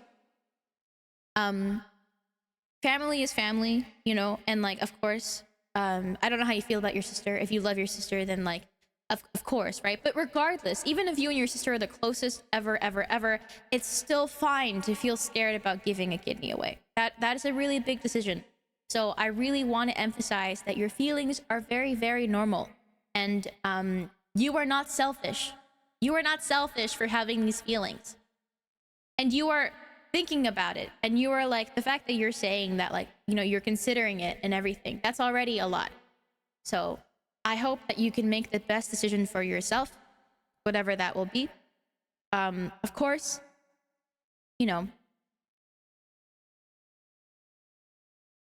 Family is family, you know, and like, of course, I don't know how you feel about your sister. If you love your sister, then like, of course, right? But regardless, even if you and your sister are the closest ever, it's still fine to feel scared about giving a kidney away. That is a really big decision. So I really want to emphasize that your feelings are very, very normal. And you are not selfish. You are not selfish for having these feelings. And you are thinking about it. And you are like, the fact that you're saying that, like, you know, you're considering it and everything, that's already a lot. So I hope that you can make the best decision for yourself, whatever that will be. Of course, you know,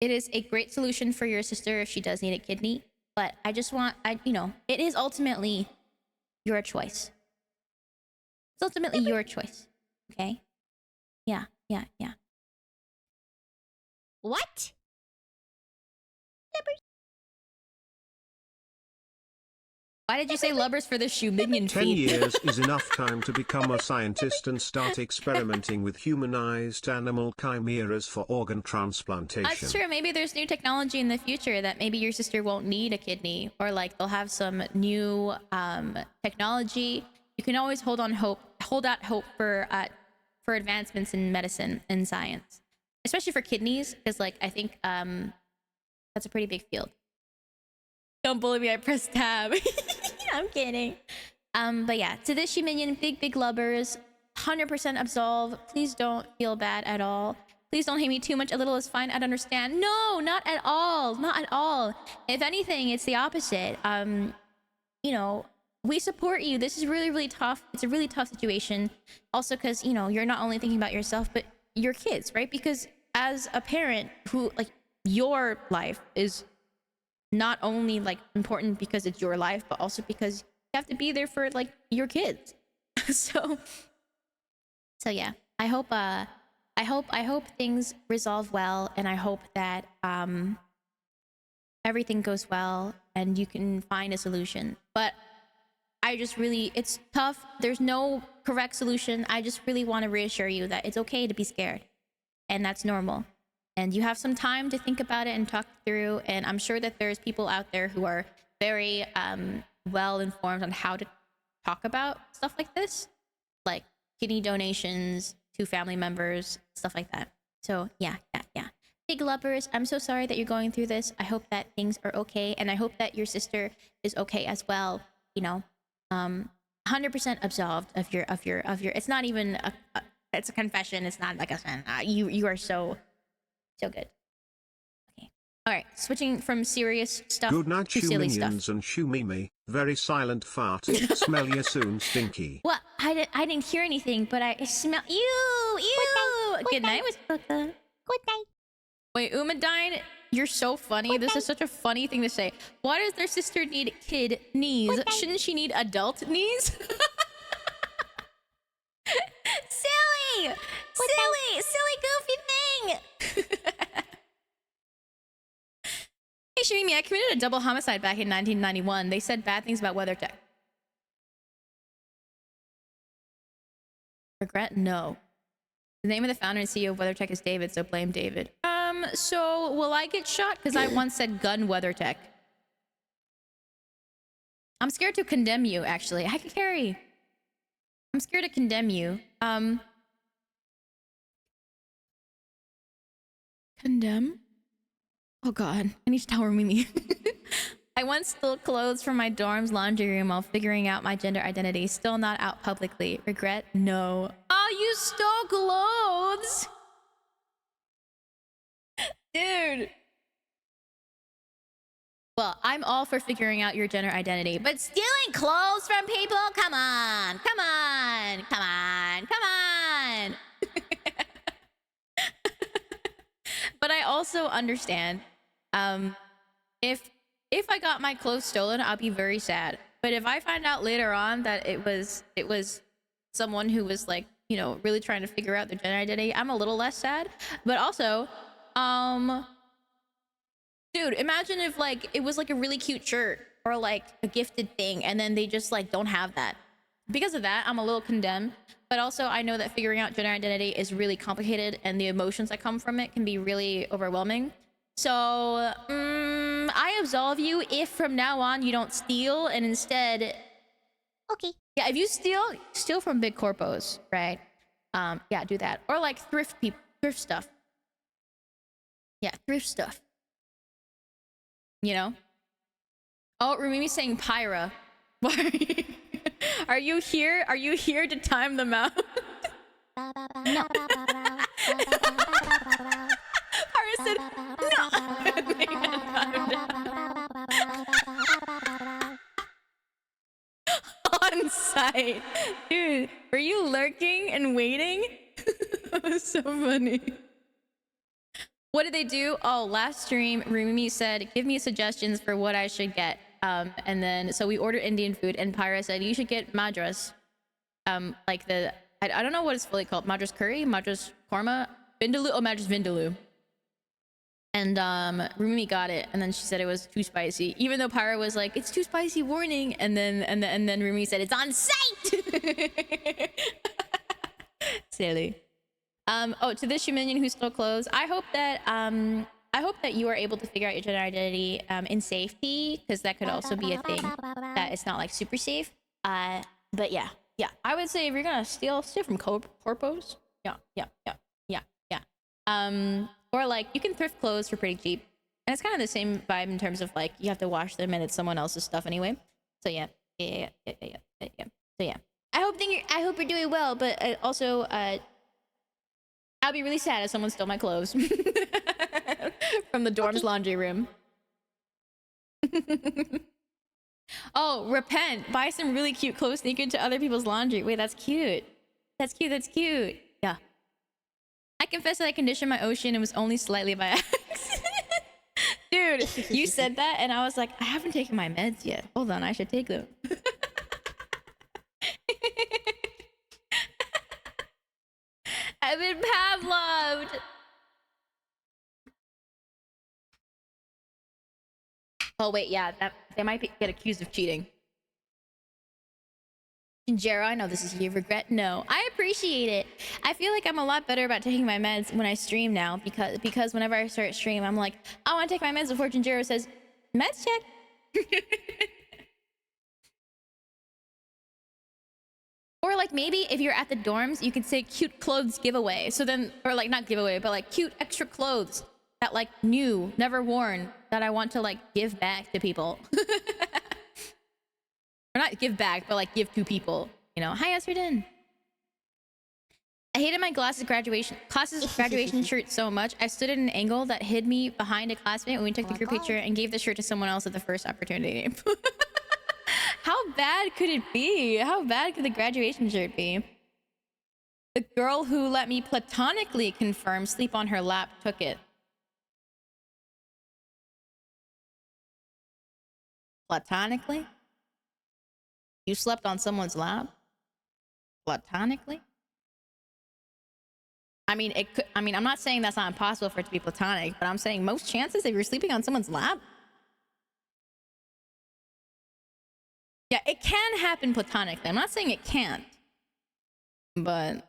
it is a great solution for your sister if she does need a kidney, but I just want, you know, it is ultimately your choice. It's ultimately your choice, okay? Yeah. What? Why did you say lubbers for the shoe minion 10 feet? years is enough time to become a scientist and start experimenting with humanized animal chimeras for organ transplantation. That's true. Maybe there's new technology in the future that maybe your sister won't need a kidney, or like they'll have some new technology. You can always hold out hope for advancements in medicine and science, especially for kidneys, because like I think that's a pretty big field. Don't bully me, I pressed tab. I'm kidding. But yeah, to this minion, big lubbers, 100% absolve. Please don't feel bad at all. Please don't hate me too much. A little is fine. I'd understand. No, not at all. Not at all. If anything, it's the opposite. You know, we support you. This is really tough. It's a really tough situation. Also, because, you know, you're not only thinking about yourself, but your kids, right? Because as a parent who, like, your life is not only like important because it's your life, but also because you have to be there for like your kids. so yeah, I hope things resolve well, and I hope that everything goes well and you can find a solution. But it's tough. There's no correct solution. I just really want to reassure you that it's okay to be scared, and that's normal. And you have some time to think about it and talk through. And I'm sure that there's people out there who are very well informed on how to talk about stuff like this, like kidney donations to family members, stuff like that. So yeah. Big lubbers, I'm so sorry that you're going through this. I hope that things are okay, and I hope that your sister is okay as well. You know, 100% absolved of your. It's not even it's a confession. It's not like a sin. You are so good. Okay. All right. Switching from serious stuff Good night, to shoe silly minions stuff. and shoe mimi. Very silent fart. Smell you soon, stinky. Well, I didn't hear anything, but I smell you. Good night, Miss Booka. Good night. Wait, Umadine, you're so funny. This is such a funny thing to say. Why does their sister need kid knees? Shouldn't she need adult knees? Silly, goofy thing. Hey, Shimimi, I committed a double homicide back in 1991. They said bad things about WeatherTech. Regret? No. The name of the founder and CEO of WeatherTech is David, so blame David. So will I get shot? Because I once said gun WeatherTech. I'm scared to condemn you, actually. I can carry. I'm scared to condemn you. Condemn? Oh god, I need to tell Mimi. I once stole clothes from my dorm's laundry room while figuring out my gender identity. Still not out publicly. Regret? No. Oh, you stole clothes! Dude. Well, I'm all for figuring out your gender identity, but stealing clothes from people? Come on. But I also understand, if I got my clothes stolen, I'll be very sad. But if I find out later on that it was someone who was like, you know, really trying to figure out their gender identity, I'm a little less sad. But also, dude, imagine if like it was like a really cute shirt or like a gifted thing, and then they just like don't have that. Because of that, I'm a little condemned. But also, I know that figuring out gender identity is really complicated, and the emotions that come from it can be really overwhelming. So, I absolve you if from now on you don't steal, and instead, Okay. yeah, if you steal from big corpos, right? Yeah, do that, or like thrift stuff. Yeah, thrift stuff. You know. Oh, Rumimi's saying Pyra. Why? Are you here? Are you here to time them out? No. Pyra said no. On site. Dude, were you lurking and waiting? That was so funny. What did they do? Oh, last stream, Rumimi said, give me suggestions for what I should get. And then, so we ordered Indian food, and Pyra said, you should get madras. Like the, I don't know what it's fully called. Madras curry? Madras korma? Vindaloo? Oh, madras vindaloo. And Rumi got it, and then she said it was too spicy, even though Pyra was like, "It's too spicy, warning." And then Rumi said, "It's on site." Silly. Oh, to this minion who stole clothes, I hope that you are able to figure out your gender identity in safety, because that could also be a thing that it's not like super safe. But yeah, I would say if you're gonna steal from corpos, yeah. Or like you can thrift clothes for pretty cheap, and it's kind of the same vibe in terms of like you have to wash them and it's someone else's stuff anyway. So yeah. So yeah, I hope you're doing well, but also I'll be really sad if someone stole my clothes from the dorm's laundry room. Oh, repent. Buy some really cute clothes, sneak into other people's laundry. Wait, that's cute. That's cute. Yeah. I confess that I conditioned my ocean and was only slightly by accident. Dude, you said that and I was like, I haven't taken my meds yet. Hold on, I should take them. I've been Pavloved. Oh wait, yeah, they might get accused of cheating. Jero, I know this is your regret. No, I appreciate it. I feel like I'm a lot better about taking my meds when I stream now, because whenever I start stream, I'm like, I want to take my meds before Jinjero says, meds check. Or like maybe if you're at the dorms, you could say cute clothes giveaway. So then, or like not giveaway, but like cute extra clothes that like new, never worn, that I want to like give back to people. Or not give back, but like give to people. You know, hi Esriden. I hated my class's graduation shirt so much. I stood at an angle that hid me behind a classmate when we took the group picture and gave the shirt to someone else at the first opportunity. How bad could it be? How bad could the graduation shirt be? The girl who let me platonically confirm sleep on her lap took it. Platonically? You slept on someone's lap? Platonically? I mean, it could, I'm not saying that's not impossible for it to be platonic, but I'm saying most chances if you're sleeping on someone's lap. Yeah, it can happen platonically. I'm not saying it can't. But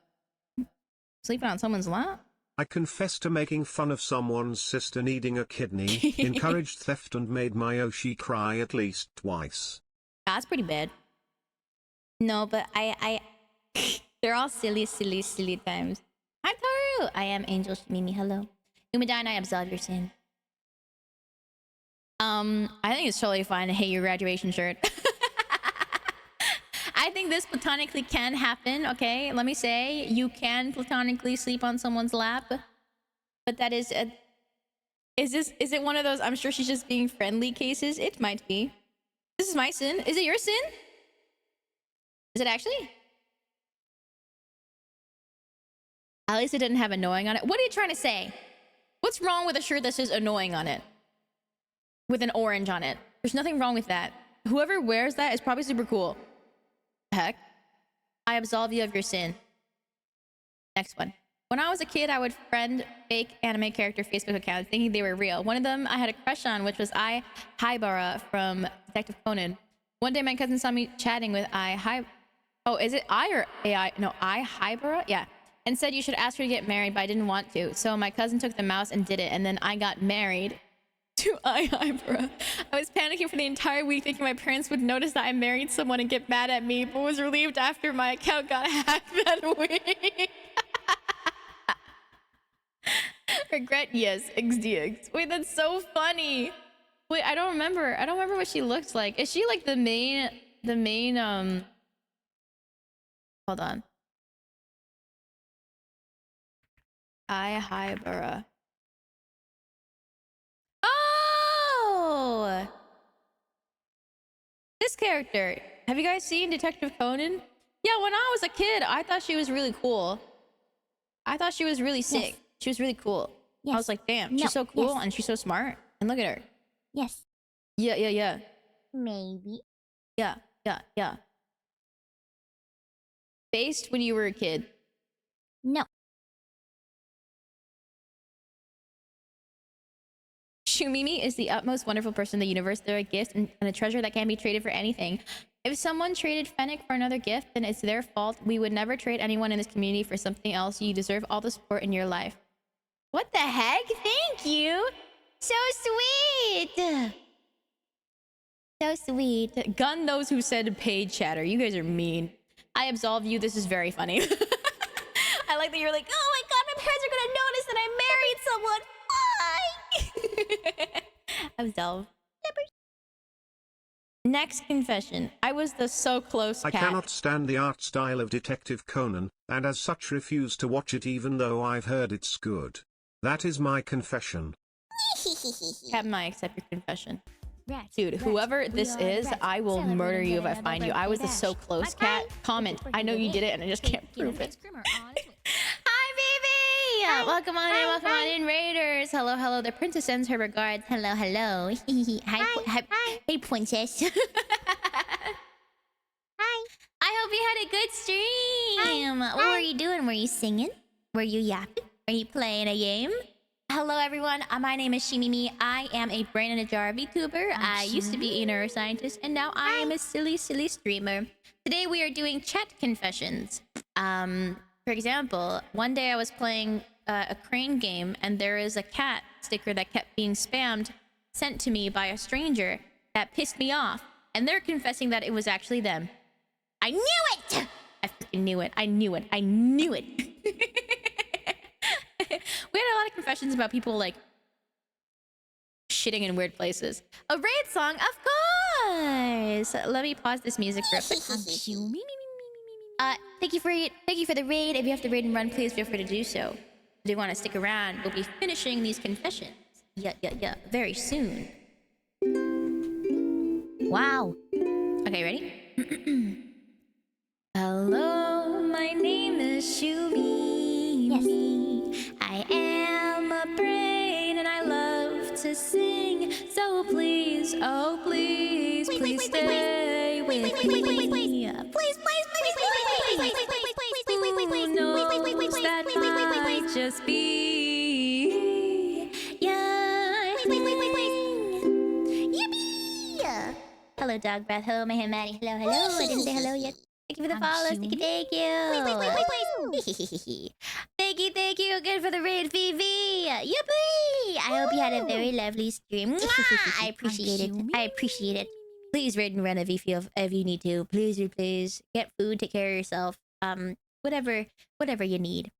sleeping on someone's lap? I confess to making fun of someone's sister needing a kidney, encouraged theft and made my Oshi cry at least twice. That's pretty bad. No, but I they're all silly times. Hi Taru! I am Angel Mimi, hello. Umadine, I absolve your sin. I think it's totally fine to hate your graduation shirt. I think this platonically can happen, okay? Let me say, you can platonically sleep on someone's lap. But that is a... Is it one of those, I'm sure she's just being friendly cases? It might be. This is my sin. Is it your sin? Is it actually? At least it didn't have annoying on it. What are you trying to say? What's wrong with a shirt that says annoying on it? With an orange on it. There's nothing wrong with that. Whoever wears that is probably super cool. Heck. I absolve you of your sin. Next one. When I was a kid, I would friend fake anime character Facebook accounts thinking they were real. One of them I had a crush on, which was Haibara from Detective Conan. One day my cousin saw me chatting with Oh, is it I or AI? No, Haibara? Yeah. And said you should ask her to get married, but I didn't want to. So my cousin took the mouse and did it, and then I got married to Haibara. I was panicking for the entire week thinking my parents would notice that I married someone and get mad at me, but was relieved after my account got hacked that week. Regret, yes, XDX. Wait, that's so funny. Wait, I don't remember what she looks like. Is she like the main hold on. Haibara. Oh! This character. Have you guys seen Detective Conan? Yeah, when I was a kid, I thought she was really cool. I thought she was really sick. Yes. She was really cool. Yes. I was like, damn, she's so cool and she's so smart. And look at her. Yes. Yeah. Maybe. Yeah. Based when you were a kid. No. Shumimi is the utmost wonderful person in the universe. They're a gift and a treasure that can't be traded for anything. If someone traded Fennec for another gift, then it's their fault. We would never trade anyone in this community for something else. You deserve all the support in your life. What the heck? Thank you! So sweet! So sweet. Gun those who said paid chatter. You guys are mean. I absolve you. This is very funny. I like that you're like, oh my god, my parents are gonna notice that I married someone. Bye! Absolve. Next confession. I was the so close I cat. cannot stand the art style of Detective Conan, and as such refuse to watch it even though I've heard it's good. That is my confession. Captain, I accept your confession. Rats, Dude, rats, whoever we this are is, rats. I will Celebrating murder you if I another find you. I was the birthday so bash. close Bye-bye. cat. Comment. I know you did it and I just can't prove it. Hi, baby! Welcome on in, welcome on in, Raiders. Hello, hello. The princess sends her regards. Hello, hello. Hey, princess. Hi. I hope you had a good stream. What were you doing? Were you singing? Were you yapping? Are you playing a game? Hello, everyone. My name is Shimimi. I am a brain in a jar VTuber. I used to be a neuroscientist, and now I am a silly, silly streamer. Today, we are doing chat confessions. For example, one day I was playing a crane game, and there is a cat sticker that kept being spammed, sent to me by a stranger that pissed me off, and they're confessing that it was actually them. I knew it! I freaking knew it. I knew it. I knew it. We had a lot of confessions about people, like, shitting in weird places. A raid song? Of course! Let me pause this music for a quick. Thank you for the raid. If you have to raid and run, please feel free to do so. If you want to stick around, we'll be finishing these confessions. Yeah. Very soon. Wow. Okay, ready? Hello, my name is Shumi. Yes. I am a brain and I love to sing. So please, oh please, please stay with me. Please, who knows that might just be yeah. Yippee! Hello, Dog Breath. Hello, Mayhem Maddie. Hello, hello. I didn't say hello yet. Thank you for the follows. Thank you, thank you. Thank you again for the raid, VV. Yippee! I hope you had a very lovely stream. I appreciate it. I appreciate it. Please raid and run if you feel if you need to. Please, please get food. Take care of yourself. Whatever you need.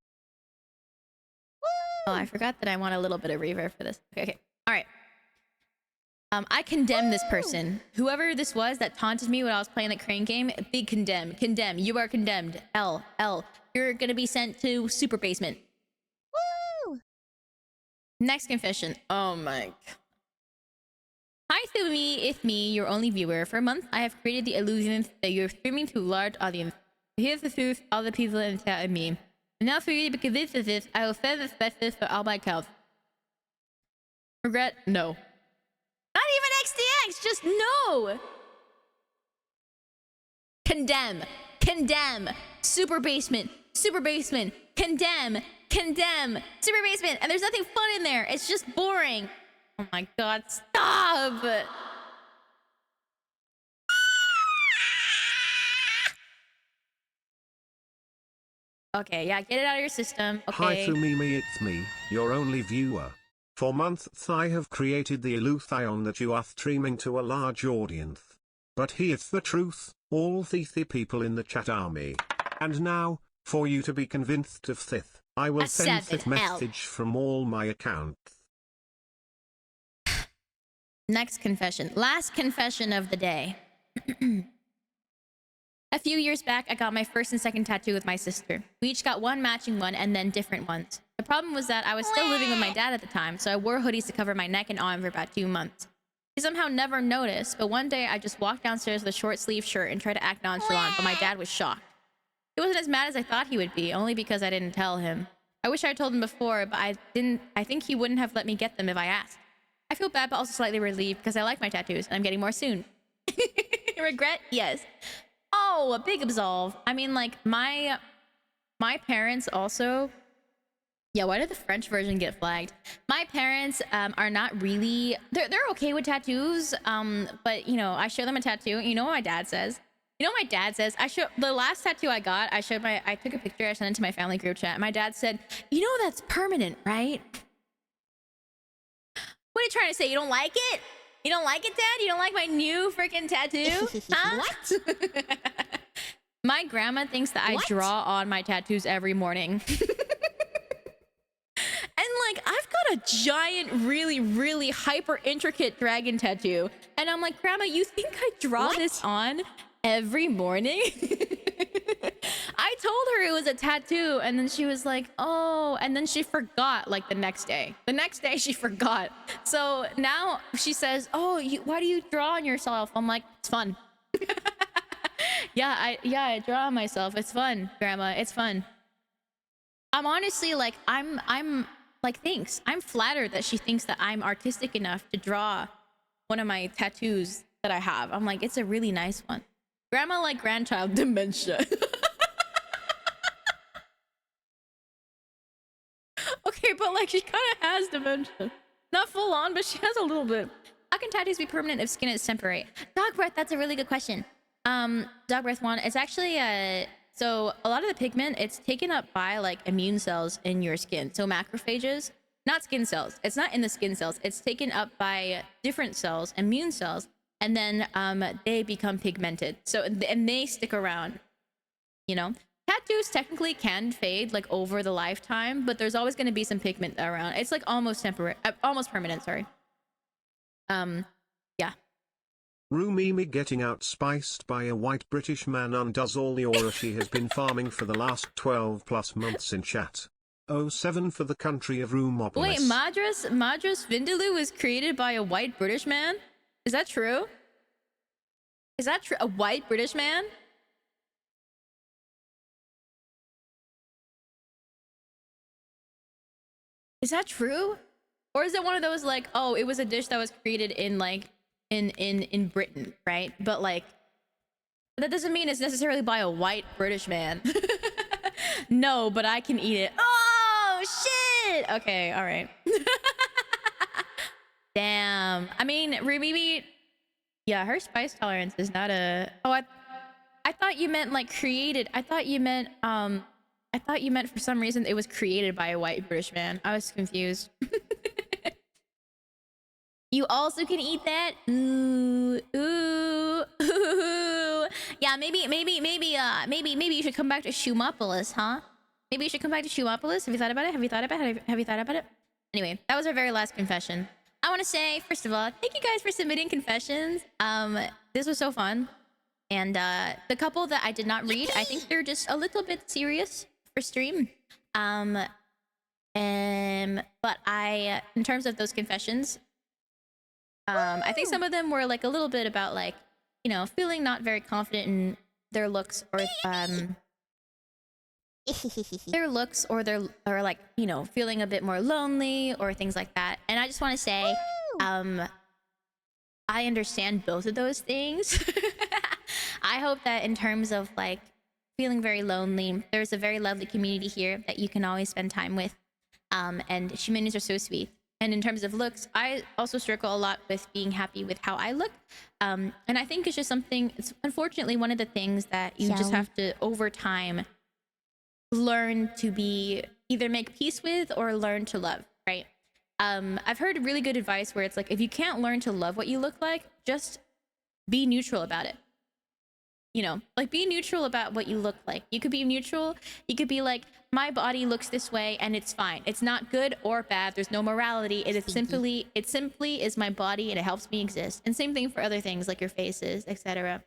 Oh, I forgot that I want a little bit of reverb for this. Okay. All right. I condemn this person. Whoever this was that taunted me when I was playing the crane game, big condemn. Condemn. You are condemned. L. You're gonna be sent to super basement. Woo! Next confession. Oh my god. Hi to me, it's me, your only viewer. For a month, I have created the illusion that you're streaming to a large audience. Here's the truth, all the people in the chat and me. And now for you to be convinced of this, I will send this message for all my accounts. Regret? No. Not even XDX, just no! Condemn. Super basement. Condemn. Super basement. And there's nothing fun in there. It's just boring. Oh my god, stop! Okay, yeah, get it out of your system. Okay. Hi Fumimi, it's me, your only viewer. For months I have created the illusion that you are streaming to a large audience. But here's the truth, all the people in the chat are me. And now, for you to be convinced of this, I will send this message from all my accounts. Next confession. Last confession of the day. A few years back, I got my first and second tattoo with my sister. We each got one matching one and then different ones. The problem was that I was still living with my dad at the time, so I wore hoodies to cover my neck and arm for about 2 months. He somehow never noticed, but one day I just walked downstairs with a short sleeve shirt and tried to act nonchalant, but my dad was shocked. He wasn't as mad as I thought he would be, only because I didn't tell him. I wish I had told him before, but I think he wouldn't have let me get them if I asked. I feel bad, but also slightly relieved because I like my tattoos and I'm getting more soon. Regret? Yes. Oh, a big absolve. I mean, like, my parents also Yeah, why did the French version get flagged? My parents are not really, they're okay with tattoos, but you know, I show them a tattoo. You know what my dad says? You know what my dad says? The last tattoo I got, I took a picture, I sent it to my family group chat. My dad said, you know that's permanent, right? What are you trying to say? You don't like it? You don't like it, Dad? You don't like my new freaking tattoo? Huh? What? My grandma thinks that I draw on my tattoos every morning. And like, I've got a giant, really, really hyper intricate dragon tattoo. And I'm like, Grandma, you think I draw this on every morning? I told her it was a tattoo, and then she was like, oh, and then she forgot like the next day. The next day she forgot. So now she says, oh, why do you draw on yourself? I'm like, it's fun. I draw on myself. It's fun, Grandma. It's fun. I'm honestly like, I'm like, thanks. I'm flattered that she thinks that I'm artistic enough to draw one of my tattoos that I have. I'm like, it's a really nice one. Grandma like grandchild dementia. Okay, but like she kind of has dementia. Not full on, but she has a little bit. How can tattoos be permanent if skin is temporary? Dog breath, that's a really good question. Dog breath one, it's actually so a lot of the pigment, it's taken up by like immune cells in your skin. So macrophages, not skin cells. It's not in the skin cells. It's taken up by different cells, immune cells, and then they become pigmented. So and they stick around. You know, tattoos technically can fade like over the lifetime, but there's always going to be some pigment around. It's like almost temporary, almost permanent. Sorry. Yeah. Rumimi getting outspiced by a white British man undoes all the aura she has been farming for the last 12 plus months in chat. 07 for the country of Roomopolis. Wait, Madras Vindaloo was created by a white British man? Is that true? Is that true? A white British man? Is that true? Or is it one of those like, oh, it was a dish that was created in like in Britain, right? But like that doesn't mean it's necessarily by a white British man. No, but I can eat it. Oh shit! Okay, all right. Damn. I mean, Ruby, yeah, her spice tolerance is not a. Oh, I thought you meant like created. I thought you meant for some reason it was created by a white British man. I was confused. You also can eat that? Ooh, ooh, ooh. Yeah, maybe you should come back to Shumopolis, huh? Maybe you should come back to Shumopolis. Have you thought about it? Have you thought about it? Anyway, that was our very last confession. I want to say, first of all, thank you guys for submitting confessions. This was so fun. And the couple that I did not read, I think they're just a little bit serious for stream. But in terms of those confessions, I think some of them were like a little bit about like, you know, feeling not very confident in their looks or or like, you know, feeling a bit more lonely or things like that. And I just want to say, I understand both of those things. I hope that in terms of like feeling very lonely, there's a very lovely community here that you can always spend time with. And Shiminis are so sweet. And in terms of looks, I also struggle a lot with being happy with how I look. And I think it's just something, it's unfortunately one of the things that you just have to, over time, learn to be, either make peace with or learn to love, right? I've heard really good advice where it's like, if you can't learn to love what you look like, just be neutral about it. You know, like be neutral about what you look like. You could be neutral. You could be like, my body looks this way and it's fine. It's not good or bad. There's no morality. It simply is my body and it helps me exist. And same thing for other things like your faces, etc.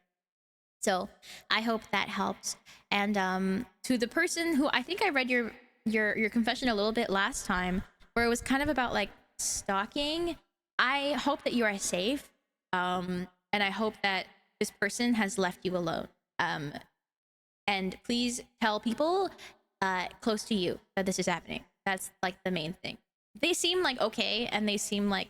So I hope that helps. And to the person who, I think I read your confession a little bit last time, where it was kind of about like stalking. I hope that you are safe. And I hope that this person has left you alone. And please tell people close to you that this is happening. That's like the main thing. They seem like okay and they seem like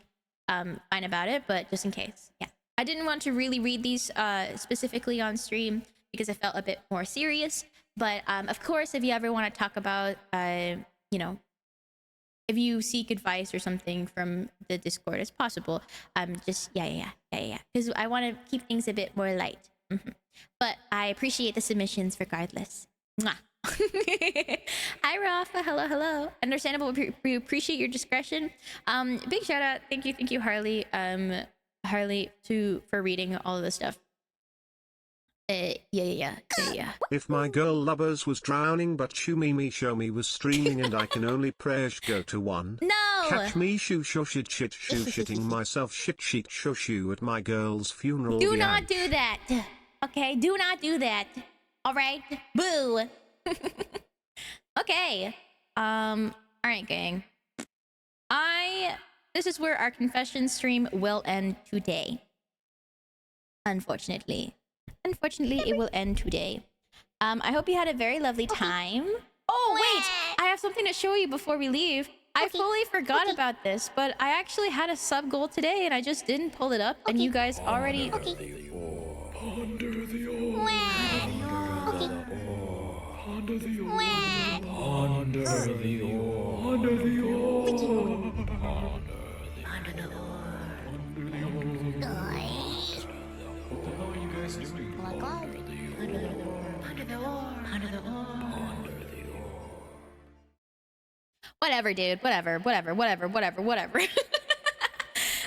fine about it, but just in case. Yeah. I didn't want to really read these specifically on stream because I felt a bit more serious. But of course, if you ever want to talk about, you know, if you seek advice or something from the Discord, it's possible. Just yeah. Because I want to keep things a bit more light. But I appreciate the submissions regardless. Mwah. Hi Rafa, hello. Understandable. We appreciate your discretion. Big shout out. Thank you, Harley. Harley for reading all of this stuff. Yeah. If my girl Lubbers was drowning but Shumimi Show Me was streaming and I can only pray go to one. No! Catch me shitting myself shit shoo at my girl's funeral. Do not do that. Okay, do not do that. Alright? Boo! Okay. Alright, gang. This is where our confession stream will end today. Unfortunately, it will end today. I hope you had a very lovely time. Oh, wait! I have something to show you before we leave. I fully forgot about this, but I actually had a sub goal today and I just didn't pull it up, and you guys already... Ponder the ore. Ponder the ore. Ponder the ore. Ponder the ore. Ponder the ore. Ponder the ore. What the hell are you guys doing? Ponder the ore. Ponder the ore. Ponder the ore. Ponder the ore. Whatever, dude. Whatever.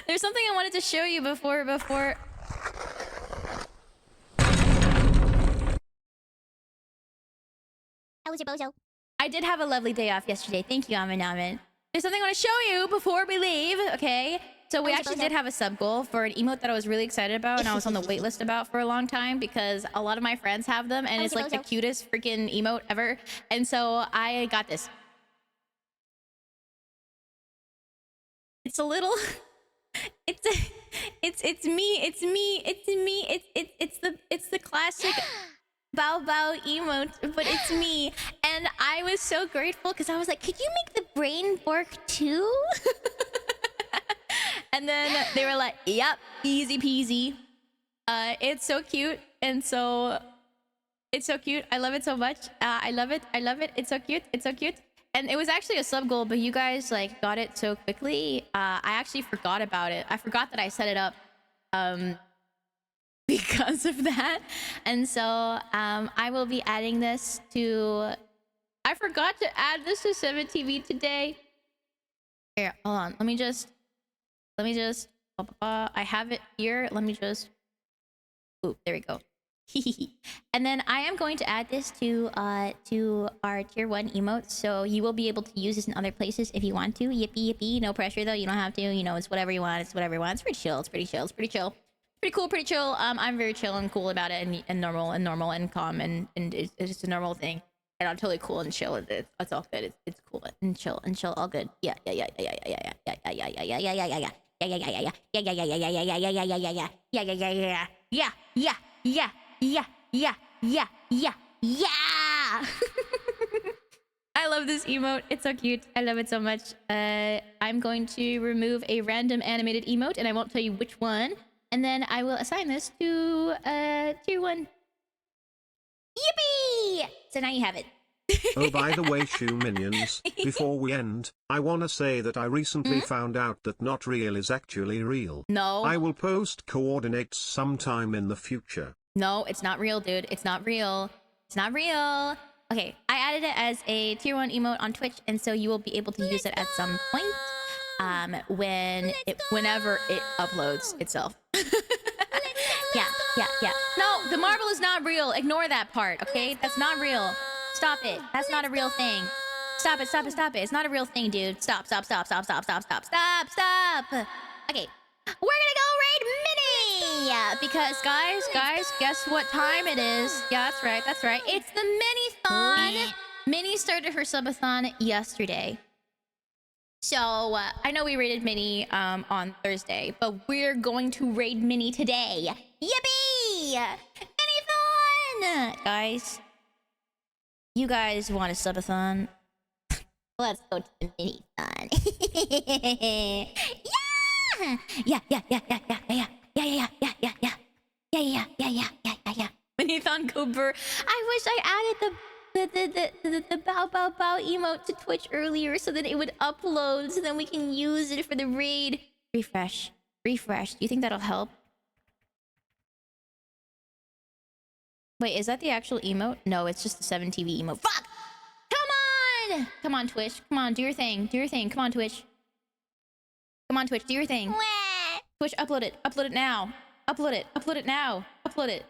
There's something I wanted to show you before... How was your bozo? I did have a lovely day off yesterday. Thank you, Amin. There's something I want to show you before we leave, okay? So we actually did have a sub goal for an emote that I was really excited about and I was on the wait list about for a long time because a lot of my friends have them and it's like the cutest freaking emote ever. And so I got this. It's a little... It's the classic bow emote, but it's me. And I was so grateful because I was like, could you make the brain bork too? And then they were like, yep, easy peasy. It's so cute. And so it's so cute. I love it so much. I love it. It's so cute. And it was actually a sub goal, but you guys like got it so quickly. I actually forgot about it. I forgot that I set it up because of that. And so I will be adding this to... I forgot to add this to 7TV today. Here, hold on. Let me just... I have it here. Let me just... Ooh, there we go. And then I am going to add this to our tier 1 emotes, so you will be able to use this in other places if you want to. Yippee. No pressure though. You don't have to. You know, it's whatever you want. It's pretty chill. Pretty cool. Pretty chill. I'm very chill and cool about it, and normal and calm, and it's just a normal thing. And I'm totally cool and chill. It's all good. It's cool and chill. All good. Yeah. I love this emote. It's so cute. I love it so much. I'm going to remove a random animated emote, and I won't tell you which one. And then I will assign this to tier 1. Yippee! So now you have it. Oh, by the way, Shoe Minions, before we end, I wanna say that I recently found out that not real is actually real. No. I will post coordinates sometime in the future. No, it's not real, dude. It's not real. Okay, I added it as a tier 1 emote on Twitch, and so you will be able to use it at some point whenever it uploads itself. Yeah. No, the marble is not real. Ignore that part, okay? That's not real. Stop it. That's not a real thing. Stop it. It's not a real thing, dude. Stop. Okay. We're gonna go raid Mini! Because, guys, guess what time it is? Yeah, that's right. It's the Mini-thon! Mini started her subathon yesterday. So, I know we raided Mini on Thursday, but we're going to raid Mini today. Yippee! Mini-thon! Guys, you guys want a subathon? Let's go to the Mini-thon. Yeah. Mini-thon Cooper. I wish I added the bow emote to Twitch earlier so that it would upload so then we can use it for the raid. Refresh. Refresh. Do you think that'll help? Wait, is that the actual emote? No, it's just the 7TV emote. Fuck! Come on! Come on, Twitch. Come on, do your thing. Do your thing. Come on, Twitch. Come on, Twitch. Do your thing. Twitch, upload it. Upload it now. Upload it. Upload it now. Upload it.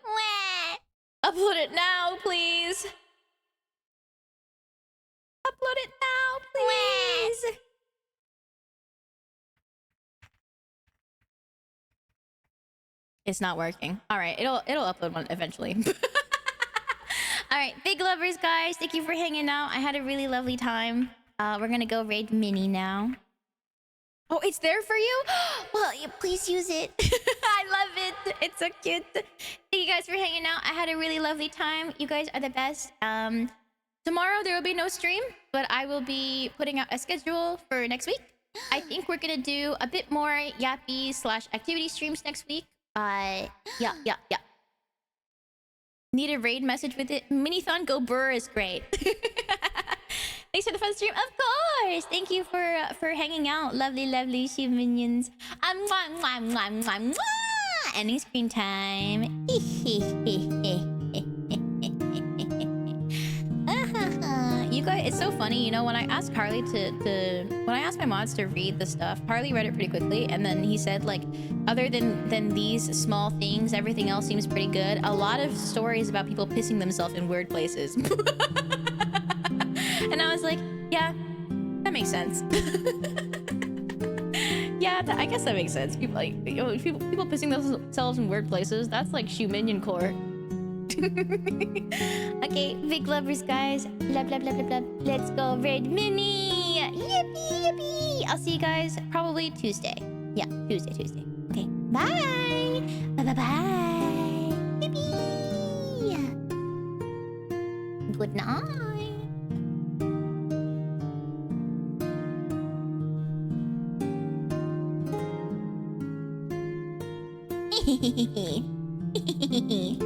Upload it now, please. Upload it now, please. It's not working. All right, it'll upload one eventually. All right, big lovers, guys. Thank you for hanging out. I had a really lovely time. We're gonna go raid Minnie now. Oh, it's there for you? Well, yeah, please use it. I love it. It's so cute. Thank you guys for hanging out. I had a really lovely time. You guys are the best. Tomorrow there will be no stream, but I will be putting out a schedule for next week. I think we're gonna do a bit more yappy / activity streams next week. Yeah. Need a raid message with it? Minithon Go Burr is great. Thanks for the fun stream. Of course. Thank you for hanging out. Lovely Shiv minions. Ending screen time. You guys, it's so funny, you know, when I asked Harley when I asked my mods to read the stuff, Harley read it pretty quickly, and then he said, like, other than these small things, everything else seems pretty good. A lot of stories about people pissing themselves in weird places. And I was like, yeah, that makes sense. Yeah, I guess that makes sense. People like people pissing themselves in weird places. That's like Shu Minion core. Okay, big lovers, guys. Blah blah blah blah blah. Let's go raid Minnie. Yippee. I'll see you guys probably Tuesday. Yeah, Tuesday. Okay, bye. Bye. Yippee. Good night. Hehehe. Hehehe.